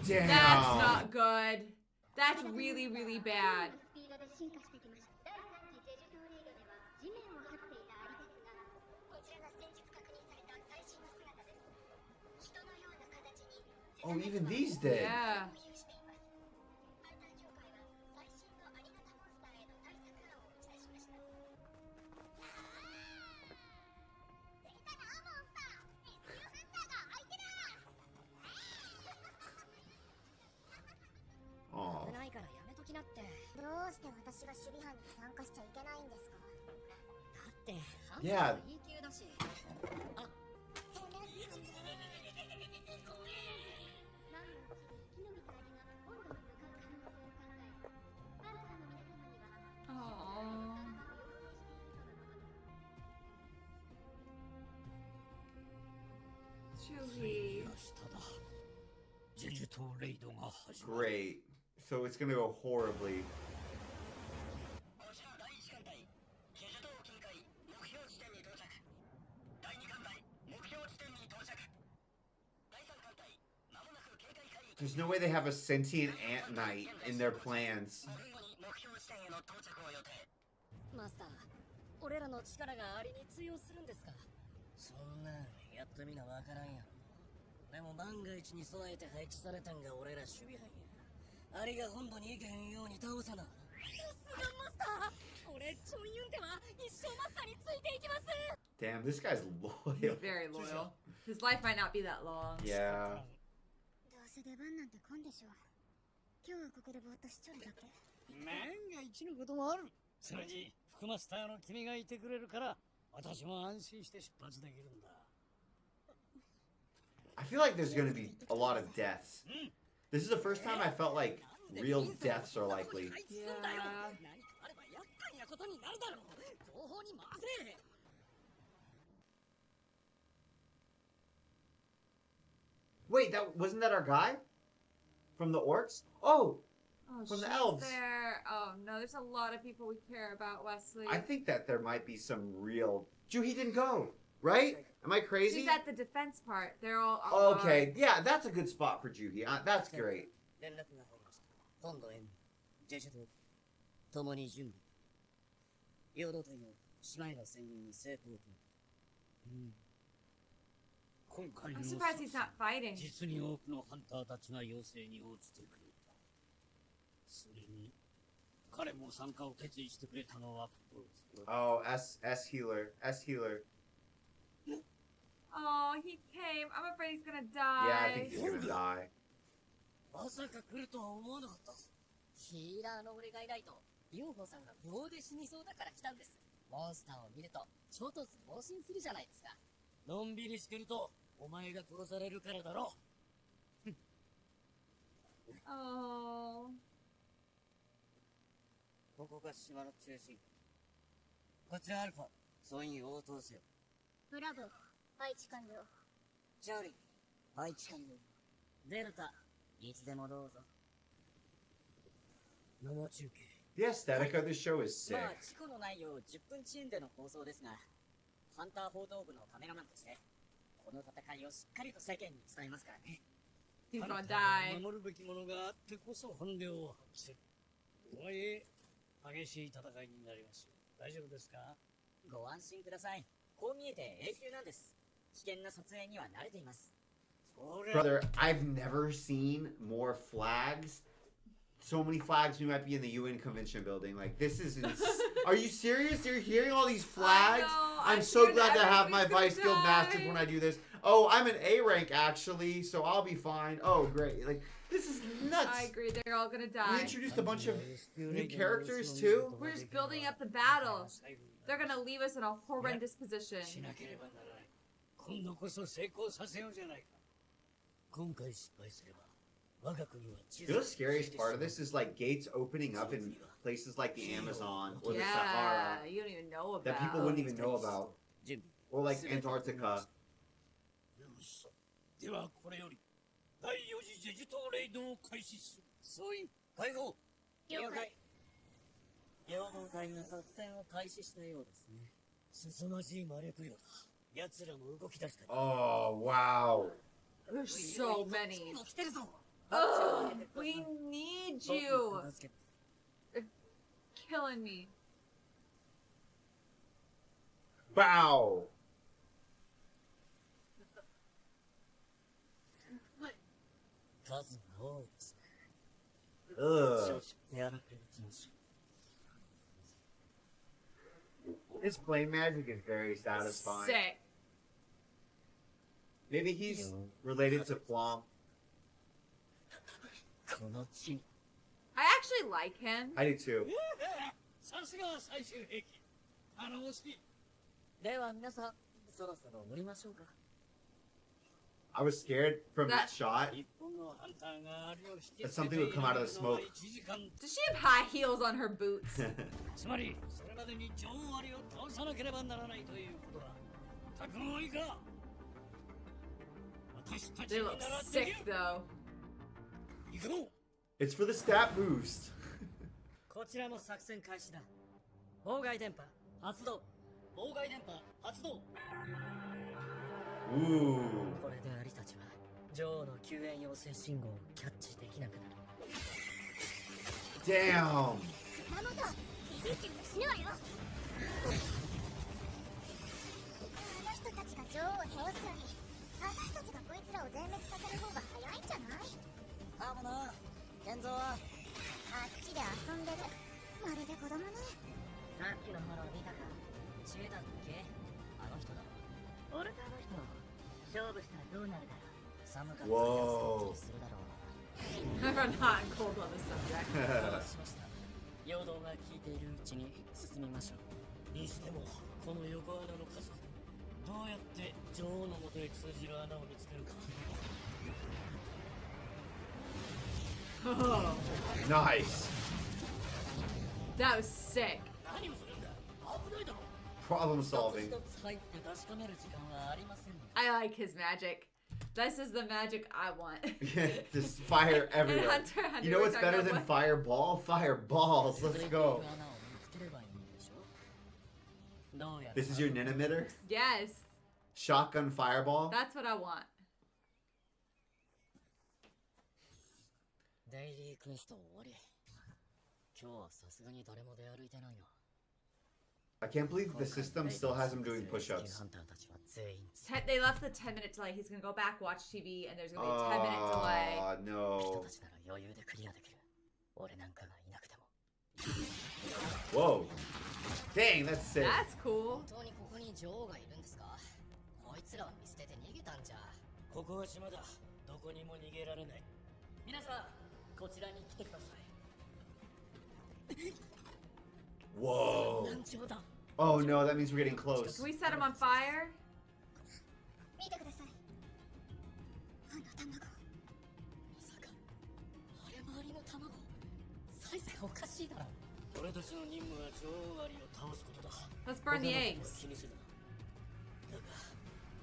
Damn. That's not good. That's really, really bad. スピードで進化してきました。第3次ジェジュ島レイドでは地面を張っていたアリですが、こちらが先日確認された最新の姿です。人のような形に Oh, even these did. Yeah. 保有しています。ハンター協会は最新のアリ型モンスターへの対策案を打ち出しました。Oh. 危ないからやめときなって。どうして私が守備班に参加しちゃいけないんですか？だってハンタ Yeah. ーが E 級だし。あ、Juhi. 明日だ。ジェジュ島レイドが始まる。 Great. So it's gonna go horribly. こちら第1艦隊ジェジュ島近海目標地点に到着。第2艦隊目標地点に到着。第3艦隊まもなく警戒海域。 There's no way they have a sentient ant knight in their plans. 5分後に目標地点への到着を予定。マスター、俺らの力がアリに通用するんですか？そんなんやってみなわからんやろ。でも万が一に備えて配置されたんが俺ら守備班や。アリが本部に行けへんように倒さな。さすがマスター。俺チョンユンテは一生マスターについていきます。 Damn, this guy's loyal. He's very loyal. His life might not be that long. Yeah. どうせ出番なんて来んでしょ。今日はここでぼーっとしちょるだけ。万が一のこともある。それに副マスターの君がいてくれるから私も安心して出発できるんだ。 I feel like there's gonna be a lot of deaths. This is the first time I felt like real deaths are likely. Yeah. 何かあれば厄介なことになるだろう。後方に回せ。Wait, that wasn't that our guy from the orcs? Oh, from the she's elves. There. Oh no, there's a lot of people we care about, Wesley. I think that there might be some real. Juhi didn't go, right? Am I crazy? She's at the defense part. They're all. Okay, yeah, that's a good spot for Juhi. That's great. 連絡が入りました。本土へのジェシュと共に準備。陽動隊の島への潜入に成功と。今回の I'm surprised he's not fighting. 実に多くのハンターたちが要請に応じてくれた。それに彼も参加を決意してくれたのは。Oh, S healer. Oh, he came. I'm afraid he's gonna die. Yeah, I think he's gonna die. まさか来るとは思わなかった。ヒーラーの俺がいないと、ヨウホさんが秒で死にそうだから来たんです。モンスターを見ると、衝突防止するじゃないですか。のんびりしてると、お前が殺されるからだろ。Oh. ここが島の中心。こちらアルファ、総員応答せよ。ブラボー、配置完了。チャーリー、配置完了。デルタ、いつでもどうぞ。生中継。The aesthetic of this show is sick. まあ、事故のないよう10分遅延での放送ですが、ハンター報道部のカメラマンとして、この戦いをしっかりと世間に伝えますからね。He's gonna die. 守るべきものがあってこそ本領を発揮する。とはいえ、激しい戦いになります。大丈夫ですか？ご安心ください。こう見えて永久なんです。危険な撮影には慣れています。 Brother, I've never seen more flags. So many flags we might be in the UN convention building. Like, this is Are you serious? You're hearing all these flags? I'm so glad to have my Vice Guild mastered when I do this. Oh, I'm an A rank actually, so I'll be fine. Oh, great. Like, this is nuts. I agree. They're all gonna We die. introduced a bunch of new characters too. We're just building up the battle. They're gonna leave us in a horrendous position. しなければならない。今度こそ成功させようじゃないか。今回失敗すれば、我が国は地 You know the scariest part of this is like gates opening up in places like the Amazon or the Yeah, Sahara you don't even know that people about. wouldn't even know about. Or like Antarctica. ではこれより第4次ジェジュ島レイドを開始する。総員会合。了解。陽動隊が作戦を開始したようですね。凄まじい魔力量だ。奴らも動き出した。 Oh, wow. There's so many. 来てるぞ。 Oh, we need you. They're killing me. Bow. Ugh. His flame magic is very satisfying. Sick. Maybe he's related to Flom. I actually like him. I do too. さすが最終兵器。頼もしい。では皆さん、そろそろ乗りましょうか。 I was scared from that shot 日本のハンターがアリを引き that something would come out of the smoke. Does she have high heels on her boots? つまり、それまでに女王アリを倒さなければならないということだ。覚悟はいいか？私たち They に look ならでき sick る。 though. 行くぞ。 It's for the stat boost. こちらも作戦開始だ。妨害電波発動。妨害電波発動。 Ooh. これでアリたちは女王の救援要請信号をキャッチできなくなる。Damn. マモト、ビビってると死ぬわよ。あの人たちが女王を倒すより、私たちがこいつらを全滅させる方が早いんじゃない？かもな。健三はあっちで遊んでる。まるで子供ね。さっきのフォロー見たか？チェだっけ？あの人だ。俺とあの人勝負したらどうなるだろう。寒かったら安くするだろう。 Never not cold on the subject. しました。陽動が効いているうちに進みましょう。にしても、この横穴の数、どうやって女王の元へ通じる穴を見つけるか。 Nice. That was sick. 何をするんだ？危ないだろ。 Problem solving. 一つ入って確かめる時間はありませんので。 I like his magic. This is the magic I want. Yeah, just fire everywhere. Hunter, you know what's better than fireball? Fireballs. Let's go. This is your Ninamitter? Yes. Shotgun fireball? That's what I want. I can't believe the system still has him doing push-ups. They left the 10-minute delay. He's going to go back, watch TV, and there's going to be a 10-minute delay. Oh, no. Whoa. Dang, that's sick. That's cool. ここは島だ。どこにも逃げられない。皆さん、こちらに来てください。 Whoa. Oh no, that means we're getting close. Can we set him on fire? 見てください。あの卵。まさか、あれ周りの卵。サイズがおかしいだろ。俺たちの任務は女王アリを倒すことだ。 Let's burn the eggs. 気にするな。だが、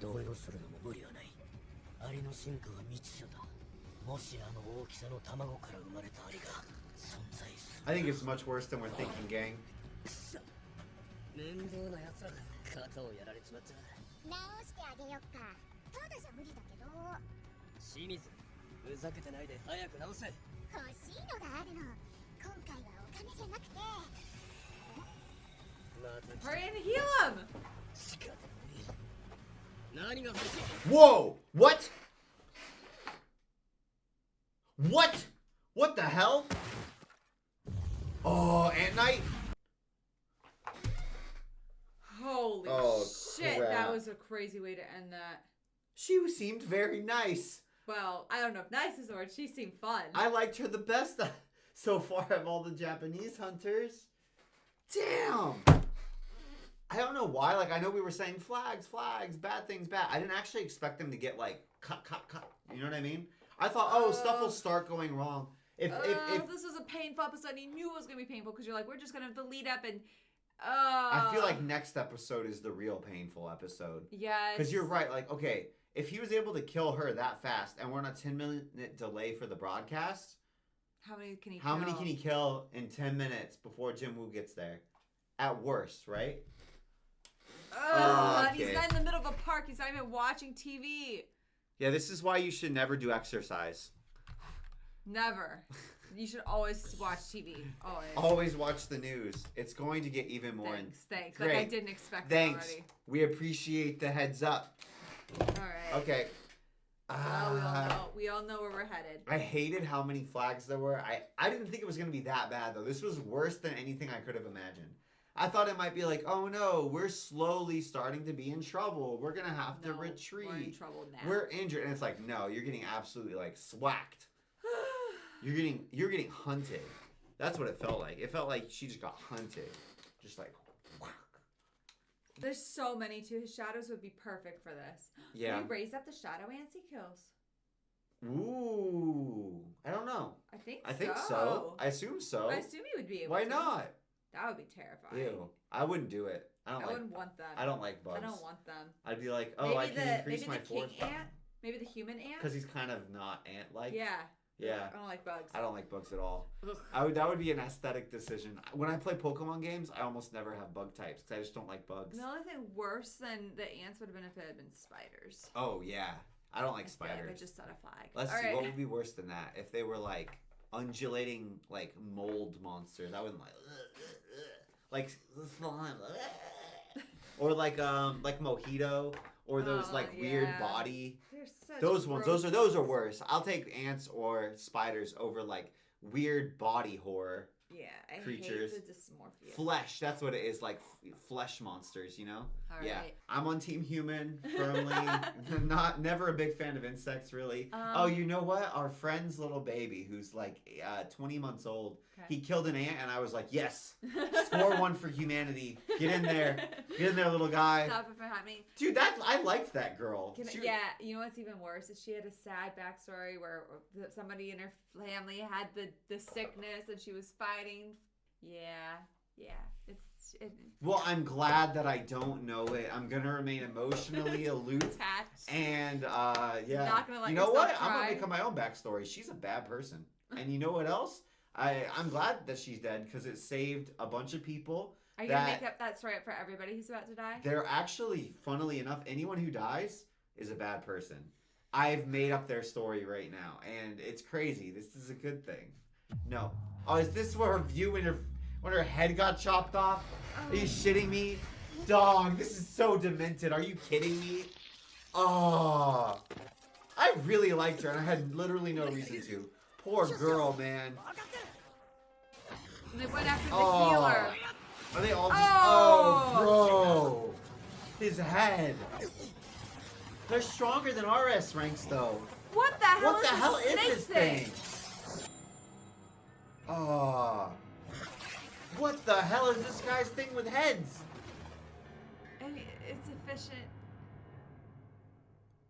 動揺するのも無理はない。アリの進化は未知数だ。もしあの大きさの卵から生まれたアリが存在する。I think it's much worse than we're thinking, gang. 面倒な奴らだ。肩をやられちまった。直してあげよっか。ただじゃ無理だけど。清水、ふざけてないで早く直せ。欲しいのがあるの。今回はお金じゃなくて。Hurry and heal him! 仕方ない。何が欲しい Whoa! What? What? What the hell? Oh, at night? Holy shit, crap. that was a crazy way to end that. She seemed very nice. Well, I don't know if nice is the word. She seemed fun. I liked her the best so far of all the Japanese hunters. Damn! I don't know why. Like, I know we were saying flags, bad things, bad. I didn't actually expect them to get, like, cut. You know what I mean? I thought, stuff will start going wrong. If this was a painful episode, you knew it was going to be painful because you're like, we're just going to delete up and... I feel like next episode is the real painful episode. Yes. Because you're right. Like, okay, if he was able to kill her that fast and we're on a 10-minute delay for the broadcast... How many can he kill? How many can he kill in 10 minutes before Jim Woo gets there? At worst, right? And he's not in the middle of a park. He's not even watching TV. Yeah, this is why you should never do exercise. Never. You should always watch TV. Always. Always watch the news. It's going to get even more. Thanks. Great. Like I didn't expect Thanks. Already. We appreciate the heads up. All right. Okay. We all know where we're headed. I hated how many flags there were. I didn't think it was going to be that bad, though. This was worse than anything I could have imagined. I thought it might be like, oh no, we're slowly starting to be in trouble. We're going to have to retreat. We're in trouble now. We're injured. And it's like, no, you're getting absolutely like swacked. You're getting hunted. That's what it felt like. It felt like she just got hunted. Just like, whack. There's so many too. His shadows would be perfect for this. Yeah. Will he raise up the shadow ants he kills? Ooh. I don't know. I think so. I assume so. I assume he would be able Why to. not? That would be terrifying. Ew. I wouldn't do it. I wouldn't want them. I don't like bugs. I don't want them. I'd be like, oh, I can increase my force. Maybe the king ant? Maybe the human ant? Because he's kind of not ant-like. Yeah. Yeah. I don't like bugs. I don't like bugs at all. Ugh. That would be an aesthetic decision. When I play Pokemon games, I almost never have bug types because I just don't like bugs. The only thing worse than the ants would have been if it had been spiders. Oh, yeah. I don't like spiders. If it just set a flag. Let's all see. right. What would be worse than that? If they were like undulating like mold monsters. I wouldn't like slime. Or like Mojito or those weird body. Those ones. Those are worse. I'll take ants or spiders over like weird body horror. Yeah, I creatures. hate the dysmorphia. Flesh, that's what it is, like flesh monsters, you know? All yeah. right. I'm on Team Human, firmly. Never a big fan of insects, really. Oh, you know what? Our friend's little baby, who's like 20 months old, he killed an ant, and I was like, yes, score one for humanity. Get in there, little guy. Stop it from happening. Dude, I liked that girl. Yeah, you know what's even worse is she had a sad backstory where somebody in her family had the sickness and she was fighting. Yeah, Well, I'm glad that I don't know it. I'm gonna remain emotionally aloof. Attached. And yeah. Not gonna let you know what? yourself I'm cry. gonna make up my own backstory. She's a bad person. And you know what else? I'm glad that she's dead because it saved a bunch of people. Are you gonna make up that story up for everybody who's about to die? They're actually, funnily enough, anyone who dies is a bad person. I've made up their story right now, and it's crazy. This is a good thing. No. Oh, is this her view when her head got chopped off? Are you shitting me? Dog, this is so demented. Are you kidding me? Oh. I really liked her, and I had literally no reason to. Poor girl, man. They went after the healer. Are they all just... Oh, bro. His head. They're stronger than our S ranks, though. What the hell is this thing? Oh. What the hell is this guy's thing with heads? I mean, it's efficient.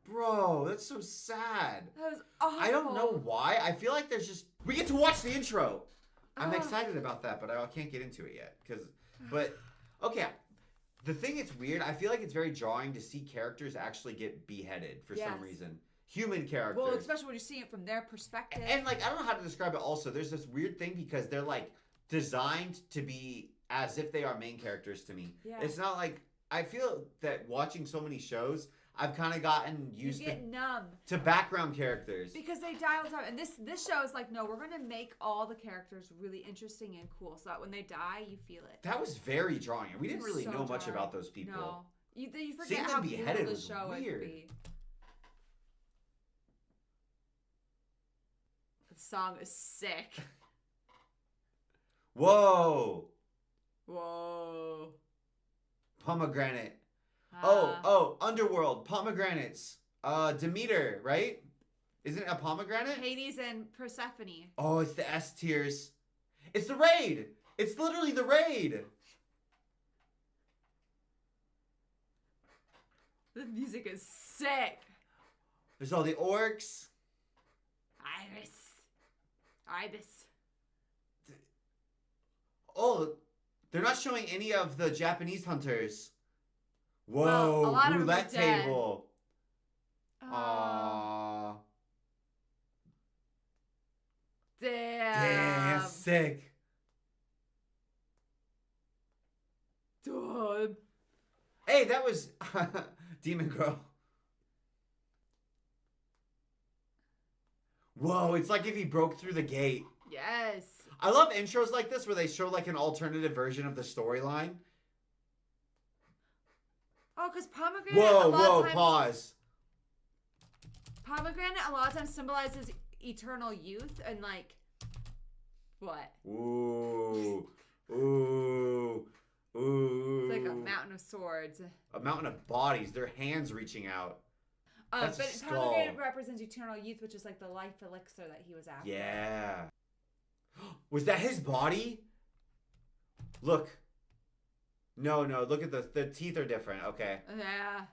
Bro, that's so sad. That was awful. I don't know why. I feel like there's just... We get to watch the intro. I'm excited about that, but I can't get into it yet. But, okay. The thing that's weird, I feel like it's very jarring to see characters actually get beheaded for some reason. Human characters. Well, especially when you're seeing it from their perspective. And, like, I don't know how to describe it also. There's this weird thing because they're, like, designed to be as if they are main characters to me. Yeah. It's not like... I feel that watching so many shows... I've kind of gotten used to background characters. Because they die all the time. And this show is like, no, we're going to make all the characters really interesting and cool so that when they die, you feel it. That was very drawing. We didn't really know much about those people. No. You forget how beautiful the show would be. The song is sick. Whoa. Whoa. Pomegranate. Underworld, pomegranates. Demeter, right? Isn't it a pomegranate? Hades and Persephone. Oh, it's the S tiers. It's the raid. It's literally the raid. The music is sick. There's all the orcs. Ibis. Oh, they're not showing any of the Japanese hunters. Whoa, well, a lot roulette of them are table. Aww. Damn, sick. Dude. Hey, that was Demon Girl. Whoa, it's like if he broke through the gate. Yes. I love intros like this where they show like an alternative version of the storyline. Oh, because pomegranate. Pause. Pomegranate a lot of times symbolizes eternal youth and like what? Ooh. It's like a mountain of swords. A mountain of bodies. Their hands reaching out. That's but a skull. pomegranate represents eternal youth, which is like the life elixir that he was after. Yeah. Was that his body? Look. No. Look at the teeth are different. Okay. Yeah.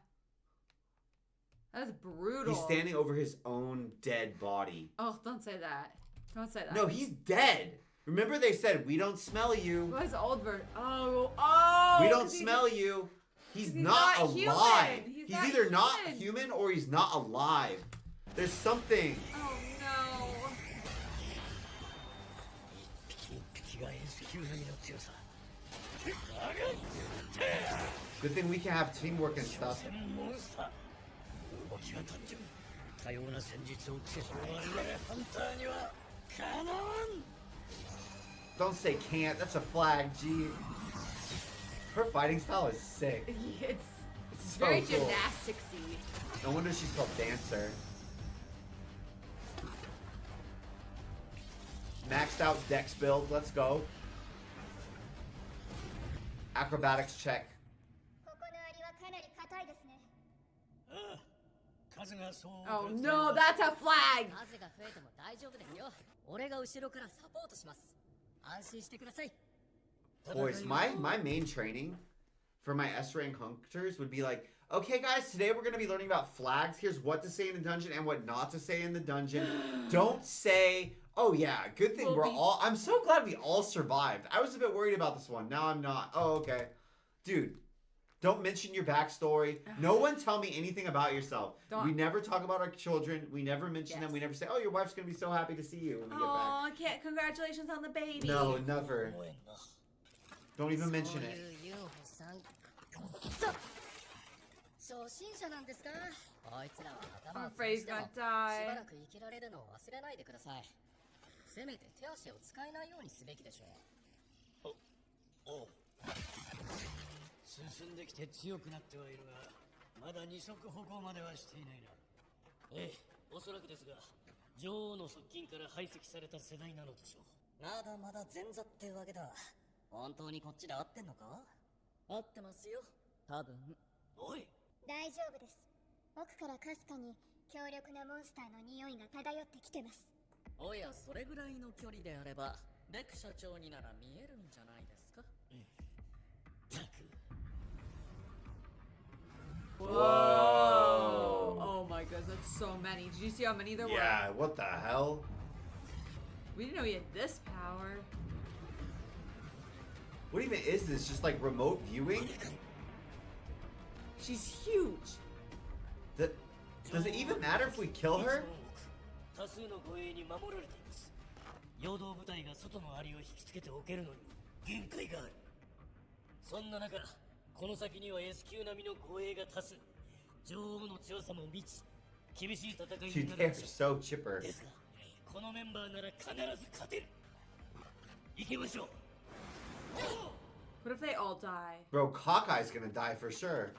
That's brutal. He's standing over his own dead body. Oh, don't say that. Don't say that. No, he's dead. Remember they said, we don't smell you. Well, his old version. Oh. We don't smell you. He's not alive. He's either not human or he's not alive. There's something. Oh, no. Good thing we can have teamwork and stuff. Don't say can't. That's a flag. Gee. Her fighting style is sick. It's so very cool. gymnasticsy. No wonder she's called Dancer. Maxed out dex build. Let's go. Acrobatics check. Oh no, that's a flag! Boys, my main training for my S rank hunters would be like, okay, guys, today we're going to be learning about flags. Here's what to say in the dungeon and what not to say in the dungeon. Don't say, oh, yeah, good thing I'm so glad we all survived. I was a bit worried about this one. Now I'm not. Oh, okay. Dude, don't mention your backstory. No one tell me anything about yourself. We never talk about our children. We never mention them. We never say, oh, your wife's going to be so happy to see you when we get back. Oh, congratulations on the baby. No, never. Don't even mention it. I'm afraid he's gonna die. せめて手足を使えないようにすべきでしょう。おう。進んできて強くなってはいるが、まだ二足歩行まではしていないな。ええ、おそらくですが、女王の側近から排斥された世代なのでしょう。まだまだ前座ってわけだ。本当にこっちで合ってんのか？合ってますよ。多分。おい。大丈夫です。奥からかすかに強力なモンスターの匂いが漂ってきてます。おや、それぐらいの距離であれば、レク社長になら見えるんじゃないですか？Whoa! Oh my goodness, that's so many. Did you see how many there were? Yeah, what the hell? We didn't know he had this power. What even is this? Just like remote viewing? She's huge. Does it even matter if we kill her? 多数の護衛に守られています。陽動部隊が外の槍を引きつけておけるのに限界がある。そんな中、この先には S 級並みの護衛が多数。女王の強さも未知。厳しい戦いになるでしょう。 So chipper. ですが、このメンバーなら必ず勝てる。行きましょう。What if they all die? Bro, Hawkeye's gonna die for sure.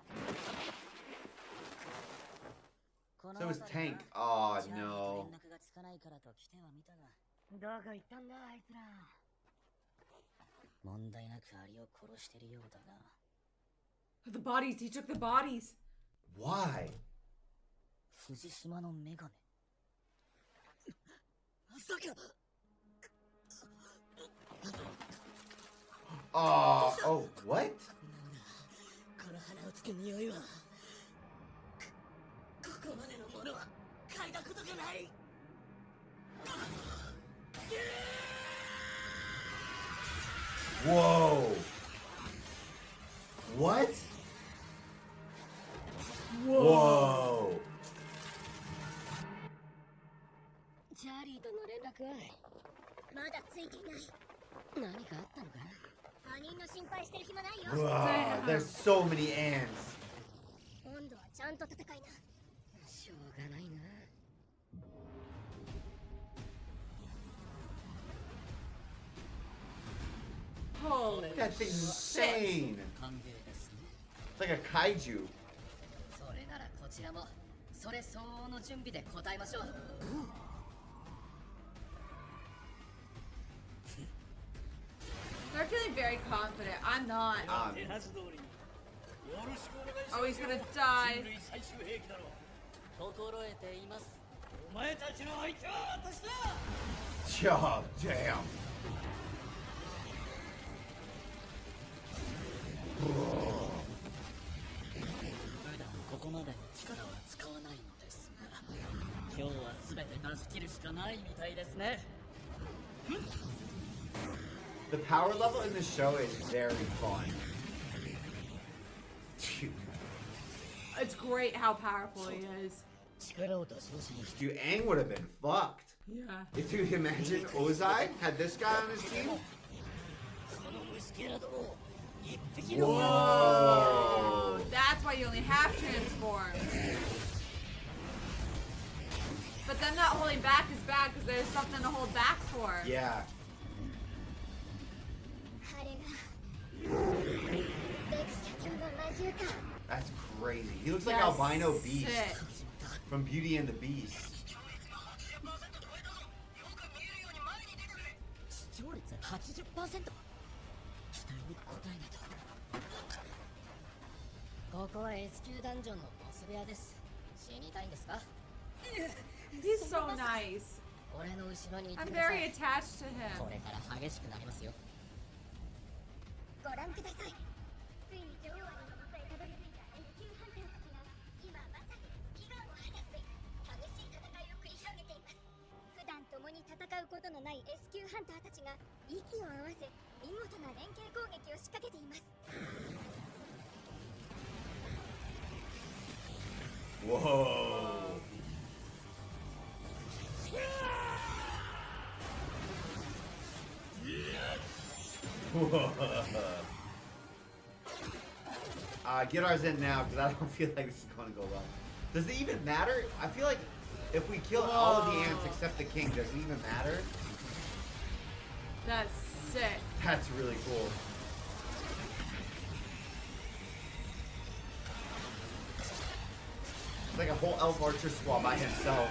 So is Tank. Oh no. どこ行ったんだあいつら。問題なくアリを殺してるようだな。The bodies, he took the bodies. Why? 藤島のメガネ。まさか。Oh, what? この鼻をつく匂いは。ここまでのものは嗅いだことがない。Whoa. What? Whoa. チャーリーとの連絡はまだついていない。何かあったのか？他人の心配してる暇ないよ。Wow, there's so many ants. 今度はちゃんと戦いな。しょうがないな。Holy That thing's insane. 歓迎ですね。It's like a kaiju. それならこちらもそれ相応の準備で答えましょう。They're feeling very confident. I'm not. Oh, he's gonna die. 心得ています。お前たちの相手は私だ。 Oh, damn. 普段ここまでの力は使わないのですが、今日は全て出し切るしかないみたいですね。The power level in the show is very fun. Dude. It's great how powerful he is. Dude, Aang would have been fucked. Yeah. If you imagine Ozai had this guy on his team. Whoa! That's why you only have transforms. But them not holding back is bad because there's something to hold back for. Yeah. That's crazy. He looks like That's Albino Beast sick. from Beauty and the Beast. 視聴率 80%。 期待に応えないと。ここは S 級ダンジョンのボス部屋です。死にたいんですか？ He's so nice. 俺の後ろにいて I'm ください。 very attached to him. これから激しくなりますよ。ご覧ください。ついに女王は Whoa. Get ours in now, because I don't feel like this is going to go well. Does it even matter? I feel like if we kill all of the ants except the king, does it even matter? That's sick. That's really cool. It's like a whole elf archer squad by himself.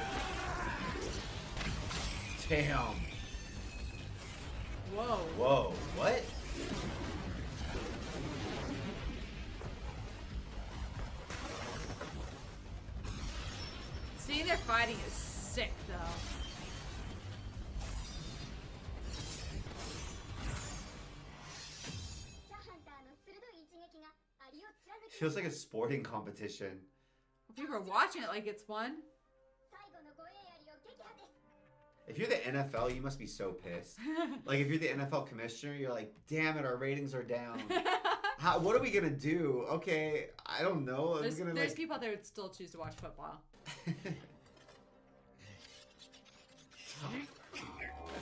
Damn. Whoa. Whoa. What? Seeing their fighting is sick, though. Feels like a sporting competition. People are watching it like it's one. If you're the NFL, you must be so pissed. Like, if you're the NFL commissioner, you're like, damn it, our ratings are down. What are we going to do? Okay, I don't know. There's people out there who still choose to watch football. That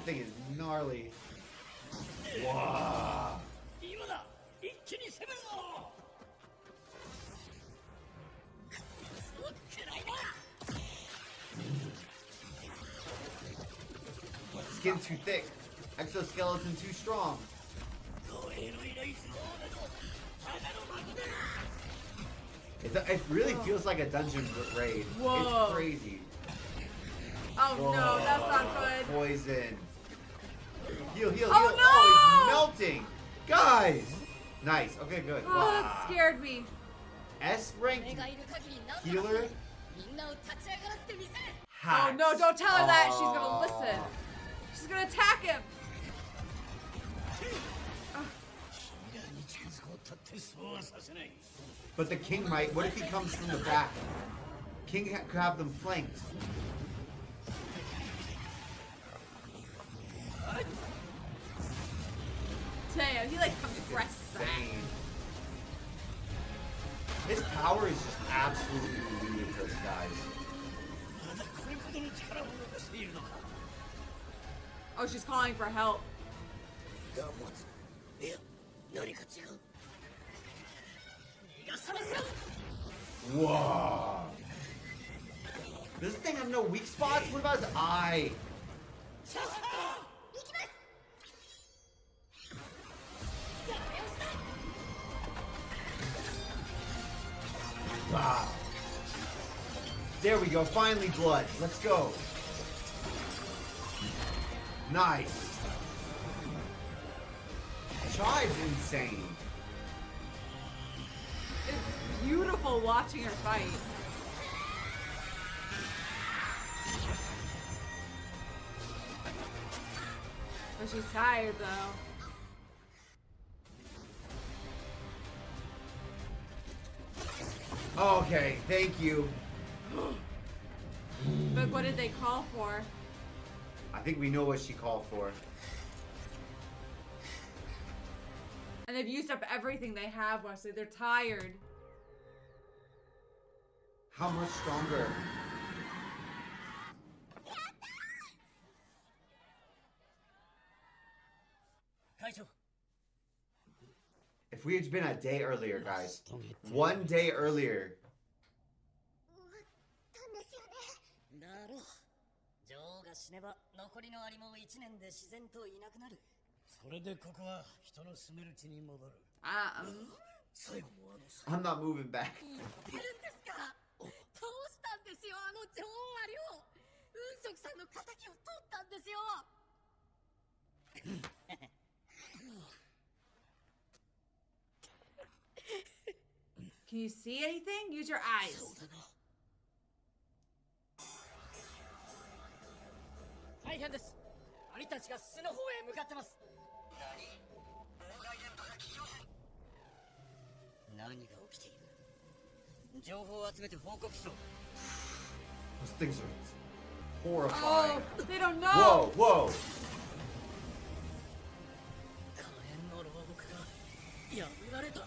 thing is gnarly. Wow. Skin too thick. Exoskeleton too strong. It really feels like a dungeon raid. Whoa. It's crazy. Oh Whoa. no, that's not good. Poison. Heal, heal, Oh, heal. no! Oh, he's melting. Guys. Nice. Okay, good. Oh, Wow. that scared me. S rank healer. Oh no, don't tell her that. She's gonna listen. She's gonna attack him. But the king might. What if he comes from the back? King could have them flanked. Damn, he like compressed that. Insane. His power is just absolutely ludicrous, guys. Oh, she's calling for help. Whoa. Does this thing have no weak spots? What about his eye? Wow. There we go. Finally blood. Let's go. Nice. Chive's insane. It's beautiful watching her fight. But she's tired though. Okay, thank you. But what did they call for? I think we know what she called for. And they've used up everything they have, Wesley. They're tired. How much stronger? If we had been a day earlier, guys. 1 day earlier. だろう。女王が死ねば残りのアリも1年で自然といなくなる。それでここは人の住める地に戻る。最後もI'm not moving back. 言ってるんですか。倒したんですよ、あの女王アリを。雲職さんの仇を取ったんですよ。Can you see anything? Use your eyes. 大変です。アリたちが巣の方へ向かってます。何が起きている？情報を集めて報告しろ。 Those things are horrifying. Oh, they don't know. Whoa, whoa. 火炎の牢獄が破られた。ど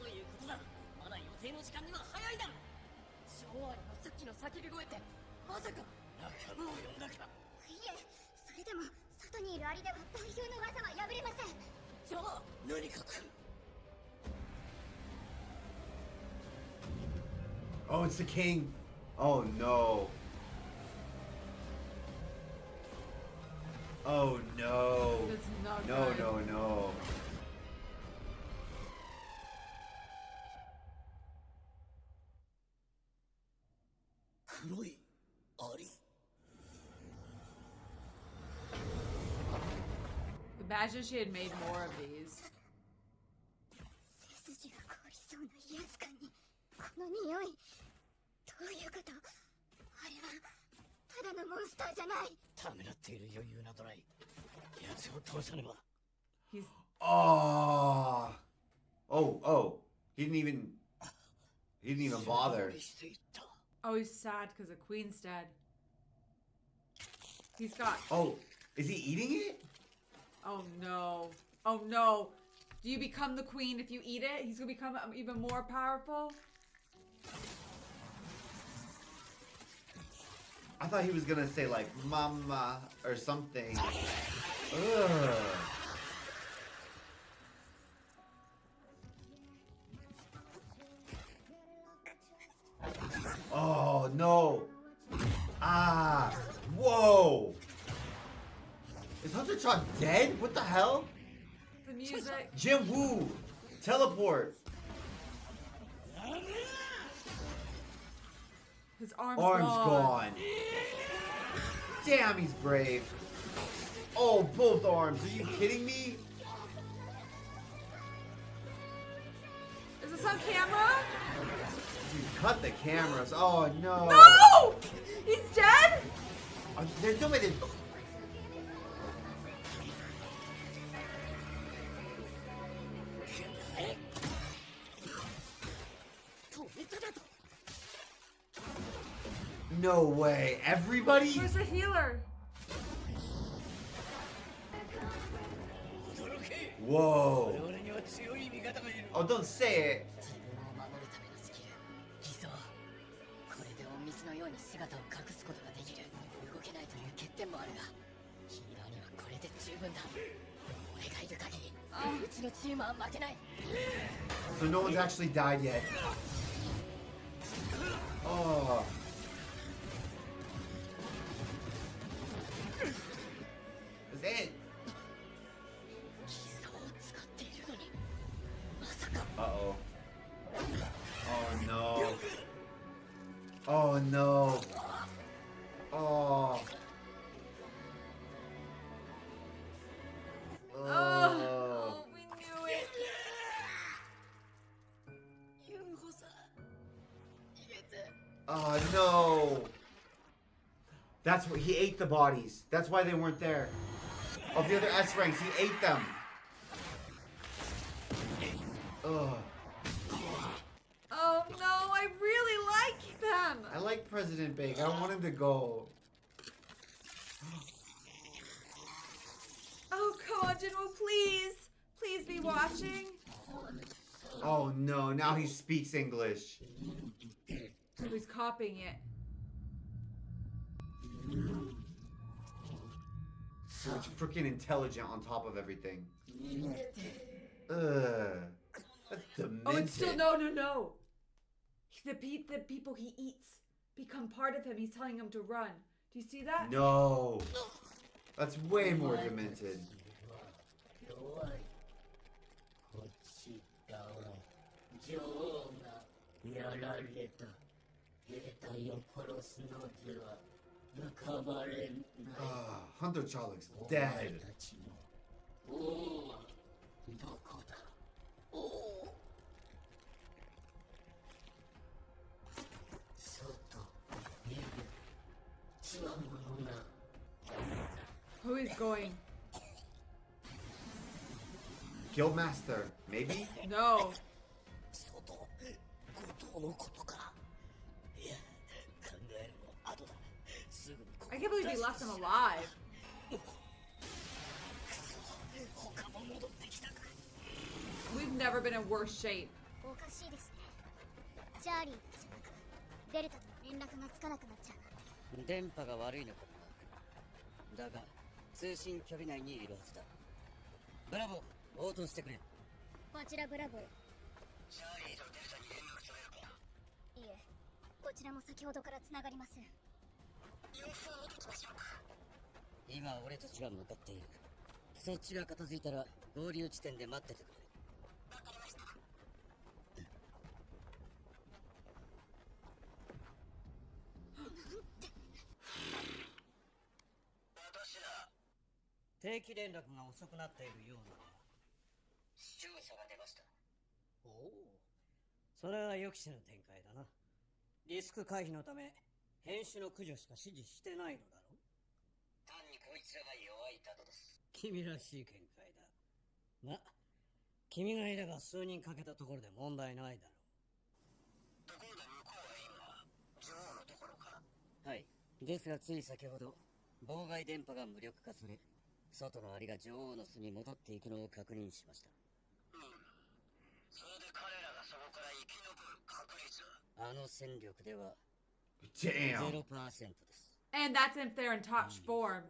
ういうことだ？まだ予定の時間には早いだ。時の叫び声ってまさか仲間を呼んだか。いえ、それでも外にいるアリでは代表の技は破れません。じゃあ何か来る。 Oh, it's the king. Oh no. Oh no. That's not No, good. no, no. Kuroi Ari. Imagine she had made more of these. 背筋が凍りそうな威圧感にこの匂い。どういうこと？あれはただのモンスターじゃない。ためらっている余裕などない。奴を倒さねば。 He's Oh. Oh, oh. He didn't even bother. oh, he's sad because the queen's dead. He's got. Oh, is he eating it? Oh no. Oh no. Do you become the queen if you eat it? He's gonna become even more powerful. I thought he was gonna say like mama or something. Ugh. Oh no. Ah. Whoa. Is Hunter Chalk dead? What the hell? The music. Jim Woo. Teleport. His arm's Gone. Damn, he's brave. Oh, both arms. Are you kidding me? Is this on camera? You cut the cameras. Oh no. No! He's dead? There's no way to. No way. Everybody? Where's the healer? Whoa. Oh, don't say it. 自分を守るためのスキル偽装。これで隠密のように姿を隠すことができる。動けないという欠点もあるがヒーラーにはこれで十分だ。俺がいる限りうちのチームは負けない。 So no one's actually died yet. Oh. That's it. 偽装を使っているのにまさか。 Uh-oh. Oh no. Oh no. Oh. Oh, we knew it. ユンホさん逃げて。 Oh no. That's what he ate the bodies. That's why they weren't there. Of the other S ranks, he ate them. Ugh. Oh no, I really like them. I like President Big. I don't want him to go. Oh, come on, Jinwoo, please. Please be watching. Oh no, now he speaks English. Oh, he's copying it. So it's freaking intelligent on top of everything. Ugh. That's demented. Oh, it's still no. The people he eats become part of him. He's telling him to run. Do you see that? No. That's way more demented. こっち側女王がやられた。兵隊を殺すのでは浮かばれない。 Hunter Charlie's dead. たちの王はどこだ。王。外見るつわものが。 Who is going? Guildmaster, maybe? No. 外後藤のことか。いや考えるの後だ。すぐにここ I can't believe he left him alive. 他も戻ってきたか。 We've never been in worse shape. おかしいですね。チャーリーじゃなくデルタと連絡がつかなくなっちゃう。電波が悪いのかな。だが通信距離内にいるはずだ。ブラボー、応答してくれ。こちらブラボー。チャーリーとデルタに連絡取れるか？いえ、こちらも先ほどから繋がりません。様子を見てきましょうか。今俺たちが向かっている。そっちが片付いたら合流地点で待っててくれ。わかりました。私だ。定期連絡が遅くなっているようだな。視聴者が出ました。おお、それは予期せぬ展開だな。リスク回避のため編集の駆除しか指示してないのだろう。単にこいつらが弱いだけです。君らしい見解だ。ま、君がいれば数人かけたところで問題ないだろう。ところで向こうは今、女王のところか？はい。ですがつい先ほど妨害電波が無力化され、外のアリが女王の巣に戻っていくのを確認しました。それで彼らがそこから生き残る確率は？あの戦力では Damn. 0% です。 And that's if they're in top form.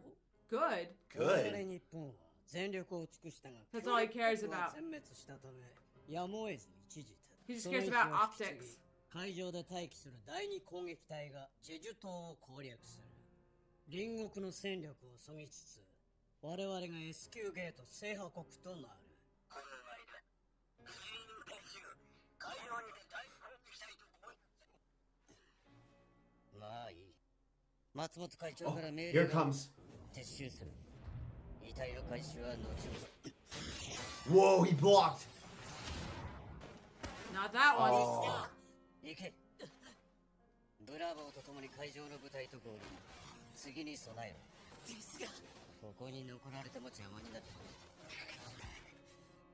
Good. Good. 日本は全力を尽くしたが、 That's all he cares about. 全滅したため、やむを得ず一時 He just その cares 意 about 志を引き継ぎ optics. 海上で待機する第二攻撃隊がジェジュ島を攻略する。隣国の戦力をそぎつつ、我々が S 級ゲート制覇国となる。この間、全員練習、海上にて大攻撃したいと思いまあいい。松本会長 Oh, からメー here ルが comes. 撤収する。遺体の回収は後ほど。 Whoa, he blocked. Not that one. Oh. 行け。ブラボーと共に会場の舞台と合流。次に備えろ。ですが、ここに残られても邪魔になってく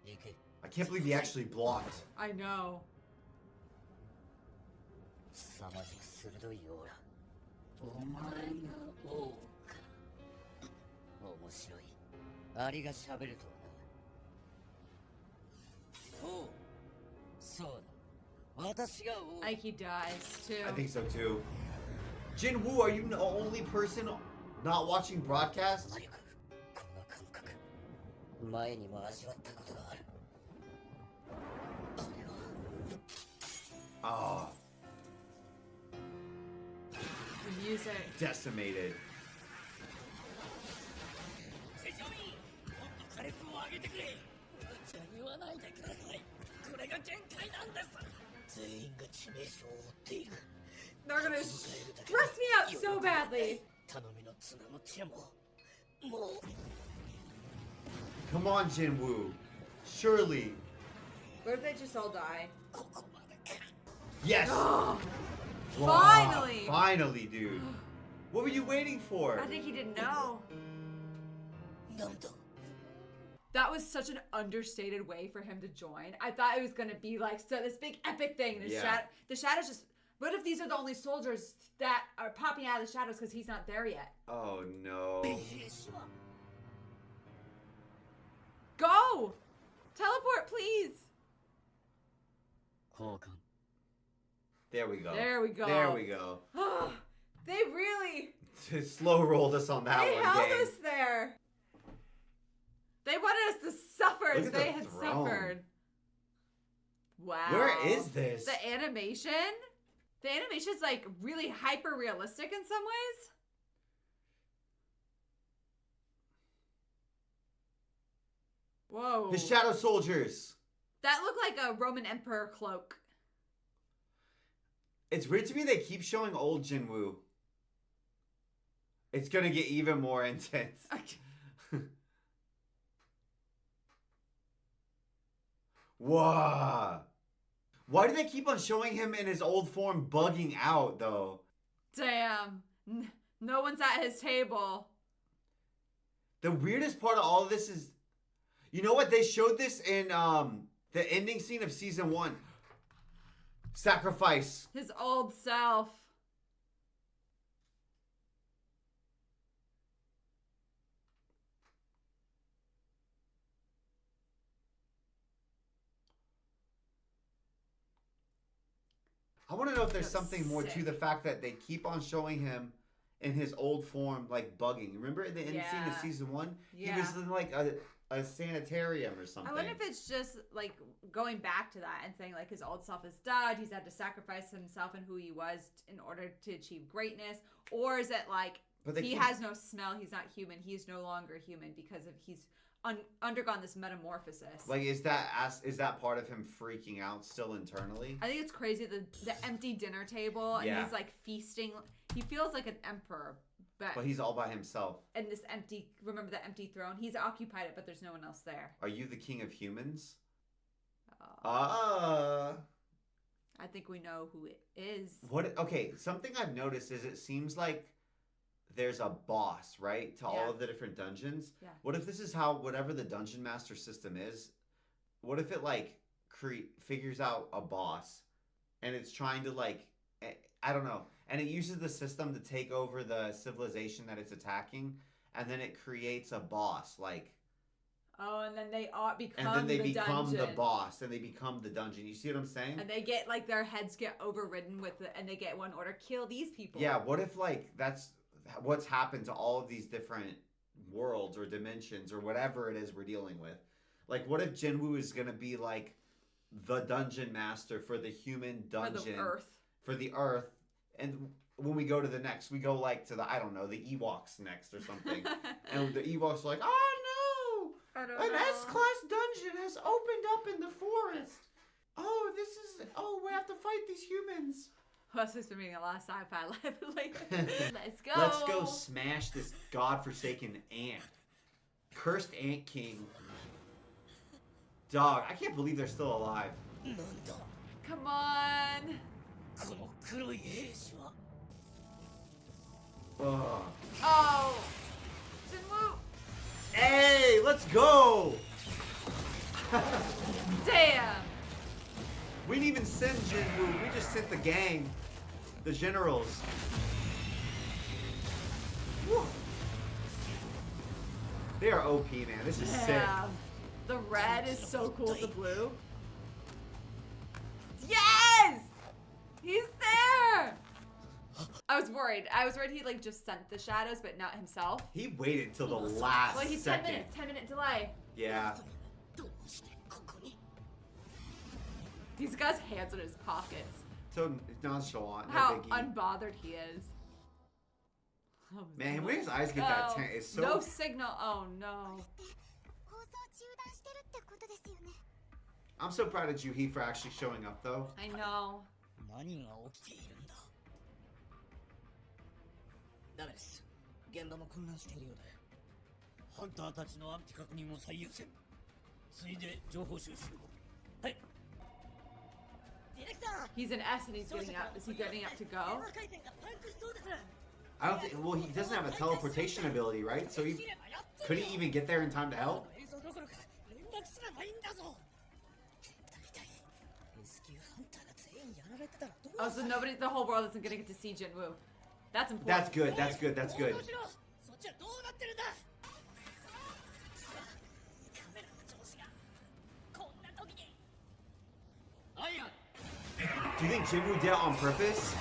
る。行け。 I can't believe he actually blocked. I know. 凄まじく鋭いオーラ。お前が王か。面白い。アリが喋るとはな。おう。そうだ。私が王。 I think he dies too. I think so too. Jin Woo, are you the only person not watching broadcast? 早くこの感覚前にも味わったことがある。これは Ah, The music. decimated. セジョミー、もっと火力を上げてくれ。じゃ言わないでください。これが限界なんです。全員が致命傷を負っている。 They're gonna stress me out so badly. 頼みの綱の手ももう Come on, Jin Woo. Surely. What if they just all die? ここまでか。 Yes. Finally. Finally, dude. What were you waiting for? I think he didn't know. なんと That was such an understated way for him to join. I thought it was gonna be like this big epic thing. Yeah. The shadows just. What if these are the only soldiers that are popping out of the shadows because he's not there yet? Oh no. Go! Teleport, please! 交換。 There we go. There we go. There we go. They really. Slow rolled us on that They one, held gang. us there. They wanted us to suffer Look as at they the had throne. suffered. Wow. Where is this? The animation? The animation's like really hyper realistic in some ways. Whoa. The Shadow Soldiers. That looked like a Roman Emperor cloak. It's weird to me they keep showing old Jinwoo. It's gonna get even more intense. Whoa. Why do they keep on showing him in his old form bugging out, though? Damn. No one's at his table. The weirdest part of all of this is... You know what? They showed this in the ending scene of season 1. Sacrifice. His old self. I want to know if there's something more to sick. the fact that they keep on showing him in his old form, like bugging. Remember in the end scene of season 1? Yeah. He was in like a sanitarium or something. I wonder if it's just like going back to that and saying like his old self is dead. He's had to sacrifice himself and who he was in order to achieve greatness, or is it like he has no smell? He's not human. He's no longer human because of he's undergone this metamorphosis. Like, is that part of him freaking out still internally? I think it's crazy the empty dinner table and he's like feasting. He feels like an emperor, but he's all by himself. And this remember the empty throne? He's occupied it, but there's no one else there. Are you the king of humans? I think we know who it is. Okay, something I've noticed is it seems like there's a boss, right, to all of the different dungeons. Yeah. What if this is how whatever the dungeon master system is? What if it like figures out a boss, and it's trying to like I don't know, and it uses the system to take over the civilization that it's attacking, and then it creates a boss like. Oh, and then they become and then they become dungeon. the boss, and they become the dungeon. You see what I'm saying? And they get like their heads get overridden and they get one order: kill these people. Yeah. What if like that's what's happened to all of these different worlds or dimensions or whatever it is we're dealing with? Like, what if Jinwoo is gonna be like the dungeon master for the human dungeon for the Earth, and when we go to the next, we go like to the the Ewoks next or something, and the Ewoks are like, oh no. An S-class dungeon has opened up in the forest. Oh, we have to fight these humans. That's just been a lot of sci-fi lately. Let's go. Let's go smash this godforsaken ant. Cursed Ant King. Dog, I can't believe they're still alive. Come on. Oh. Jinwoo. Hey, let's go! Damn! We didn't even send Jinwoo, we just sent the gang. The generals. Woo. They are OP, man. This is sick. The red is so cool with the blue. Yes! He's there! I was worried. He like just sent the shadows, but not himself. He waited till the last Well, he's second. 10-minute delay. Yeah. He's got his hands in his pockets. So nonchalant. How unbothered he is. Oh, man, when his eyes get that tan, it's so... No signal. Oh, no. I'm so proud of Juhi for actually showing up, though. I know. ダメです。現場も混乱しているようで。ハンターたちの安否確認を最優先。ついで情報収集を。はい。He's an S and he's getting up. Is he getting up to go? I don't think. Well, he doesn't have a teleportation ability, right? So could he even get there in time to help? Oh, so the whole world isn't gonna get to see Jinwoo. That's important. That's good. That's good. That's good. Do you think Jinwoo did it on purpose?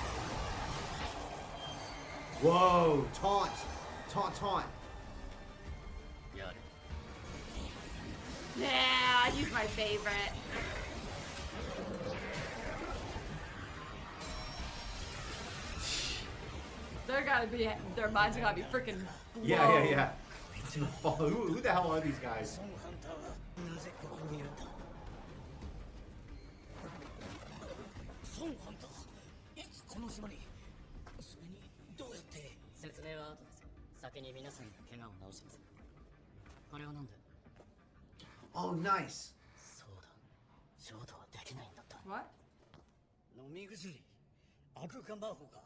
Whoa! Taunt! Taunt! Taunt! Yeah, he's my favorite. Their minds are gotta be freaking blown. Yeah. Who the hell are these guys? Oh, nice. What? 飲み薬悪化魔法か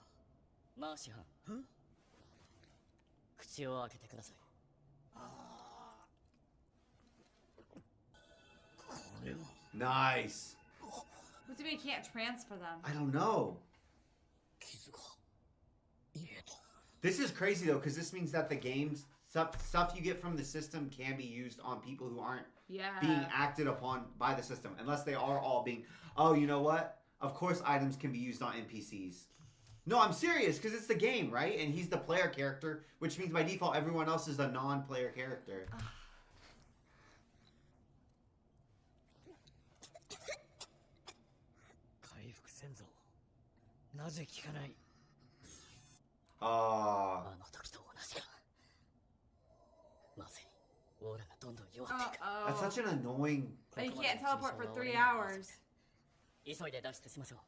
マーシハン口を開けてくださいこれは Nice. What's it mean he can't transfer them? I don't know. 傷が入れた This is crazy though, because this means that the games stuff you get from the system can be used on people who aren't being acted upon by the system, unless they are all being. Oh, you know what? Of course, items can be used on NPCs. No, I'm serious, because it's the game, right? And he's the player character, which means by default, everyone else is a non-player character. That's such an annoying... But you can't teleport for 3 hours. 急いで脱出しましょう。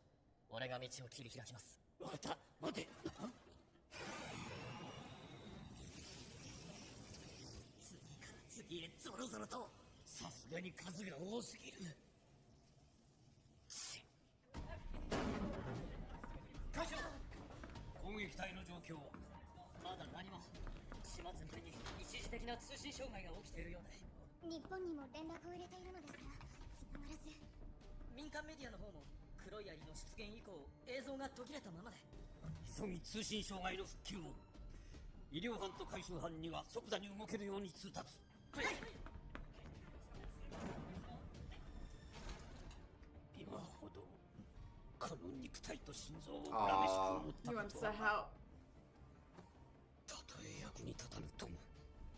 俺が道を切り開きます。わかった、待て。次から次へゾロゾロと、さすがに数が多すぎる。会長、攻撃隊の状況。まだ何も。島全体に一時的な通信障害が起きているようで。日本にも連絡を入れているのですが、繋がらず。民間メディアの方も黒い槍の出現以降映像が途切れたままで。急ぎ通信障害の復旧を。医療班と回収班には即座に動けるように通達。はい。今ほどこの肉体と心臓を恨めしく思ったことはない。たとえ役に立たぬとも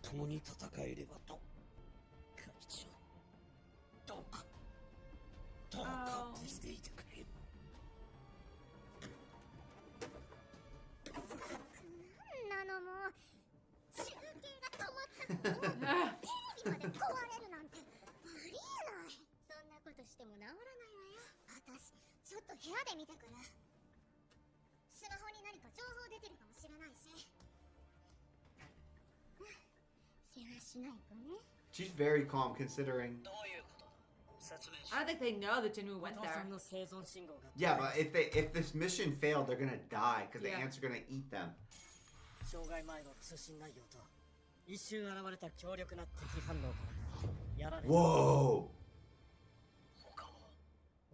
共に戦えればと。会長、どうか無事でいてくれ。なんなのもう中継が止まったのにテレビまで壊れるなんてありえない。そんなことしても治らないわよ。私ちょっと部屋で見てくる。スマホに何か情報出てるかもしれないし。世話しないとね。 She's very calm considering. I don't think they know that Jinwoo went there. Yeah, but if this mission failed, they're gonna die because the ants are gonna eat them. 障害前の通信内容と一瞬現れた強力な敵反応からやられる。 Whoa!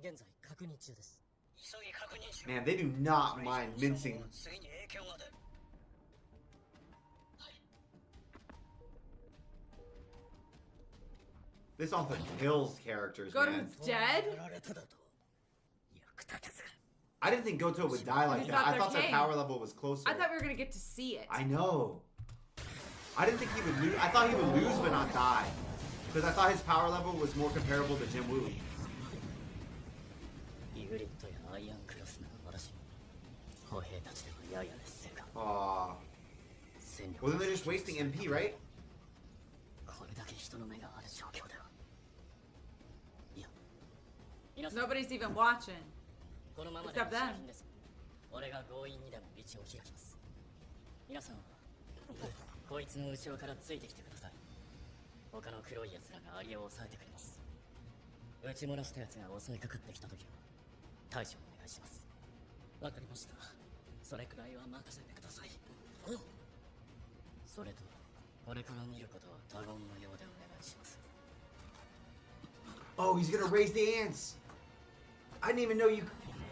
現在確認中です。 Man, they do not mind mincing. This often kills characters, man. Goto's dead? I didn't think Goto would die like that. I thought their power level was closer. I thought we were gonna get to see it. I know. I didn't think he would lose. I thought he would lose but not die. Because I thought his power level was more comparable to Jinwoo. Aww. Well, then they're just wasting MP, right? Nobody's even watching. Except them. 俺が強引にでも道を開きます。皆さんはこいつの後ろからついてきてください。他の黒い奴らがアリを抑えてくれます。撃ち漏らした奴が襲いかかってきた時は対処お願いします。わかりました。それくらいは任せてください。それとこれから見ることは他言のようでお願いします。 Oh, he's gonna raise the ants. I didn't even know you.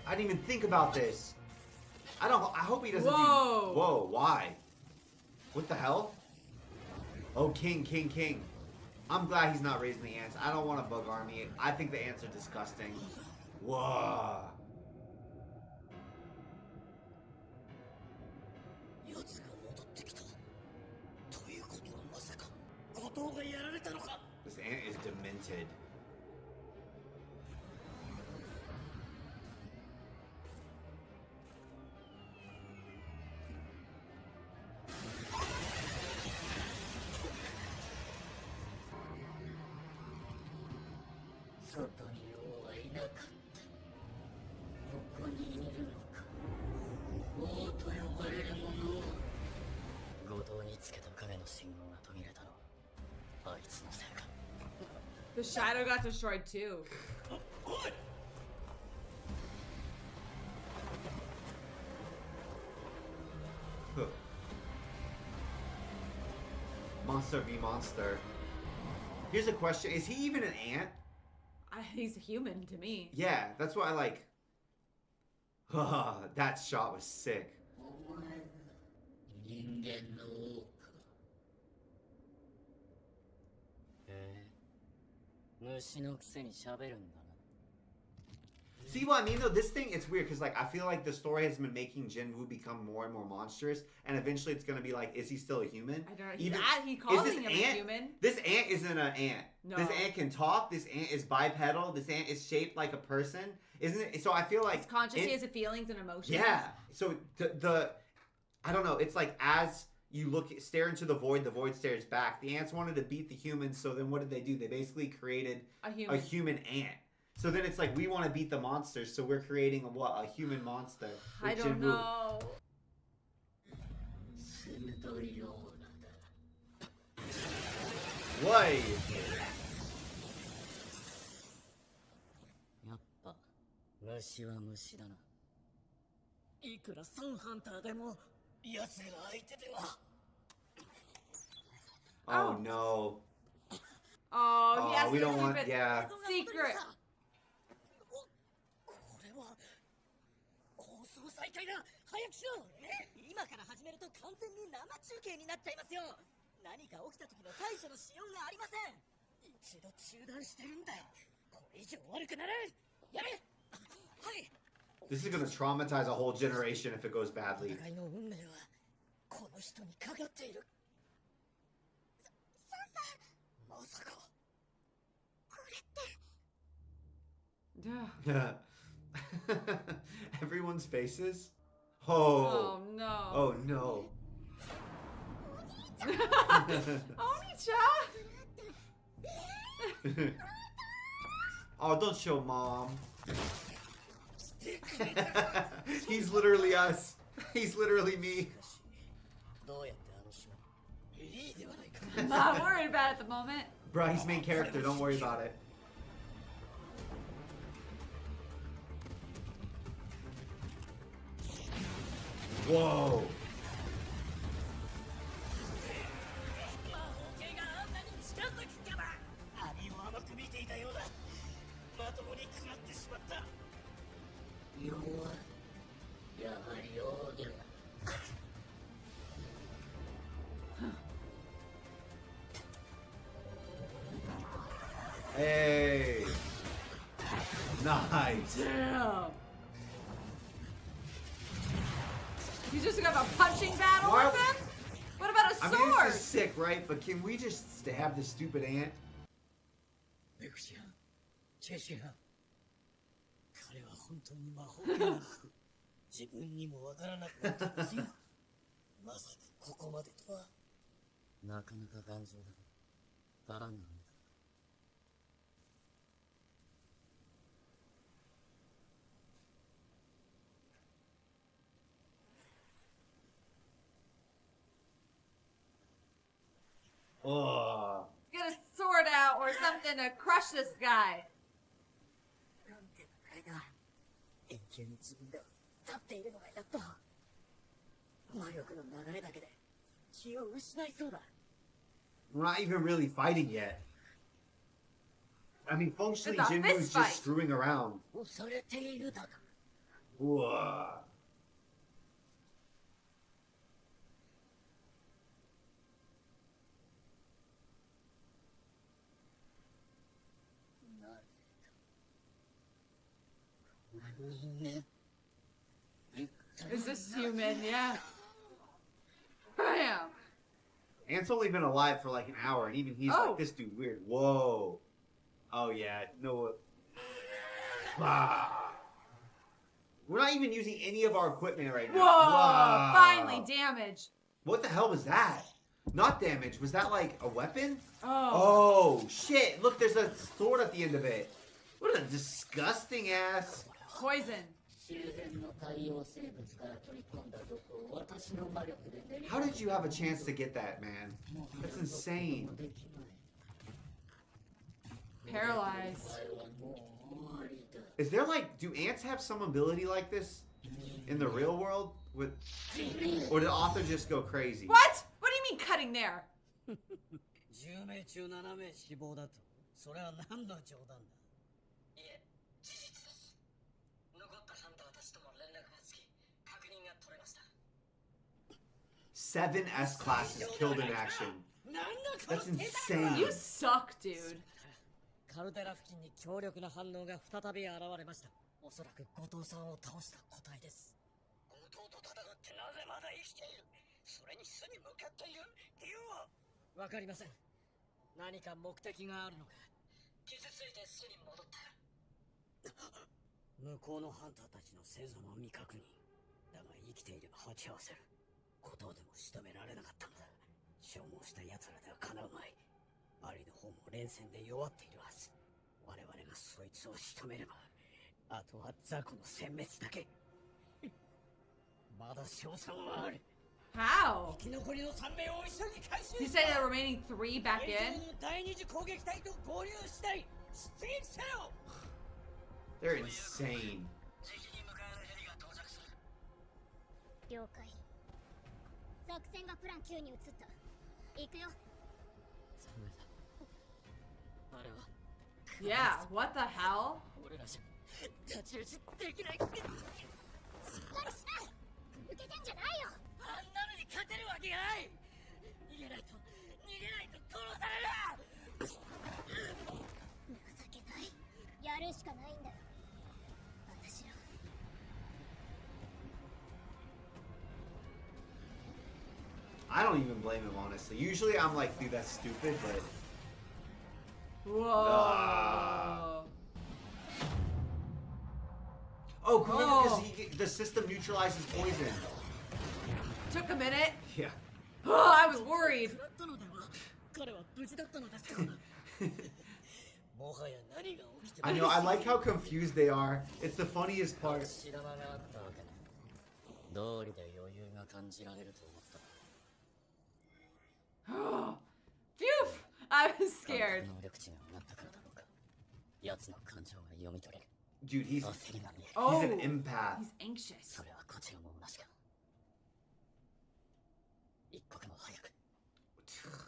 I didn't even think about this. I hope he doesn't. Whoa. Whoa. Why? What the hell? Oh, King. I'm glad he's not raising the ants. I don't want a bug army. I think the ants are disgusting. Whoa. This ant is demented. The shadow got destroyed too. Monster v monster. Here's a question: is he even an ant? He's a human to me. Yeah, that's why I like. That shot was sick. 虫のくせに喋るんだな。See what I mean though? This thing, it's weird because like I feel like the story has been making Jinwoo become more and more monstrous, and eventually it's gonna be like, is he still a human? I don't know. He calling him a human. This ant isn't an ant. No. This ant can talk. This ant is bipedal. This ant is shaped like a person, isn't it? So I feel like it's conscious. He has feelings and emotions. Yeah. So the I don't know. It's like as you stare into the void stares back. The ants wanted to beat the humans, so then what did they do? They basically created a human ant. So then it's like we want to beat the monsters, so we're creating a human monster. I don't know. Why? やっぱ虫は虫だな。いくらソンハンターでも奴が相手では。Oh no. Oh, he has we to don't keep want. it Yeah. secret. これは放送再開だ。早くしろ。今から始めると完全に生中継になっちゃいますよ。何か起きた時の対処のしようがありません。一度中断してるんだ。これ以上悪くなる。やめ。はい。 This is gonna traumatize a whole generation if it goes badly. 戦いの運命はこの人にかかっている。まさか。 Everyone's faces? Oh. Oh no. Oh no. Oni-chan? Oh, don't show mom. He's literally us. He's literally me. I'm not worried about it at the moment. Bro, he's main character. Don't worry about it. Whoa. Hey. Nice. Damn. You just got a punching battle Why- with him? What about a sword? I mean, this is sick, right? But can we just stab this stupid ant? ベクシアン、チェシアン、彼は本当に魔法ではなく自分にもわからなくなったんですよ。まさかここまでとは。なかなか頑丈だが、バランなんだ。 Oh. Get a sword out or something to crush this guy. なんてあれが永久に自分で立っているのがやっと魔力の流れだけで気を失いそうだ。 We're not even really fighting yet. I mean, functionally, It's a Jinwoo's fist fight. just screwing around. 恐れているだと。 Whoa. Is this human? Yeah. Bam. Ant's only been alive for like an hour, and even he's like, this dude weird. Whoa. Oh, yeah. No. Ah. We're not even using any of our equipment right now. Whoa. Wow. Finally, damage. What the hell was that? Not damage. Was that like a weapon? Oh. Oh, shit. Look, there's a sword at the end of it. What a disgusting ass. Poison. How did you have a chance to get that, man? That's insane. Paralyzed. Is there like, do ants have some ability like this in the real world? With, or did the author just go crazy? What? What do you mean cutting there? 10名中7名死亡だと。それは何の冗談だ。いえ、事実です。残ったハンターたちとも連絡がつき、確認が取れました。 7 S classes killed in action. That's insane. You suck, dude. カルデラ付近に強力な反応が再び現れました。おそらく後藤さんを倒した個体です。後藤と戦ってなぜまだ生きている？それに巣に向かっている理由は？わかりません。何か目的があるのか。傷ついて巣に戻った。向こうのハンターたちの星座の未確認だが、生きていれば鉢合わせる。後藤でも仕留められなかったのだ。消耗した奴らではかなうまい。アリの方も連戦で弱っているはず。我々がそいつを仕留めれば、あとは雑魚の殲滅だけ。まだ勝算はある。 How? 生き残りの3名を急ぎ回収。 You say the remaining 3 back in? 第二次攻撃隊と合流したい。出撃せよ。 They're insane. 了解。作戦がプラン9に移った。行くよ。あれは Yeah, what the hell? 俺らじゃ太刀打ちできない。しっかりしな。抜けてんじゃないよ。あんなのに勝てるわけがない。逃げないと殺される。情けない。やるしかないんだよ。私ら。I don't even blame him, honestly. Usually I'm like, dude, that's stupid, but... Whoa. Oh, because the system neutralizes poison. Took a minute. Yeah. Oh, I was worried. 彼は無事だったのですか。もはや何が起きて I know, I like how confused they are. It's the funniest part. 知らなかったわけね。道理で余裕が感じられると思った。 Phew! I was scared. 能力値が上がったからだろうか。奴の感情が読み取れる。 Dude, he's 焦りが見える。 Oh, an empath. he's anxious. それはこちらも同じか。一刻も早く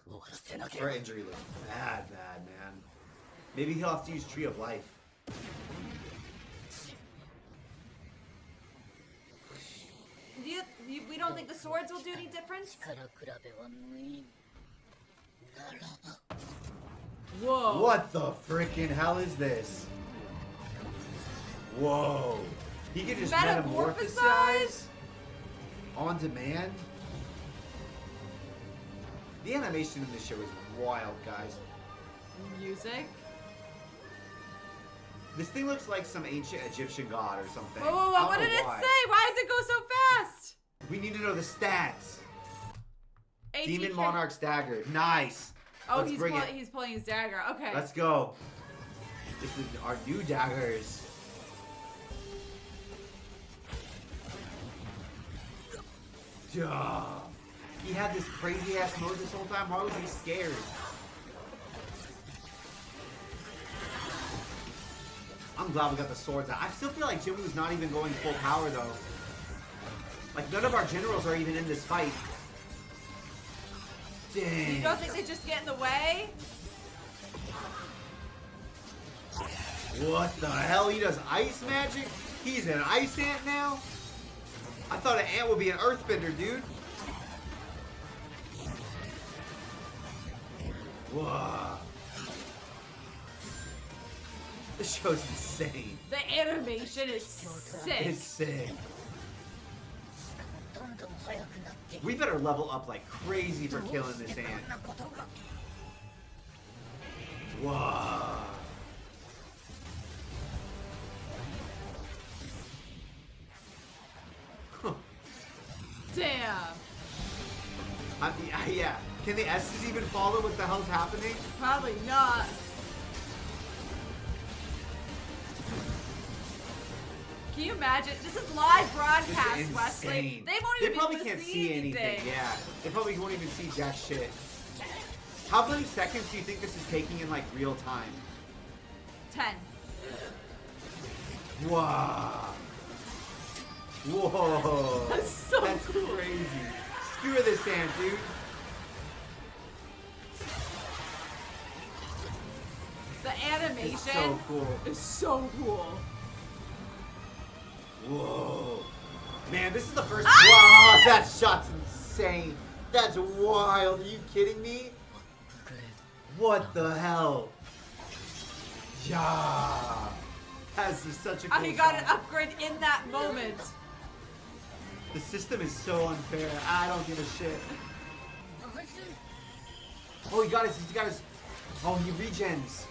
終わらせなけれ Her ば。 injury looks bad, man. Maybe he'll have to use Tree of Life. We don't think the swords will do any difference? 力比べは無意味ならば。 Whoa. What the freaking hell is this? Whoa. He can just metamorphosize? On demand? The animation in this show is wild, guys. Music? This thing looks like some ancient Egyptian god or something. Whoa, I don't what know did it why. say? Why does it go so fast? We need to know the stats. 18 Demon Monarch's dagger. Nice. Oh, Let's bring it. he's pulling his dagger. Okay. Let's go. This is our new daggers. Duh. He had this crazy ass mode this whole time. Why was he scared? I'm glad we got the swords out. I still feel like Jimu's not even going full power though. Like none of our generals are even in this fight. Dang. You don't think they just get in the way? What the hell? He does ice magic? He's an ice ant now? I thought an ant would be an earthbender, dude. Whoa. This show's insane. The animation is sick. It's sick. We better level up like crazy for killing this ant. Whoa. Damn. Yeah. Can the S's even follow what the hell's happening? Probably not. Can you imagine? This is live broadcast, This is Wesley. insane. They won't They even probably be able can't to see anything. Yeah. They probably won't even see jack shit. How many seconds do you think this is taking in like real time? 10. Wow. Whoa. That's so That's cool. crazy. Screw this ant, dude. The animation It's so cool. is so cool. Whoa. Man, this is the first. Wow, that shot's insane. That's wild. Are you kidding me? What the hell? Yeah. That's such a cool He got shot. an upgrade in that moment. The system is so unfair. I don't give a shit. Oh, he got his. Oh, he regens.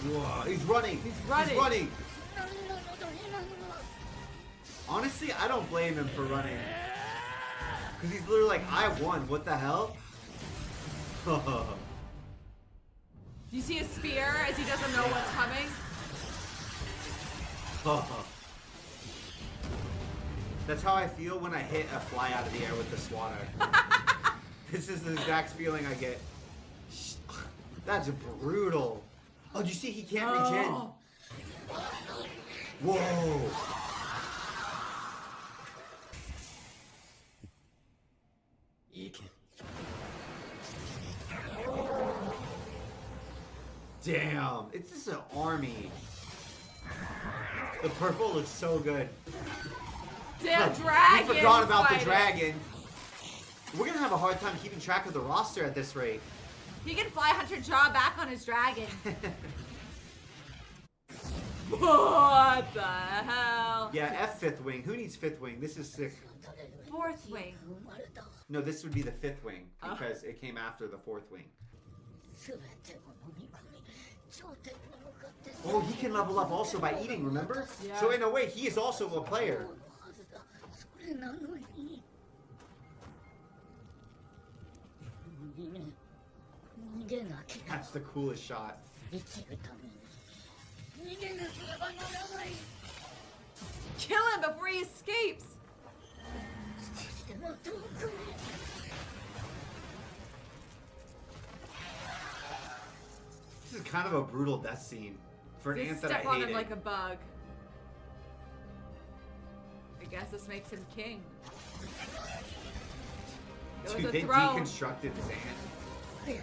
Whoa, he's running. He's running. Honestly, I don't blame him for running. Because he's literally like, I won. What the hell? You see his spear as he doesn't know what's coming? That's how I feel when I hit a fly out of the air with the swatter. This is the exact feeling I get. That's brutal. Oh, did you see he can't regen? Whoa. Damn, it's just an army. The purple looks so good. Damn, dragon! We forgot about the dragon. We're gonna have a hard time keeping track of the roster at this rate. He can fly Hunter Jaw back on his dragon. What the hell? Yeah, F fifth wing. Who needs fifth wing? This is sick. Fourth wing. No, this would be the fifth wing because it came after the fourth wing. Oh, he can level up also by eating, remember? Yeah. So in a way, he is also a player. That's the coolest shot. Kill him before he escapes. This is kind of a brutal death scene for an Just ant that I step on hated. him like a bug. I guess this makes him king. It Dude, was a they throne. deconstructed this ant.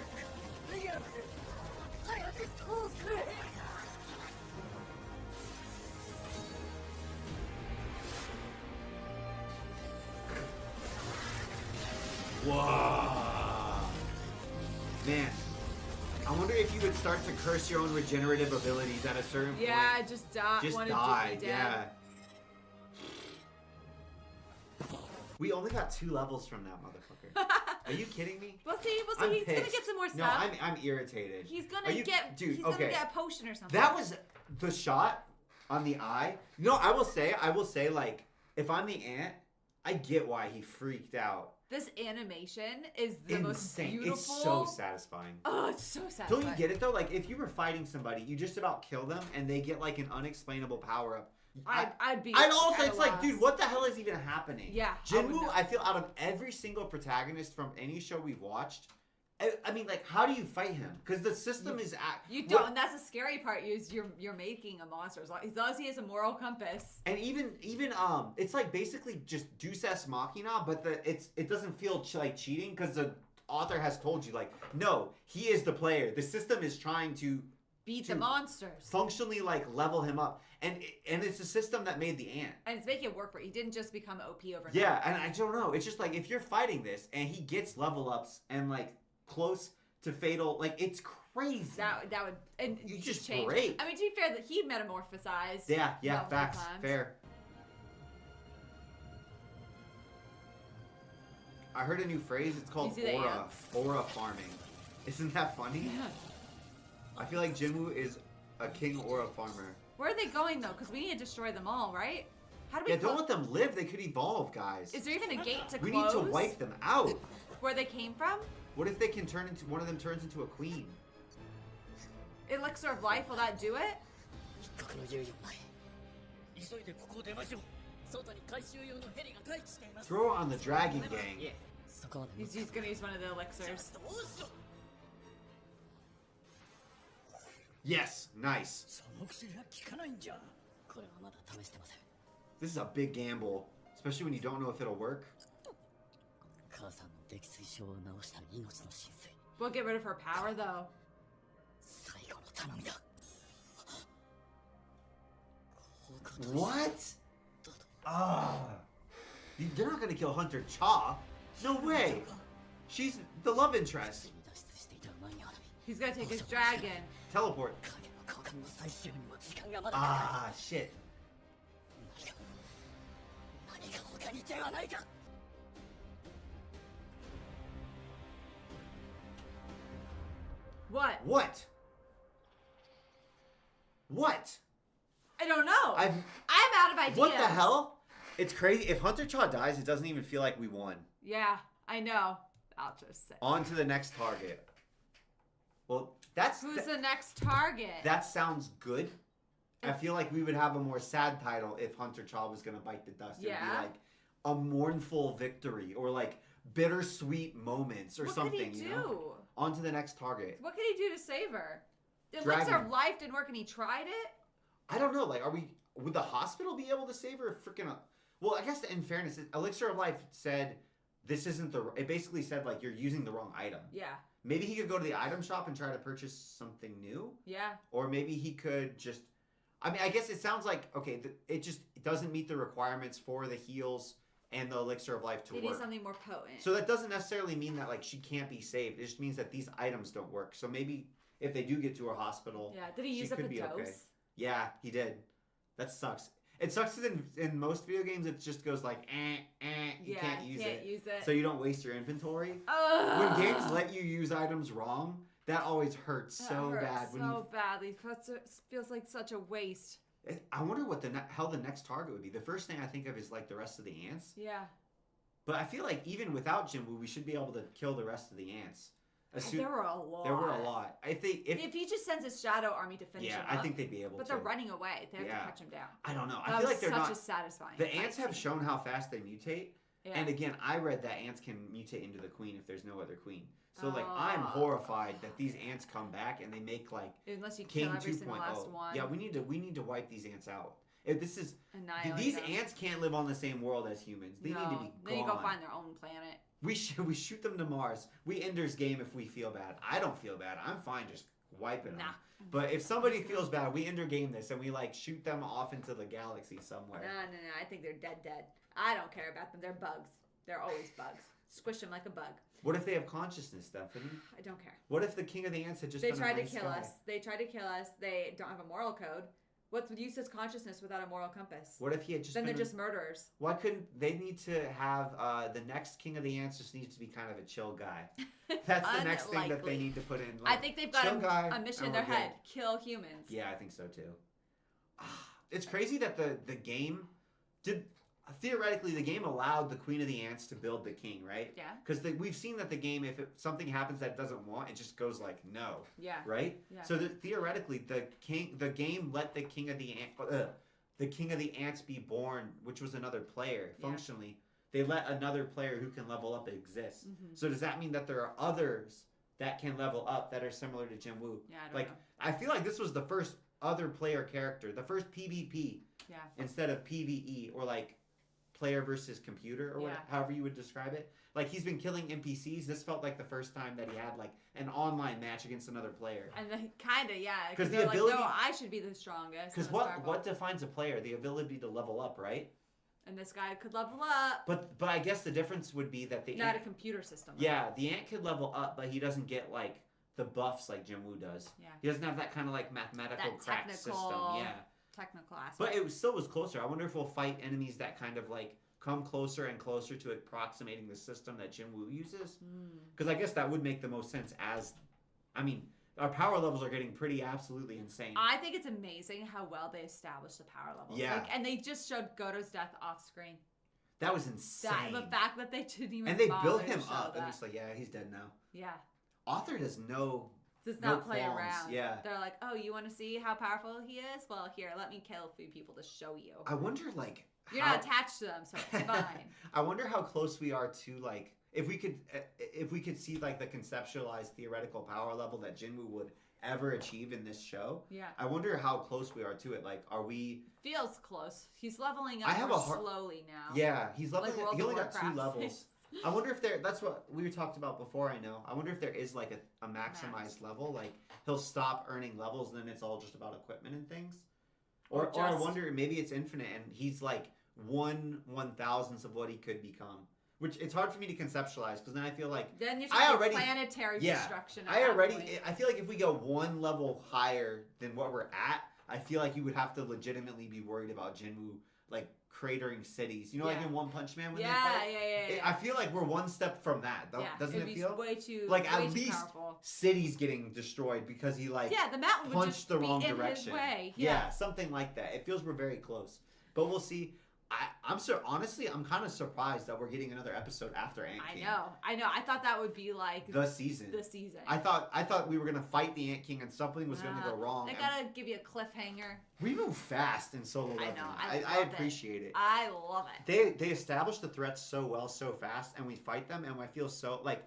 Whoa. Man, I wonder if you would start to curse your own regenerative abilities at a certain point. Yeah, just die. Just wanted die, to be yeah. dead. We only got 2 levels from that motherfucker. Are you kidding me? We'll see. I'm He's gonna pissed. get some more No, stuff. I'm irritated. He's Are gonna you- get. dude, he's okay. gonna get a potion or something. That was the shot on the eye. No, I will say, like, if I'm the ant, I get why he freaked out. This animation is the Insane. most beautiful. It's so satisfying. Oh, it's so satisfying. Don't you get it though? Like, if you were fighting somebody, you just about kill them, and they get like an unexplainable power up. I'd be. I'd also. at a It's like, loss. dude, what the hell is even happening? Yeah, Jinwoo. I feel out of every single protagonist from any show we've watched. I mean, like, how do you fight him? Because the system is You don't, and that's the scary part. You're making a monster as long as he has a moral compass. And even it's like basically just Deus Ex Machina, but it doesn't feel like cheating because the author has told you, like, no, he is the player. The system is trying to Beat the monsters. functionally like level him up, and it's a system that made the ant. And it's making it work for. He didn't just become OP overnight. Yeah, and I don't know. It's just like if you're fighting this and he gets level ups and like close to fatal, like, it's crazy. That would, and You just change. break. I mean, to be fair, that he metamorphosized. Yeah, multiple facts, times. fair. I heard a new phrase. It's called You see the aura. ants? Aura farming. Isn't that funny? Yeah. I feel like Jinwoo is a king aura farmer. Where are they going though? Because we need to destroy them all, right? How do we? Yeah, don't let them live. They could evolve, guys. Is there even a gate to We close? need to wipe them out. Where they came from? What if they can turn into one of them turns into a queen? Elixir of life. Will that do it? 急いでここを出ましょう。外に回収用のヘリが待機しています。 Throw it on the dragon gang. そこまで He's gonna use one of the elixirs. どうしよう。 Yes, nice. その薬は効かないんじゃ。これはまだ試してません。 This is a big gamble, especially when you don't know if it'll work. 母さんの溺水症を治した命の神髄。 We'll get rid of her power though. 最後の頼みだ。 What? They're not gonna kill Hunter Cha. No way. She's the love interest. 脱出していた馬にある。He's gonna take his dragon. Teleport. Ah, shit. What? What? What? I don't know. I'm out of ideas. What the hell? It's crazy. If Hunter Chaw dies, it doesn't even feel like we won. Yeah, I know. I'll just say. On to the next target. Well, that's... Who's the next target? That sounds good. I feel like we would have a more sad title if Hunter Chaw was going to bite the dust. It would be like a mournful victory or like bittersweet moments or something. What could he do? You know? On to the next target. What could he do to save her? The Elixir of Life didn't work and he tried it? I don't know. Like, would the hospital be able to save her? Freaking... Well, I guess in fairness, Elixir of Life said this isn't the... It basically said, like, you're using the wrong item. Yeah. Maybe he could go to the item shop and try to purchase something new. Yeah. Or maybe he could just... I mean, I guess it sounds like, okay, it doesn't meet the requirements for the heals and the Elixir of Life to work. It needs something more potent. So that doesn't necessarily mean that, like, she can't be saved. It just means that these items don't work. So maybe if they do get to her hospital, yeah. Did he use up the dose? Okay. Yeah, he did. That sucks. It sucks that in most video games it just goes like, you can't use it. So you don't waste your inventory. When games let you use items wrong, that always hurts so bad. So badly. It feels like such a waste. I wonder what the hell the next target would be. The first thing I think of is like the rest of the ants. Yeah. But I feel like even without Jinwoo, we should be able to kill the rest of the ants. There were a lot. There were a lot. If he just sends his shadow army to finish him up. I think they'd be able to. But they're running away. They have to catch him down. I don't know. I feel like they're not. Such a satisfying. The ants have shown how fast they mutate. Yeah. And again, I read that ants can mutate into the queen if there's no other queen. So like, I'm horrified that these ants come back and they make like unless you King kill every single last one. Yeah, we need to wipe these ants out. If this is these ants can't live on the same world as humans. They need to be gone. They need to go find their own planet. We shoot them to Mars. We Ender's game if we feel bad. I don't feel bad. I'm fine just wiping them. But if somebody feels bad, we Ender game this and we like shoot them off into the galaxy somewhere. No. I think they're dead. I don't care about them. They're bugs. They're always bugs. Squish them like a bug. What if they have consciousness, Stephanie? I don't care. What if the King of the Ants had just They tried to kill us. They tried to kill us. They don't have a moral code. What's the use of consciousness without a moral compass? What if he had just Then they're just murderers. Why couldn't they need to have the next King of the Ants just needs to be kind of a chill guy? That's the next thing that they need to put in. Like, I think they've got a mission in their head. Kill humans. Yeah, I think so too. It's crazy that the game did... Theoretically, the game allowed the Queen of the Ants to build the king, right? Yeah. Because we've seen that the game, if something happens that it doesn't want, it just goes like no. Yeah. Right. Yeah. So theoretically, the game let the King of the Ants be born, which was another player. Functionally, they let another player who can level up exist. Mm-hmm. So does that mean that there are others that can level up that are similar to Jinwoo? Yeah. I don't know. I feel like this was the first other player character, the first PvP. Yeah. Instead of PvE or like player versus computer or however you would describe it. Like, he's been killing NPCs. This felt like the first time that he had like an online match against another player. And then kind of, yeah. Because the ability, like, no, I should be the strongest. Because what defines a player? The ability to level up, right? And this guy could level up. But I guess the difference would be that not a computer system. Yeah, the ant could level up, but he doesn't get like the buffs like Jinwoo does. Yeah. He doesn't have that kind of like mathematical crack system. Yeah. Technical aspect. But it still was closer. I wonder if we'll fight enemies that kind of like come closer and closer to approximating the system that Jinwoo uses. Because I guess that would make the most sense our power levels are getting pretty absolutely insane. I think it's amazing how well they established the power levels. Yeah. And they just showed Goto's death off screen. That was insane. The fact that they didn't even and they built him up and it's like, yeah, he's dead now. Yeah. Author does not play qualms. around. Yeah. They're like, oh, you want to see how powerful he is? Well, here, let me kill a few people to show you. I wonder, like... You're not attached to them, so it's fine. I wonder how close we are to, like... If we could see, like, the conceptualized theoretical power level that Jinwoo would ever achieve in this show. Yeah. I wonder how close we are to it. Like, are we... Feels close. He's leveling up slowly now. Yeah, he's leveling like he only got 2 levels. I wonder if that's what we talked about before, I know. I wonder if there is like a maximized level. Like, he'll stop earning levels and then it's all just about equipment and things. Or I wonder, maybe it's infinite and he's like 1/1000th of what he could become. which it's hard for me to conceptualize because then I feel like then you're talking planetary destruction. I feel like if we go one level higher than what we're at, I feel like you would have to legitimately be worried about Jinwoo like cratering cities. You know, like in One Punch Man when they fight? Yeah. I feel like we're one step from that. Doesn't it feel? Way too like way at too least powerful. cities getting destroyed because he like the mountain would punched just the be wrong in direction. His way. Yeah, something like that. It feels we're very close, but we'll see. Honestly, I'm kind of surprised that we're getting another episode after Ant King. I know. I thought that would be like the season. I thought we were gonna fight the Ant King and something was gonna go wrong. They gotta give you a cliffhanger. We move fast in Solo Leveling. I know. I appreciate it. I love it. They establish the threats so well, so fast, and we fight them, and I feel so like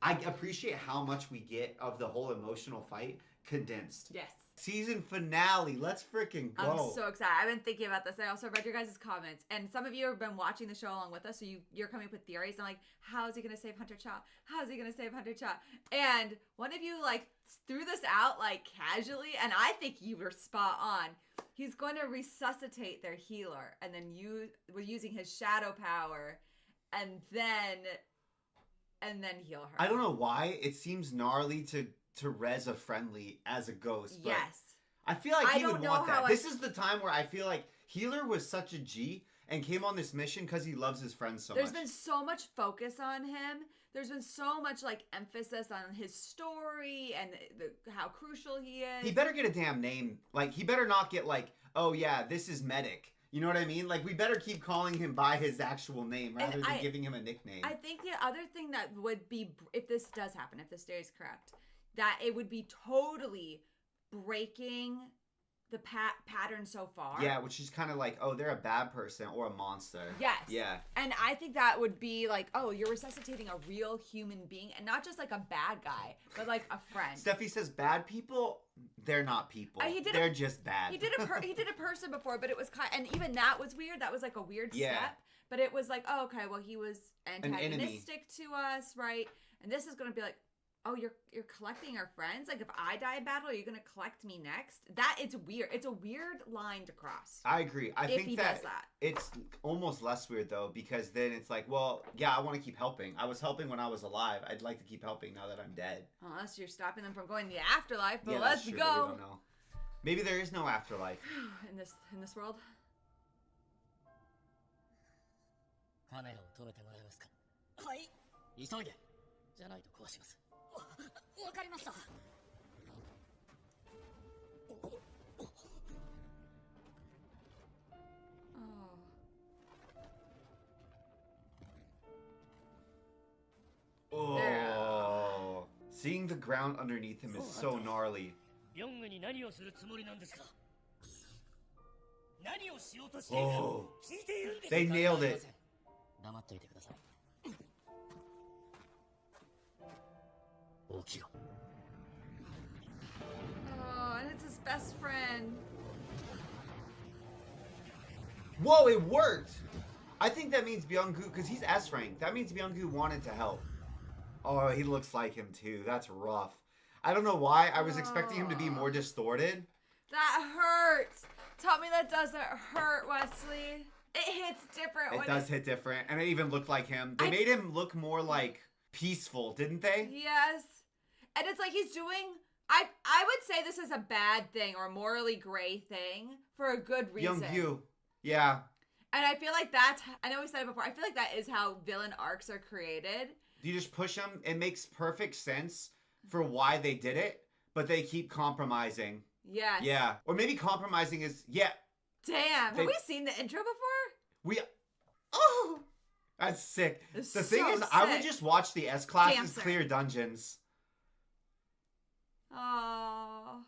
I appreciate how much we get of the whole emotional fight condensed. Yes. Season finale. Let's freaking go. I'm so excited. I've been thinking about this. I also read your guys' comments. And some of you have been watching the show along with us. So you're coming up with theories. I'm like, how is he going to save Hunter Cha? How is he going to save Hunter Cha? And one of you like threw this out like casually. And I think you were spot on. He's going to resuscitate their healer. And then we're using his shadow power. And then heal her. I don't know why. It seems gnarly to res a friendly as a ghost. But yes. I feel like he would want that. This is the time where I feel like Healer was such a G and came on this mission because he loves his friends so much. There's been so much focus on him. There's been so much like emphasis on his story and how crucial he is. He better get a damn name. Like, he better not get like, oh yeah, this is Medic. You know what I mean? Like, we better keep calling him by his actual name rather than giving him a nickname. I think the other thing that would be, if this does happen, if this theory is correct, that it would be totally breaking the pattern so far. Yeah, which is kind of like, oh, they're a bad person or a monster. Yes. Yeah. And I think that would be like, oh, you're resuscitating a real human being and not just like a bad guy, but like a friend. Steffi says bad people, they're not people. They're just bad. He did a person before, but it was and even that was weird. That was like a weird step. But it was like, oh, okay, well, he was antagonistic to us, right? And this is going to be like, oh, you're collecting our friends? Like, if I die in battle, are you going to collect me next? It's weird. It's a weird line to cross. I agree. I think that it's almost less weird, though, because then it's like, well, yeah, I want to keep helping. I was helping when I was alive. I'd like to keep helping now that I'm dead. Unless you're stopping them from going to the afterlife, but let's go. We don't know. Maybe there is no afterlife. in this world? カメラを止めてもらえますか。はい。急いで。じゃないと壊します。わかりました。Oh. Seeing the ground underneath him is so gnarly. ヨングに何をするつもりなんですか。何をしようとしているか聞いているんですか。 They nailed it. 黙っていてください。起きろ。 Oh, and it's his best friend. Whoa, it worked! I think that means Byung-gu, because he's S rank. That means Byung-gu wanted to help. Oh, he looks like him too. That's rough. I don't know why. I was expecting him to be more distorted. That hurts. Tell me that doesn't hurt, Wesley. It hits different. It does hit different, and it even looked like him. They made him look more like peaceful, didn't they? Yes. And it's like he's doing... I would say this is a bad thing or a morally gray thing for a good reason. Byung-gu. Yeah. And I feel like that's... I know we said it before. I feel like that is how villain arcs are created. You just push them. It makes perfect sense for why they did it, but they keep compromising. Yes. Yeah. Or maybe compromising is... Yeah. Damn. Have we seen the intro before? Oh! That's sick. The thing is, I would just watch the S-classes clear dungeons. Oh.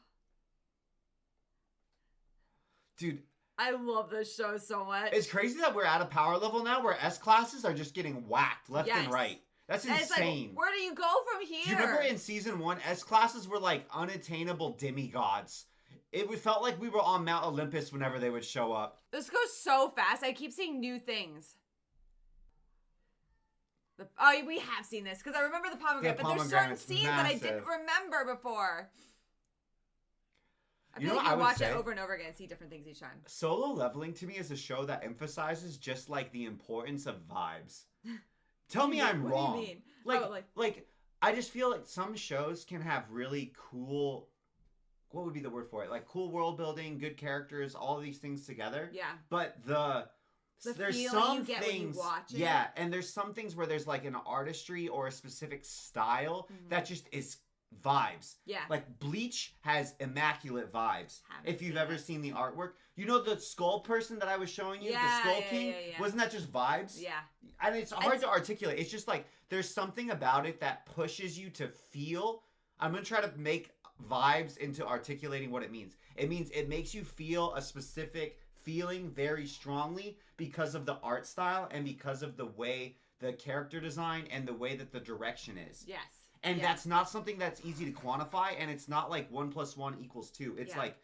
Dude. I love this show so much. It's crazy that we're at a power level now where S-classes are just getting whacked left and right. That's insane. Like, where do you go from here? Do you remember in season 1, S-classes were like unattainable demigods. It felt like we were on Mount Olympus whenever they would show up. This goes so fast. I keep seeing new things. Oh, we have seen this because I remember the pomegranate, but there's certain scenes that I didn't remember before. I feel like you watch it over and over again and see different things each time. Solo Leveling to me is a show that emphasizes just like the importance of vibes. Tell me I'm what wrong. do you mean? Like I just feel like some shows can have really cool, what would be the word for it? Like cool world building, good characters, all of these things together. Yeah. But there's feeling some you get things, when you watch it. yeah, and there's some things where there's like an artistry or a specific style that just is vibes. Yeah. Like Bleach has immaculate vibes. Haven't If you've seen ever it. seen the artwork, you know the skull person that I was showing you, Yeah, the Skull yeah, King, yeah. wasn't that just vibes? Yeah. And it's hard to articulate. It's just like there's something about it that pushes you to feel. I'm gonna try to make vibes into articulating what it means. It means it makes you feel a specific feeling very strongly because of the art style and because of the way the character design and the way that the direction is. Yes. And that's not something that's easy to quantify, and it's not like 1 + 1 = 2. It's like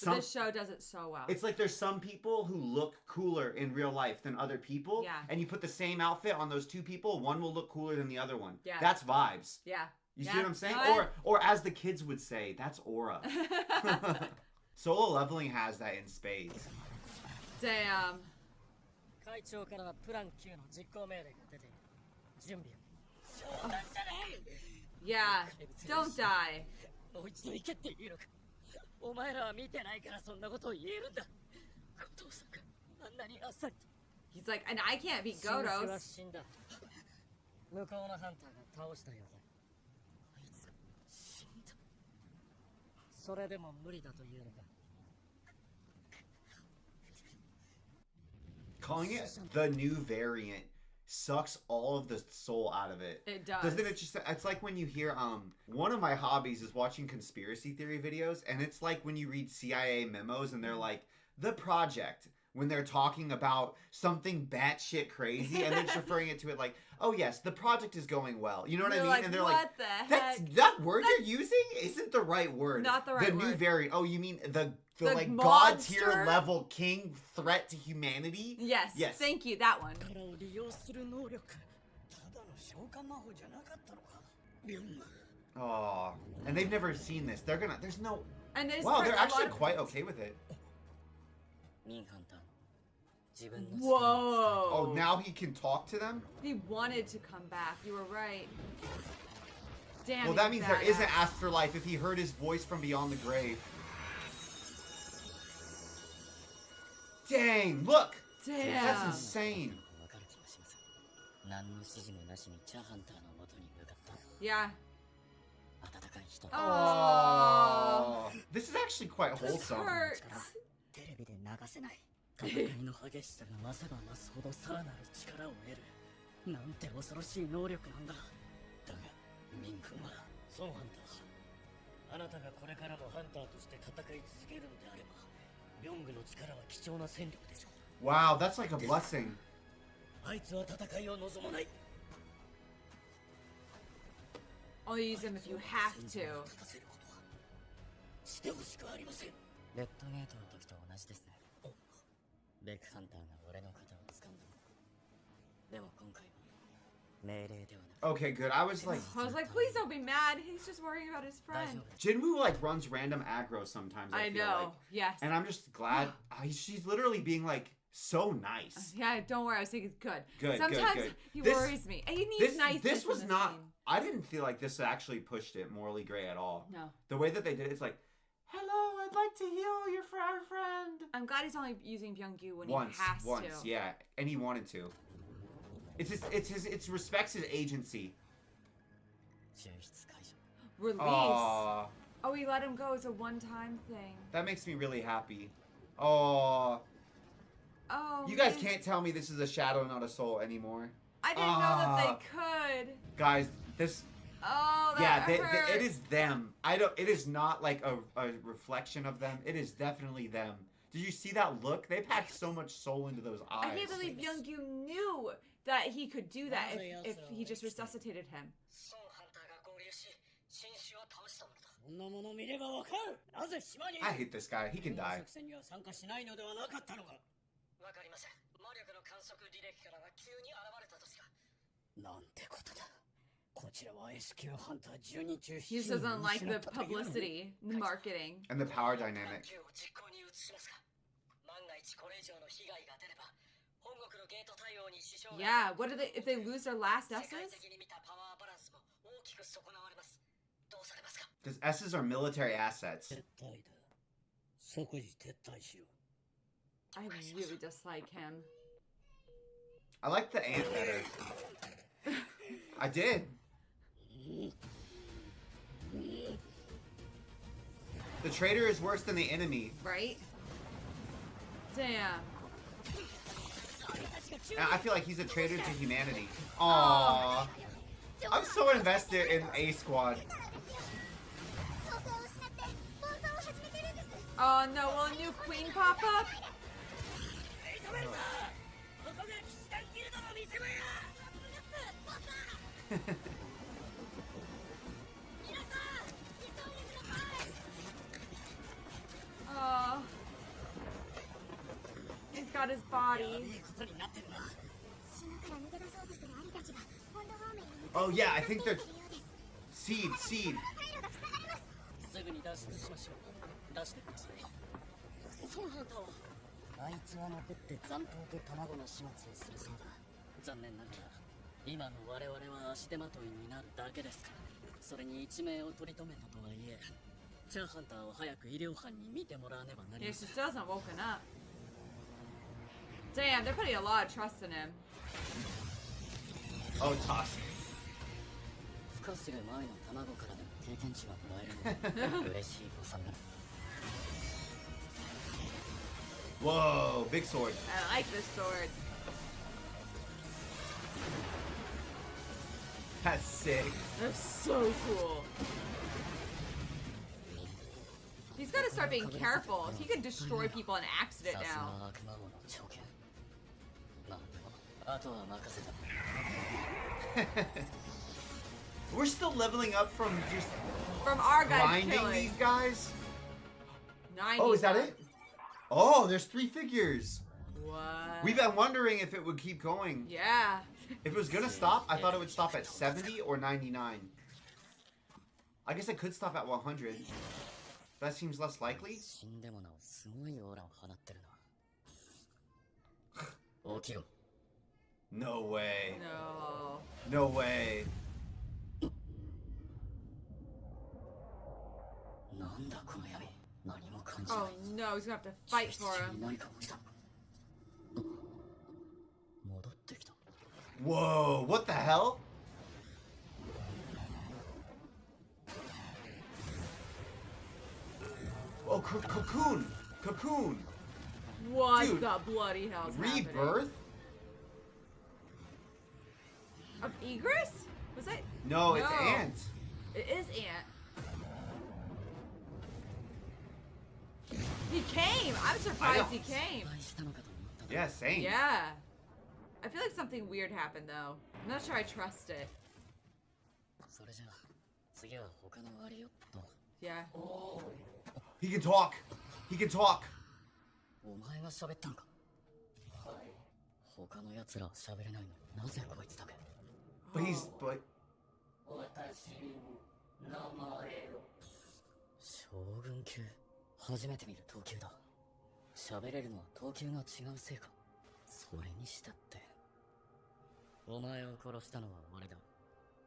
But this show does it so well. it's like there's some people who look cooler in real life than other people. Yeah. And you put the same outfit on those two people, one will look cooler than the other one. Yeah. That's vibes. Yeah. You see what I'm saying? No, Or as the kids would say, that's aura. Solo Leveling has that in spades. Damn. 会長からはプラン9の実行命令が出ている。準備を。冗談じゃない。 Yeah. Don't die. もう一度行けって言うのか。お前らは見てないからそんなことを言えるんだ。お父さんがあんなにあっさりと。 He's like, and I can't beat シンスは Godos. 死んだ。向こうのハンターが倒したようだ。あいつが死んだ。それでも無理だというのか。 Calling it the new variant sucks all of the soul out of it. It does. Doesn't it just, it's like when you hear, one of my hobbies is watching conspiracy theory videos, and it's like when you read CIA memos and they're like, the project, when they're talking about something batshit crazy, and they're just referring it to it like, oh yes, the project is going well. You know what I You're mean? like, And they're what like, the heck? that word you're using isn't the right word. Not the right The new word. variant. Oh, you mean the like monster? god tier level king threat to humanity? Yes. Yes. Thank you. That one. 力を利用する能力。ただの召喚魔法じゃなかったのか。ビョン。 Oh, and they've never seen this. There's no. And there's Wow, a they're lot actually of- quite okay with it. ミンハンターの自分の Whoa. Oh, now he can talk to them? He wanted to come back. You were right. Damn. Well, that he's means there is an badass. afterlife if he heard his voice from beyond the grave. Dang, look! Damn. That's insane. わかる気がします。何の指示もなしにチャハンターの元に向かった。 Yeah. 温かい人。 Oh. This is actually quite This wholesome. hurts. テレビで流せない。戦いの激しさが増せば増すほどさらなる力を得る。なんて恐ろしい能力なんだ。だが、ミン君は、ソンハンター。あなたがこれからもハンターとして戦い続けるのであれば、ビョングの力は貴重な戦力でしょう。 Wow, that's like a blessing. あいつは戦いを望まない。 Only use him if you have to. 立たせることはしてほしくありません。レッドゲートの時と同じですね。ベックハンターが俺の肩を掴んだ。でも今回は命令ではなく。 Okay, good. I was like, I was like, please don't be mad. He's just worrying about his friend. Jinwoo like runs random aggro sometimes. I feel know. like. Yes. And I'm just glad she's literally being like so nice. Yeah, don't worry. I was thinking good. Good, Sometimes good. he This- worries me. He needs niceness. This was in not. Scene. I didn't feel like this actually pushed it morally gray at all. No. The way that they did it, it's like, hello, I'd like to heal your our friend. I'm glad he's only using Byung-gyu when Once, he has to. yeah, and he wanted to. It respects his agency. 抽出解除。 Release. Aww, Oh, he let him go as a one-time thing. that makes me really happy. Oh, Oh. you guys man. can't tell me this is a shadow, not a soul anymore. I didn't know that they could. Guys, this. Oh, that Yeah, hurt. it is them. It is not like a reflection of them. It is definitely them. Did you see that look? They packed so much soul into those eyes. I can't believe Byung-gyu knew that he could do that if he just resuscitated him. ソンハンターが合流し、新種を倒したものだ。そんなもの見ればわかる。なぜ島に。 I hate this guy. He can die. 作戦には参加しないのではなかったのか。わかりません。魔力の観測履歴からは急に現れたとしか。なんてことだ。こちらは S 級ハンター10人中 He just doesn't like the publicity, the marketing. And the power dynamic. を実行に移しますが、万が一これ以上の被害が出れば、Yeah, what do they, if they lose their last S's? Because S's are military assets. I really dislike him. I like the ant better. I did. The traitor is worse than the enemy. Right? Damn. I feel like he's a traitor to humanity. Aww. I'm so invested in A Squad. Oh no, will a new queen pop up? Oh. He's got his body. Oh yeah, I think they're... Seed. すぐに脱出しましょう。出してください。そうなんだ。あいつは残って残党と卵の始末をするそうだ。残念ながら今の我々は足手まといになるだけですから。それに一命を取り留めたとはいえ、チャーハンターを早く医療班に見てもらわねばなり Yeah, ませ she ん。 still hasn't woken up. Damn, they're putting a lot of trust in him. Oh, toss. 孵化する前の卵からでも経験値がもらえるので嬉しい誤算だ。 Whoa, big sword. I like this sword. That's sick. That's so cool. He's got to start being careful. He could destroy people in accident さすが now. は悪魔王の長剣。まあ、あとは任せた。 We're still leveling up from just From our guys grinding killing. these guys? 90 Oh, is that it? Oh, there's 3 figures. What? We've been wondering if it would keep going. Yeah. If it was gonna stop, I thought it would stop at 70 or 99. I guess it could stop at 100. That seems less likely. 死んでもなおすごいオーラを放ってるな。起きろ。 No way. No. No way. なんだこの闇。何も感じな Oh い。 no, he's gonna have to fight for 秘密 him. に何か起きた。戻ってきた。 Whoa, what the hell? Oh, cocoon. Cocoon. What Dude, the bloody hell's happening? Rebirth? Of Egress? Was it? No, it's No. Ant. It is Ant. He came! I'm surprised he came. 失敗したのかと思った。 Yeah, same. Yeah. I feel like something weird happened though. I'm not sure I trust it. それじゃあ次は他のあれよっと。 Yeah. He can talk. He can talk. お前が喋ったんか。他の奴らは喋れないのになぜこいつだけ。 But he's... But... 将軍級初めて見る投球だ。喋れるのは投球が違うせいか。それにしたってお前を殺したのは俺だ。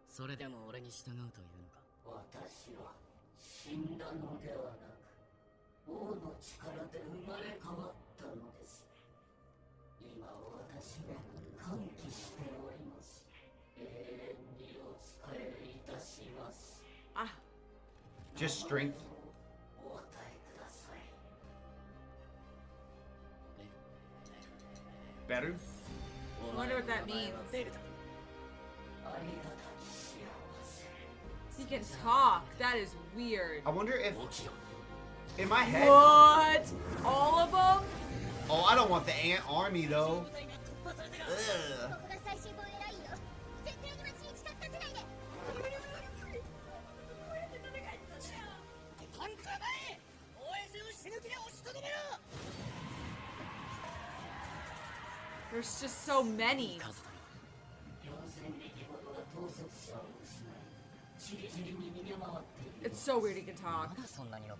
それでも俺に従うというのか。私は死んだのではなく王の力で生まれ変わったのです。今私は歓喜しております。永遠にお仕えいたします。 Ah. Just strength. お答えください。 Better? I wonder what that means. He can talk. That is weird. I wonder if... In my head... What? All of them? Oh, I don't want the ant army, though. Ugh. ここが最終防衛ラインよ。絶対に街に近づかせないで。 There's just so many. It's so weird he can talk.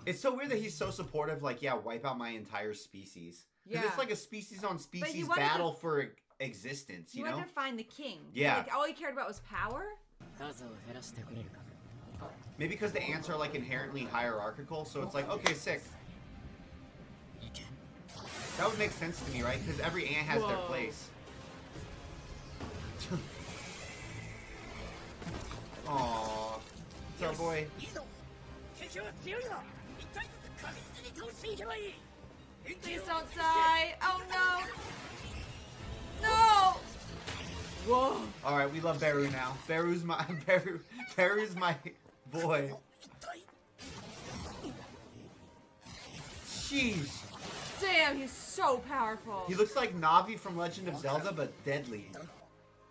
It's so weird that he's so supportive, like, yeah, wipe out my entire species. Because Yeah. it's like a species on species he wanted battle for existence, He you know? wanted to find the king. Yeah. Like, all he cared about was power? 数を減らしてくれるか Maybe because the ants are like inherently hierarchical, so it's like, okay, sick. いけ That would make sense to me, right? Because every ant has their Whoa. place. Aww. It's our boy. いいぞ敵は強いな一体確実に倒していけばいい Please don't die. Oh no. No. Whoa. Alright, we love Beru now. Beru's my Beru's my boy. 一体 Sheesh. Damn, he's so powerful. He looks like Navi from Legend of Zelda, but deadly.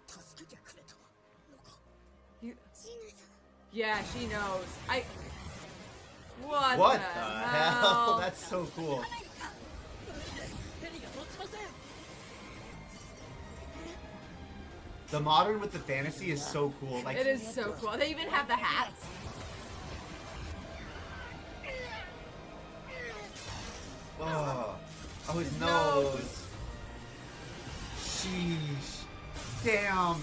助けてくれたのか You- ジーナさん yeah, she knows. What, What the the hell? hell? That's so cool. ヘリが飛ちません The modern with the fantasy is so cool. Like, It is so cool. They even have the hats. oh, his His nose. nose. Sheesh. Damn.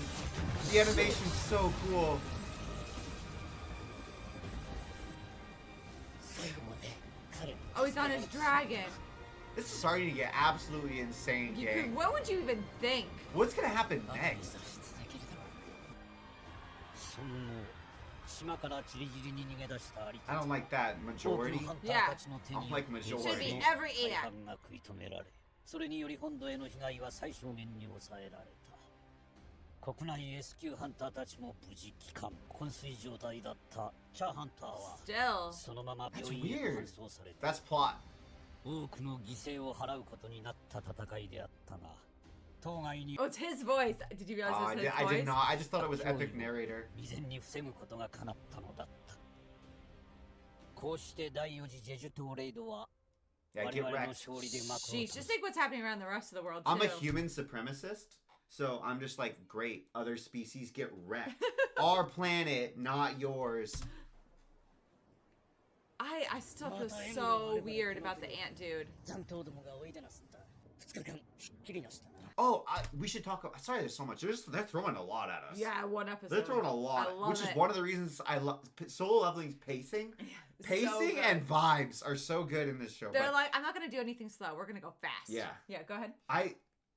The animation's so cool. 最後まで彼 Oh, he's on his dragon. This is starting to get absolutely insane, You could, gang. what would you even think? What's gonna happen を next? 出し続けるだろうその後島からチリジリに逃げ出したアリ I た don't ち like that 多くの majority. ハンターたちの手に I don't like majority. Should be every 大 ant. 半が食い止められそれにより本土への被害は最小限に抑えられた国内 S 級ハンターたちも無事帰還昏睡状態だったチャーハンターは Still. そのまま That's 病院へ weird. 搬送された That's plot. 多くの犠牲を払うことになった戦いであったが当該に Oh, it's his voice. Did you realize it was his I voice? did not. I just thought it was epic narrator. 未然に防ぐことが叶ったのだったこうして第4次ジェジュ島レイドは Yeah, 我 get 々の wrecked. 勝利で幕を Sheesh, 閉 just じ think what's happening around the rest of the world, too. I'm a human supremacist, so I'm just like, great, other species get wrecked. Our planet, not yours. I still feel so weird about the ant dude. 残党どもがおいでなすった2日間ひっきりなしたな Oh, we should talk about. Sorry, there's so much. They're throwing a lot at us. Yeah, one episode. They're throwing a lot, I love which is it. one of the reasons I love solo leveling's pacing. So Pacing good. and vibes are so good in this show. They're but like, I'm not gonna do anything slow. We're gonna go fast. Yeah. Yeah, go ahead.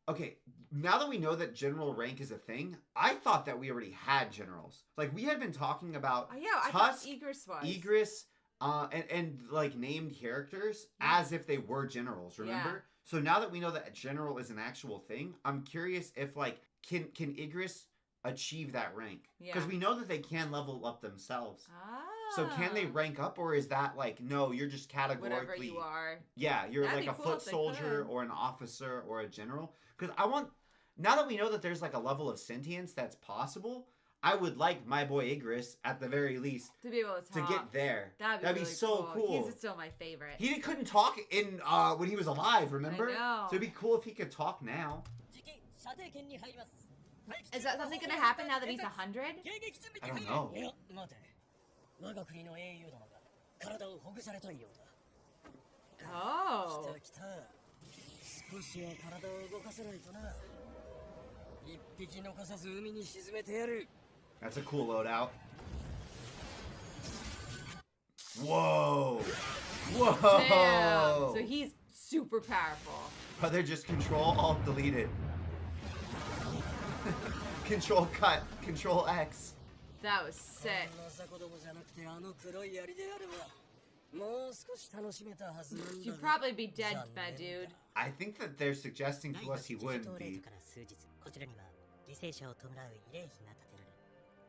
okay, now that we know that general rank is a thing, I thought that we already had generals. Like we had been talking about Yeah, I thought Tusk, Egress was. Egress, and like named characters as if they were generals. Remember? Yeah. So now that we know that a general is an actual thing, I'm curious if like can Egress achieve that rank? Because Yeah. we know that they can level up themselves. Ah. So can they rank up, or is that like no? You're just categorically Whatever you are. Yeah, you're That'd like be a cool foot if they soldier could. or an officer or a general. Because I want now that we know that there's like a level of sentience that's possible. I would like my boy Egress at the very least To be able to to talk. get there. That'd be, really so cool. He's still my favorite. He couldn't talk in when he was alive, remember? know. So it'd be cool if he could talk now. 次期射程圏に入ります Is that something gonna happen now that he's 100? 迎撃準備 I に don't 入 know. るいや待て我が国の英雄殿が体をほぐされたいようだ Oh. 来た少しは体を動かせないとな一匹残さず海に沈めてやる That's a cool loadout. Whoa! Whoa! Damn. So he's super powerful. But they're just control alt deleted. Control cut. Control X. That was sick. こんな雑魚どもじゃなくてあの黒い槍であればもう少し楽しめたはずなんだ You'd が probably be dead, bad dude. I think that they're suggesting to us he 第 wouldn't 8レー be. トから数日こちらには犠牲者を弔う慰霊碑が建てられ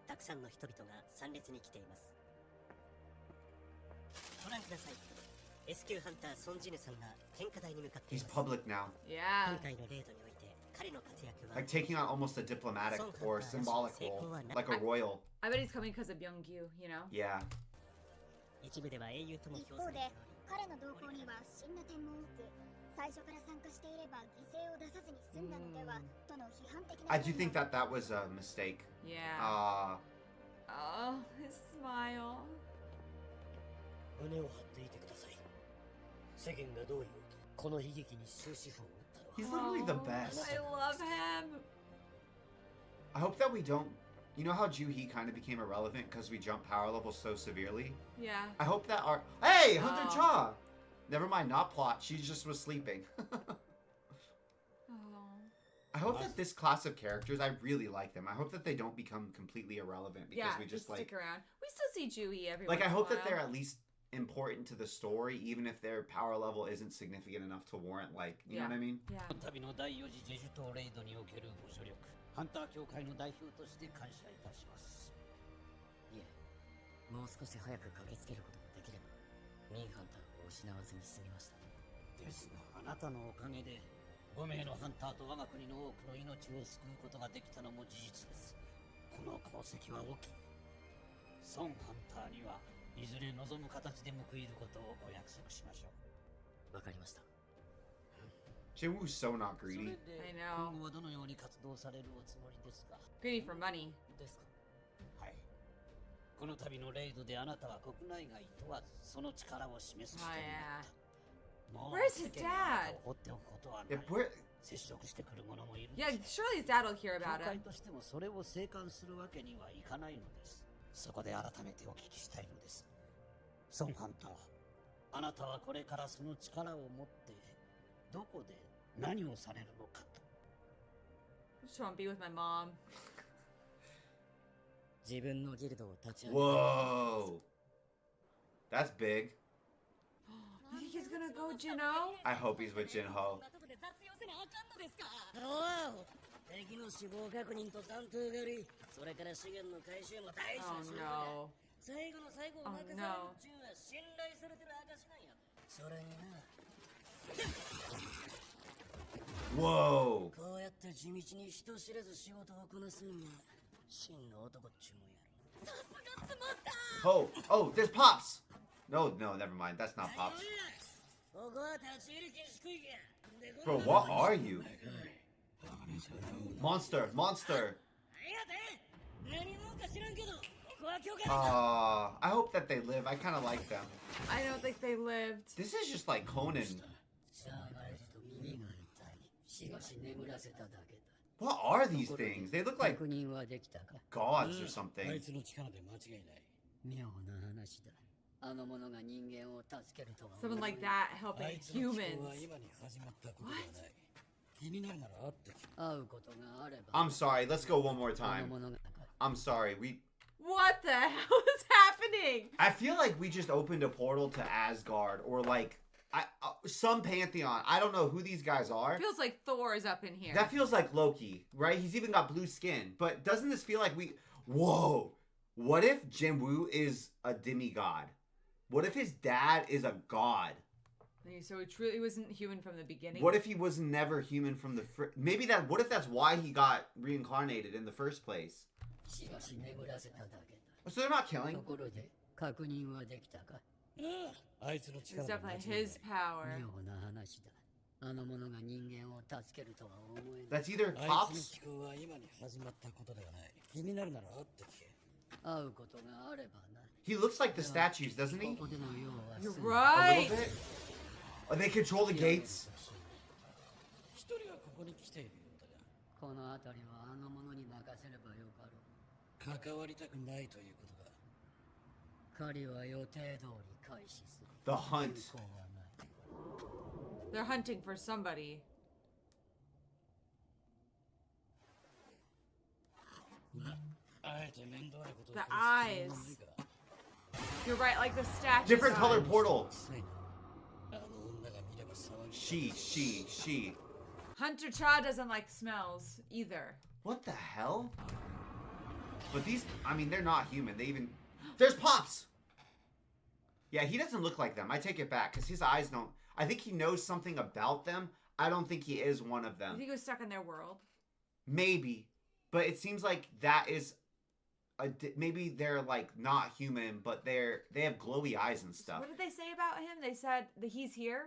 たくさんの人々が参列に来ていますご覧ください S 級ハンターソンジヌさんが献花台に向かってい He's ます public now. Yeah. 今回のレードにおいて彼の活躍は Like taking on almost a diplomatic or symbolic role. Like a royal. I bet he's coming because of Youngyu, you know? Yeah. 一部では英雄とも一評されて方で彼の動向には不審な点も多く最初から参加していれば犠牲を出さずに済んだのではとの批判的な I do think that that was a mistake. Yeah. Oh, his smile. 胸を張っていてください世間がどう言おうとこの悲劇に終止符を打ったのは He's literally the best. I love him. I hope that we don't. You know how Juhi kind of became irrelevant because we jumped power levels so severely? Yeah. I hope that our. Hey, Hunter Oh. Cha! Never mind, not plot. She just was sleeping. Oh. I hope that this class of characters, I really like them. I hope that they don't become completely irrelevant because Yeah, we just like. stick around. We still see Juhi every Like, I once in a hope that while. they're at least important to the story, even if their power level isn't significant enough to warrant, like, you know what I mean? Yeah. 旅の第4次ジェジュ島レイドにおけるご助力ハンター協会の代表として感謝いたします。いえ、もう少し早く駆けつけることができればミンハンターを失わずに済みました。ですがあなたのおかげで5名のハンターと我が国の多くの命を救うことができたのも事実です。この功績は大きい。孫ハンターにはいずれ望む形で報いることをお約束しましょう。わかりました。Jinwoo's so not greedy. I know. 今後はどのように活動されるおつもりですか？ Greedy for money. ですか？はい。この度のレイドであなたは国内外問わずその力を示す人になった。もう Where's his 世間の中 dad? を放っておくことはない。 Yeah, where. 接触してくる者もいる。 Yeah, surely his dad will hear 教 about 会 him. としてもそれを静観するわけにはいかないのです。そこで改めてお聞きしたいのです。孫ハンター、あなたはこれからその力を持ってどこで何をされるのかと。 I just want to be with my mom. 自分のギルドを立ち上げ Whoa. That's big. You think he's gonna go Jino? I hope he's with Jinho. 敵の死亡確認と残党狩り、それから資源の回収も大事 Oh な仕事だ。 no. 最後の最後を任される Oh, no. っちゅうのは信頼されてる証なんや。それにな、 Whoa. こうやって地道に人知れず仕事をこなすのが真の男っちゅうもんやろ。さすがスマッター。 Oh, there's Pops. No, never mind. That's not Pops. ここは立ち入り禁止区域や。 Bro, what are you? Monster. 何者か知らんけど、ここは許可 I hope that they live. I kind of like them. I don't think they lived. This is just like Conan. しゃがれると耳が痛い。しばし眠らせただけだ。 What are these things? They look like 確認はできたか？ gods or あ something. いつの力で間違いない。妙な話だ。あの者が人間を助けるとは。 Someone like that あ helping いつの気候は humans. 今に始まったことではない。気になるなら会ってきて。会うことがあれば。 I'm sorry. Let's go one more あの time. 者が。 I'm sorry. What the hell is happening? I feel like we just opened a portal to Asgard or like some pantheon. I don't know who these guys are. Feels like Thor is up in here. That feels like Loki, right? He's even got blue skin. But doesn't this feel like Whoa! What if Jinwoo is a demigod? What if his dad is a god? So he truly wasn't human from the beginning. What if he was never human from the what if that's why he got reincarnated in the first place? しばし眠らせただけだ。 So they're not killing? ところで確認はできたか？あいつの It's 力で間 definitely 違いない。 his power. 妙な話だ。あの者が人間を助けるとは思え That's ない。either あいつの Pops. 気候は今に始まったことではない。気になるなら会って聞け。会うことがあればな。 He looks like the statues, doesn't he? ここでの用は You're 済んだ。 A right. little bit. Oh, they control the gates. 一人はここに来ているようだが。この辺りはあの者に任せればよかろう。関わりたくないということだ。狩りは予定通り開始する。 The hunt. 有効はない。 They're hunting for somebody. あえて面倒なことを The する必要はないか。 You're right, like the statue. Different color portal. あの女が見れば騒ぎ。 She. Hunter Cha doesn't like smells either. What the hell? But these, I mean, they're not human. There's Pops! Yeah, he doesn't look like them. I take it back, because his eyes don't, I think he knows something about them. I don't think he is one of You them. think he was stuck in their world? Maybe. But it seems like that is, maybe they're like not human, but they have glowy eyes and stuff. What did they say about him? They said that he's here?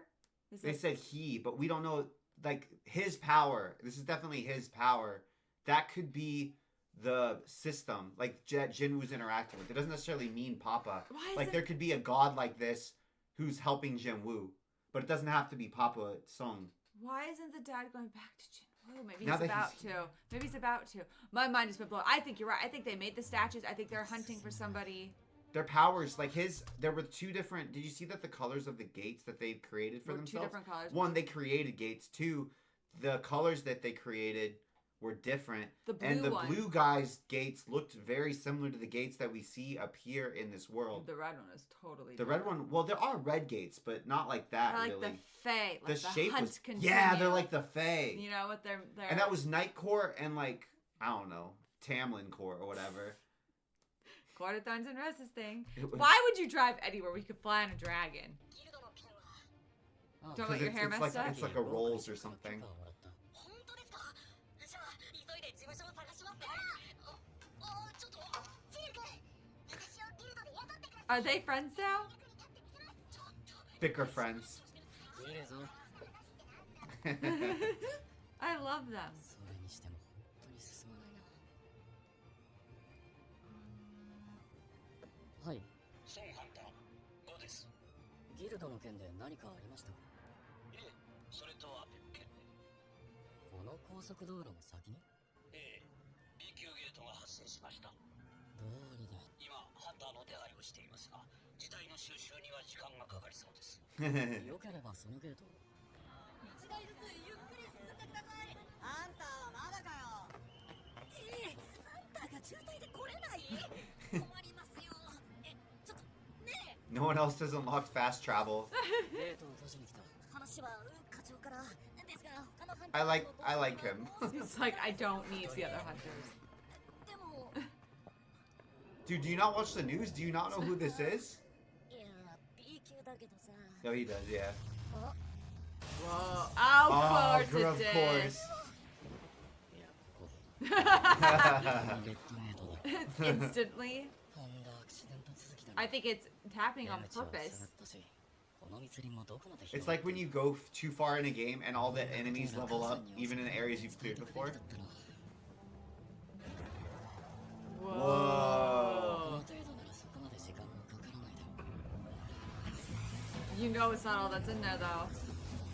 They said he, but we don't know, like, his power. This is definitely his power. That could be the system, like, Jinwoo's interacting with. It doesn't necessarily mean Papa. Why is Like, it- there could be a god like this who's helping Jinwoo. But it doesn't have to be Papa Sung. Why isn't the dad going back to Jinwoo? Maybe Now he's that about he's- to. Maybe he's about to. My mind has been blown. I think you're right. I think they made the statues. I think they're hunting for somebody. Their powers, like there were two different. Did you see that the colors of the gates that they created for Were themselves? two different colors. One, they created gates. Two, the colors that they created were different. The blue and the one. blue guy's gates looked very similar to the gates that we see up here in this world. The red one is totally The red one, well, there are red gates, but not like that, They're like really. the Fae. Like the the shape hunt was, continue. yeah, they're like the Fae. You know what they're And that was Night Court and like, I don't know, Tamlin Court or whatever. Quarter Thorns and Roses thing. It was- Why would you drive anywhere where you could fly on a dragon? Don't 'Cause want your hair it's messed like, up? it's like a rolls or something. 本当ですか？じゃあ急いで事務所を探しますね。ちょっとジル君、私をギルドで雇ってください。 Are they friends now? Bicker friends. いるぞ。 I love them. それにしても本当に進まないな。はい。ソンハンター、どうです？ギルドの件で何かありましたか？ええ、それとは別件で。この高速道路の先に？ええ、B 級ゲートが発生しました。どうりで。今、ハンターの手配をしていますが、事態の収集には時間がかかりそうです。よければそのゲートを。一台ずつゆっくり進んでください。あんたはまだかよ。あんたが渋滞で来れない？困りますよ。ちょっとねえ。No one else has unlocked fast travel. ゲートを閉じに来た。話は課長からですが、他のハンタ I ー like him. It's like I don't need the other hunters. でも Dude, do you not watch the news? Do you not know who this is? いや B 級だけどさ。 No, he does, yeah. Whoa. Of Oh, course of it did. course. いや、ここ。レッドゲートだ。 It's instantly. とんだアクシデント続きだね。 I think it's happening on 出口は塞が purpose. ったし、この密林もどこまで It's like when you go too far in a game and all the enemies level up, even in areas you've cleared before. こ Whoa. の程度ならそこまで時間もかからないだろう。 You know it's not all that's in there though.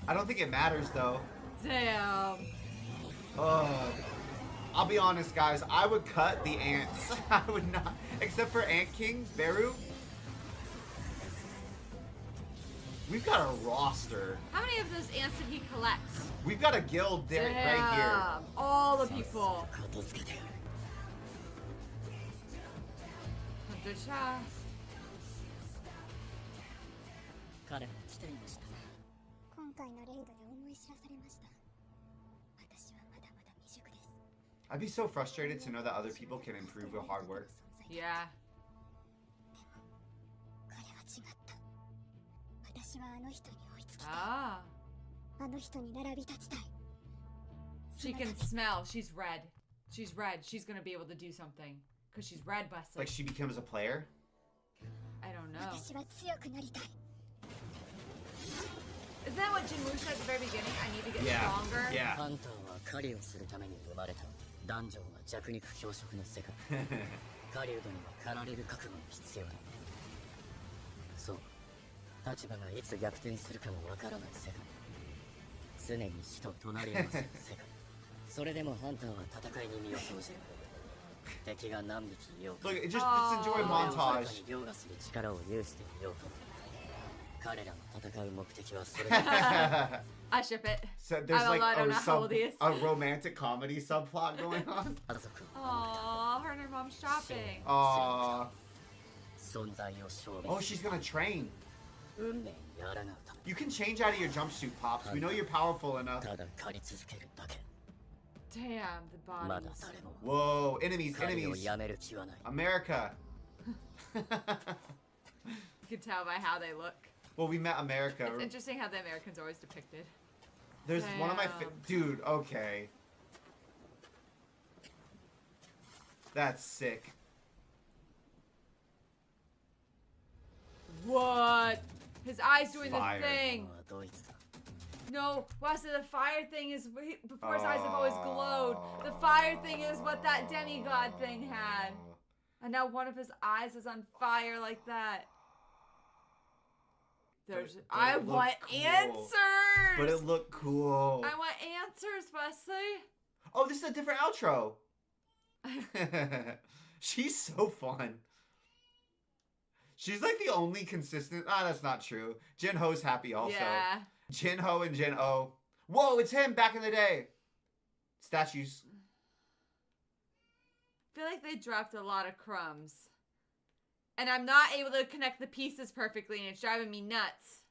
I don't think it matters though. Damn. I'll be honest, guys. I would cut the ants. I would not, except for Ant King Beru. We've got a roster. How many of those ants did he collect? We've got a guild there, right Damn. All the people. 片付けてやる。 Hunter Cha. 彼も来ていました。今回のレイドで思い知らされました。私はまだまだ未熟です。 I'd be so frustrated to know that other people can improve with hard work. Yeah. 彼は違った。私はあの人に追いつきたい。 Ah. あの人に並び立ちたい。 She can smell. She's red. She's red. She's gonna be able to do something. Because she's red busted. Like she becomes a player. I don't know. 私は強くなりたい。 Isn't that what Jinwoo said at the very beginning? I need to get Yeah. stronger? Yeah. ハンターは狩りをするために生まれたダンジョンは弱肉強食の世界。狩人には狩られる覚悟が必要だ。そう。立場がいつ逆転するかもわからない世界。常に死と隣り合わせの世界。それでもハンターは戦いに身を投じる。敵が何匹いようか。 Look, just enjoy それを montage. に凌駕する力を有していようと。彼らの戦う目的はそれだ。 I ship it. So there's like I don't know how old he is. a romantic comedy subplot going on. 家族を Aww, her and her mom's shopping. Aww. 存在を証明 Oh, she's gonna train. 運命に抗うため You can change out of your jumpsuit, Pops. We know you're powerful enough. ただ狩り続けるだけ。 Damn, the まだ bodies. 誰も Whoa, enemies, 狩りを enemies. やめる気はない。 America. You can tell by how they look. Well, we met America. It's interesting how the Americans are always depicted. There's one of my Damn. dude. Okay, that's sick. What? His eyes doing Fire. the thing. はドイツだ。 No, Wasa, the fire thing is before his eyes have always glowed. The fire thing is what that demigod thing had. And now one of his eyes is on fire like that. I want answers. But it looked cool. I want answers, Wesley. Oh, this is a different outro. She's so fun. She's like the only consistent. That's not true. Jin Ho's happy also. Yeah. Jin Ho and Jin O. Whoa, it's him back in the day. Statues. I feel like they dropped a lot of crumbs. And I'm not able to connect the pieces perfectly, and it's driving me nuts.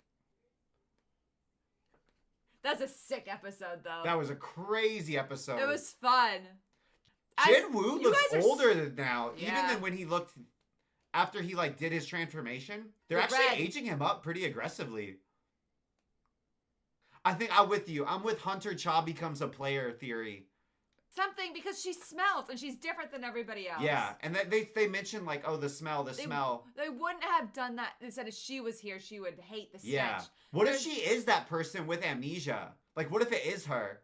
That's a sick episode, though. That was a crazy episode. It was fun. Jin Woo looks older than now, yeah. even than when he looked after he like did his transformation. They're actually aging him up pretty aggressively. I think I'm with you. I'm with Hunter Cha becomes a player theory. Something because she smells and she's different than everybody else. Yeah, and they mentioned like, oh, the smell. They wouldn't have done that. They said if she was here, she would hate the stench. Yeah. What if she is that person with amnesia? Like, what if it is her?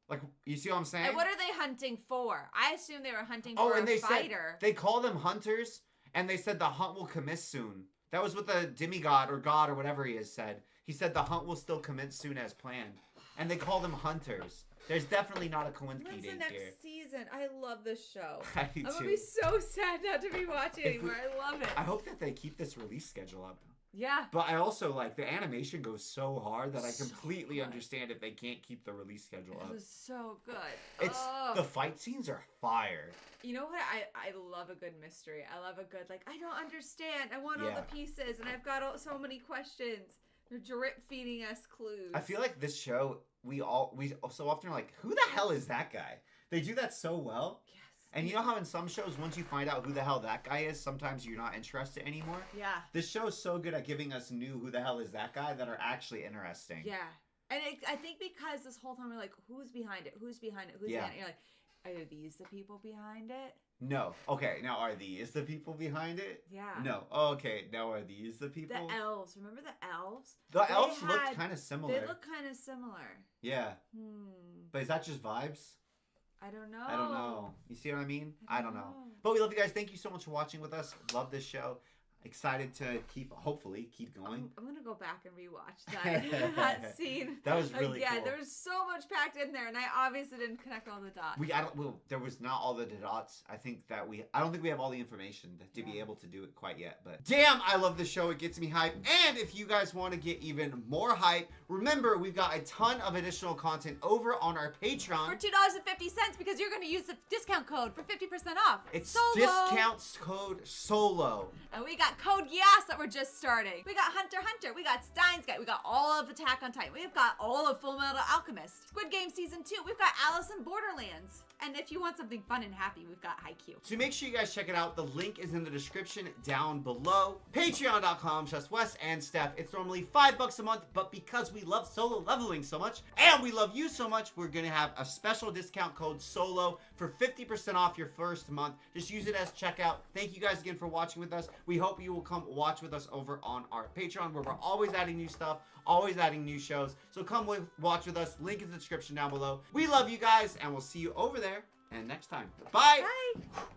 Like, you see what I'm saying? And what are they hunting for? I assume they were hunting for a fighter. They call them hunters, and they said the hunt will commence soon. That was what the demigod or god or whatever he has said. He said the hunt will still commence soon as planned. And they call them hunters. There's definitely not a coincidence When's here. the next season? I love this show. I do I'm too. gonna be so sad not to be watching anymore. I love it. I hope that they keep this release schedule up. Yeah. But I also like the animation goes so hard that I completely understand if they can't keep the release schedule up. It was so good. It's the fight scenes are fire. You know what? I love a good mystery. I love a good I don't understand. I want all the pieces, and I've got so many questions. They're drip feeding us clues. I feel like this show we so often are like, who the hell is that guy? They do that so well. Yes. And you know how in some shows, once you find out who the hell that guy is, sometimes you're not interested anymore? Yeah. This show is so good at giving us new who the hell is that guy that are actually interesting. Yeah. And I think because this whole time we're like, who's behind it? Who's behind it? Who's behind it? You're like, are these the people behind it? No. Okay, now are these the people behind it? Yeah. No. Okay, now are these the people? The elves. Remember the elves? The elves look kind of similar. They look kind of similar. Yeah. But is that just vibes? I don't know. I don't know. You see what I mean? I don't know. But we love you guys. Thank you so much for watching with us. Love this show. Excited to hopefully keep going. I'm gonna go back and rewatch that scene. That was really cool. Yeah, there was so much packed in there, and I obviously didn't connect all the dots. There was not all the dots. I don't think we have all the information to be able to do it quite yet. But damn, I love the show. It gets me hyped. And if you guys want to get even more hype, remember we've got a ton of additional content over on our Patreon for $2.50 because you're gonna use the discount code for 50% off. It's Solo. discount code SOLO. And we got code YAS that we're just starting. We got Hunter x Hunter. We got Steins Gate. We got all of Attack on Titan. We've got all of Full Metal Alchemist. Squid Game Season 2. We've got Alice in Borderlands. And if you want something fun and happy, we've got Haikyuu. So make sure you guys check it out. The link is in the description down below. Patreon.com/Wes and Steph. It's normally $5 a month, but because we love solo leveling so much, and we love you so much, we're gonna have a special discount code SOLO for 50% off your first month. Just use it as checkout. Thank you guys again for watching with us. We hope you will come watch with us over on our Patreon, where we're always adding new stuff, always adding new shows. So come watch with us. Link in the description down below. We love you guys, and we'll see you over there and next time. Bye. Bye.